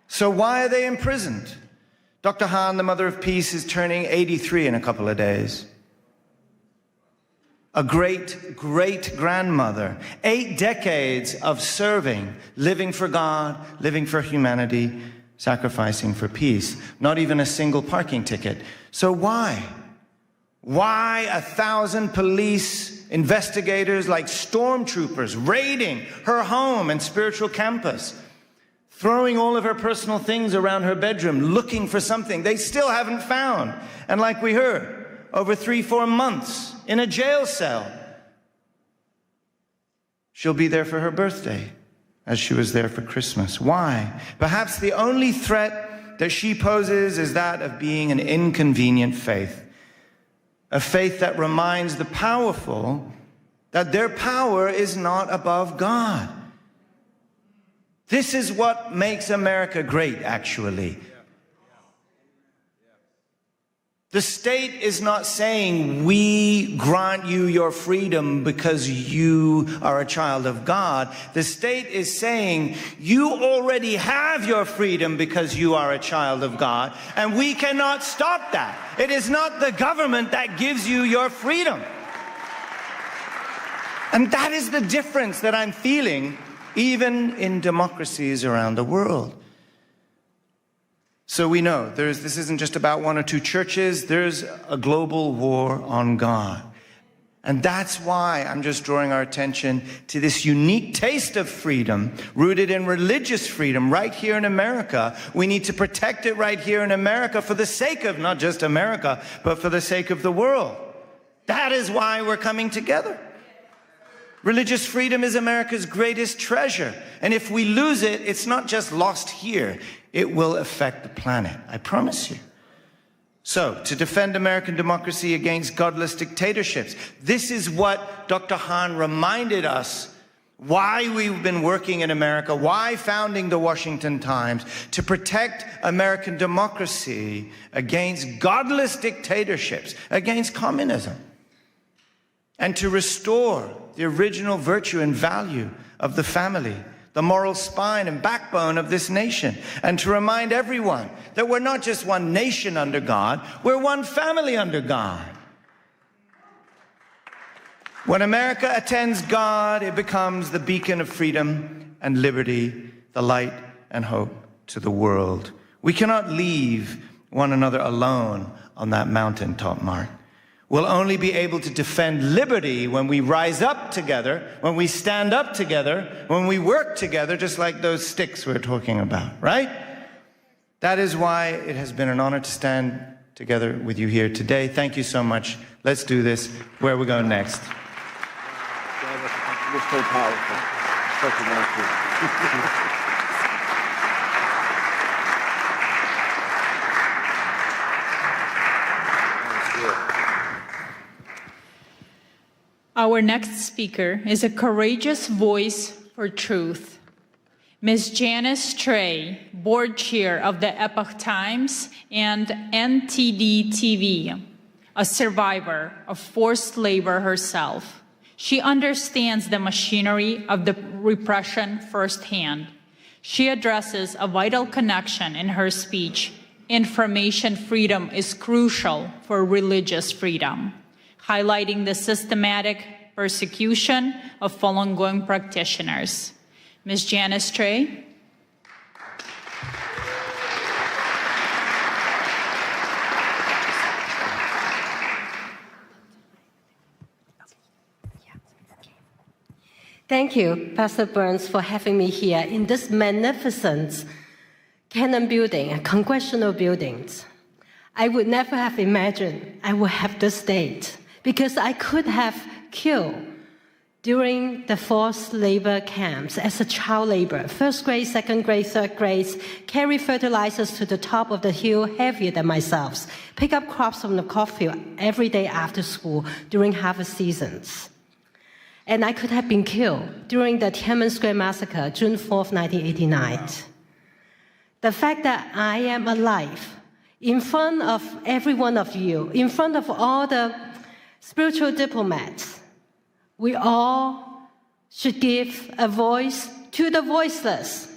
So why are they imprisoned? Dr. Han, the Mother of Peace, is turning 83 in a couple of days. A great-great-grandmother, 8 decades of serving, living for God, living for humanity, sacrificing for peace. Not even a single parking ticket. So why? Why 1,000 police investigators like stormtroopers raiding her home and spiritual campus, throwing all of her personal things around her bedroom, looking for something they still haven't found? And like we heard, over 3-4 months in a jail cell. She'll be there for her birthday, as she was there for Christmas. Why? Perhaps the only threat that she poses is that of being an inconvenient faith. A faith that reminds the powerful that their power is not above God. This is what makes America great, actually. The state is not saying, we grant you your freedom because you are a child of God. The state is saying, you already have your freedom because you are a child of God, and we cannot stop that. It is not the government that gives you your freedom. And that is the difference that I'm feeling even in democracies around the world. So we know this isn't just about 1 or 2 churches. There's a global war on God. And that's why I'm just drawing our attention to this unique taste of freedom, rooted in religious freedom right here in America. We need to protect it right here in America for the sake of not just America, but for the sake of the world. That is why we're coming together. Religious freedom is America's greatest treasure. And if we lose it, it's not just lost here. It will affect the planet, I promise you. So, to defend American democracy against godless dictatorships, this is what Dr. Han reminded us why we've been working in America, why founding the Washington Times, to protect American democracy against godless dictatorships, against communism, and to restore the original virtue and value of the family, the moral spine and backbone of this nation, and to remind everyone that we're not just one nation under God, we're one family under God. When America attends God, it becomes the beacon of freedom and liberty, the light and hope to the world. We cannot leave one another alone on that mountaintop, Mark. We'll only be able to defend liberty when we rise up together, when we stand up together, when we work together, just like those sticks we're talking about, right? That is why it has been an honor to stand together with you here today. Thank you so much. Let's do this. Where are we going next? You're so powerful. Such a nice Our next speaker is a courageous voice for truth. Ms. Janice Trey, board chair of the Epoch Times and NTD TV, a survivor of forced labor herself. She understands the machinery of the repression firsthand. She addresses a vital connection in her speech. Information freedom is crucial for religious freedom, highlighting the systematic persecution of Falun Gong practitioners. Ms. Janice Trey. Thank you, Pastor Burns, for having me here in this magnificent Canon building, congressional buildings. I would never have imagined I would have this date, because I could have killed during the forced labor camps as a child laborer, first grade, second grade, third grade, carry fertilizers to the top of the hill heavier than myself, pick up crops from the cornfield every day after school during harvest seasons. And I could have been killed during the Tiananmen Square massacre, June 4th, 1989. The fact that I am alive in front of every one of you, in front of all the Spiritual diplomats, we all should give a voice to the voiceless.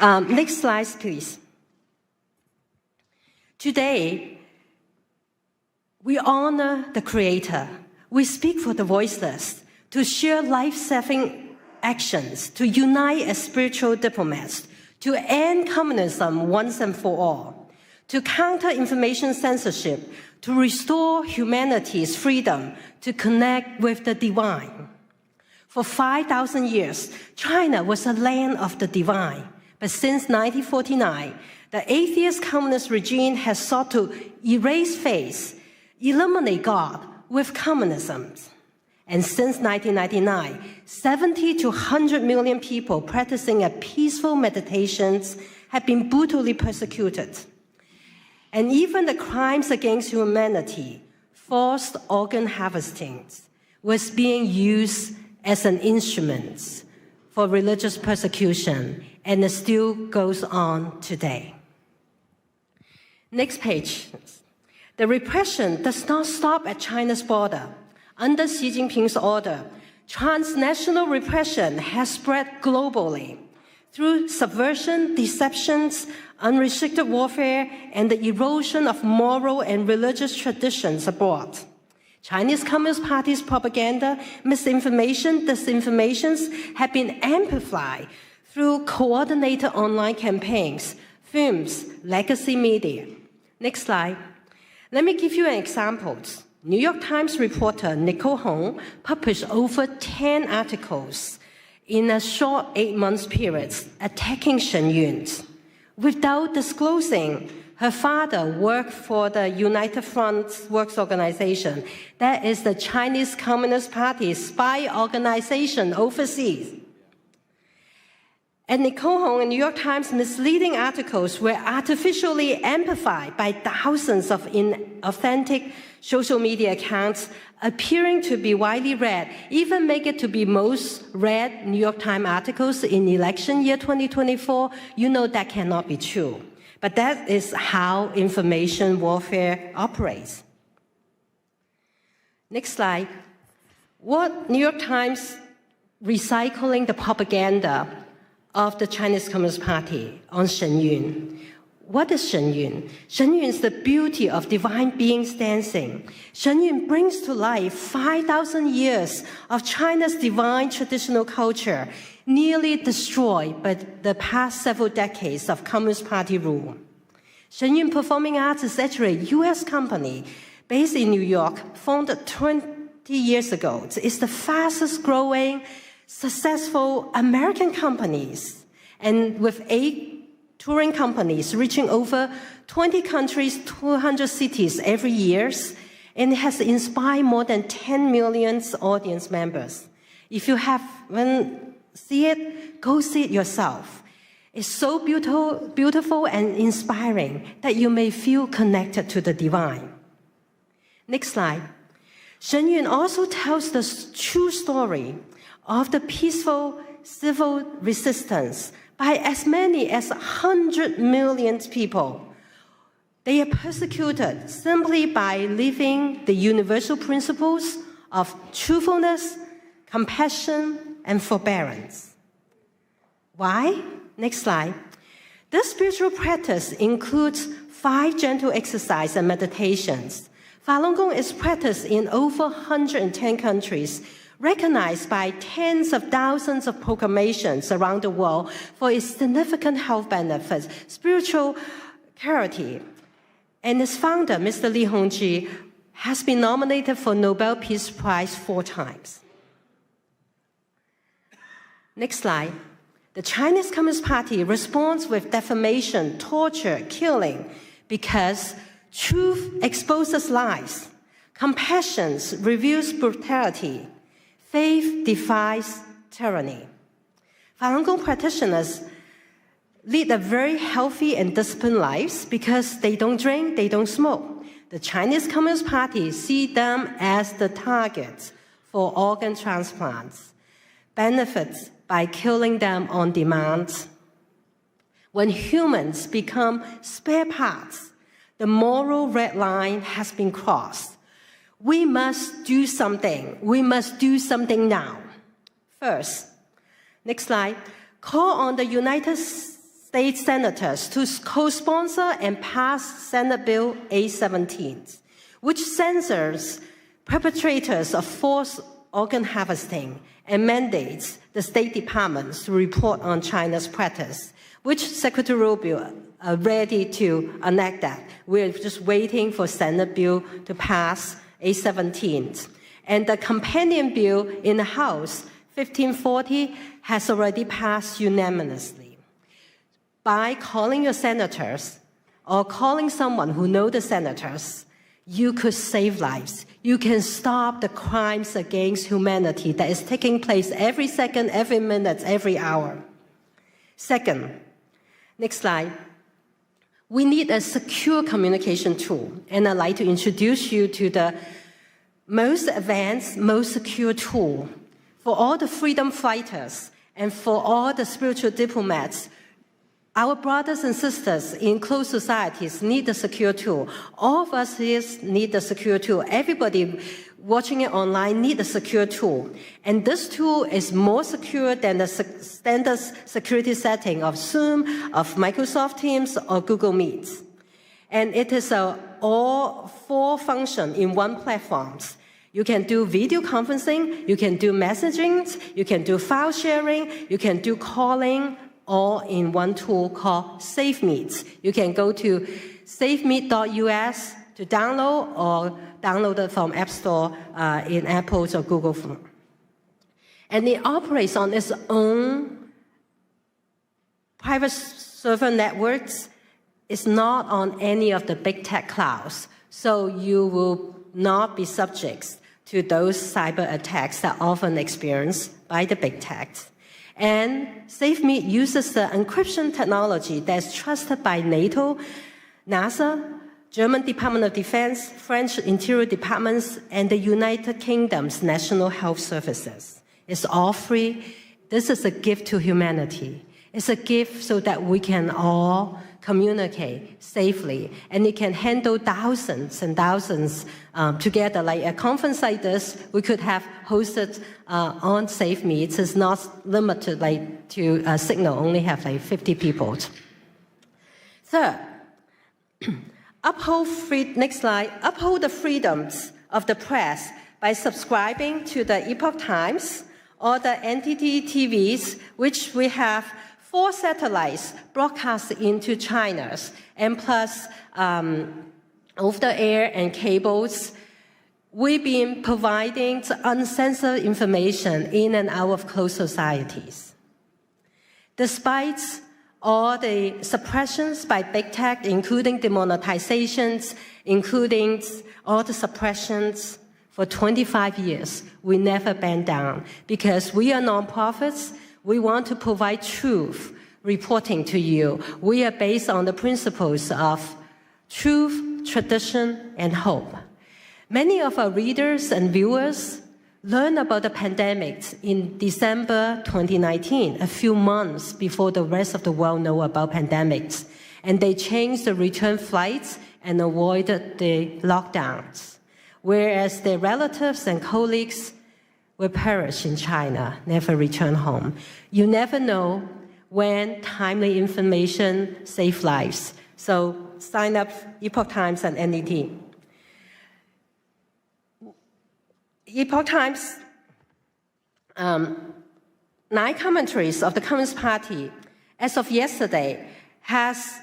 Next slide, please. Today, we honor the Creator. We speak for the voiceless, to share life-saving actions, to unite as spiritual diplomats, to end communism once and for all, to counter information censorship, to restore humanity's freedom to connect with the divine. For 5,000 years, China was a land of the divine. But since 1949, the atheist communist regime has sought to erase faith, eliminate God with communism. And since 1999, 70 to 100 million people practicing a peaceful meditations have been brutally persecuted. And even the crimes against humanity, forced organ harvesting, was being used as an instrument for religious persecution, and it still goes on today. Next page. The repression does not stop at China's border. Under Xi Jinping's order, transnational repression has spread globally through subversion, deceptions, unrestricted warfare, and the erosion of moral and religious traditions abroad. Chinese Communist Party's propaganda, misinformation, disinformations have been amplified through coordinated online campaigns, films, legacy media. Next slide. Let me give you an example. New York Times reporter Nicole Hong published over 10 articles in a short 8-month period attacking Shen Yun without disclosing her father worked for the United Front Works Organization. That is the Chinese Communist Party's spy organization overseas. And Nicole Hong and New York Times misleading articles were artificially amplified by thousands of inauthentic social media accounts appearing to be widely read, even make it to be most read New York Times articles in election year 2024. You know that cannot be true. But that is how information warfare operates. Next slide. What New York Times recycling the propaganda of the Chinese Communist Party on Shen Yun. What is Shen Yun? Shen Yun is the beauty of divine beings dancing. Shen Yun brings to life 5,000 years of China's divine traditional culture, nearly destroyed by the past several decades of Communist Party rule. Shen Yun Performing Arts is actually a U.S. company based in New York, founded 20 years ago. It's the fastest growing, successful American companies, and with 8 touring companies reaching over 20 countries, 200 cities every year, and it has inspired more than 10 million audience members. If you haven't seen it, go see it yourself. It's so beautiful and inspiring that you may feel connected to the divine. Next slide. Shen Yun also tells the true story of the peaceful civil resistance by as many as 100 million people. They are persecuted simply by living the universal principles of truthfulness, compassion, and forbearance. Why? Next slide. This spiritual practice includes 5 gentle exercises and meditations. Falun Gong is practiced in over 110 countries, recognized by tens of thousands of proclamations around the world for its significant health benefits, spiritual clarity. And its founder, Mr. Li Hongzhi, has been nominated for Nobel Peace Prize 4 times. Next slide. The Chinese Communist Party responds with defamation, torture, killing, because truth exposes lies, compassion reveals brutality, faith defies tyranny. Falun Gong practitioners lead a very healthy and disciplined lives because they don't drink, they don't smoke. The Chinese Communist Party see them as the targets for organ transplants, benefits by killing them on demand. When humans become spare parts, the moral red line has been crossed. We must do something. We must do something now. First, next slide, call on the United States senators to co-sponsor and pass Senate Bill 817, which censors perpetrators of forced organ harvesting and mandates the State Departments to report on China's practice, which Secretary Rubio are ready to enact that. We're just waiting for Senate bill to pass 817. And the companion bill in the House, 1540, has already passed unanimously. By calling your senators or calling someone who knows the senators, you could save lives. You can stop the crimes against humanity that is taking place every second, every minute, every hour. Second, next slide. We need a secure communication tool, and I'd like to introduce you to the most advanced, most secure tool for all the freedom fighters and for all the spiritual diplomats. Our brothers and sisters in closed societies need the secure tool. All of us here need the secure tool. Everybody watching it online need a secure tool. And this tool is more secure than the standard security setting of Zoom, of Microsoft Teams, or Google Meet. And it is all four function in one platform. You can do video conferencing, you can do messaging, you can do file sharing, you can do calling, all in one tool called SafeMeet. You can go to safemeet.us to download or download it from App Store in Apple's or Google phone. And it operates on its own private server networks. It's not on any of the big tech clouds. So you will not be subject to those cyber attacks that are often experienced by the big techs. And SafeMeet uses the encryption technology that's trusted by NATO, NASA, German Department of Defense, French Interior Departments, and the United Kingdom's National Health Services. It's all free. This is a gift to humanity. It's a gift so that we can all communicate safely, and it can handle thousands and thousands together. Like a conference like this, we could have hosted on SafeMeet. It's not limited to Signal, only have 50 people. Third, next slide, uphold the freedoms of the press by subscribing to the Epoch Times or the NTT TVs, which we have 4 satellites broadcast into China, and plus over-the-air and cables. We've been providing uncensored information in and out of closed societies. Despite all the suppressions by big tech, including demonetizations, including all the suppressions, for 25 years, we never bend down because we are nonprofits. We want to provide truth reporting to you. We are based on the principles of truth, tradition, and hope. Many of our readers and viewers learned about the pandemic in December 2019, a few months before the rest of the world know about pandemics. And they changed the return flights and avoided the lockdowns, whereas their relatives and colleagues will perish in China, never return home. You never know when timely information saves lives. So sign up Epoch Times and NDT. Epoch Times, 9 commentaries of the Communist Party, as of yesterday, has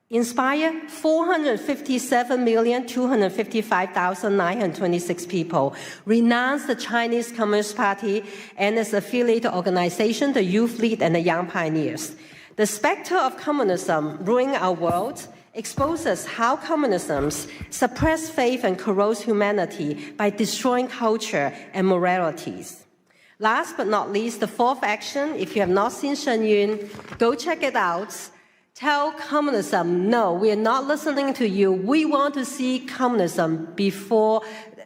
inspired 457,255,926 people, renounced the Chinese Communist Party and its affiliated organization, the Youth League and the Young Pioneers. The specter of communism ruining our world exposes how communism suppresses faith and corrodes humanity by destroying culture and moralities. Last but not least, the 4th action, if you have not seen Shen Yun, go check it out. Tell communism, no, we are not listening to you. We want to see communism before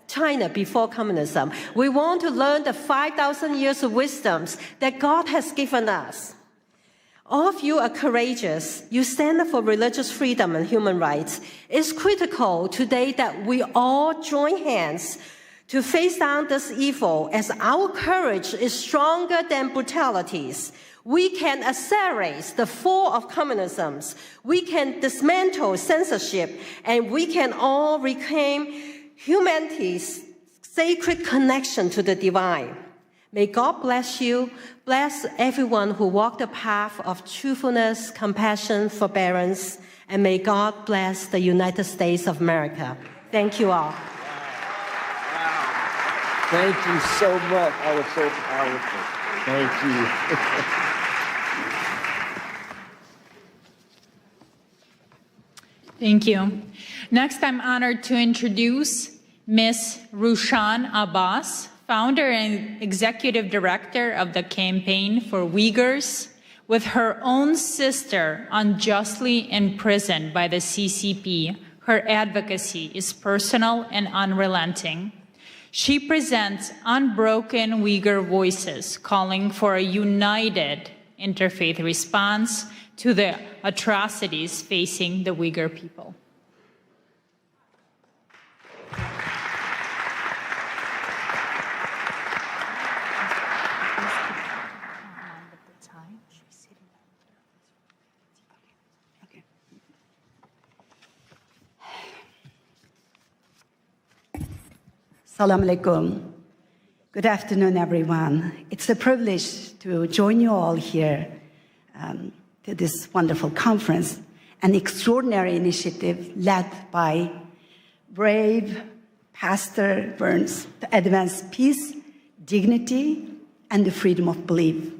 China, before communism. We want to learn the 5,000 years of wisdoms that God has given us. All of you are courageous. You stand up for religious freedom and human rights. It's critical today that we all join hands to face down this evil, as our courage is stronger than brutalities. We can accelerate the fall of communism. We can dismantle censorship, and we can all reclaim humanity's sacred connection to the divine. May God bless you, bless everyone who walked the path of truthfulness, compassion, forbearance, and may God bless the United States of America. Thank you all. Thank you so much. That was so powerful. Thank you. Thank you. Next, I'm honored to introduce Ms. Rushan Abbas, founder and executive director of the Campaign for Uyghurs, with her own sister unjustly imprisoned by the CCP. Her advocacy is personal and unrelenting. She presents unbroken Uyghur voices, calling for a united interfaith response to the atrocities facing the Uyghur people. Assalamu alaikum. Good afternoon, everyone. It's a privilege to join you all here to this wonderful conference, an extraordinary initiative led by brave Pastor Burns to advance peace, dignity, and the freedom of belief.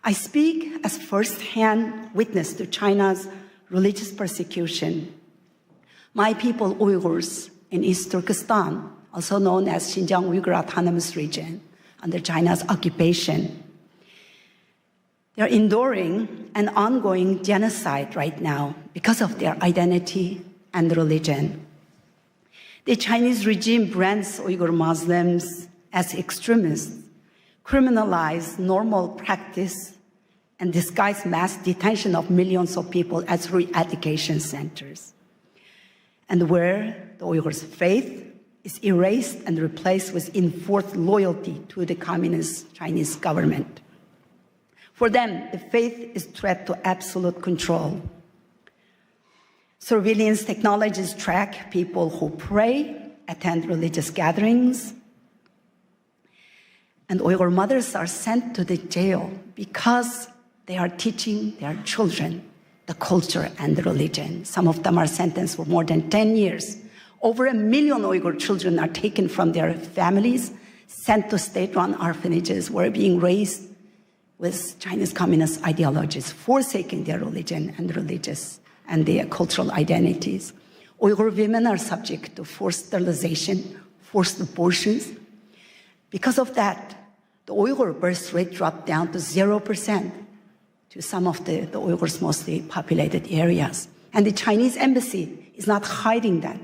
I speak as first-hand witness to China's religious persecution. My people, Uyghurs, in East Turkestan, also known as Xinjiang Uyghur Autonomous Region, under China's occupation. They're enduring an ongoing genocide right now because of their identity and religion. The Chinese regime brands Uyghur Muslims as extremists, criminalize normal practice, and disguise mass detention of millions of people as re-education centers. And where the Uyghurs' faith is erased and replaced with enforced loyalty to the communist Chinese government. For them, the faith is a threat to absolute control. Surveillance technologies track people who pray, attend religious gatherings, and Uyghur mothers are sent to the jail because they are teaching their children the culture and the religion. Some of them are sentenced for more than 10 years. Over 1 million Uyghur children are taken from their families, sent to state-run orphanages, where being raised with Chinese communist ideologies, forsaking their religion and religious and their cultural identities. Uyghur women are subject to forced sterilization, forced abortions. Because of that, the Uyghur birth rate dropped down to 0% to some of the Uyghurs' mostly populated areas. And the Chinese embassy is not hiding that.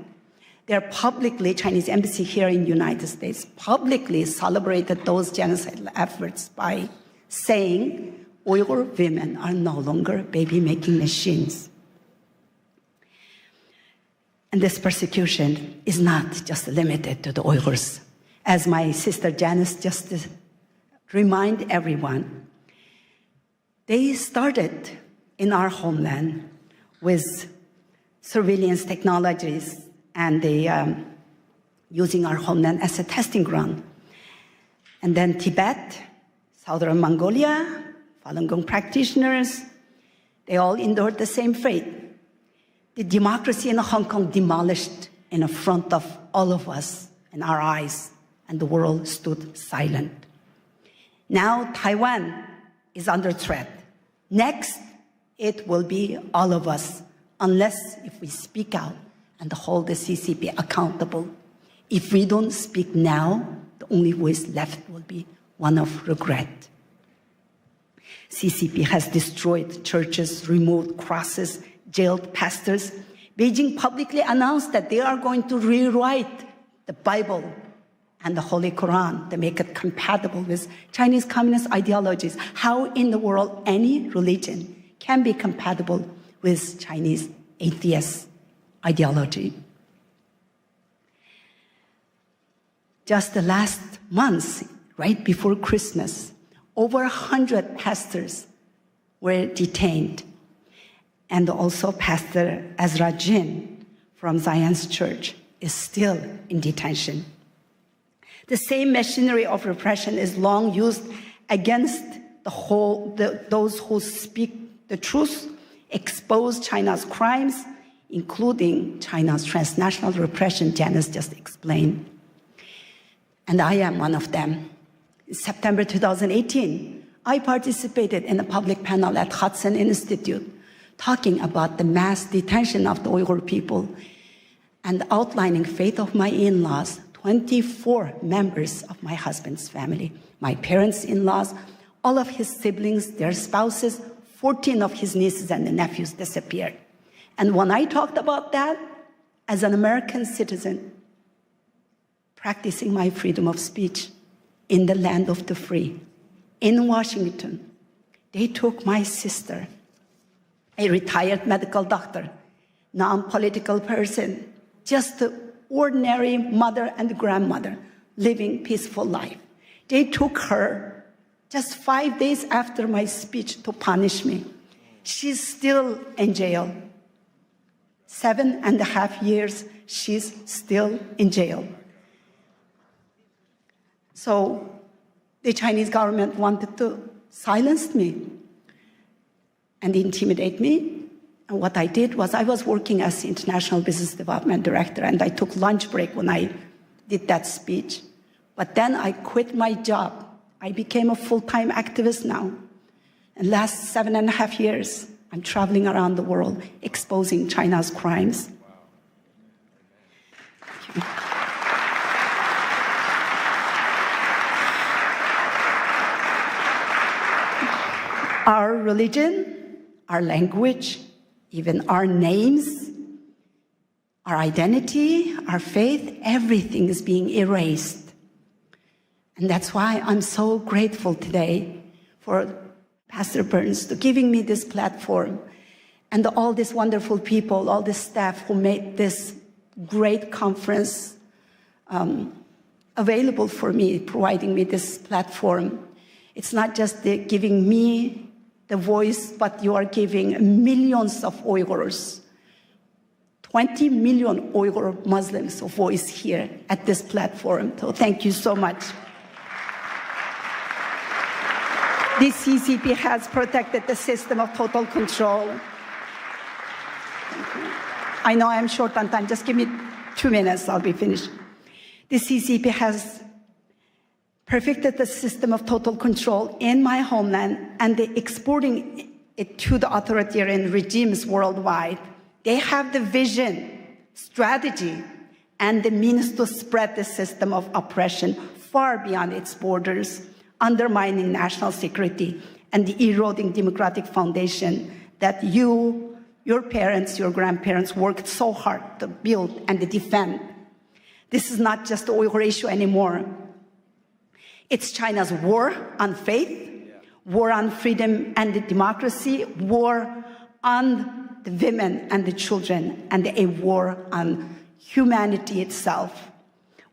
They're publicly, Chinese embassy here in the United States, publicly celebrated those genocidal efforts by saying Uyghur women are no longer baby-making machines. And this persecution is not just limited to the Uyghurs. As my sister Janice just reminded everyone, they started in our homeland with surveillance technologies and they using our homeland as a testing ground. And then Tibet, Southern Mongolia, Falun Gong practitioners, they all endured the same fate. The democracy in Hong Kong demolished in front of all of us in our eyes, and the world stood silent. Now Taiwan is under threat. Next, it will be all of us, unless if we speak out and hold the CCP accountable. If we don't speak now, the only voice left will be one of regret. CCP has destroyed churches, removed crosses, jailed pastors. Beijing publicly announced that they are going to rewrite the Bible and the Holy Quran to make it compatible with Chinese communist ideologies. How in the world any religion can be compatible with Chinese atheist ideology? Just the last month, right before Christmas, over 100 pastors were detained. And also Pastor Ezra Jin from Zion's Church is still in detention. The same machinery of repression is long used against those who speak the truth, expose China's crimes, including China's transnational repression Janice just explained. And I am one of them. In September 2018, I participated in a public panel at Hudson Institute talking about the mass detention of the Uyghur people and outlining fate of my in-laws, 24 members of my husband's family, my parents-in-laws, all of his siblings, their spouses, 14 of his nieces and nephews disappeared. And when I talked about that, as an American citizen, practicing my freedom of speech in the land of the free, in Washington, they took my sister, a retired medical doctor, non-political person, just an ordinary mother and grandmother living peaceful life. They took her just 5 days after my speech to punish me. She's still in jail. 7.5 years, she's still in jail. So the Chinese government wanted to silence me and intimidate me. And what I did was I was working as the International Business Development Director, and I took lunch break when I did that speech. But then I quit my job. I became a full-time activist now. And last 7.5 years, I'm traveling around the world exposing China's crimes. Thank you. Our religion, our language, even our names, our identity, our faith, everything is being erased. And that's why I'm so grateful today for Pastor Burns to giving me this platform and all these wonderful people, all the staff who made this great conference available for me, providing me this platform. It's not just giving me the voice, but you are giving millions of Uyghurs, 20 million Uyghur Muslims a voice here at this platform. So thank you so much. The CCP has protected the system of total control. I know I'm short on time. Just give me 2 minutes, I'll be finished. The CCP has perfected the system of total control in my homeland and they're exporting it to the authoritarian regimes worldwide. They have the vision, strategy, and the means to spread the system of oppression far beyond its borders, undermining national security and eroding democratic foundation that your parents, your grandparents worked so hard to build and to defend. This is not just the Uyghur issue anymore. It's China's war on faith, war on freedom and the democracy, war on the women and the children, and a war on humanity itself.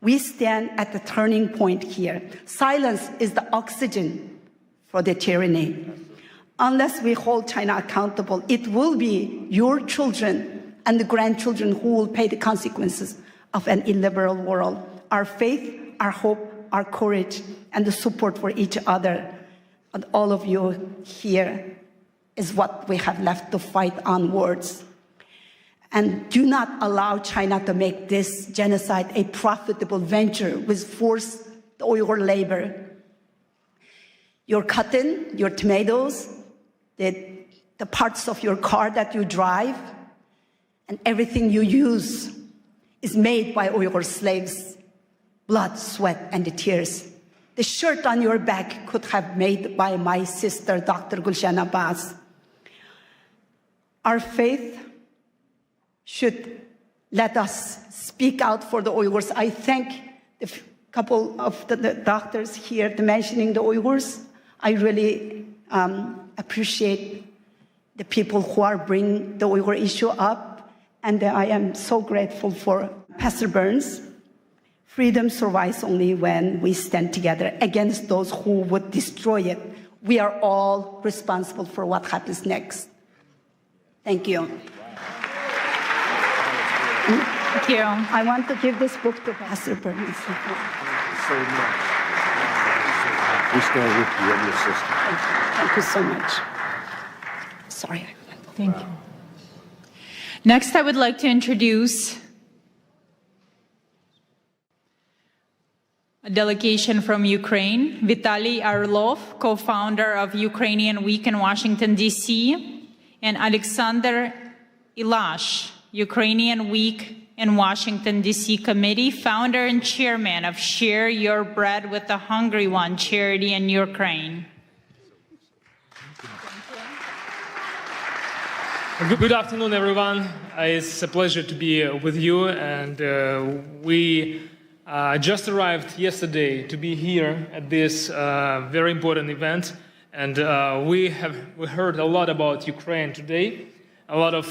We stand at the turning point here. Silence is the oxygen for the tyranny. Unless we hold China accountable, it will be your children and the grandchildren who will pay the consequences of an illiberal world. Our faith, our hope, our courage, and the support for each other, and all of you here, is what we have left to fight onwards. And do not allow China to make this genocide a profitable venture with forced Uyghur labor. Your cotton, your tomatoes, the parts of your car that you drive, and everything you use is made by Uyghur slaves. Blood, sweat, and the tears. The shirt on your back could have made by my sister, Dr. Gulshan Abbas. Our faith should let us speak out for the Uyghurs. I thank the couple of the doctors here mentioning the Uyghurs. I really appreciate the people who are bringing the Uyghur issue up, and I am so grateful for Pastor Burns. Freedom survives only when we stand together against those who would destroy it. We are all responsible for what happens next. Thank you. Thank you. I want to give this book to Pastor Burns. We stand with you and your sister. Thank you so much. Sorry. Thank you. Next, I would like to introduce a delegation from Ukraine, Vitaly Arlov, co-founder of Ukrainian Week in Washington, D.C., and Alexander Ilash, Ukrainian Week in Washington, D.C. Committee, founder and chairman of Share Your Bread with the Hungry One charity in Ukraine. Good afternoon, everyone. It's a pleasure to be with you, and we just arrived yesterday to be here at this very important event, and we heard a lot about Ukraine today. A lot of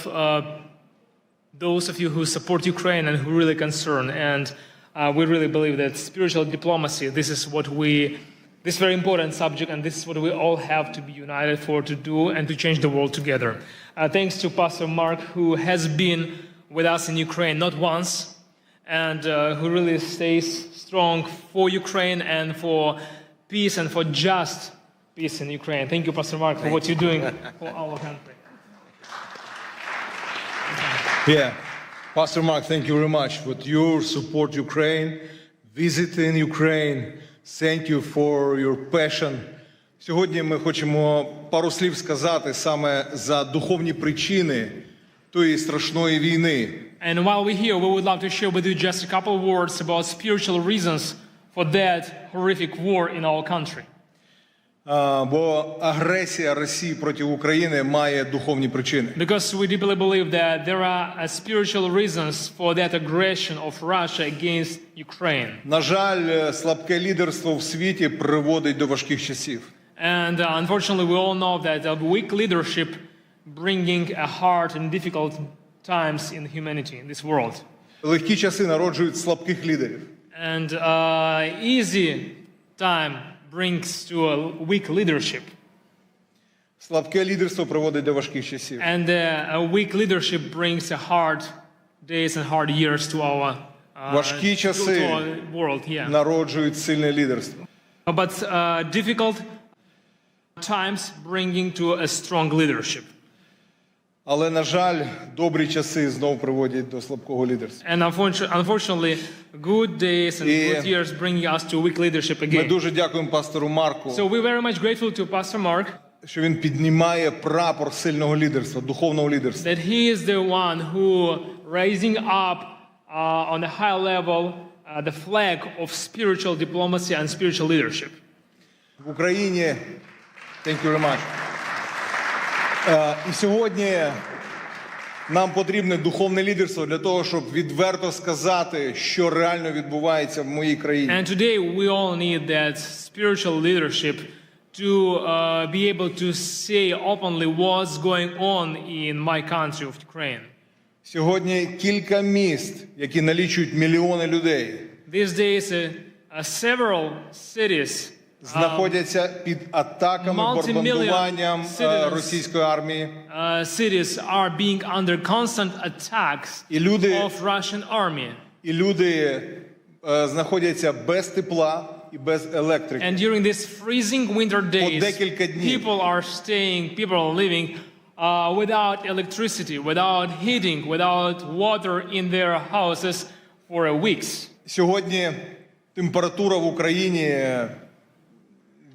those of you who support Ukraine and who really concerned, and we really believe that spiritual diplomacy, this very important subject, and this is what we all have to be united for, to do and to change the world together. Thanks to Pastor Mark, who has been with us in Ukraine not once, and who really stays strong for Ukraine and for peace and for just peace in Ukraine. Thank you, Pastor Mark, for what you're doing for our country. Yeah, Pastor Mark, thank you very much for your support Ukraine, visiting Ukraine. Thank you for your passion. Сьогодні ми хочемо пару слів сказати саме за духовні причини тої страшної війни. And while we're here, we would love to share with you just a couple of words about spiritual reasons for that horrific war in our country. Бо агресія Росії проти України має духовні причини. Because we deeply believe that there are spiritual reasons for that aggression of Russia against Ukraine. На жаль, слабке лідерство в світі приводить до важких часів. And unfortunately, we all know that a weak leadership bringing a hard and difficult times in humanity, in this world. Легкі часи народжують слабких лідерів. And easy time brings to a weak leadership. Слабке лідерство приводить до важких часів. And a weak leadership brings a hard days and hard years to our важкі часи world. Yeah. Народжують сильне лідерство. But difficult times bringing to a strong leadership. Але, на жаль, добрі часи знову приводять до слабкого лідерства. And unfortunately, good days and good years bring us to weak leadership again. Ми дуже дякуємо пастору Марку. So we're very much grateful to Pastor Mark. Що він піднімає прапор сильного лідерства, духовного лідерства. That he is the one who raising up on a high level the flag of spiritual diplomacy and spiritual leadership. В Україні, thank you very much. І сьогодні нам потрібне духовне лідерство для того, щоб відверто сказати, що реально відбувається в моїй країні. And today we all need that spiritual leadership to be able to say openly what's going on in my country of Ukraine. Сьогодні кілька міст, які налічують мільйони людей. These days several cities знаходяться під атаками, бомбардуванням російської армії. Cities are being under constant attacks of Russian army. І люди знаходяться без тепла і без електрики. And during these freezing winter days, people are living without electricity, without heating, without water in their houses for weeks. Сьогодні температура в Україні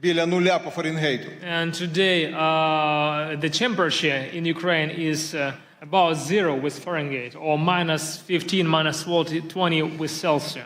біля нуля по Фаренгейту. And today the temperature in Ukraine is about 0 with Fahrenheit, or minus 15, minus 20 with Celsius.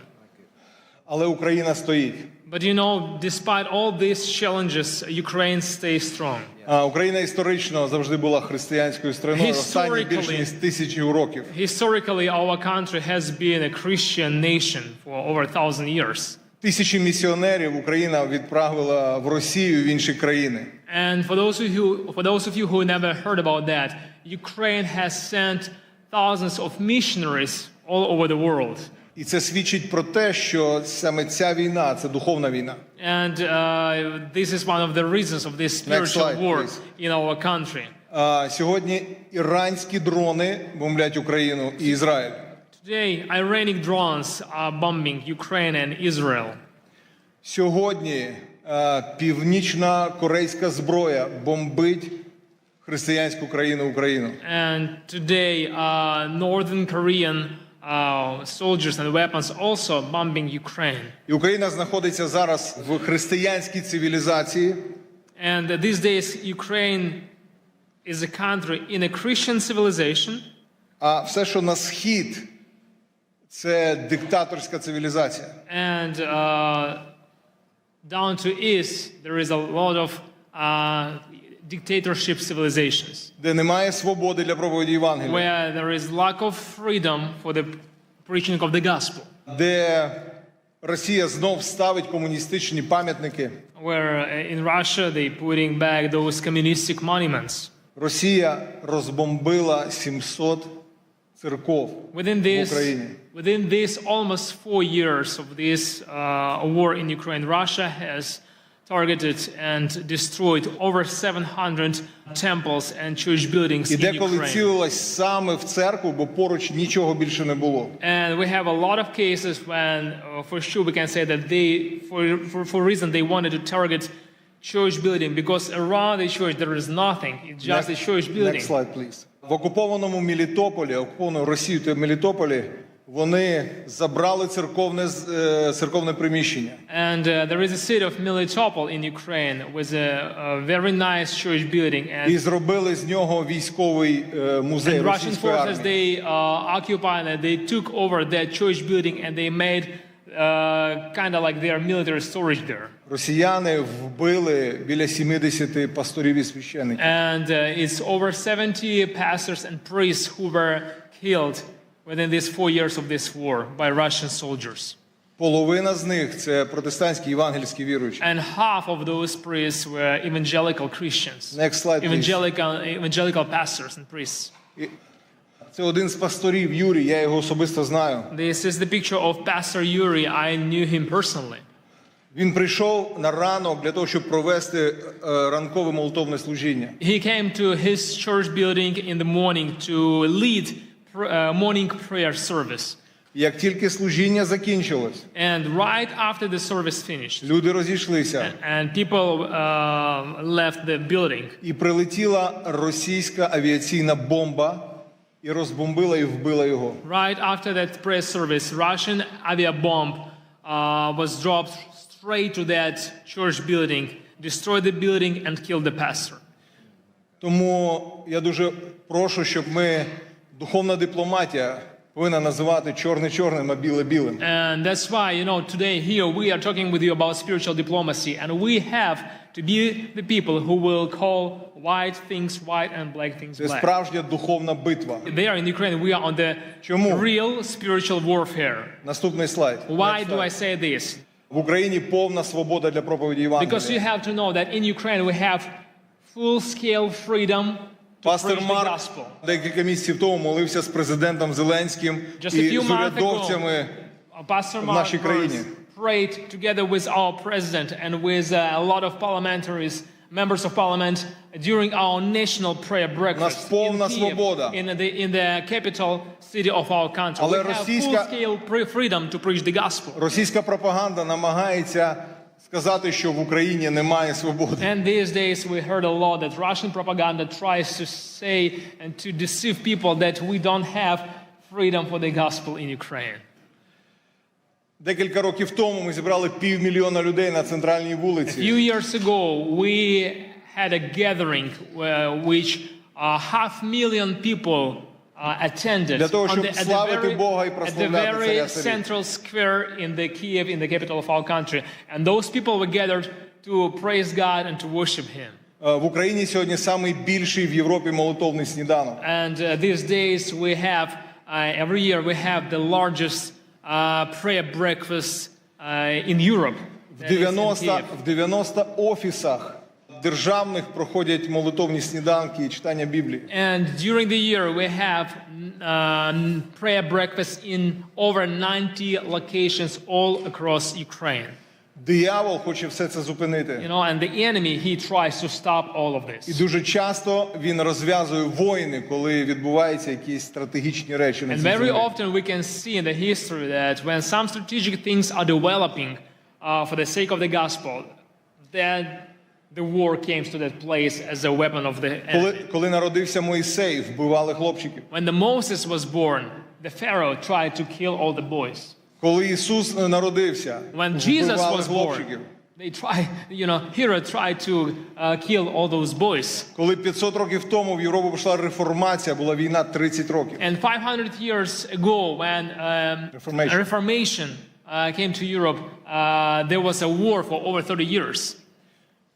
Але Україна стоїть. But you know, despite all these challenges, Ukraine stays strong. Україна історично завжди була християнською країною останні більше ніж 1000 років. Historically, our country has been a Christian nation for over 1,000 years. Тисячі місіонерів Україна відправила в Росію, в інші країни. And for those of you who never heard about that, Ukraine has sent thousands of missionaries all over the world. І це свідчить про те, що саме ця війна – це духовна війна. And this is one of the reasons of this spiritual war in our country. Сьогодні іранські дрони бомблять Україну і Ізраїль. Today, Iranian drones are bombing Ukraine and Israel. Сьогодні північна корейська зброя бомбить християнську країну Україну. And today, Northern Korean soldiers and weapons also bombing Ukraine. І Україна знаходиться зараз в християнській цивілізації. And these days, Ukraine is a country in a Christian civilization. А все, що на схід, це диктаторська цивілізація. And down to east, there is a lot of dictatorship civilizations. Де немає свободи для проповіді Євангелія. Where there is lack of freedom for the preaching of the gospel. Де Росія знов ставить комуністичні пам'ятники. Where in Russia they putting back those communistic monuments. Росія розбомбила 700 церков в Україні. Within this almost 4 years of this war in Ukraine, Russia has targeted and destroyed over 700 temples and church buildings in Ukraine. І деколи цілилась саме в церкву, бо поруч нічого більше не було. And we have a lot of cases when, for sure, we can say that they, for reason they wanted to target church building because around the church there is nothing. It's just a church building. Next slide, please. В окупованому Мелітополі, окупованому Росією та Мелітополі, вони забрали церковне приміщення. And there is a city of Melitopol in Ukraine with a very nice church building. І зробили з нього військовий музей російської армії. And Russian forces, they occupied and they took over that church building and they made kind of like their military storage there. Росіяни вбили біля 70 пасторів і священиків. And it's over 70 pastors and priests who were killed within these 4 years of this war by Russian soldiers. Половина з них це протестантські євангельські віруючі. And half of those priests were evangelical Christians. Next slide, evangelical pastors and priests. Це один з пасторів, Юрій, я його особисто знаю. This is the picture of Pastor Yuri. I knew him personally. Він прийшов на ранок для того, щоб провести ранкове молитовне служіння. He came to his church building in the morning to lead morning prayer service. Як тільки служіння закінчилось, and right after the service finished, люди розійшлися. And people left the building. І прилетіла російська авіаційна бомба і розбомбила і вбила його. Right after that prayer service, Russian aviabomb was dropped straight to that church building, destroyed the building and killed the pastor. Тому я дуже прошу, щоб ми духовна дипломатія повинна називати чорне чорним, а біле білим. And that's why, you know, today here we are talking with you about spiritual diplomacy, and we have to be the people who will call white things white and black things Це black. справжня духовна битва. There in Ukraine we are on the real spiritual warfare. Наступний слайд. Why do I say this? В Україні повна свобода для проповіді Євангелія. Because you have to know that in Ukraine we have full-scale freedom to Пастор preach the Марк gospel. декілька місяців тому молився з президентом Зеленським і з урядовцями в нашій країні. Prayed together with our president and with a lot of parliamentaries, members of parliament during our national prayer breakfast in Kyiv, in the capital city of our country. We have full-scale freedom to preach the gospel. Російська пропаганда намагається сказати, що в Україні немає свободи. And these days we heard a lot that Russian propaganda tries to say and to deceive people that we don't have freedom for the gospel in Ukraine. Декілька років тому ми зібрали 500 000 людей на центральній вулиці. A few years ago we had a gathering which 500,000 people attended для того, щоб славити Бога і at the прославляти very царя царів. central square in the Kyiv, in the capital of our country. And those people were gathered to praise God and to worship Him. В Україні сьогодні самий більший в Європі молитовний сніданок. And these days we have, every year we have the largest prayer breakfast in Europe. В 90 офісах державних проходять молитовні сніданки і читання Біблії. And during the year we have prayer breakfasts in over 90 locations all across Ukraine. Диявол хоче все це зупинити. You know, and the enemy, he tries to stop all of this. І дуже часто він розв'язує війни, коли відбуваються якісь стратегічні речі на цій землі. And very often we can see in the history that when some strategic things are developing for the sake of the gospel, then the war came to that place as a weapon of the enemy. Коли народився Мойсей, вбивали хлопчиків. When the Moses was born, the Pharaoh tried to kill all the boys. Коли Ісус народився, вбивали хлопчиків. They try, you know, Herod tried to kill all those boys. Коли 500 років тому в Європу пішла реформація, була війна 30 років. And 500 years ago, when Reformation came to Europe, there was a war for over 30 years.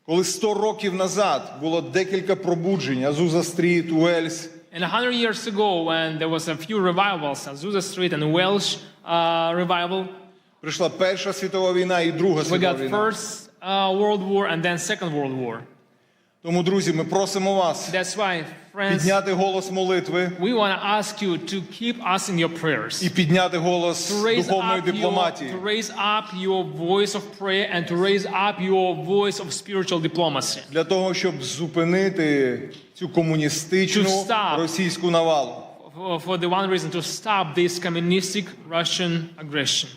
Коли 100 років назад було декілька пробуджень, Азуза Стріт, Уельс. And 100 years ago, when there was a few revivals, Azusa Street and Welsh revival, прийшла Перша світова війна і Друга світова війна. We got First World War and then Second World War. Тому, друзі, ми просимо вас підняти голос молитви we want to ask you to keep us in your prayers. І підняти голос духовної дипломатії. To raise up your voice of prayer and to raise up your voice of spiritual diplomacy. Для того, щоб зупинити цю комуністичну російську навалу. For the one reason to stop this communistic Russian aggression.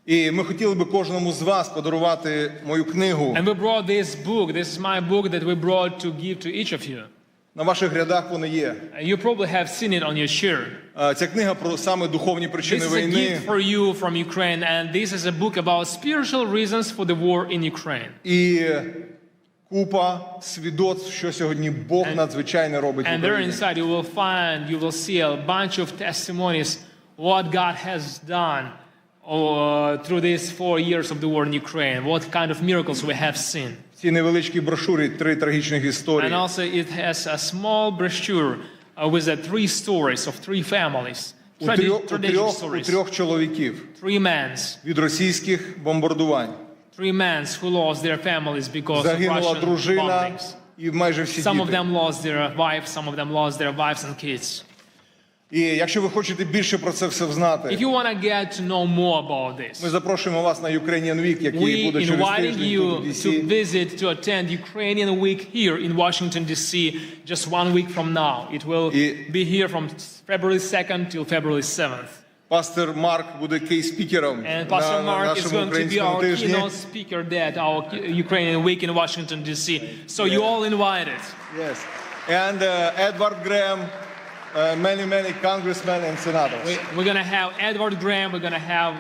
І ми хотіли би кожному з вас подарувати мою книгу. And we brought this book. This is my book that we brought to give to each of you. На ваших рядах вони є. You probably have seen it on your chair. Ця книга про саме духовні причини війни. This is a gift for you from Ukraine, and this is a book about spiritual reasons for the war in Ukraine. І купа свідоцтв, що сьогодні Бог надзвичайно робить в Україні. And there inside you will see a bunch of testimonies what God has done through these 4 years of the war in Ukraine, what kind of miracles we have seen. В цій невеличкій брошурі 3 трагічних історії. And also it has a small brochure with the 3 stories of 3 families. У 3 чоловіків. 3 men. Від російських бомбардувань. 3 men who lost their families because of Загинула Russian дружина bombings. І майже всі Some of діти. them lost their wives, some of them lost their wives and kids. І якщо ви хочете більше про це все знати, If you want to get to know more about this, ми запрошуємо вас на Ukrainian Week, який буде через тиждень тут в DC. to visit, to attend Ukrainian Week here in Washington, D.C. just 1 week from now. It will be here from February 2nd till February 7th. Пастор Марк буде кей-спікером And Pastor на Mark is нашому going to be українському our тижні. keynote speaker at our Ukrainian Week in Washington, D.C. So you all invited. Yes. And Edward Graham, many congressmen and senators. We're going to have Edward Graham, we're going to have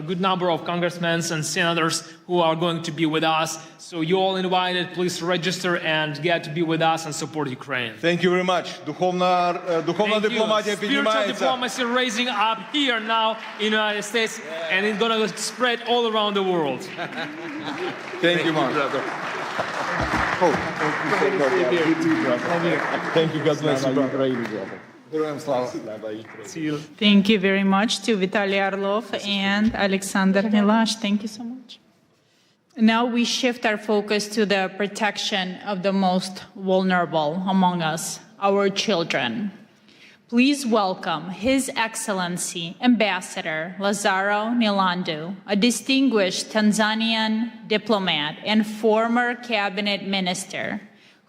a good number of congressmen and senators who are going to be with us. So you all invited, please register and get to be with us and support Ukraine. Thank you very much. Духовна дипломатія піднімається. Spiritual diplomacy raising up here now in the United States and it's going to spread all around the world. Thank you, Mark. Thank you, God bless you, brother. Thank you very much to Vitaly Orlov and Alexander Milash. Thank you so much. Now we shift our focus to the protection of the most vulnerable among us, our children. Please welcome His Excellency Ambassador Lazaro Nilandu, a distinguished Tanzanian diplomat and former cabinet minister,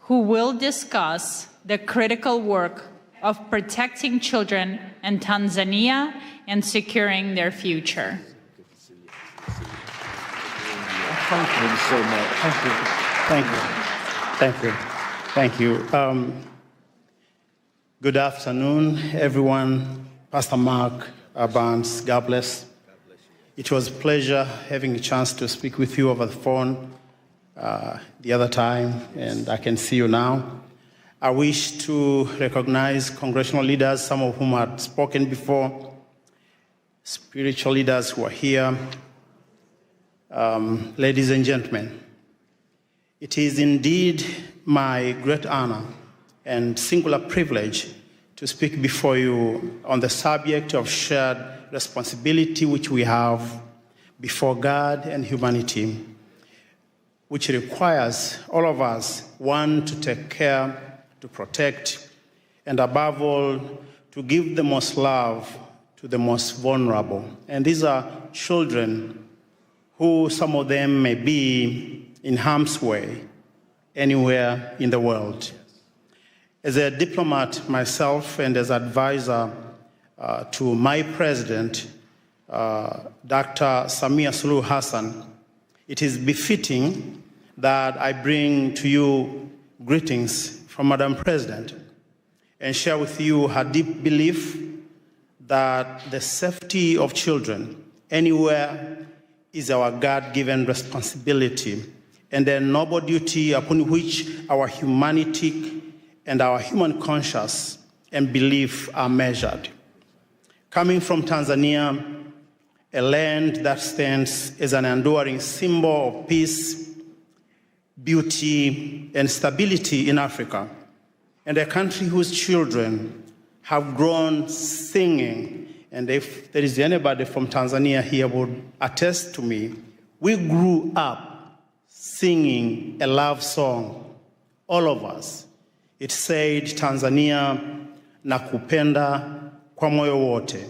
who will discuss the critical work of protecting children in Tanzania and securing their future. Thank you so much. Thank you. Thank you. Thank you. Good afternoon, everyone. Pastor Mark Barnes, God bless. It was a pleasure having a chance to speak with you over the phone the other time, and I can see you now. I wish to recognize congressional leaders, some of whom had spoken before, spiritual leaders who are here. Ladies and gentlemen, it is indeed my great honor and singular privilege to speak before you on the subject of shared responsibility which we have before God and humanity, which requires all of us, one, to take care, to protect, and above all, to give the most love to the most vulnerable. And these are children who, some of them may be in harm's way anywhere in the world. As a diplomat myself and as advisor to my president, Dr. Samia Suluhu Hassan, it is befitting that I bring to you greetings from Madam President and share with you her deep belief that the safety of children anywhere is our God-given responsibility and a noble duty upon which our humanity and our human conscience and belief are measured. Coming from Tanzania, a land that stands as an enduring symbol of peace, beauty, and stability in Africa, and a country whose children have grown singing. And if there is anybody from Tanzania here who would attest to me, we grew up singing a love song, all of us. It said, Tanzania, nakupenda kwa moyo wote,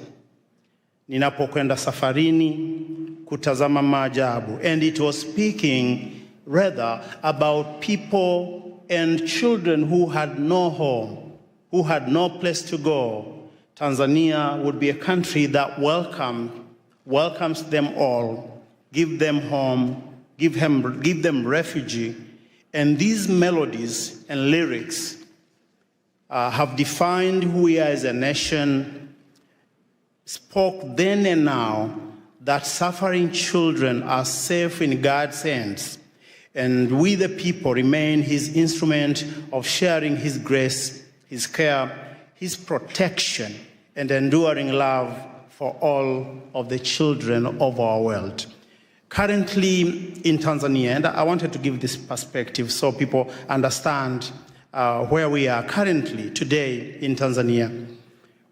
ninapokwenda safarini kutazama maajabu. And it was speaking rather about people and children who had no home, who had no place to go. Tanzania would be a country that welcomes them all, give them home, give them refuge. And these melodies and lyrics have defined who we are as a nation, spoke then and now that suffering children are safe in God's hands. And we, the people, remain his instrument of sharing his grace, his care, his protection, and enduring love for all of the children of our world. Currently in Tanzania, and I wanted to give this perspective so people understand where we are currently today in Tanzania.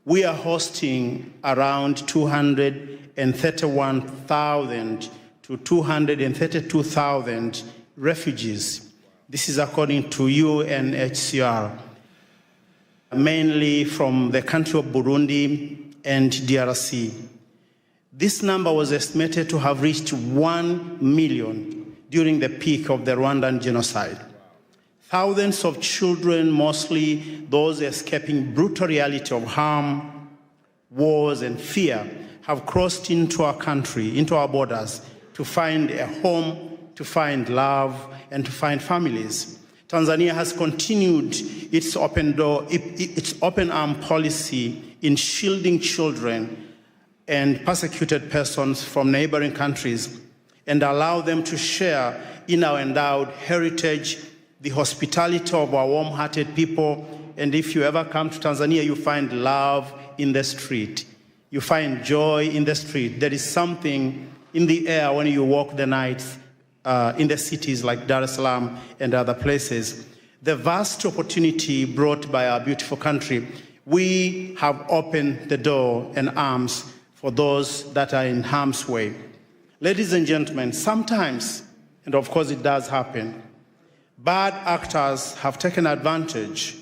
We are hosting around 231,000 to 232,000 refugees. This is according to UNHCR, mainly from the country of Burundi and DRC. This number was estimated to have reached 1 million during the peak of the Rwandan genocide. Thousands of children, mostly those escaping brutal reality of harm, wars, and fear, have crossed into our country, into our borders, to find a home, to find love, and to find families. Tanzania has continued its open arm policy in shielding children and persecuted persons from neighboring countries and allow them to share in our endowed heritage, the hospitality of our warm-hearted people. And if you ever come to Tanzania, you find love in the street. You find joy in the street. There is something in the air when you walk the nights in the cities like Dar es Salaam and other places. The vast opportunity brought by our beautiful country, we have opened the door and arms for those that are in harm's way. Ladies and gentlemen, sometimes, and of course it does happen, bad actors have taken advantage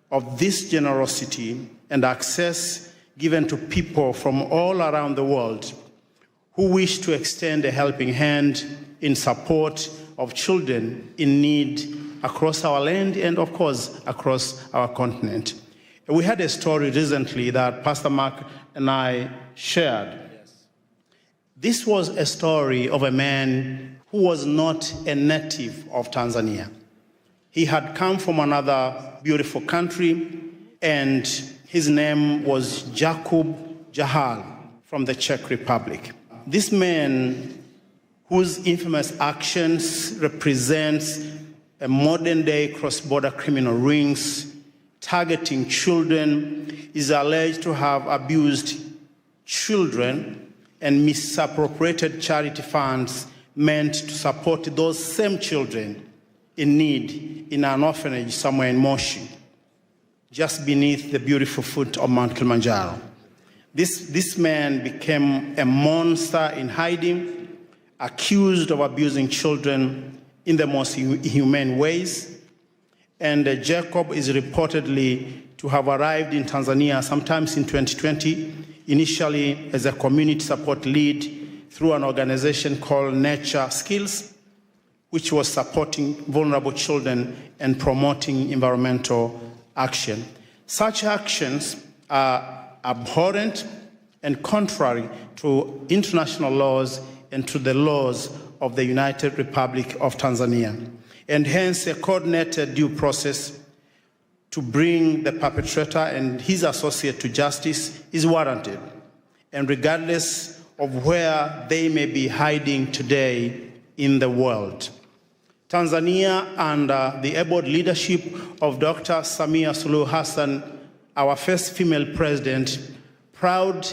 of this generosity and access given to people from all around the world who wish to extend a helping hand in support of children in need across our land and, of course, across our continent. We had a story recently that Pastor Mark and I shared. This was a story of a man who was not a native of Tanzania. He had come from another beautiful country, and his name was Jakub Jahal from the Czech Republic. This man, whose infamous actions represents a modern-day cross-border criminal rings targeting children, is alleged to have abused children and misappropriated charity funds meant to support those same children in need in an orphanage somewhere in Moshi, just beneath the beautiful foot of Mount Kilimanjaro. This man became a monster in hiding, accused of abusing children in the most inhumane ways. And Jacob is reportedly to have arrived in Tanzania sometimes in 2020, initially as a community support lead through an organization called Nature Skills, which was supporting vulnerable children and promoting environmental action. Such actions are abhorrent and contrary to international laws and to the laws of the United Republic of Tanzania. And hence a coordinated due process to bring the perpetrator and his associate to justice is warranted, and regardless of where they may be hiding today in the world. Tanzania, under the able leadership of Dr. Samia Suluhu Hassan, our first female president, proud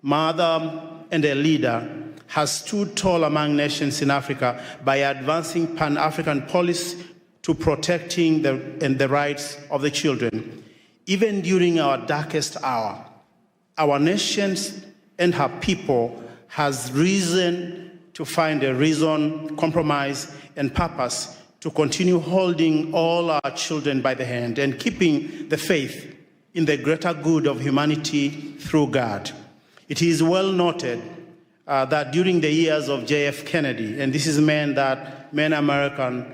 mother and a leader, has stood tall among nations in Africa by advancing Pan-African policy to protecting the rights of the children. Even during our darkest hour, our nations and her people has reason to find a reason, compromise, and purpose to continue holding all our children by the hand and keeping the faith in the greater good of humanity through God. It is well noted that during the years of J.F. Kennedy, and this is a man that many Americans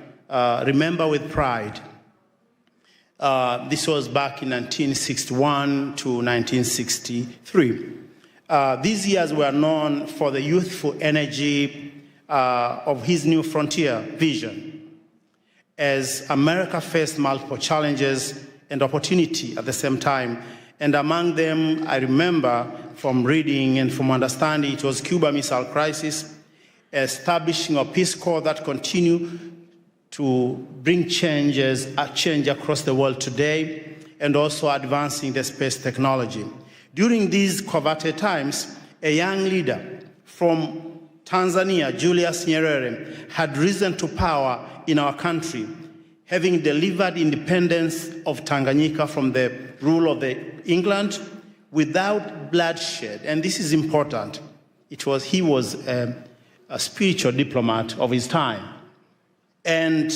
remember with pride, this was back in 1961 to 1963. These years were known for the youthful energy of his new frontier vision. As America faced multiple challenges and opportunity at the same time, and among them, I remember from reading and from understanding, it was Cuba Missile Crisis, establishing a Peace Corps that continue to bring change across the world today, and also advancing the space technology. During these coveted times, a young leader from Tanzania, Julius Nyerere, had risen to power in our country, having delivered independence of Tanganyika from the rule of England without bloodshed. And this is important. He was a spiritual diplomat of his time. And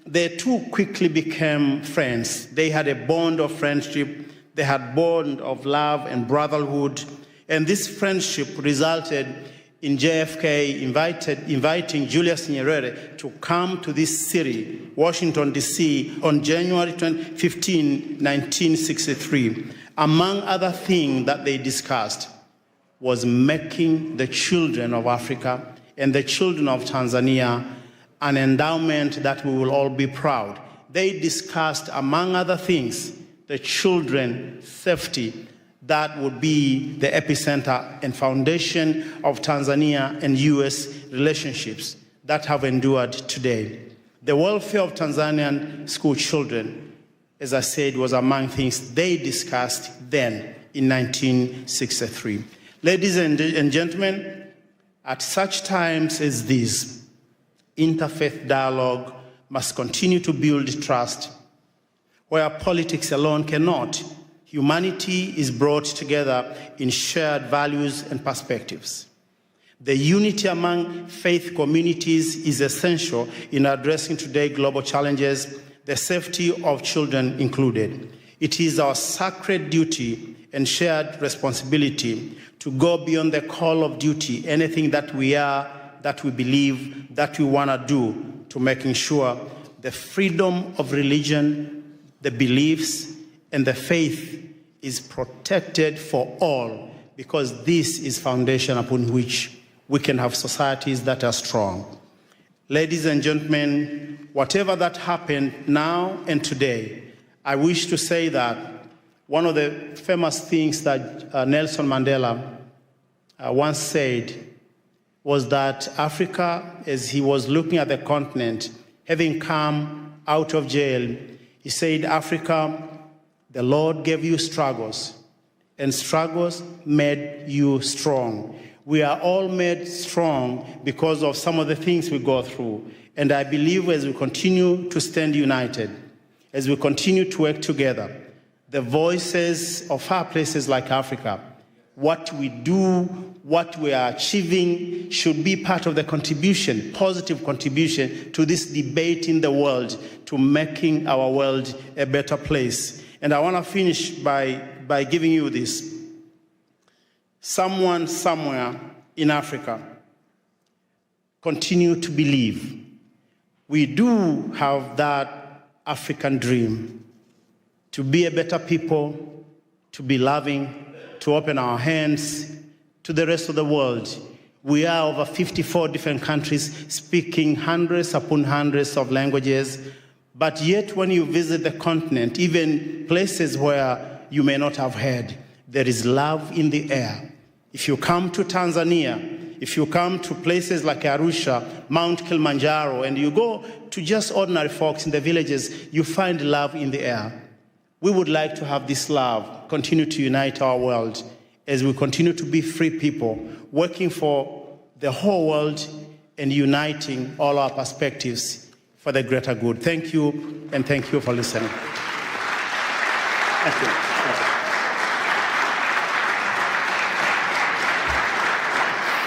they two quickly became friends. They had a bond of friendship. They had a bond of love and brotherhood. And this friendship resulted in JFK inviting Julius Nyerere to come to this city, Washington, D.C., on January 15, 1963. Among other things that they discussed was making the children of Africa and the children of Tanzania an endowment that we will all be proud. They discussed, among other things, the children's safety that would be the epicenter and foundation of Tanzania and U.S. relationships that have endured today. The welfare of Tanzanian school children, as I said, was among things they discussed then in 1963. Ladies and gentlemen, at such times as these, interfaith dialogue must continue to build trust. Where politics alone cannot, humanity is brought together in shared values and perspectives. The unity among faith communities is essential in addressing today's global challenges, the safety of children included. It is our sacred duty and shared responsibility to go beyond the call of duty, anything that we are, that we believe, that we want to do, to making sure the freedom of religion, the beliefs, and the faith is protected for all, because this is foundation upon which we can have societies that are strong. Ladies and gentlemen, whatever that happened now and today, I wish to say that one of the famous things that Nelson Mandela once said was that Africa, as he was looking at the continent, having come out of jail, he said, Africa, the Lord gave you struggles, and struggles made you strong. We are all made strong because of some of the things we go through. And I believe as we continue to stand united, as we continue to work together, the voices of far places like Africa what we do, what we are achieving should be part of the contribution, positive contribution to this debate in the world, to making our world a better place. And I want to finish by giving you this. Someone somewhere in Africa continue to believe we do have that African dream to be a better people, to be loving, to open our hands to the rest of the world. We are over 54 different countries speaking hundreds upon hundreds of languages, but yet when you visit the continent, even places where you may not have heard, there is love in the air. If you come to Tanzania, if you come to places like Arusha, Mount Kilimanjaro, and you go to just ordinary folks in the villages, you find love in the air. We would like to have this love continue to unite our world as we continue to be free people, working for the whole world and uniting all our perspectives for the greater good. Thank you, and thank you for listening. Thank you.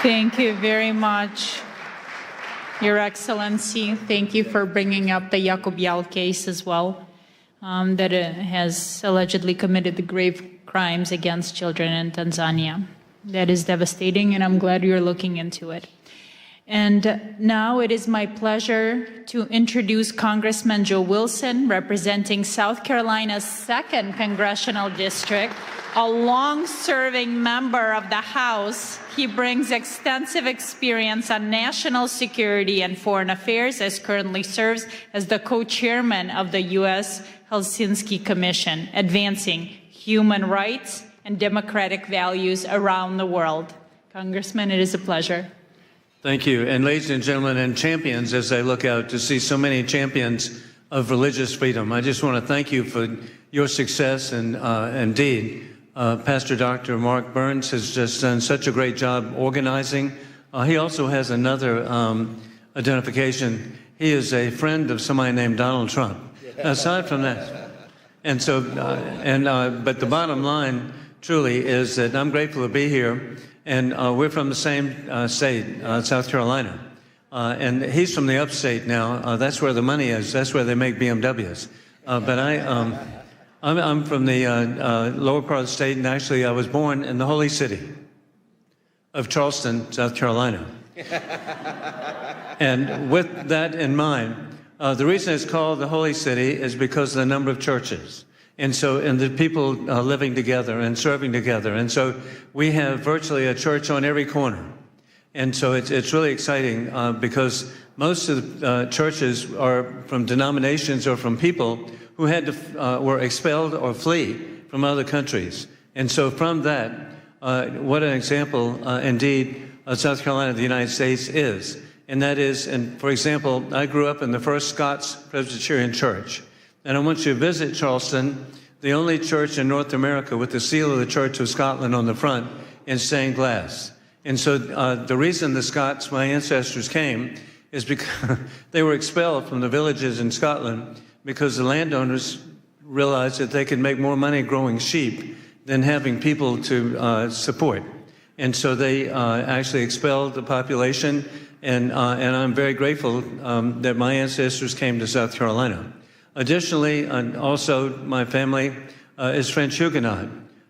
Thank you very much, Your Excellency. Thank you for bringing up the Yacobial case as well, that has allegedly committed the grave crimes against children in Tanzania. That is devastating, and I'm glad you're looking into it. And now it is my pleasure to introduce Congressman Joe Wilson, representing South Carolina's 2nd Congressional District, a long-serving member of the House. He brings extensive experience on national security and foreign affairs, as currently serves as the co-chairman of the U.S. Helsinki Commission, advancing human rights and democratic values around the world. Congressman, it is a pleasure. Thank you. And ladies and gentlemen, and champions, as I look out to see so many champions of religious freedom, I just want to thank you for your success. And indeed, Pastor Dr. Mark Burns has just done such a great job organizing. He also has another identification. He is a friend of somebody named Donald Trump. Aside from that, and so, but the bottom line truly is that I'm grateful to be here, and we're from the same state, South Carolina, and he's from the upstate now. That's where the money is. That's where they make BMWs. But I'm from the lower part of the state, and actually I was born in the holy city of Charleston, South Carolina. And with that in mind, the reason it's called the Holy City is because of the number of churches. And the people living together and serving together. And so we have virtually a church on every corner. And so it's really exciting because most of the churches are from denominations or from people who had to, were expelled or flee from other countries. And so from that, what an example indeed South Carolina, the United States is. And that is, and for example, I grew up in the First Scots Presbyterian Church. And I want you to visit Charleston, the only church in North America with the seal of the Church of Scotland on the front in stained glass. And so the reason the Scots, my ancestors, came is because they were expelled from the villages in Scotland because the landowners realized that they could make more money growing sheep than having people to support. And so they actually expelled the population. And I'm very grateful that my ancestors came to South Carolina. Additionally, also my family is French Huguenot.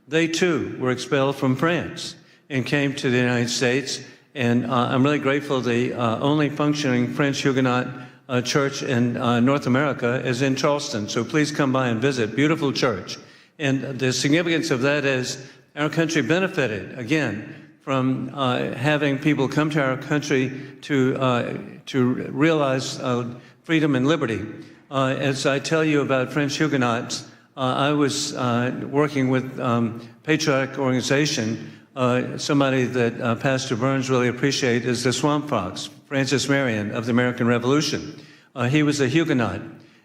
They too were expelled from France and came to the United States. And I'm really grateful the only functioning French Huguenot church in North America is in Charleston. So please come by and visit. Beautiful church. And the significance of that is our country benefited, again, from having people come to our country to realize freedom and liberty. As I tell you about French Huguenots, I was working with patriotic organization. Somebody that Pastor Burns really appreciates is the Swamp Fox, Francis Marion of the American Revolution. He was a Huguenot.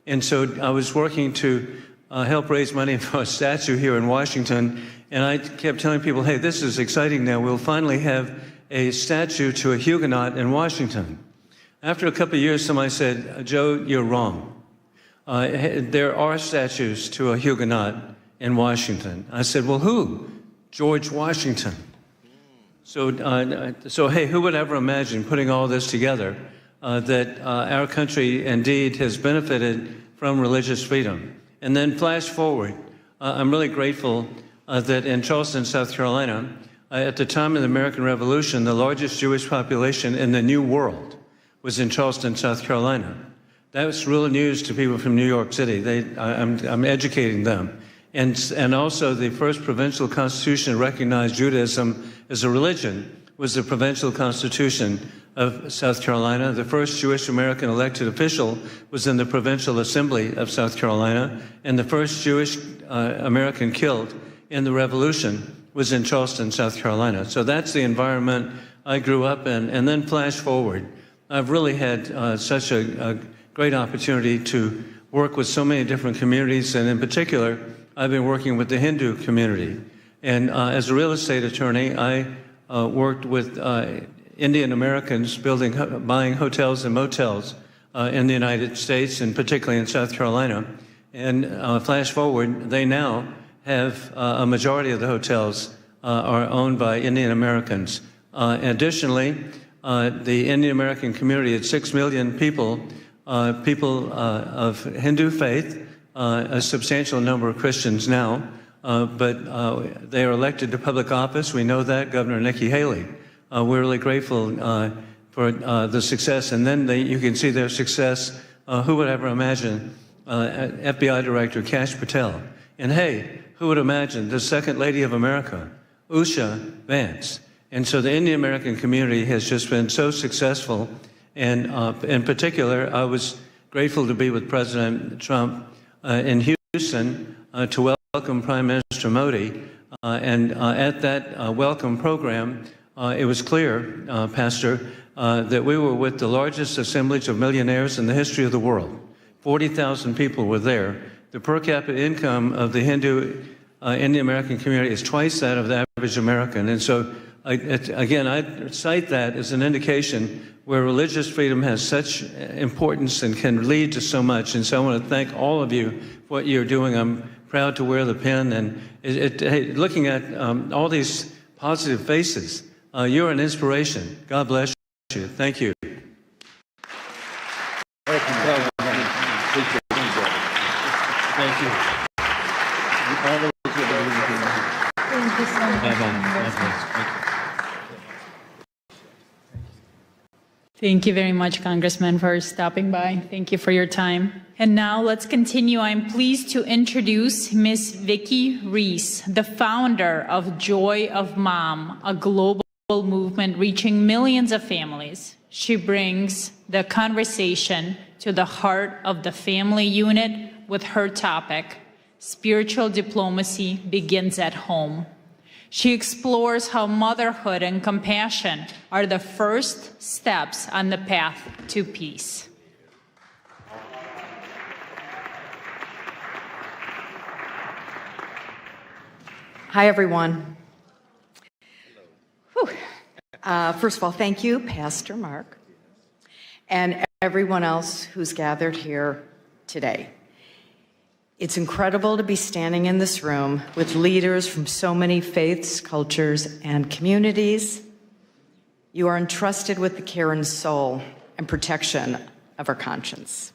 And so I was working to help raise money for a statue here in Washington. And I kept telling people, hey, this is exciting now. We'll finally have a statue to a Huguenot in Washington. After a couple of years, somebody said, Joe, you're wrong. There are statues to a Huguenot in Washington. I said, well, who? George Washington. So hey, who would ever imagine putting all this together, that our country indeed has benefited from religious freedom? And then flash forward, I'm really grateful that in Charleston, South Carolina, at the time of the American Revolution, the largest Jewish population in the New World was in Charleston, South Carolina. That was real news to people from New York City. I'm educating them. And also the first provincial constitution to recognize Judaism as a religion was the provincial constitution of South Carolina. The first Jewish American elected official was in the Provincial Assembly of South Carolina. And the first Jewish American killed in the Revolution was in Charleston, South Carolina. So that's the environment I grew up in. And then flash forward, I've really had such a great opportunity to work with so many different communities, and in particular, I've been working with the Hindu community. And as a real estate attorney, I worked with Indian Americans buying hotels and motels in the United States, and particularly in South Carolina. And flash forward, they now have a majority of the hotels are owned by Indian Americans. Additionally, the Indian American community at 6 million people, of Hindu faith, a substantial number of Christians now, but they are elected to public office. We know that, Governor Nikki Haley. We're really grateful for the success. And then you can see their success. Who would ever imagine FBI Director Kash Patel? And hey, who would imagine the Second Lady of America, Usha Vance? And so the Indian American community has just been so successful. And in particular, I was grateful to be with President Trump in Houston to welcome Prime Minister Modi. And at that welcome program, it was clear, Pastor, that we were with the largest assemblage of millionaires in the history of the world. 40,000 people were there. The per capita income of the Hindu Indian American community is twice that of the average American. And so, again, I cite that as an indication where religious freedom has such importance and can lead to so much. And so I want to thank all of you for what you're doing. I'm proud to wear the pin. And looking at all these positive faces, you're an inspiration. God bless you. Thank you. Thank you. Thank you so much. Thank you very much, Congressman, for stopping by. Thank you for your time. And now let's continue. I'm pleased to introduce Ms. Vicki Reese, the founder of Joy of Mom, a global movement reaching millions of families. She brings the conversation to the heart of the family unit with her topic, Spiritual Diplomacy Begins at Home. She explores how motherhood and compassion are the first steps on the path to peace. Hi, everyone. First of all, thank you, Pastor Mark, and everyone else who's gathered here today. It's incredible to be standing in this room with leaders from so many faiths, cultures, and communities. You are entrusted with the care and soul and protection of our conscience.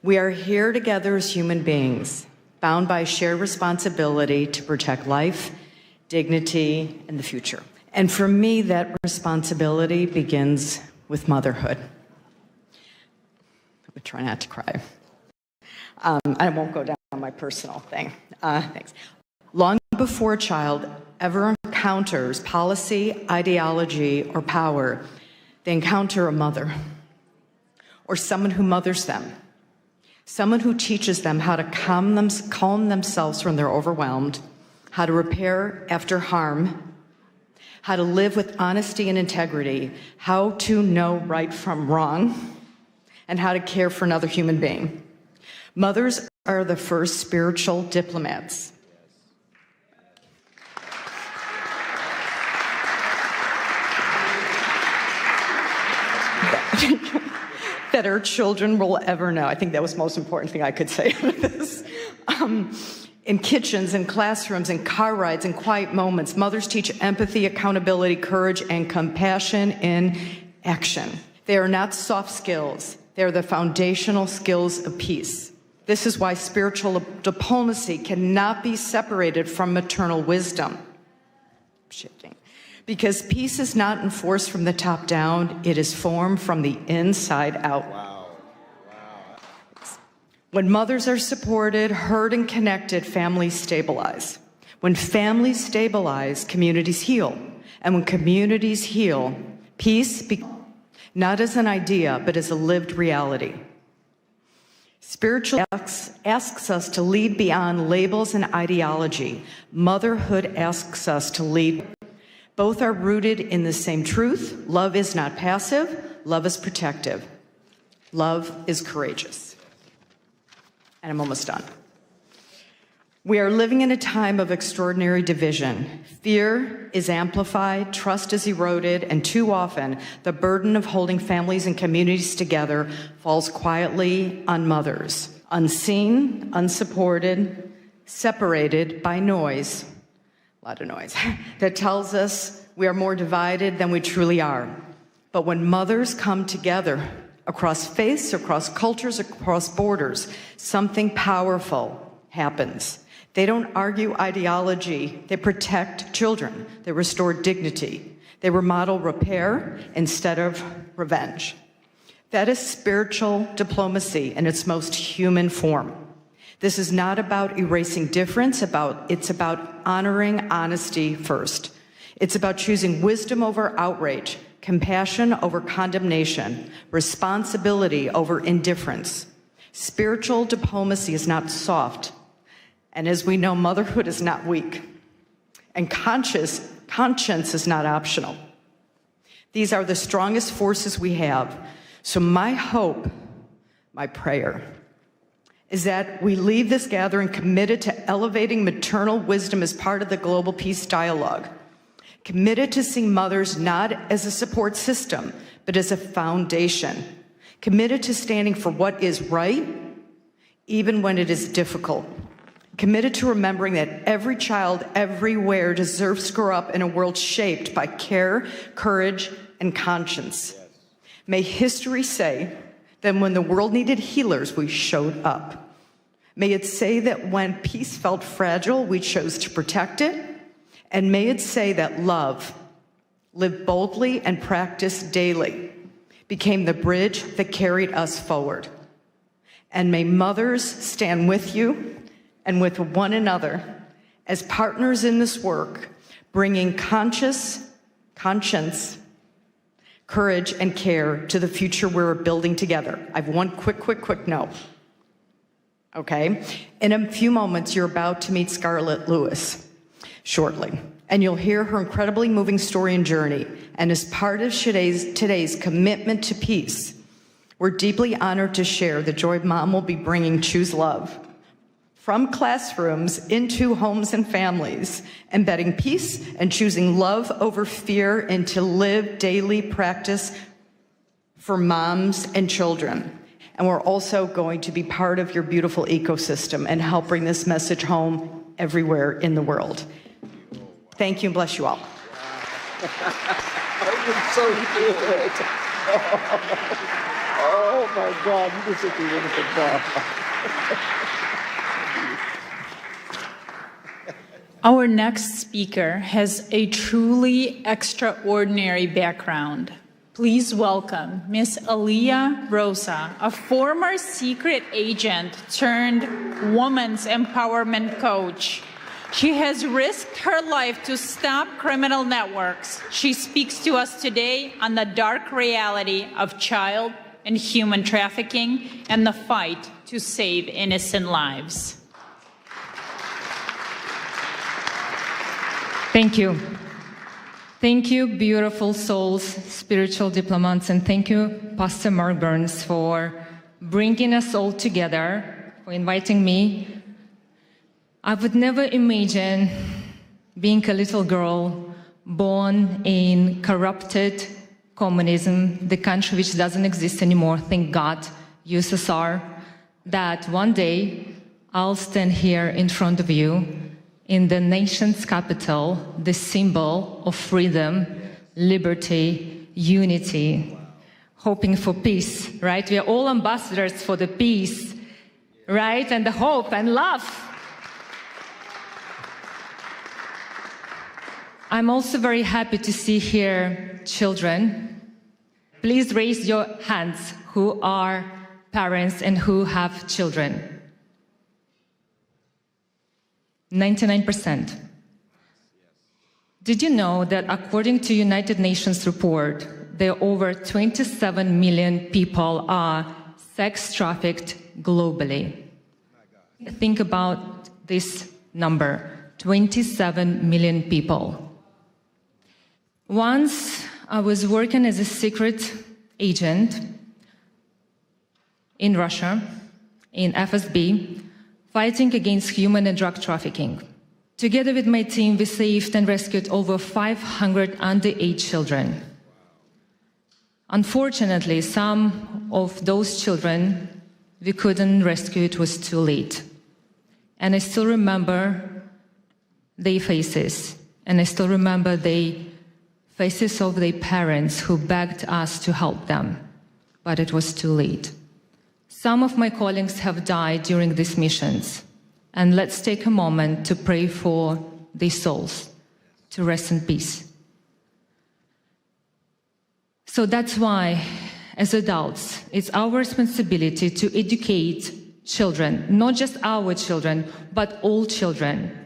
We are here together as human beings, bound by shared responsibility to protect life, dignity, and the future. And for me, that responsibility begins with motherhood. I would try not to cry. I won't go down on my personal thing. Thanks. Long before a child ever encounters policy, ideology, or power, they encounter a mother or someone who mothers them, someone who teaches them how to calm themselves when they're overwhelmed, how to repair after harm, how to live with honesty and integrity, how to know right from wrong, and how to care for another human being. Mothers are the first spiritual diplomats. That our children will ever know. I think that was the most important thing I could say out of this. In kitchens, in classrooms, in car rides, in quiet moments, mothers teach empathy, accountability, courage, and compassion in action. They are not soft skills. They are the foundational skills of peace. This is why spiritual diplomacy cannot be separated from maternal wisdom. Shifting. Because peace is not enforced from the top down, it is formed from the inside out. Wow. When mothers are supported, heard, and connected, families stabilize. When families stabilize, communities heal. And when communities heal, peace not as an idea, but as a lived reality. Spiritual asks us to lead beyond labels and ideology. Motherhood asks us to lead. Both are rooted in the same truth. Love is not passive. Love is protective. Love is courageous. And I'm almost done. We are living in a time of extraordinary division. Fear is amplified, trust is eroded, and too often the burden of holding families and communities together falls quietly on mothers, unseen, unsupported, separated by noise, a lot of noise, that tells us we are more divided than we truly are. But when mothers come together across faiths, across cultures, across borders, something powerful happens. They don't argue ideology. They protect children. They restore dignity. They remodel repair instead of revenge. That is spiritual diplomacy in its most human form. This is not about erasing difference. It's about honoring honesty first. It's about choosing wisdom over outrage, compassion over condemnation, responsibility over indifference. Spiritual diplomacy is not soft. And as we know, motherhood is not weak. And conscience is not optional. These are the strongest forces we have. So my hope, my prayer, is that we leave this gathering committed to elevating maternal wisdom as part of the global peace dialogue, committed to seeing mothers not as a support system, but as a foundation, committed to standing for what is right, even when it is difficult, committed to remembering that every child everywhere deserves to grow up in a world shaped by care, courage, and conscience. May history say that when the world needed healers, we showed up. May it say that when peace felt fragile, we chose to protect it. And may it say that love, lived boldly and practiced daily, became the bridge that carried us forward. And may mothers stand with you and with one another as partners in this work, bringing conscience, courage, and care to the future we're building together. I have one quick note. Okay? In a few moments, you're about to meet Scarlett Lewis shortly, and you'll hear her incredibly moving story and journey. And as part of today's commitment to peace, we're deeply honored to share the joy Mom will be bringing Choose Love from classrooms into homes and families, embedding peace and choosing love over fear into live daily practice for moms and children. And we're also going to be part of your beautiful ecosystem and help bring this message home everywhere in the world. Thank you and bless you all. That was so good. Oh my God, you did such a wonderful job. Our next speaker has a truly extraordinary background. Please welcome Miss Aliyah Rosa, a former secret agent turned women's empowerment coach. She has risked her life to stop criminal networks. She speaks to us today on the dark reality of child and human trafficking and the fight to save innocent lives. Thank you. Thank you, beautiful souls, spiritual diplomats, and thank you, Pastor Mark Burns, for bringing us all together, for inviting me. I would never imagine being a little girl born in corrupted communism, the country which doesn't exist anymore, thank God, USSR, that one day I'll stand here in front of you in the nation's capital, the symbol of freedom, liberty, unity, hoping for peace, right? We are all ambassadors for the peace, right? And the hope and love. I'm also very happy to see here children. Please raise your hands who are parents and who have children. 99%. Did you know that according to United Nations report, there are over 27 million people are sex trafficked globally? Think about this number, 27 million people. Once I was working as a secret agent in Russia, in FSB, fighting against human and drug trafficking. Together with my team, we saved and rescued over 500 underage children. Unfortunately, some of those children we couldn't rescue, it was too late. And I still remember their faces, and I still remember the faces of their parents who begged us to help them, but it was too late. Some of my colleagues have died during these missions, and let's take a moment to pray for their souls to rest in peace. So that's why, as adults, it's our responsibility to educate children, not just our children, but all children.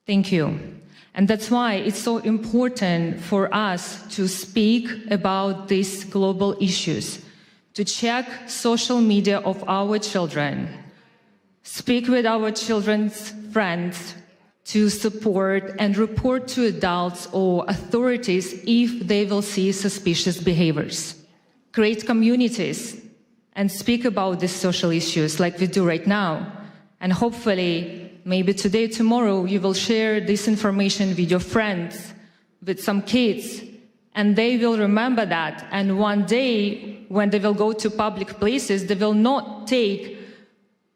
Thank you. And that's why it's so important for us to speak about these global issues, to check social media of our children, speak with our children's friends, to support and report to adults or authorities if they will see suspicious behaviors. Create communities and speak about these social issues like we do right now. And hopefully, maybe today, tomorrow, you will share this information with your friends, with some kids, and they will remember that. And one day, when they will go to public places, they will not take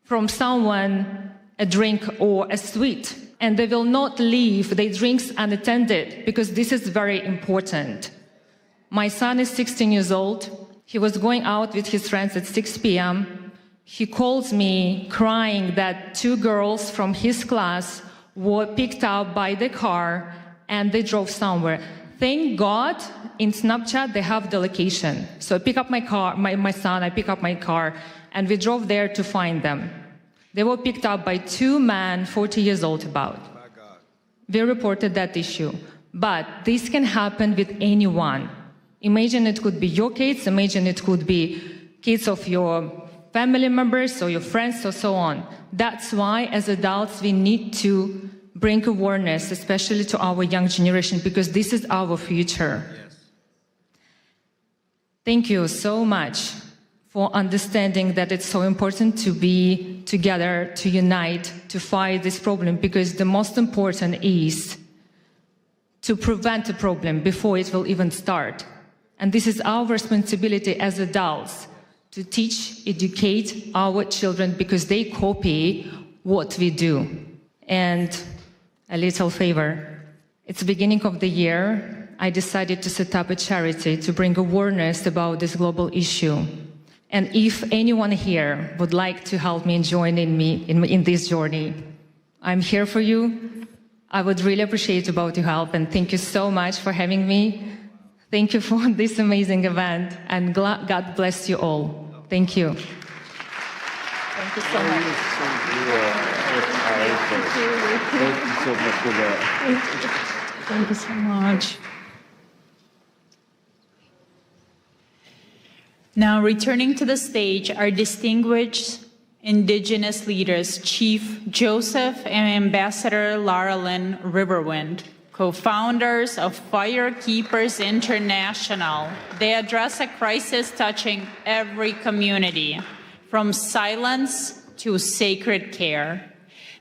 from someone a drink or a sweet, and they will not leave their drinks unattended, because this is very important. My son is 16 years old. He was going out with his friends at 6 p.m. He calls me crying that 2 girls from his class were picked up by the car and they drove somewhere. Thank God in Snapchat they have the location. So I pick up my car, my son, I pick up my car, and we drove there to find them. They were picked up by 2 men, 40 years old about. We reported that issue. But this can happen with anyone. Imagine it could be your kids, imagine it could be kids of your family members or your friends or so on. That's why, as adults, we need to bring awareness, especially to our young generation, because this is our future. Yes. Thank you so much for understanding that it's so important to be together, to unite, to fight this problem, because the most important is to prevent a problem before it will even start. And this is our responsibility as adults, to teach, educate our children, because they copy what we do. And a little favor. It's the beginning of the year. I decided to set up a charity to bring awareness about this global issue. And if anyone here would like to help me and join me in this journey, I'm here for you. I would really appreciate about your help, and thank you so much for having me. Thank you for this amazing event, and God bless you all. Thank you. Thank you so much. Thank you so much for that. Thank you so much. Now, returning to the stage, our distinguished Indigenous leaders, Chief Joseph and Ambassador Lara Lynn Riverwind, co-founders of Firekeepers International. They address a crisis touching every community, from silence to sacred care.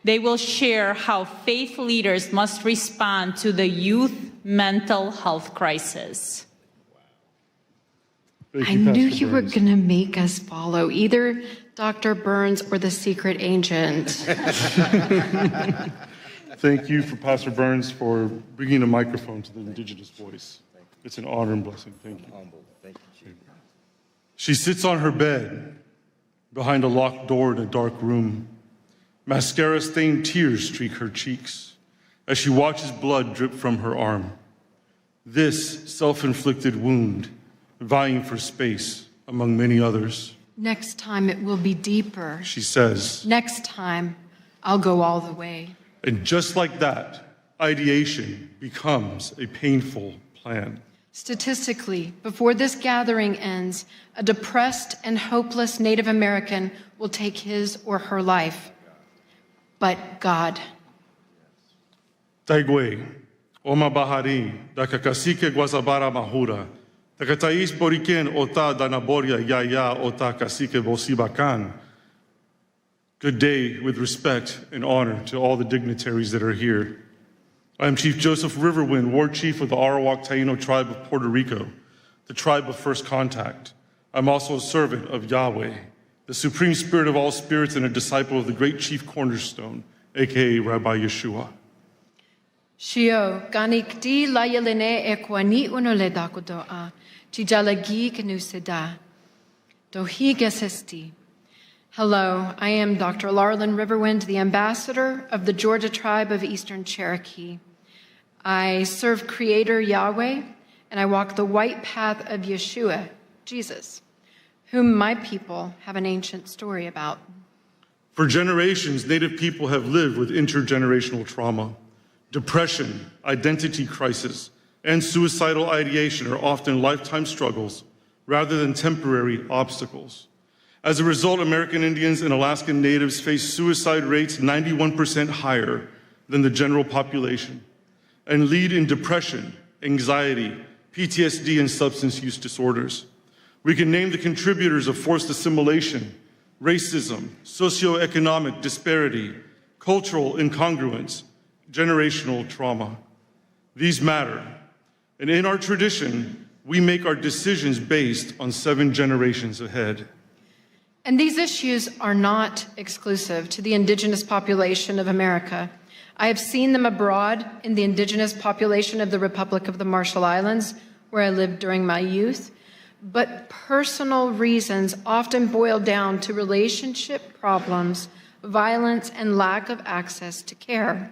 They will share how faith leaders must respond to the youth mental health crisis. I knew you were going to make us follow either Dr. Burns or the secret agent. Thank you for Pastor Burns for bringing a microphone to the indigenous voice. It's an honor and blessing. Thank you. She sits on her bed behind a locked door in a dark room. Mascara-stained tears streak her cheeks as she watches blood drip from her arm. This self-inflicted wound, vying for space among many others. Next time it will be deeper. She says. Next time I'll go all the way. And just like that, ideation becomes a painful plan. Statistically, before this gathering ends, a depressed and hopeless Native American will take his or her life. But God. Taigwe, Oma Bahari, da kakasike guasabara mahura, da katais boriken ota danaboria yaya ota kasike bosibakan. Good day with respect and honor to all the dignitaries that are here. I am Chief Joseph Riverwind, Ward Chief of the Arawak Taino tribe of Puerto Rico, the tribe of first contact. I'm also a servant of Yahweh, the supreme spirit of all spirits and a disciple of the great chief cornerstone, aka Rabbi Yeshua. Shio, ganik di layalene ekwani unole dakudoa, chijalagi kenusida, dohi gesesti. Hello, I am Dr. Larlin Riverwind, the ambassador of the Georgia tribe of Eastern Cherokee. I serve Creator Yahweh, and I walk the white path of Yeshua, Jesus, whom my people have an ancient story about. For generations, Native people have lived with intergenerational trauma. Depression, identity crisis, and suicidal ideation are often lifetime struggles rather than temporary obstacles. As a result, American Indians and Alaskan Natives face suicide rates 91% higher than the general population and lead in depression, anxiety, PTSD, and substance use disorders. We can name the contributors of forced assimilation, racism, socioeconomic disparity, cultural incongruence, generational trauma. These matter. And in our tradition, we make our decisions based on 7 generations ahead. And these issues are not exclusive to the indigenous population of America. I have seen them abroad in the indigenous population of the Republic of the Marshall Islands, where I lived during my youth. But personal reasons often boil down to relationship problems, violence, and lack of access to care.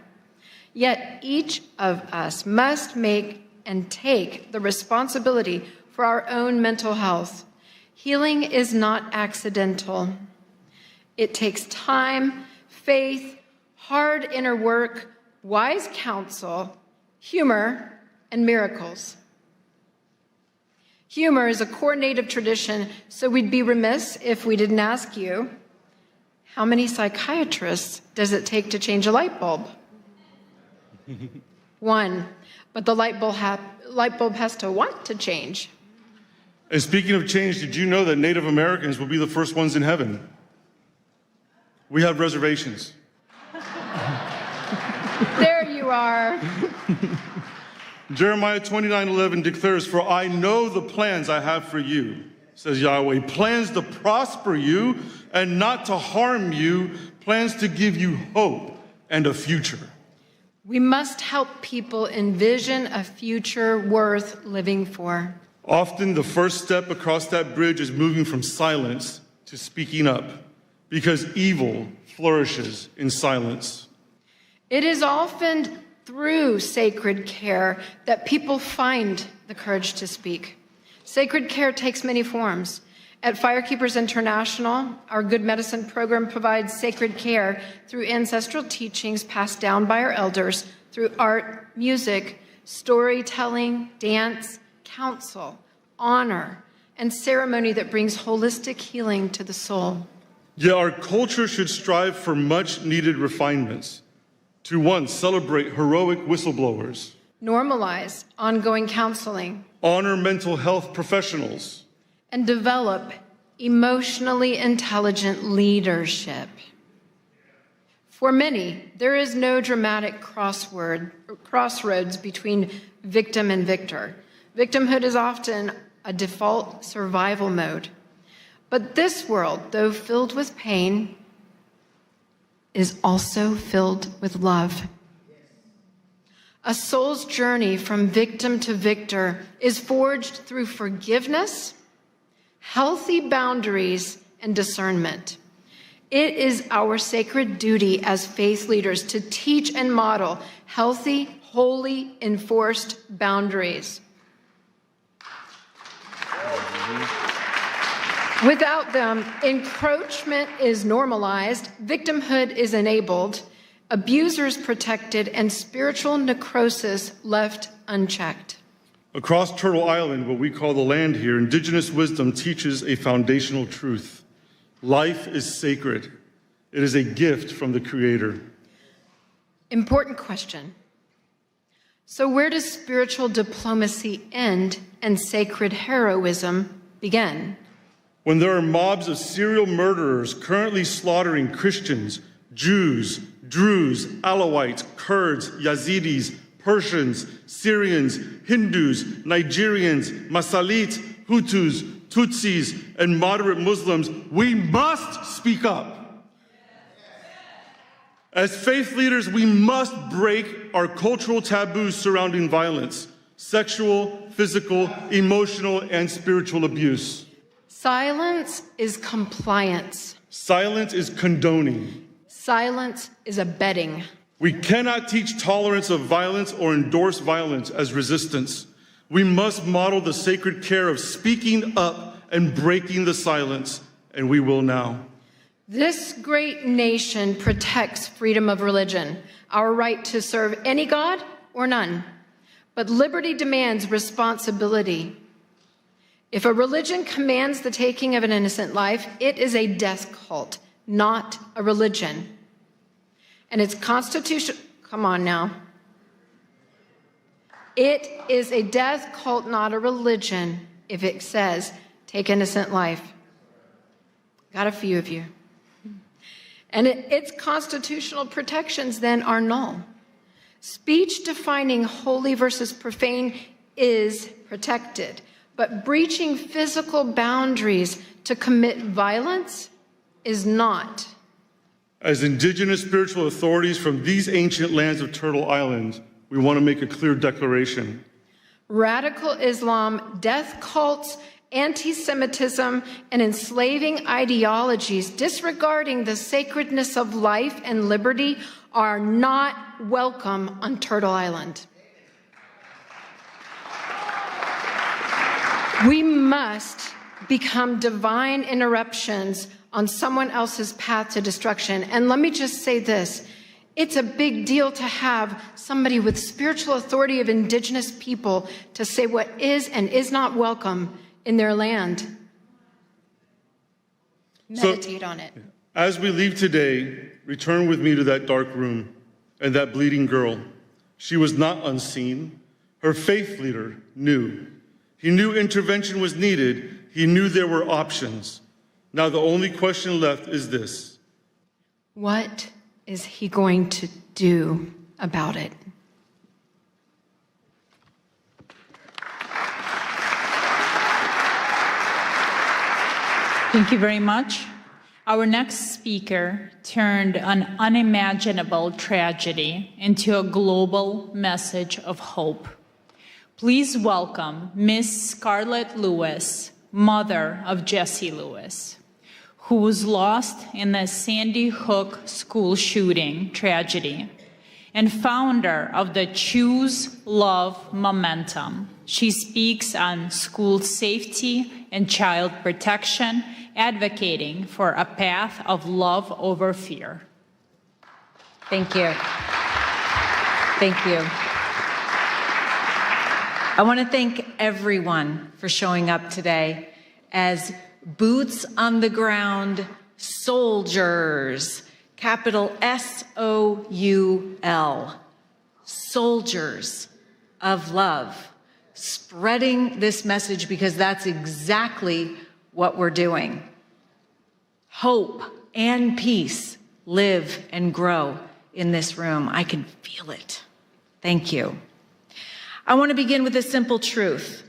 Yet each of us must make and take the responsibility for our own mental health. Healing is not accidental. It takes time, faith, hard inner work, wise counsel, humor, and miracles. Humor is a core Native tradition, so we'd be remiss if we didn't ask you, how many psychiatrists does it take to change a light bulb? 1, but the light bulb has to want to change. And speaking of change, did you know that Native Americans will be the first ones in heaven? We have reservations. There you are. Jeremiah 29:11 declares, "For I know the plans I have for you," says Yahweh, "plans to prosper you and not to harm you, plans to give you hope and a future." We must help people envision a future worth living for. Often the first step across that bridge is moving from silence to speaking up, because evil flourishes in silence. It is often through sacred care that people find the courage to speak. Sacred care takes many forms. At Firekeepers International, our Good Medicine program provides sacred care through ancestral teachings passed down by our elders through art, music, storytelling, dance, counsel, honor, and ceremony that brings holistic healing to the soul. Yet our culture should strive for much needed refinements to, 1, celebrate heroic whistleblowers, Normalize ongoing counseling, honor mental health professionals, and develop emotionally intelligent leadership. For many, there is no dramatic crossroads between victim and victor. Victimhood is often a default survival mode. But this world, though filled with pain, is also filled with love. A soul's journey from victim to victor is forged through forgiveness, healthy boundaries, and discernment. It is our sacred duty as faith leaders to teach and model healthy, holy, enforced boundaries. Without them, encroachment is normalized, victimhood is enabled, abusers protected, and spiritual necrosis left unchecked. Across Turtle Island, what we call the land here, indigenous wisdom teaches a foundational truth. Life is sacred. It is a gift from the Creator. Important question. So where does spiritual diplomacy end and sacred heroism begin? When there are mobs of serial murderers currently slaughtering Christians, Jews, Druze, Alawites, Kurds, Yazidis, Persians, Syrians, Hindus, Nigerians, Masalit, Hutus, Tutsis, and moderate Muslims, we must speak up. As faith leaders, we must break our cultural taboos surrounding violence, sexual, physical, emotional, and spiritual abuse. Silence is compliance. Silence is condoning. Silence is abetting. We cannot teach tolerance of violence or endorse violence as resistance. We must model the sacred care of speaking up and breaking the silence, and we will now. This great nation protects freedom of religion, our right to serve any God or none. But liberty demands responsibility. If a religion commands the taking of an innocent life, it is a death cult, not a religion. And its constitution, come on now. It is a death cult, not a religion, if it says, take innocent life. Got a few of you. And its constitutional protections then are null. Speech defining holy versus profane is protected, but breaching physical boundaries to commit violence is not. As indigenous spiritual authorities from these ancient lands of Turtle Island, we want to make a clear declaration. Radical Islam, death cults, anti-Semitism, and enslaving ideologies disregarding the sacredness of life and liberty are not welcome on Turtle Island. We must become divine interruptions on someone else's path to destruction. And let me just say this. It's a big deal to have somebody with spiritual authority of indigenous people to say what is and is not welcome in their land. Meditate on it. As we leave today, return with me to that dark room and that bleeding girl. She was not unseen. Her faith leader knew. He knew intervention was needed. He knew there were options. Now the only question left is this. What is he going to do about it? Thank you very much. Our next speaker turned an unimaginable tragedy into a global message of hope. Please welcome Miss Scarlett Lewis, mother of Jesse Lewis, who was lost in the Sandy Hook school shooting tragedy, and founder of the Choose Love Momentum. She speaks on school safety and child protection, advocating for a path of love over fear. Thank you. Thank you. I want to thank everyone for showing up today as boots on the ground soldiers, capital S-O-U-L, soldiers of love, spreading this message because that's exactly what we're doing. Hope and peace live and grow in this room. I can feel it. Thank you. I want to begin with a simple truth.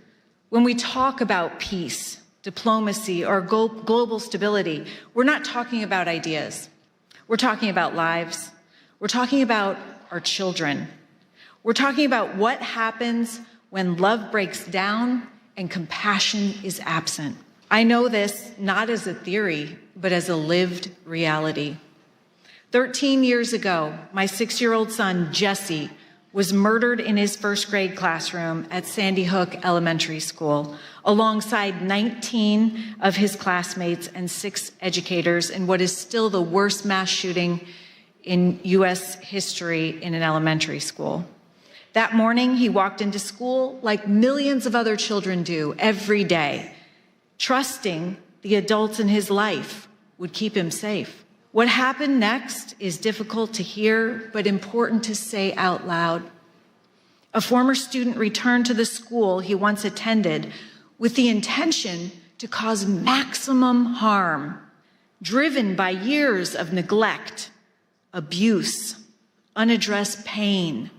When we talk about peace, diplomacy, or global stability, we're not talking about ideas. We're talking about lives. We're talking about our children. We're talking about what happens when love breaks down and compassion is absent. I know this not as a theory, but as a lived reality. 13 years ago, my 6-year-old son, Jesse, was murdered in his first grade classroom at Sandy Hook Elementary School, alongside 19 of his classmates and 6 educators in what is still the worst mass shooting in U.S. history in an elementary school. That morning, he walked into school like millions of other children do every day, trusting the adults in his life would keep him safe. What happened next is difficult to hear, but important to say out loud. A former student returned to the school he once attended with the intention to cause maximum harm, driven by years of neglect, abuse, unaddressed pain,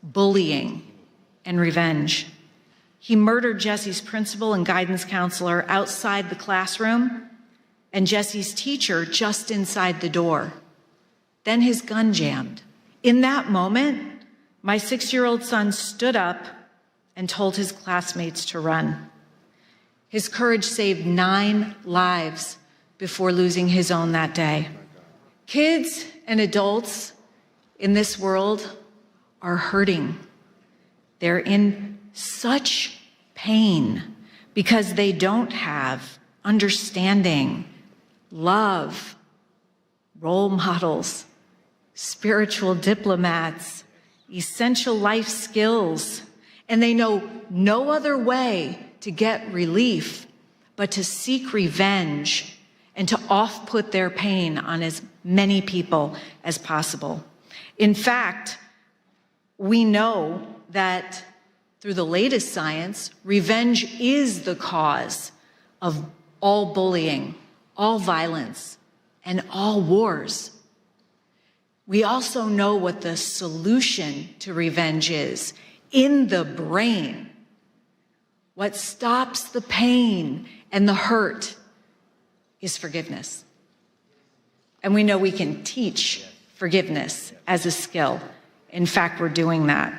bullying, and revenge. He murdered Jesse's principal and guidance counselor outside the classroom and Jesse's teacher just inside the door. Then his gun jammed. In that moment, my 6-year-old son stood up and told his classmates to run. His courage saved 9 lives before losing his own that day. Kids and adults in this world are hurting. They're in such pain because they don't have understanding, love, role models, spiritual diplomats, essential life skills, and they know no other way to get relief but to seek revenge and to off-put their pain on as many people as possible. In fact, we know that through the latest science, revenge is the cause of all bullying, all violence, and all wars. We also know what the solution to revenge is in the brain. What stops the pain and the hurt is forgiveness. And we know we can teach forgiveness as a skill. In fact, we're doing that.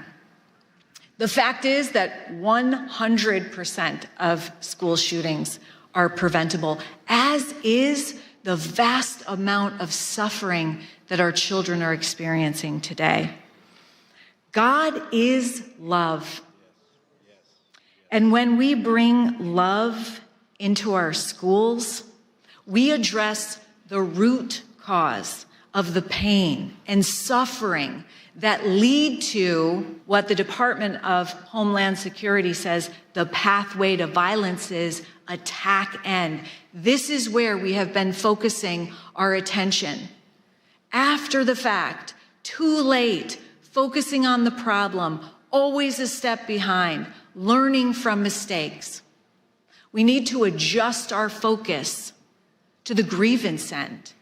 The fact is that 100% of school shootings are preventable, as is the vast amount of suffering that our children are experiencing today. God is love. And when we bring love into our schools, we address the root cause of the pain and suffering that lead to what the Department of Homeland Security says the pathway to violence is: attack end. This is where we have been focusing our attention. After the fact, too late, focusing on the problem, always a step behind, learning from mistakes. We need to adjust our focus to the grievance end,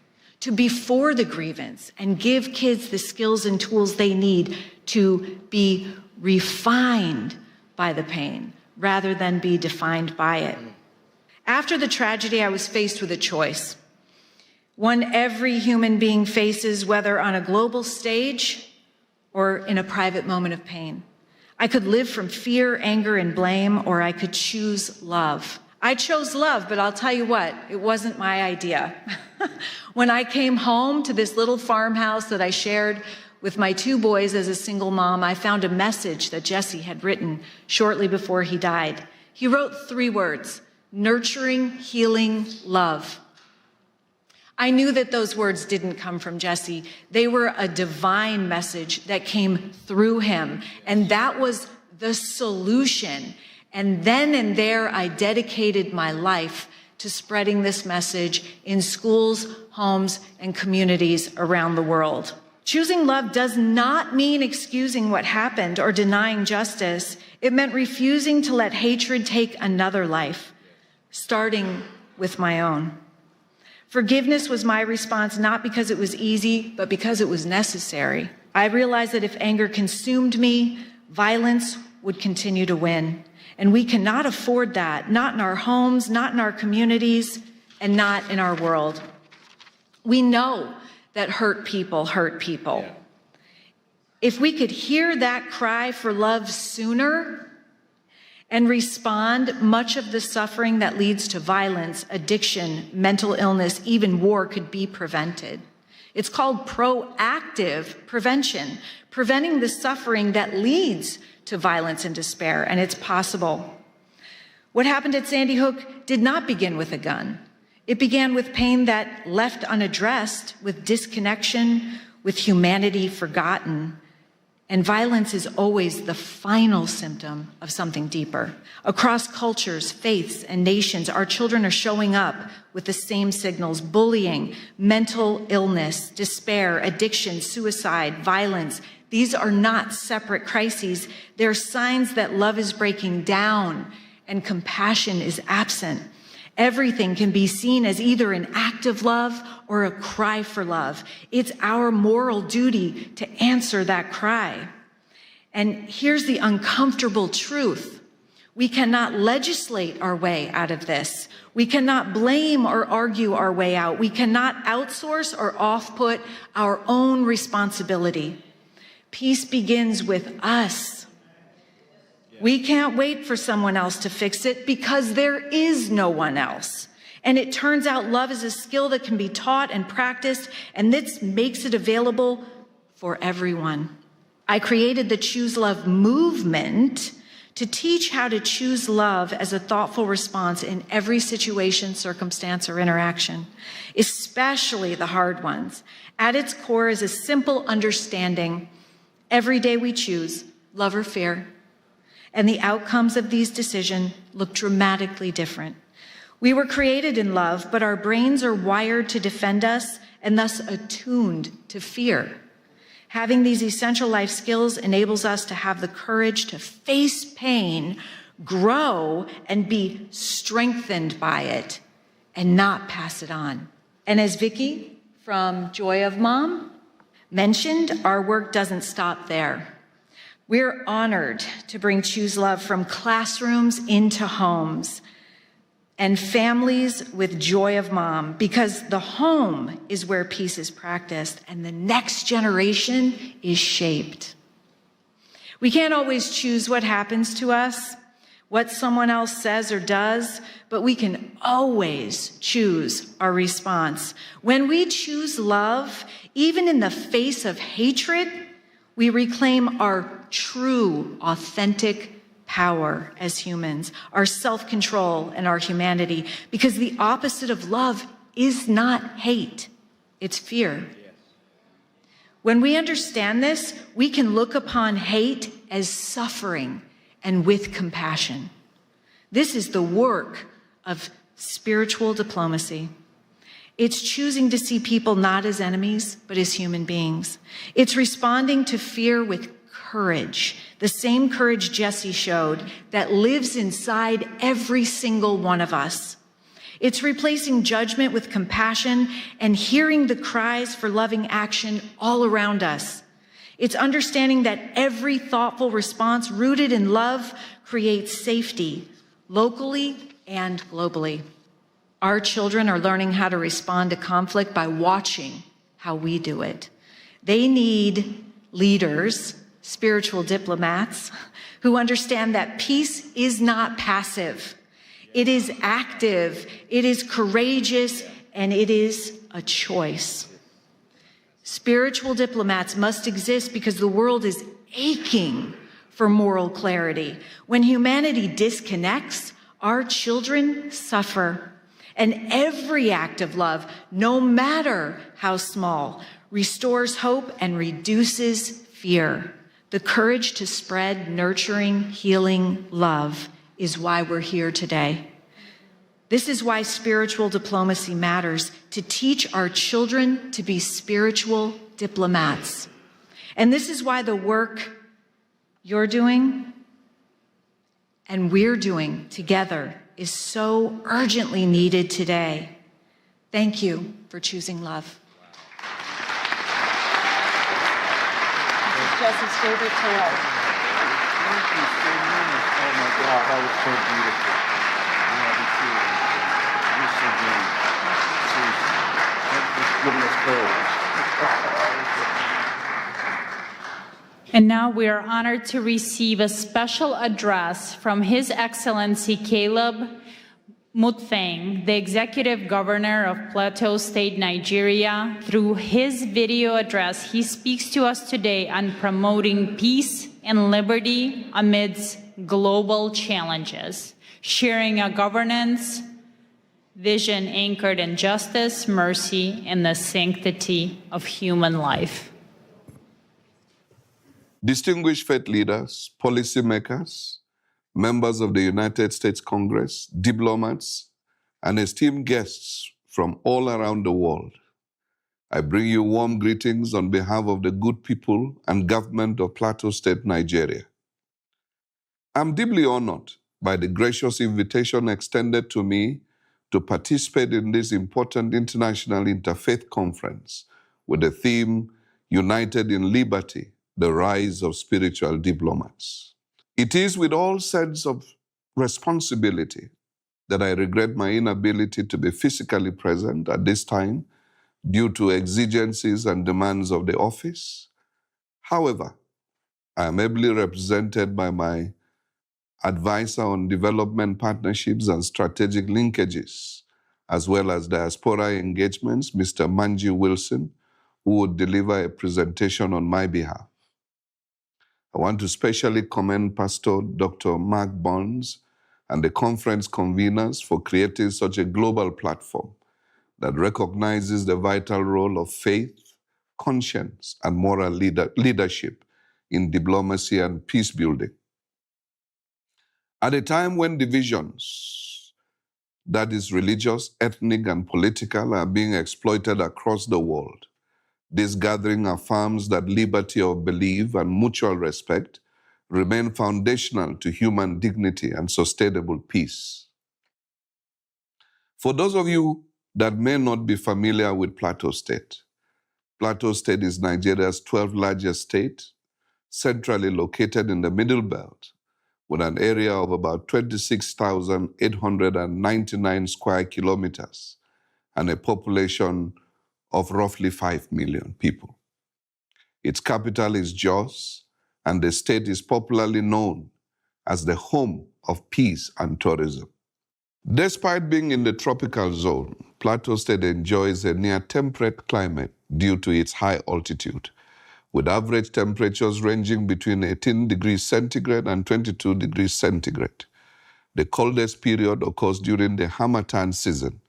to before the grievance, and give kids the skills and tools they need to be refined by the pain rather than be defined by it. After the tragedy, I was faced with a choice, one every human being faces, whether on a global stage or in a private moment of pain. I could live from fear, anger, and blame, or I could choose love. I chose love, but I'll tell you what, it wasn't my idea. When I came home to this little farmhouse that I shared with my 2 boys as a single mom, I found a message that Jesse had written shortly before he died. He wrote 3 words: nurturing, healing, love. I knew that those words didn't come from Jesse. They were a divine message that came through him, and that was the solution. And then and there, I dedicated my life to spreading this message in schools, homes, and communities around the world. Choosing love does not mean excusing what happened or denying justice. It meant refusing to let hatred take another life, starting with my own. Forgiveness was my response, not because it was easy, but because it was necessary. I realized that if anger consumed me, violence would continue to win. And we cannot afford that, not in our homes, not in our communities, and not in our world. We know that hurt people hurt people. Yeah. If we could hear that cry for love sooner and respond, much of the suffering that leads to violence, addiction, mental illness, even war could be prevented. It's called proactive prevention, preventing the suffering that leads to violence and despair, and it's possible. What happened at Sandy Hook did not begin with a gun. It began with pain that left unaddressed, with disconnection, with humanity forgotten. And violence is always the final symptom of something deeper. Across cultures, faiths, and nations, our children are showing up with the same signals: bullying, mental illness, despair, addiction, suicide, violence. These are not separate crises. They're signs that love is breaking down and compassion is absent. Everything can be seen as either an act of love or a cry for love. It's our moral duty to answer that cry. And here's the uncomfortable truth. We cannot legislate our way out of this. We cannot blame or argue our way out. We cannot outsource or off-put our own responsibility. Peace begins with us. We can't wait for someone else to fix it because there is no one else. And it turns out love is a skill that can be taught and practiced, and this makes it available for everyone. I created the Choose Love movement to teach how to choose love as a thoughtful response in every situation, circumstance, or interaction, especially the hard ones. At its core is a simple understanding. Every day we choose love or fear, and the outcomes of these decisions look dramatically different. We were created in love, but our brains are wired to defend us and thus attuned to fear. Having these essential life skills enables us to have the courage to face pain, grow, and be strengthened by it, and not pass it on. And as Vicki from Joy of Mom mentioned, our work doesn't stop there. We're honored to bring Choose Love from classrooms into homes and families with Joy of Mom, because the home is where peace is practiced and the next generation is shaped. We can't always choose what happens to us, what someone else says or does, but we can always choose our response. When we choose love, even in the face of hatred, we reclaim our true, authentic power as humans, our self-control and our humanity, because the opposite of love is not hate, it's fear. When we understand this, we can look upon hate as suffering and with compassion. This is the work of spiritual diplomacy. It's choosing to see people not as enemies, but as human beings. It's responding to fear with courage, the same courage Jesse showed that lives inside every single one of us. It's replacing judgment with compassion and hearing the cries for loving action all around us. It's understanding that every thoughtful response rooted in love creates safety, locally and globally. Our children are learning how to respond to conflict by watching how we do it. They need leaders, spiritual diplomats, who understand that peace is not passive. It is active, it is courageous, and it is a choice. Spiritual diplomats must exist because the world is aching for moral clarity. When humanity disconnects, our children suffer. And every act of love, no matter how small, restores hope and reduces fear. The courage to spread nurturing, healing love is why we're here today. This is why spiritual diplomacy matters, to teach our children to be spiritual diplomats. And this is why the work you're doing and we're doing together is so urgently needed today. Thank you for choosing love. This is Jesse's favorite tale. Thank you so much. Oh my Wow, that was so beautiful. Yeah, we see it. You're so great. Seriously. Thanks for giving us courage. And now we are honored to receive a special address from His Excellency Caleb Mutfeng, the Executive Governor of Plateau State, Nigeria. Through his video address, he speaks to us today on promoting peace and liberty amidst global challenges, sharing a governance vision anchored in justice, mercy, and the sanctity of human life. Distinguished faith leaders, policymakers, members of the United States Congress, diplomats, and esteemed guests from all around the world, I bring you warm greetings on behalf of the good people and government of Plateau State, Nigeria. I'm deeply honored by the gracious invitation extended to me to participate in this important International Interfaith Conference with the theme, United in Liberty, the Rise of Spiritual Diplomats. It is with all sense of responsibility that I regret my inability to be physically present at this time due to exigencies and demands of the office. However, I am ably represented by my advisor on development partnerships and strategic linkages, as well as diaspora engagements, Mr. Manji Wilson, who would deliver a presentation on my behalf. I want to specially commend Pastor Dr. Mark Burns and the conference conveners for creating such a global platform that recognizes the vital role of faith, conscience, and moral leadership in diplomacy and peace building. At a time when divisions, that is religious, ethnic, and political, are being exploited across the world, this gathering affirms that liberty of belief and mutual respect remain foundational to human dignity and sustainable peace. For those of you that may not be familiar with Plateau State is Nigeria's 12th largest state, centrally located in the Middle Belt, with an area of about 26,899 square kilometers and a population of roughly 5 million people. Its capital is Jos, and the state is popularly known as the home of peace and tourism. Despite being in the tropical zone, Plateau State enjoys a near-temperate climate due to its high altitude, with average temperatures ranging between 18 degrees centigrade and 22 degrees centigrade. The coldest period occurs during the Harmattan season,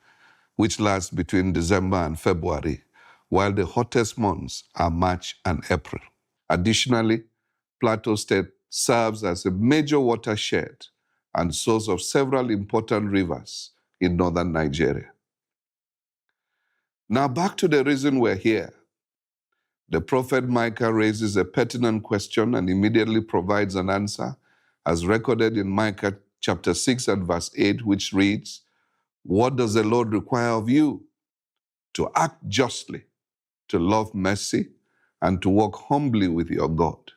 which lasts between December and February, while the hottest months are March and April. Additionally, Plateau State serves as a major watershed and source of several important rivers in northern Nigeria. Now back to the reason we're here. The prophet Micah raises a pertinent question and immediately provides an answer, as recorded in Micah chapter 6 and verse 8, which reads, "What does the Lord require of you? To act justly, to love mercy, and to walk humbly with your God."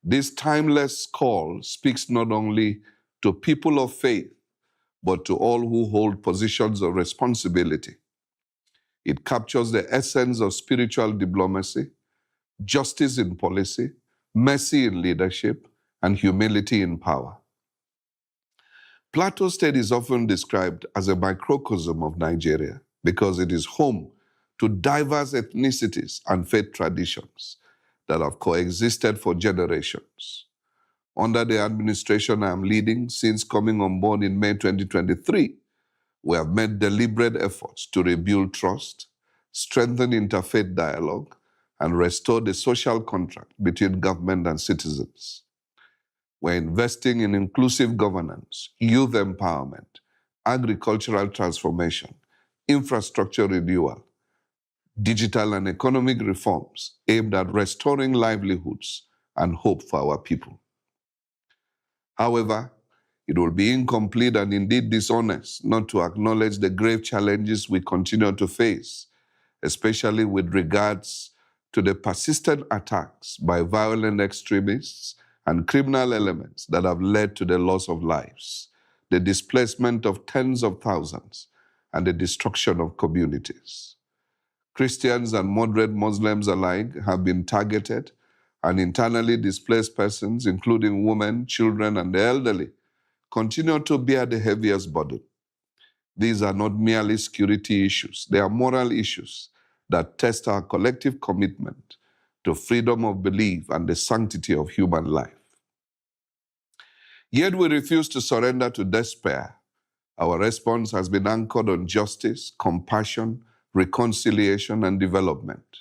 This timeless call speaks not only to people of faith, but to all who hold positions of responsibility. It captures the essence of spiritual diplomacy, justice in policy, mercy in leadership, and humility in power. Plateau State is often described as a microcosm of Nigeria because it is home to diverse ethnicities and faith traditions that have coexisted for generations. Under the administration I am leading since coming on board in May 2023, we have made deliberate efforts to rebuild trust, strengthen interfaith dialogue, and restore the social contract between government and citizens. We're investing in inclusive governance, youth empowerment, agricultural transformation, infrastructure renewal, digital and economic reforms aimed at restoring livelihoods and hope for our people. However, it will be incomplete and indeed dishonest not to acknowledge the grave challenges we continue to face, especially with regards to the persistent attacks by violent extremists and criminal elements that have led to the loss of lives, the displacement of tens of thousands, and the destruction of communities. Christians and moderate Muslims alike have been targeted, and internally displaced persons, including women, children, and the elderly, continue to bear the heaviest burden. These are not merely security issues, they are moral issues that test our collective commitment to freedom of belief and the sanctity of human life. Yet we refuse to surrender to despair. Our response has been anchored on justice, compassion, reconciliation, and development.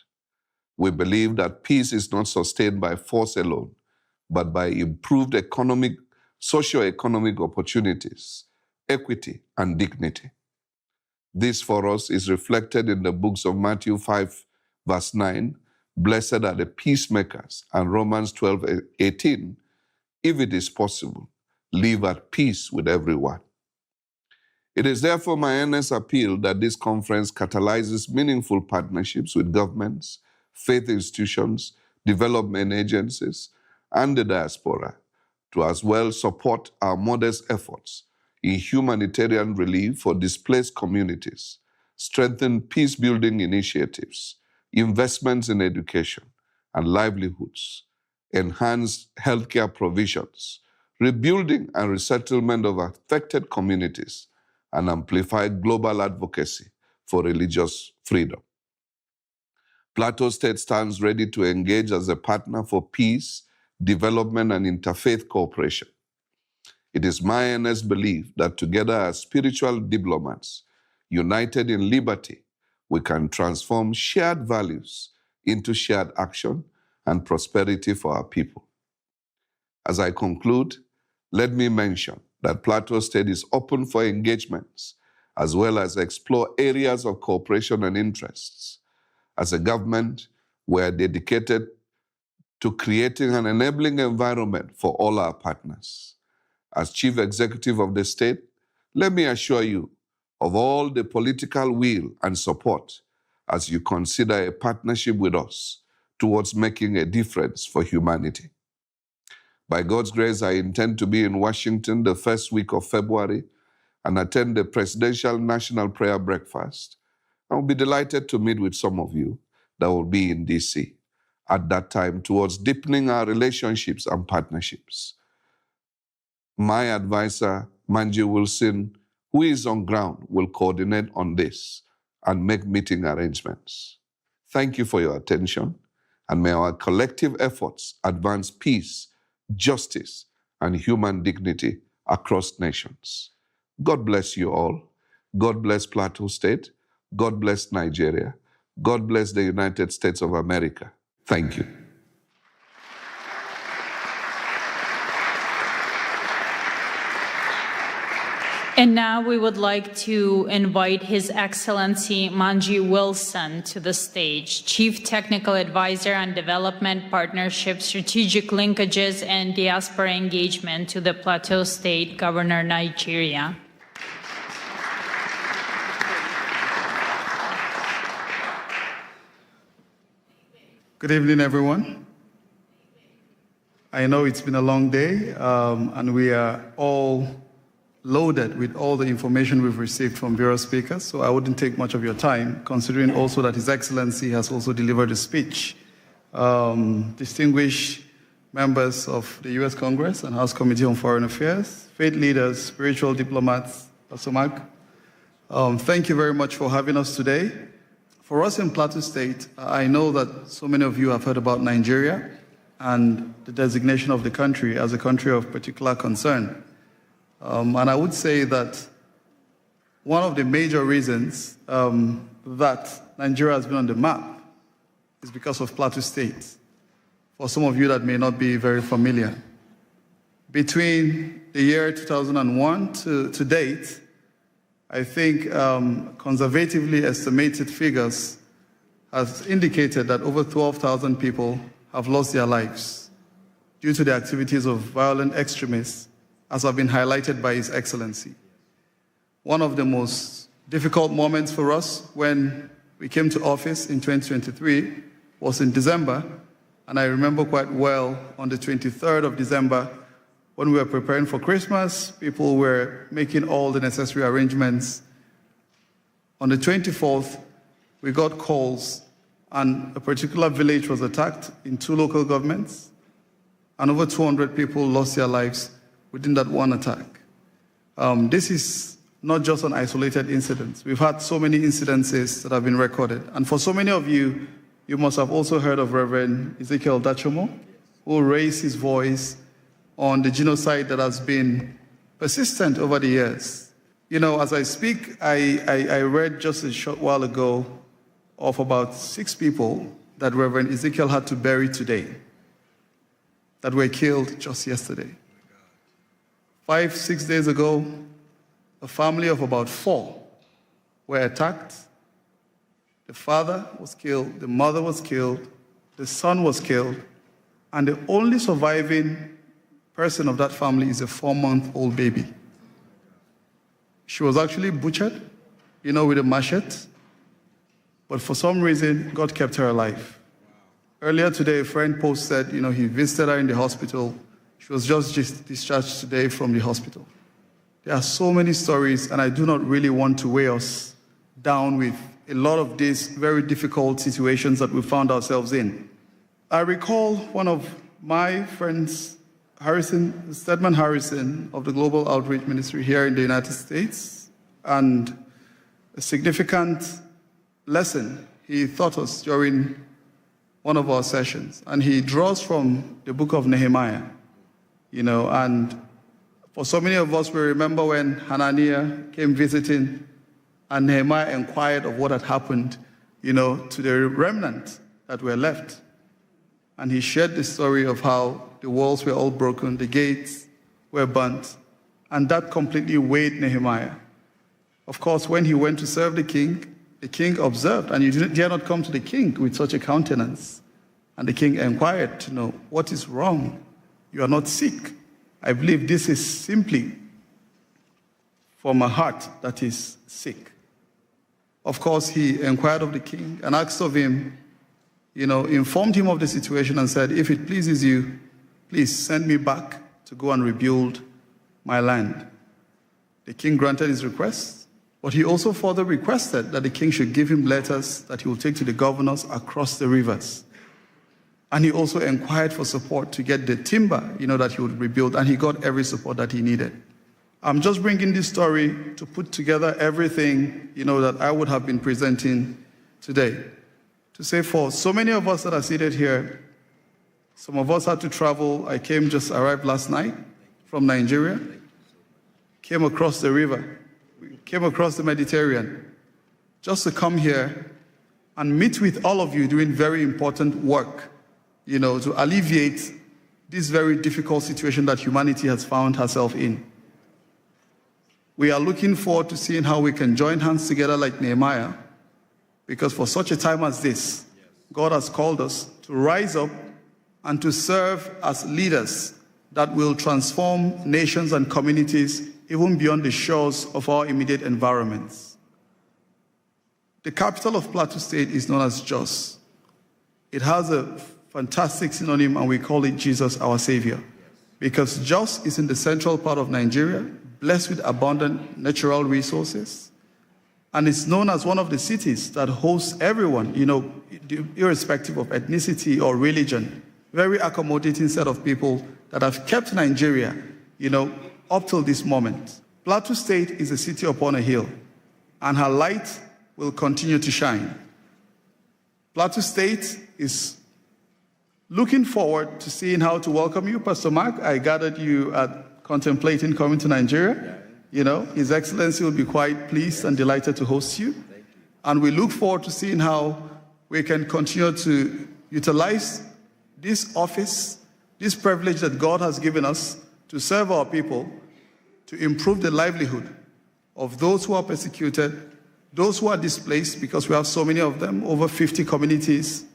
We believe that peace is not sustained by force alone, but by improved socio-economic opportunities, equity, and dignity. This for us is reflected in the books of Matthew 5, verse 9, "Blessed are the peacemakers," and Romans 12:18, "If it is possible, live at peace with everyone." It is therefore my earnest appeal that this conference catalyzes meaningful partnerships with governments, faith institutions, development agencies, and the diaspora to as well support our modest efforts in humanitarian relief for displaced communities, strengthen peace-building initiatives, investments in education and livelihoods, enhance healthcare provisions, rebuilding and resettlement of affected communities, and amplify global advocacy for religious freedom. Plateau State stands ready to engage as a partner for peace, development, and interfaith cooperation. It is my earnest belief that together as spiritual diplomats, united in liberty, we can transform shared values into shared action and prosperity for our people. As I conclude, let me mention that Plateau State is open for engagements as well as explore areas of cooperation and interests. As a government, we are dedicated to creating an enabling environment for all our partners. As Chief Executive of the state, let me assure you of all the political will and support as you consider a partnership with us towards making a difference for humanity. By God's grace, I intend to be in Washington the first week of February and attend the Presidential National Prayer Breakfast. I will be delighted to meet with some of you that will be in DC at that time towards deepening our relationships and partnerships. My advisor, Manji Wilson, who is on ground, will coordinate on this and make meeting arrangements. Thank you for your attention, and may our collective efforts advance peace, justice, and human dignity across nations. God bless you all. God bless Plateau State. God bless Nigeria. God bless the United States of America. Thank you. And now we would like to invite His Excellency Manji Wilson to the stage, Chief Technical Advisor on Development Partnership, Strategic Linkages, and Diaspora Engagement to the Plateau State Governor, Nigeria. Good evening, everyone. I know it's been a long day, and we are all loaded with all the information we've received from various speakers, so I wouldn't take much of your time, considering also that His Excellency has also delivered a speech. Distinguished members of the U.S. Congress and House Committee on Foreign Affairs, faith leaders, spiritual diplomats, Pastor Mark, thank you very much for having us today. For us in Plateau State, I know that so many of you have heard about Nigeria and the designation of the country as a country of particular concern. And I would say that one of the major reasons that Nigeria has been on the map is because of Plateau State. For some of you that may not be very familiar, between the year 2001 to date, I think conservatively estimated figures has indicated that over 12,000 people have lost their lives due to the activities of violent extremists, as have been highlighted by His Excellency. One of the most difficult moments for us when we came to office in 2023 was in December, And I remember quite well on the 23rd of December, when we were preparing for Christmas, people were making all the necessary arrangements. On the 24th, we got calls, and a particular village was attacked in 2 local governments, and over 200 people lost their lives within that one attack. This is not just an isolated incident. We've had so many incidences that have been recorded. And for so many of you, you must have also heard of Reverend Ezekiel Dachomo, who raised his voice on the genocide that has been persistent over the years. You know, as I speak, I read just a short while ago of about 6 people that Reverend Ezekiel had to bury today that were killed just yesterday. 5-6 days ago, a family of about 4 were attacked. The father was killed, the mother was killed, the son was killed, and the only surviving person of that family is a 4-month-old baby. She was actually butchered, you know, with a machete, but for some reason, God kept her alive. Earlier today, a friend posted, you know, he visited her in the hospital. She was just discharged today from the hospital. There are so many stories, and I do not really want to weigh us down with a lot of these very difficult situations that we found ourselves in. I recall one of my friends, Stedman Harrison of the Global Outreach Ministry here in the United States, and a significant lesson he taught us during one of our sessions. And he draws from the book of Nehemiah, you know, and for so many of us, we remember when Hananiah came visiting and Nehemiah inquired of what had happened, you know, to the remnant that were left. And he shared the story of how the walls were all broken, the gates were burnt, and that completely weighed Nehemiah. Of course, when he went to serve the king observed, and you dare not come to the king with such a countenance. And the king inquired to know, what is wrong? You are not sick. I believe this is simply from a heart that is sick. Of course, he inquired of the king and asked of him, you know, informed him of the situation and said, if it pleases you, please send me back to go and rebuild my land. The king granted his request, but he also further requested that the king should give him letters that he will take to the governors across the rivers. And he also inquired for support to get the timber, you know, that he would rebuild, and he got every support that he needed. I'm just bringing this story to put together everything, you know, that I would have been presenting today. To say for so many of us that are seated here, some of us had to travel. I arrived last night from Nigeria, came across the river, came across the Mediterranean, just to come here and meet with all of you doing very important work, you know, to alleviate this very difficult situation that humanity has found herself in. We are looking forward to seeing how we can join hands together like Nehemiah, because for such a time as this, God has called us to rise up and to serve as leaders that will transform nations and communities even beyond the shores of our immediate environments. The capital of Plateau State is known as Jos. It has a fantastic synonym, and we call it Jesus, our Savior. Because Jos is in the central part of Nigeria, blessed with abundant natural resources, and it's known as one of the cities that hosts everyone, you know, irrespective of ethnicity or religion. Very accommodating set of people that have kept Nigeria, you know, up till this moment. Plateau State is a city upon a hill, and her light will continue to shine. Plateau State is looking forward to seeing how to welcome you. Pastor Mark, I gathered you at contemplating coming to Nigeria. You know, His Excellency will be quite pleased and delighted to host you. And we look forward to seeing how we can continue to utilize this office, this privilege that God has given us to serve our people, to improve the livelihood of those who are persecuted, those who are displaced, because we have so many of them, over 50 communities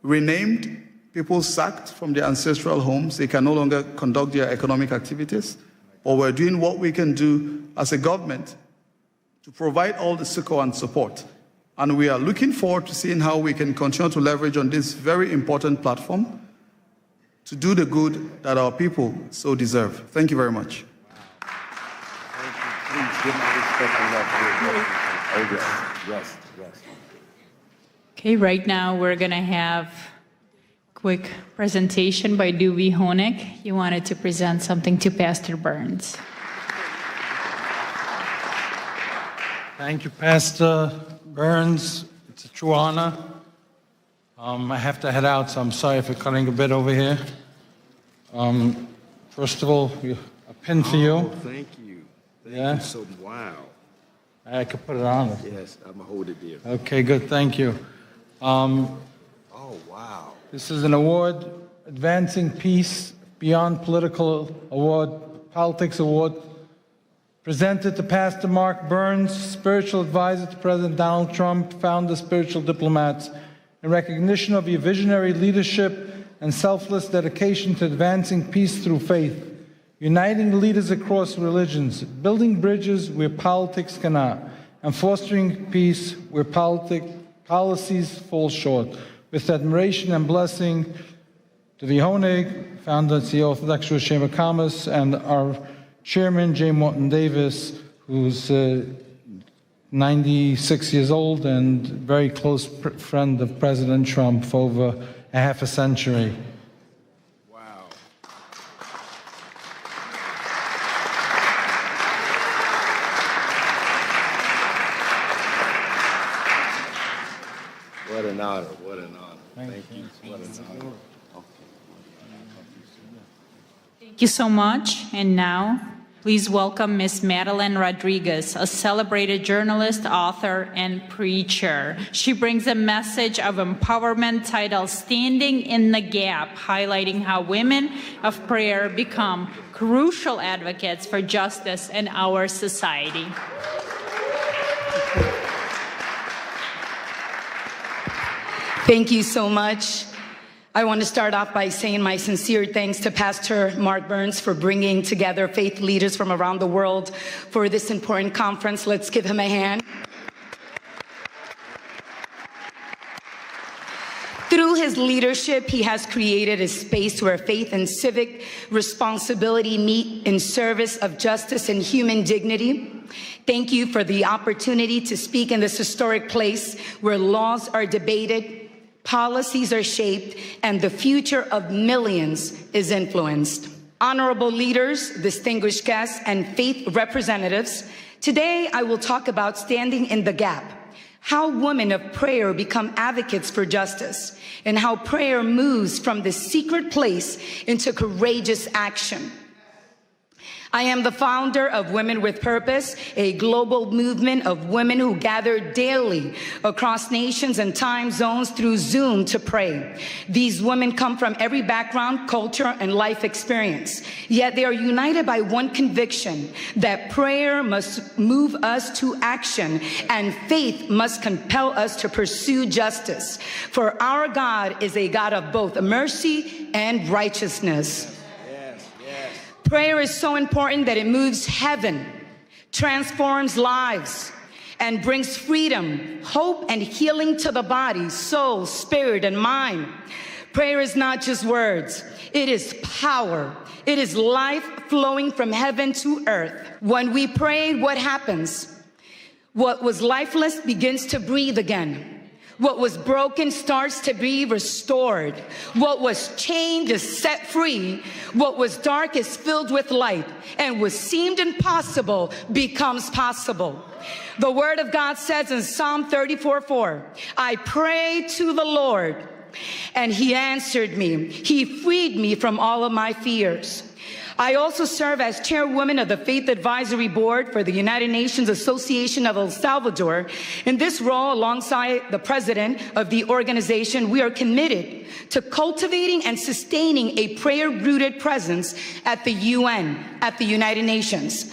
renamed, people sacked from their ancestral homes. They can no longer conduct their economic activities. But we're doing what we can do as a government to provide all the succor and support. And we are looking forward to seeing how we can continue to leverage on this very important platform to do the good that our people so deserve. Thank you very much. Please give my respect and love to your rest. Okay, right now we're going to have a quick presentation by Dewey Honig. He wanted to present something to Pastor Burns. Thank you, Pastor Burns. It's a true honor. I have to head out, so I'm sorry for cutting a bit over here. First of all, a pin for you. Oh, thank you. Thank you so much. Wow. I could put it on. Yes, I'm going to hold it there. Okay, good. Thank you. Oh, wow. This is an award, Advancing Peace Beyond Political Award, Politics Award, presented to Pastor Mark Burns, spiritual advisor to President Donald Trump, founder of Spiritual Diplomats, in recognition of your visionary leadership and selfless dedication to advancing peace through faith, uniting leaders across religions, building bridges where politics cannot, and fostering peace where policies fall short. With admiration and blessing to the Honig, founder and CEO of the Lecturer Chamber of Commerce, and our chairman, J. Morton Davis, who's 96 years old and very close friend of President Trump for over a half a century. Wow. What an honor, what an honor. Thank you. What an honor. Thank you so much. And now, please welcome Ms. Madeline Rodriguez, a celebrated journalist, author, and preacher. She brings a message of empowerment titled Standing in the Gap, highlighting how women of prayer become crucial advocates for justice in our society. Thank you so much. I want to start off by saying my sincere thanks to Pastor Mark Burns for bringing together faith leaders from around the world for this important conference. Let's give him a hand. Through his leadership, he has created a space where faith and civic responsibility meet in service of justice and human dignity. Thank you for the opportunity to speak in this historic place where laws are debated, policies are shaped, and the future of millions is influenced. Honorable leaders, distinguished guests, and faith representatives, today I will talk about standing in the gap, how women of prayer become advocates for justice, and how prayer moves from the secret place into courageous action. I am the founder of Women with Purpose, a global movement of women who gather daily across nations and time zones through Zoom to pray. These women come from every background, culture, and life experience, yet they are united by one conviction, that prayer must move us to action and faith must compel us to pursue justice. For our God is a God of both mercy and righteousness. Prayer is so important that it moves heaven, transforms lives, and brings freedom, hope, and healing to the body, soul, spirit, and mind. Prayer is not just words. It is power. It is life flowing from heaven to earth. When we pray, what happens? What was lifeless begins to breathe again. What was broken starts to be restored. What was chained is set free. What was dark is filled with light. And what seemed impossible becomes possible. The word of God says in Psalm 34:4, I prayed to the Lord, and he answered me. He freed me from all of my fears. I also serve as chairwoman of the Faith Advisory Board for the United Nations Association of El Salvador. In this role, alongside the president of the organization, we are committed to cultivating and sustaining a prayer-rooted presence at the UN, at the United Nations.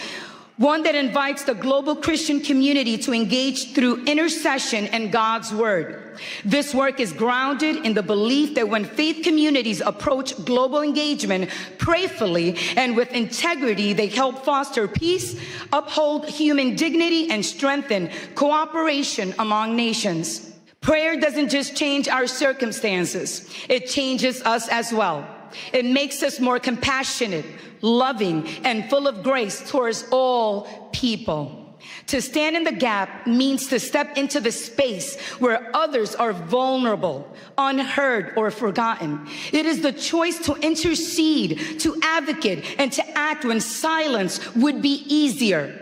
One that invites the global Christian community to engage through intercession and God's word. This work is grounded in the belief that when faith communities approach global engagement prayerfully and with integrity, they help foster peace, uphold human dignity, and strengthen cooperation among nations. Prayer doesn't just change our circumstances, it changes us as well. It makes us more compassionate, loving, and full of grace towards all people. To stand in the gap means to step into the space where others are vulnerable, unheard, or forgotten. It is the choice to intercede, to advocate, and to act when silence would be easier.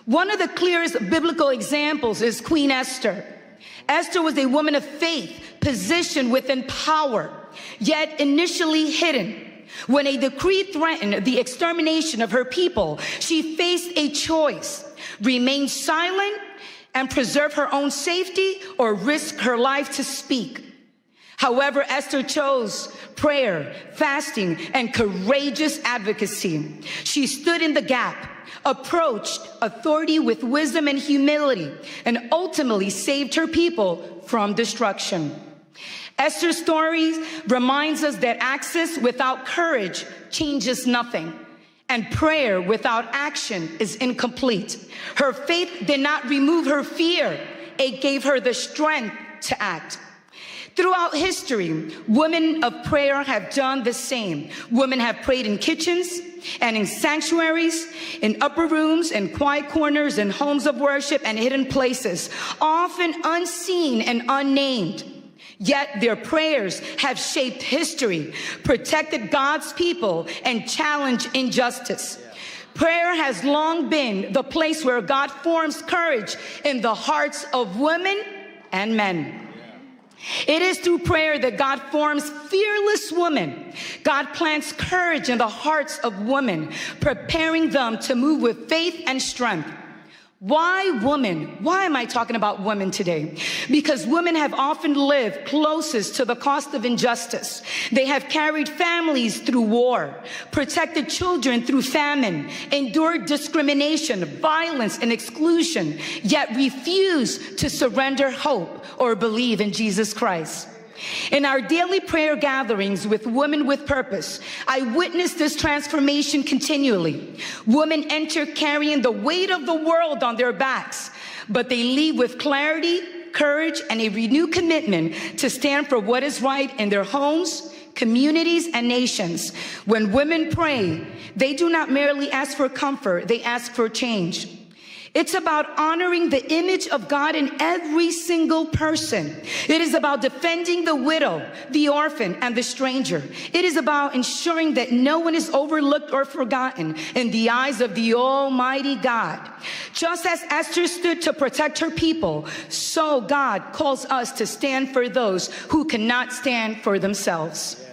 One of the clearest biblical examples is Queen Esther. Esther was a woman of faith, positioned within power, yet initially hidden. When a decree threatened the extermination of her people, she faced a choice: remain silent and preserve her own safety, or risk her life to speak. However, Esther chose prayer, fasting, and courageous advocacy. She stood in the gap, approached authority with wisdom and humility, and ultimately saved her people from destruction. Esther's story reminds us that access without courage changes nothing, and prayer without action is incomplete. Her faith did not remove her fear. It gave her the strength to act. Throughout history, women of prayer have done the same. Women have prayed in kitchens and in sanctuaries, in upper rooms, in quiet corners, in homes of worship, and hidden places, often unseen and unnamed. Yet their prayers have shaped history, protected God's people, and challenged injustice. Prayer has long been the place where God forms courage in the hearts of women and men. It is through prayer that God forms fearless women. God plants courage in the hearts of women, preparing them to move with faith and strength. Why women? Why am I talking about women today? Because women have often lived closest to the cost of injustice. They have carried families through war, protected children through famine, endured discrimination, violence, and exclusion, yet refuse to surrender hope or believe in Jesus Christ. In our daily prayer gatherings with Women with Purpose, I witness this transformation continually. Women enter carrying the weight of the world on their backs, but they leave with clarity, courage, and a renewed commitment to stand for what is right in their homes, communities, and nations. When women pray, they do not merely ask for comfort, they ask for change. It's about honoring the image of God in every single person. It is about defending the widow, the orphan, and the stranger. It is about ensuring that no one is overlooked or forgotten in the eyes of the Almighty God. Just as Esther stood to protect her people, so God calls us to stand for those who cannot stand for themselves.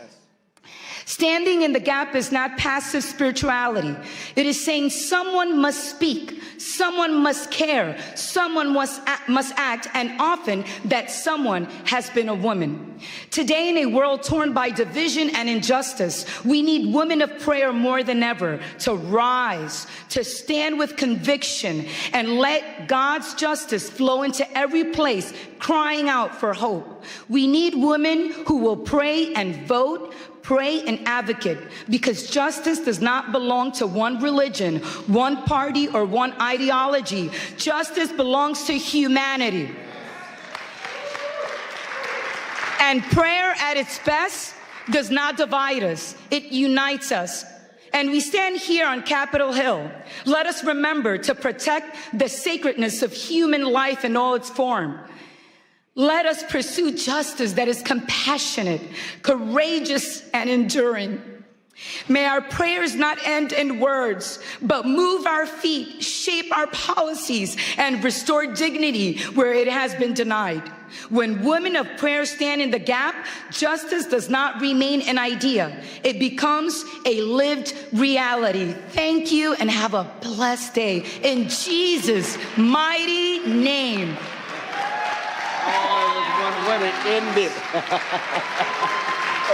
Standing in the gap is not passive spirituality. It is saying someone must speak, someone must care, someone must act, and often that someone has been a woman. Today, in a world torn by division and injustice, we need women of prayer more than ever to rise, to stand with conviction, and let God's justice flow into every place, crying out for hope. We need women who will pray and vote, pray and advocate, because justice does not belong to one religion, one party, or one ideology. Justice belongs to humanity. And prayer at its best does not divide us, it unites us. And we stand here on Capitol Hill. Let us remember to protect the sacredness of human life in all its form. Let us pursue justice that is compassionate, courageous, and enduring. May our prayers not end in words, but move our feet, shape our policies, and restore dignity where it has been denied. When women of prayer stand in the gap, justice does not remain an idea. It becomes a lived reality. Thank you and have a blessed day. In Jesus' mighty name. When it ended.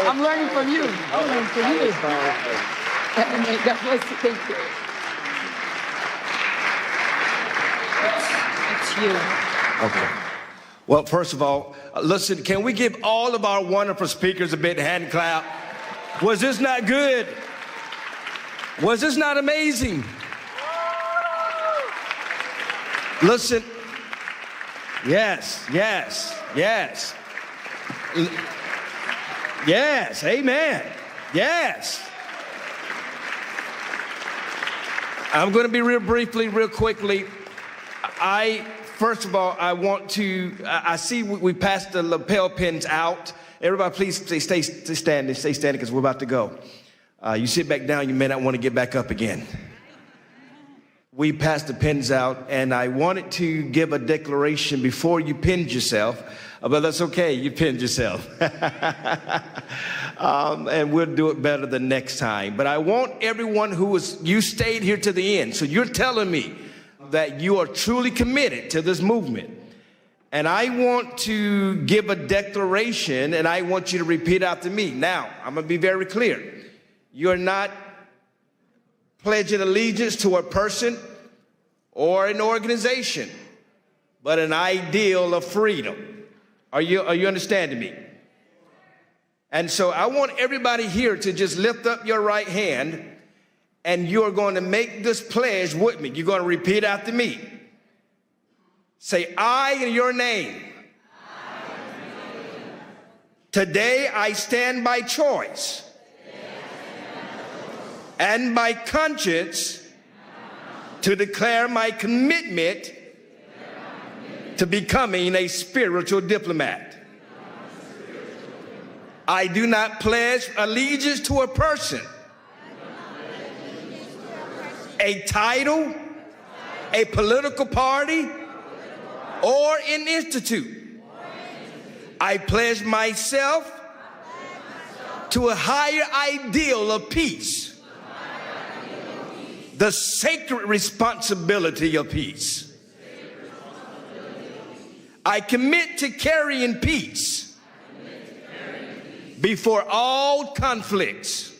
I'm learning from you. I'm learning from you. God bless you. Thank you. It's you. Okay. Well, first of all, listen, can we give all of our wonderful speakers a big hand clap? Was this not good? Was this not amazing? Listen. Yes, yes, yes. Yes, amen. Yes. I'm going to be real quickly. First of all, I want to, I see we passed the lapel pins out. Everybody, please stay standing because we're about to go. You sit back down, you may not want to get back up again. We passed the pins out, and I wanted to give a declaration before you pinned yourself, but that's okay, you pinned yourself. And we'll do it better the next time. But I want everyone you stayed here to the end, so you're telling me that you are truly committed to this movement. And I want to give a declaration, and I want you to repeat after me. Now, I'm going to be very clear. You're not pledging allegiance to a person or an organization, but an ideal of freedom. Are you understanding me? And so I want everybody here to just lift up your right hand, and you're going to make this pledge with me. You're going to repeat after me. Say, I in your name. Today I stand by choice and by conscience to declare my commitment to becoming a spiritual diplomat. I do not pledge allegiance to a person, a title, a political party, or an institute. I pledge myself to a higher ideal of peace, the sacred responsibility of peace. I commit to carrying peace before all conflicts,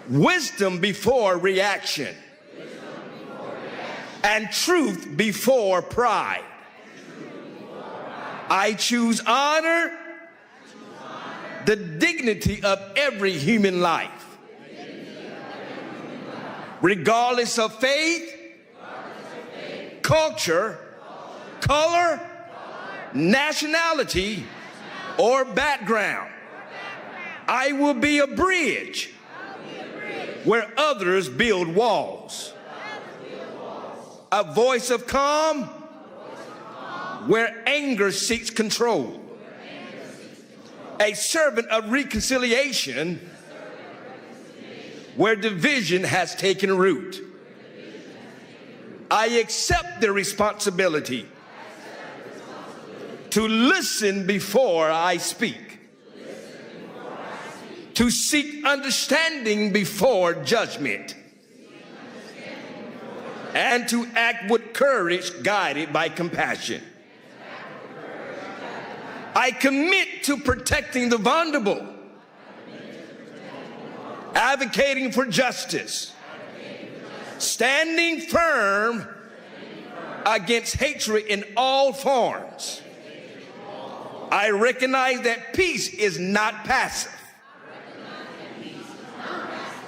wisdom before reaction, and truth before pride. I choose honor, the dignity of every human life, regardless of faith, culture, color, nationality, or background. I will be a bridge where others build walls. A voice of calm where anger seeks control. A servant of reconciliation where division has taken root. I accept the responsibility to listen before I speak, to seek understanding before judgment, and to act with courage guided by compassion. I commit to protecting the vulnerable, advocating for justice, standing firm against hatred in all forms. I recognize that peace is not passive.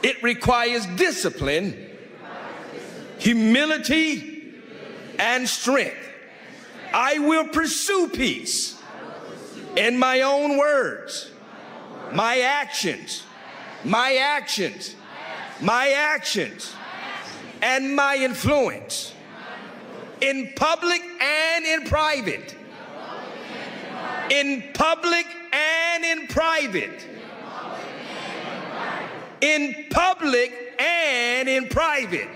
It requires discipline, humility, and strength. I will pursue peace in my own words, my actions, and my influence, in public and in private. In public and in private. In public and in private.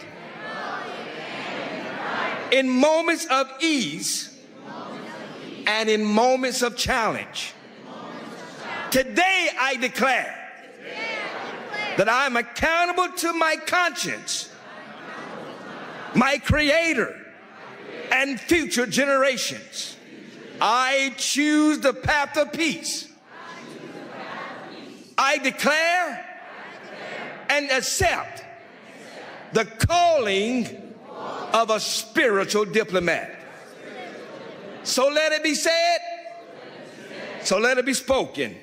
In moments of ease and in moments of challenge. Today I declare that I am accountable to my conscience, my Creator, and future generations. I choose the path of peace. I declare and accept the calling of a spiritual diplomat. So let it be said, so let it be spoken,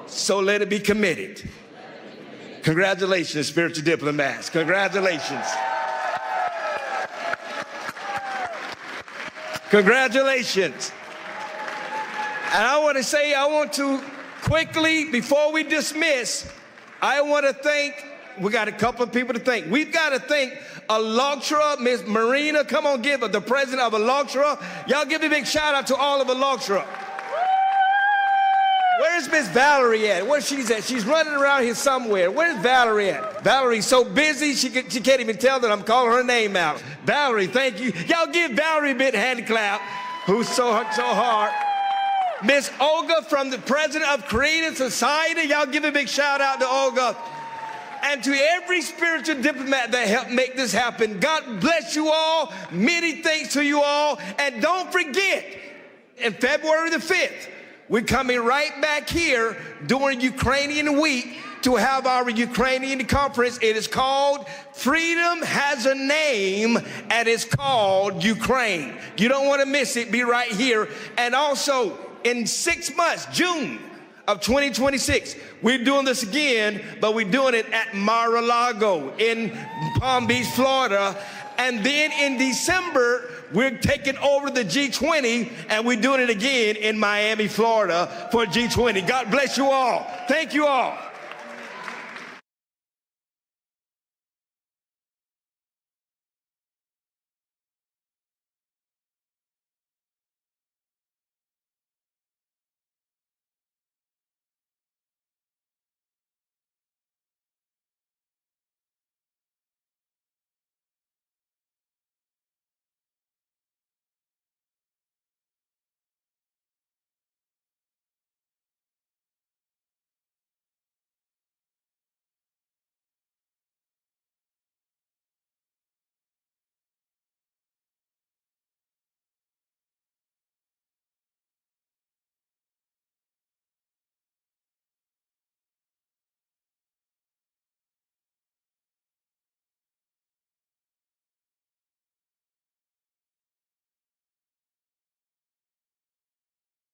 so let it be committed. Congratulations, spiritual diplomats. Congratulations. Congratulations. And I want to quickly, before we dismiss, I want to thank, we got a couple of people to thank. We've got to thank ALLATRA, Miss Marina. Come on, give her, the president of ALLATRA. Y'all give a big shout out to all of ALLATRA. Where's Miss Valerie at? Where's she at? She's running around here somewhere. Where's Valerie at? Valerie's so busy, she can't even tell that I'm calling her name out. Valerie, thank you. Y'all give Valerie a big hand clap, who's so hard. Miss Olga, from the president of Creative Society. Y'all give a big shout out to Olga. And to every spiritual diplomat that helped make this happen, God bless you all. Many thanks to you all. And don't forget, in February the 5th, we're coming right back here during Ukrainian Week to have our Ukrainian conference. It is called Freedom Has a Name, and it's called Ukraine. You don't want to miss it. Be right here. And also, in 6 months, June of 2026, we're doing this again, but we're doing it at Mar-a-Lago in Palm Beach, Florida. And then in December, we're taking over the G20, and we're doing it again in Miami, Florida for G20. God bless you all. Thank you all.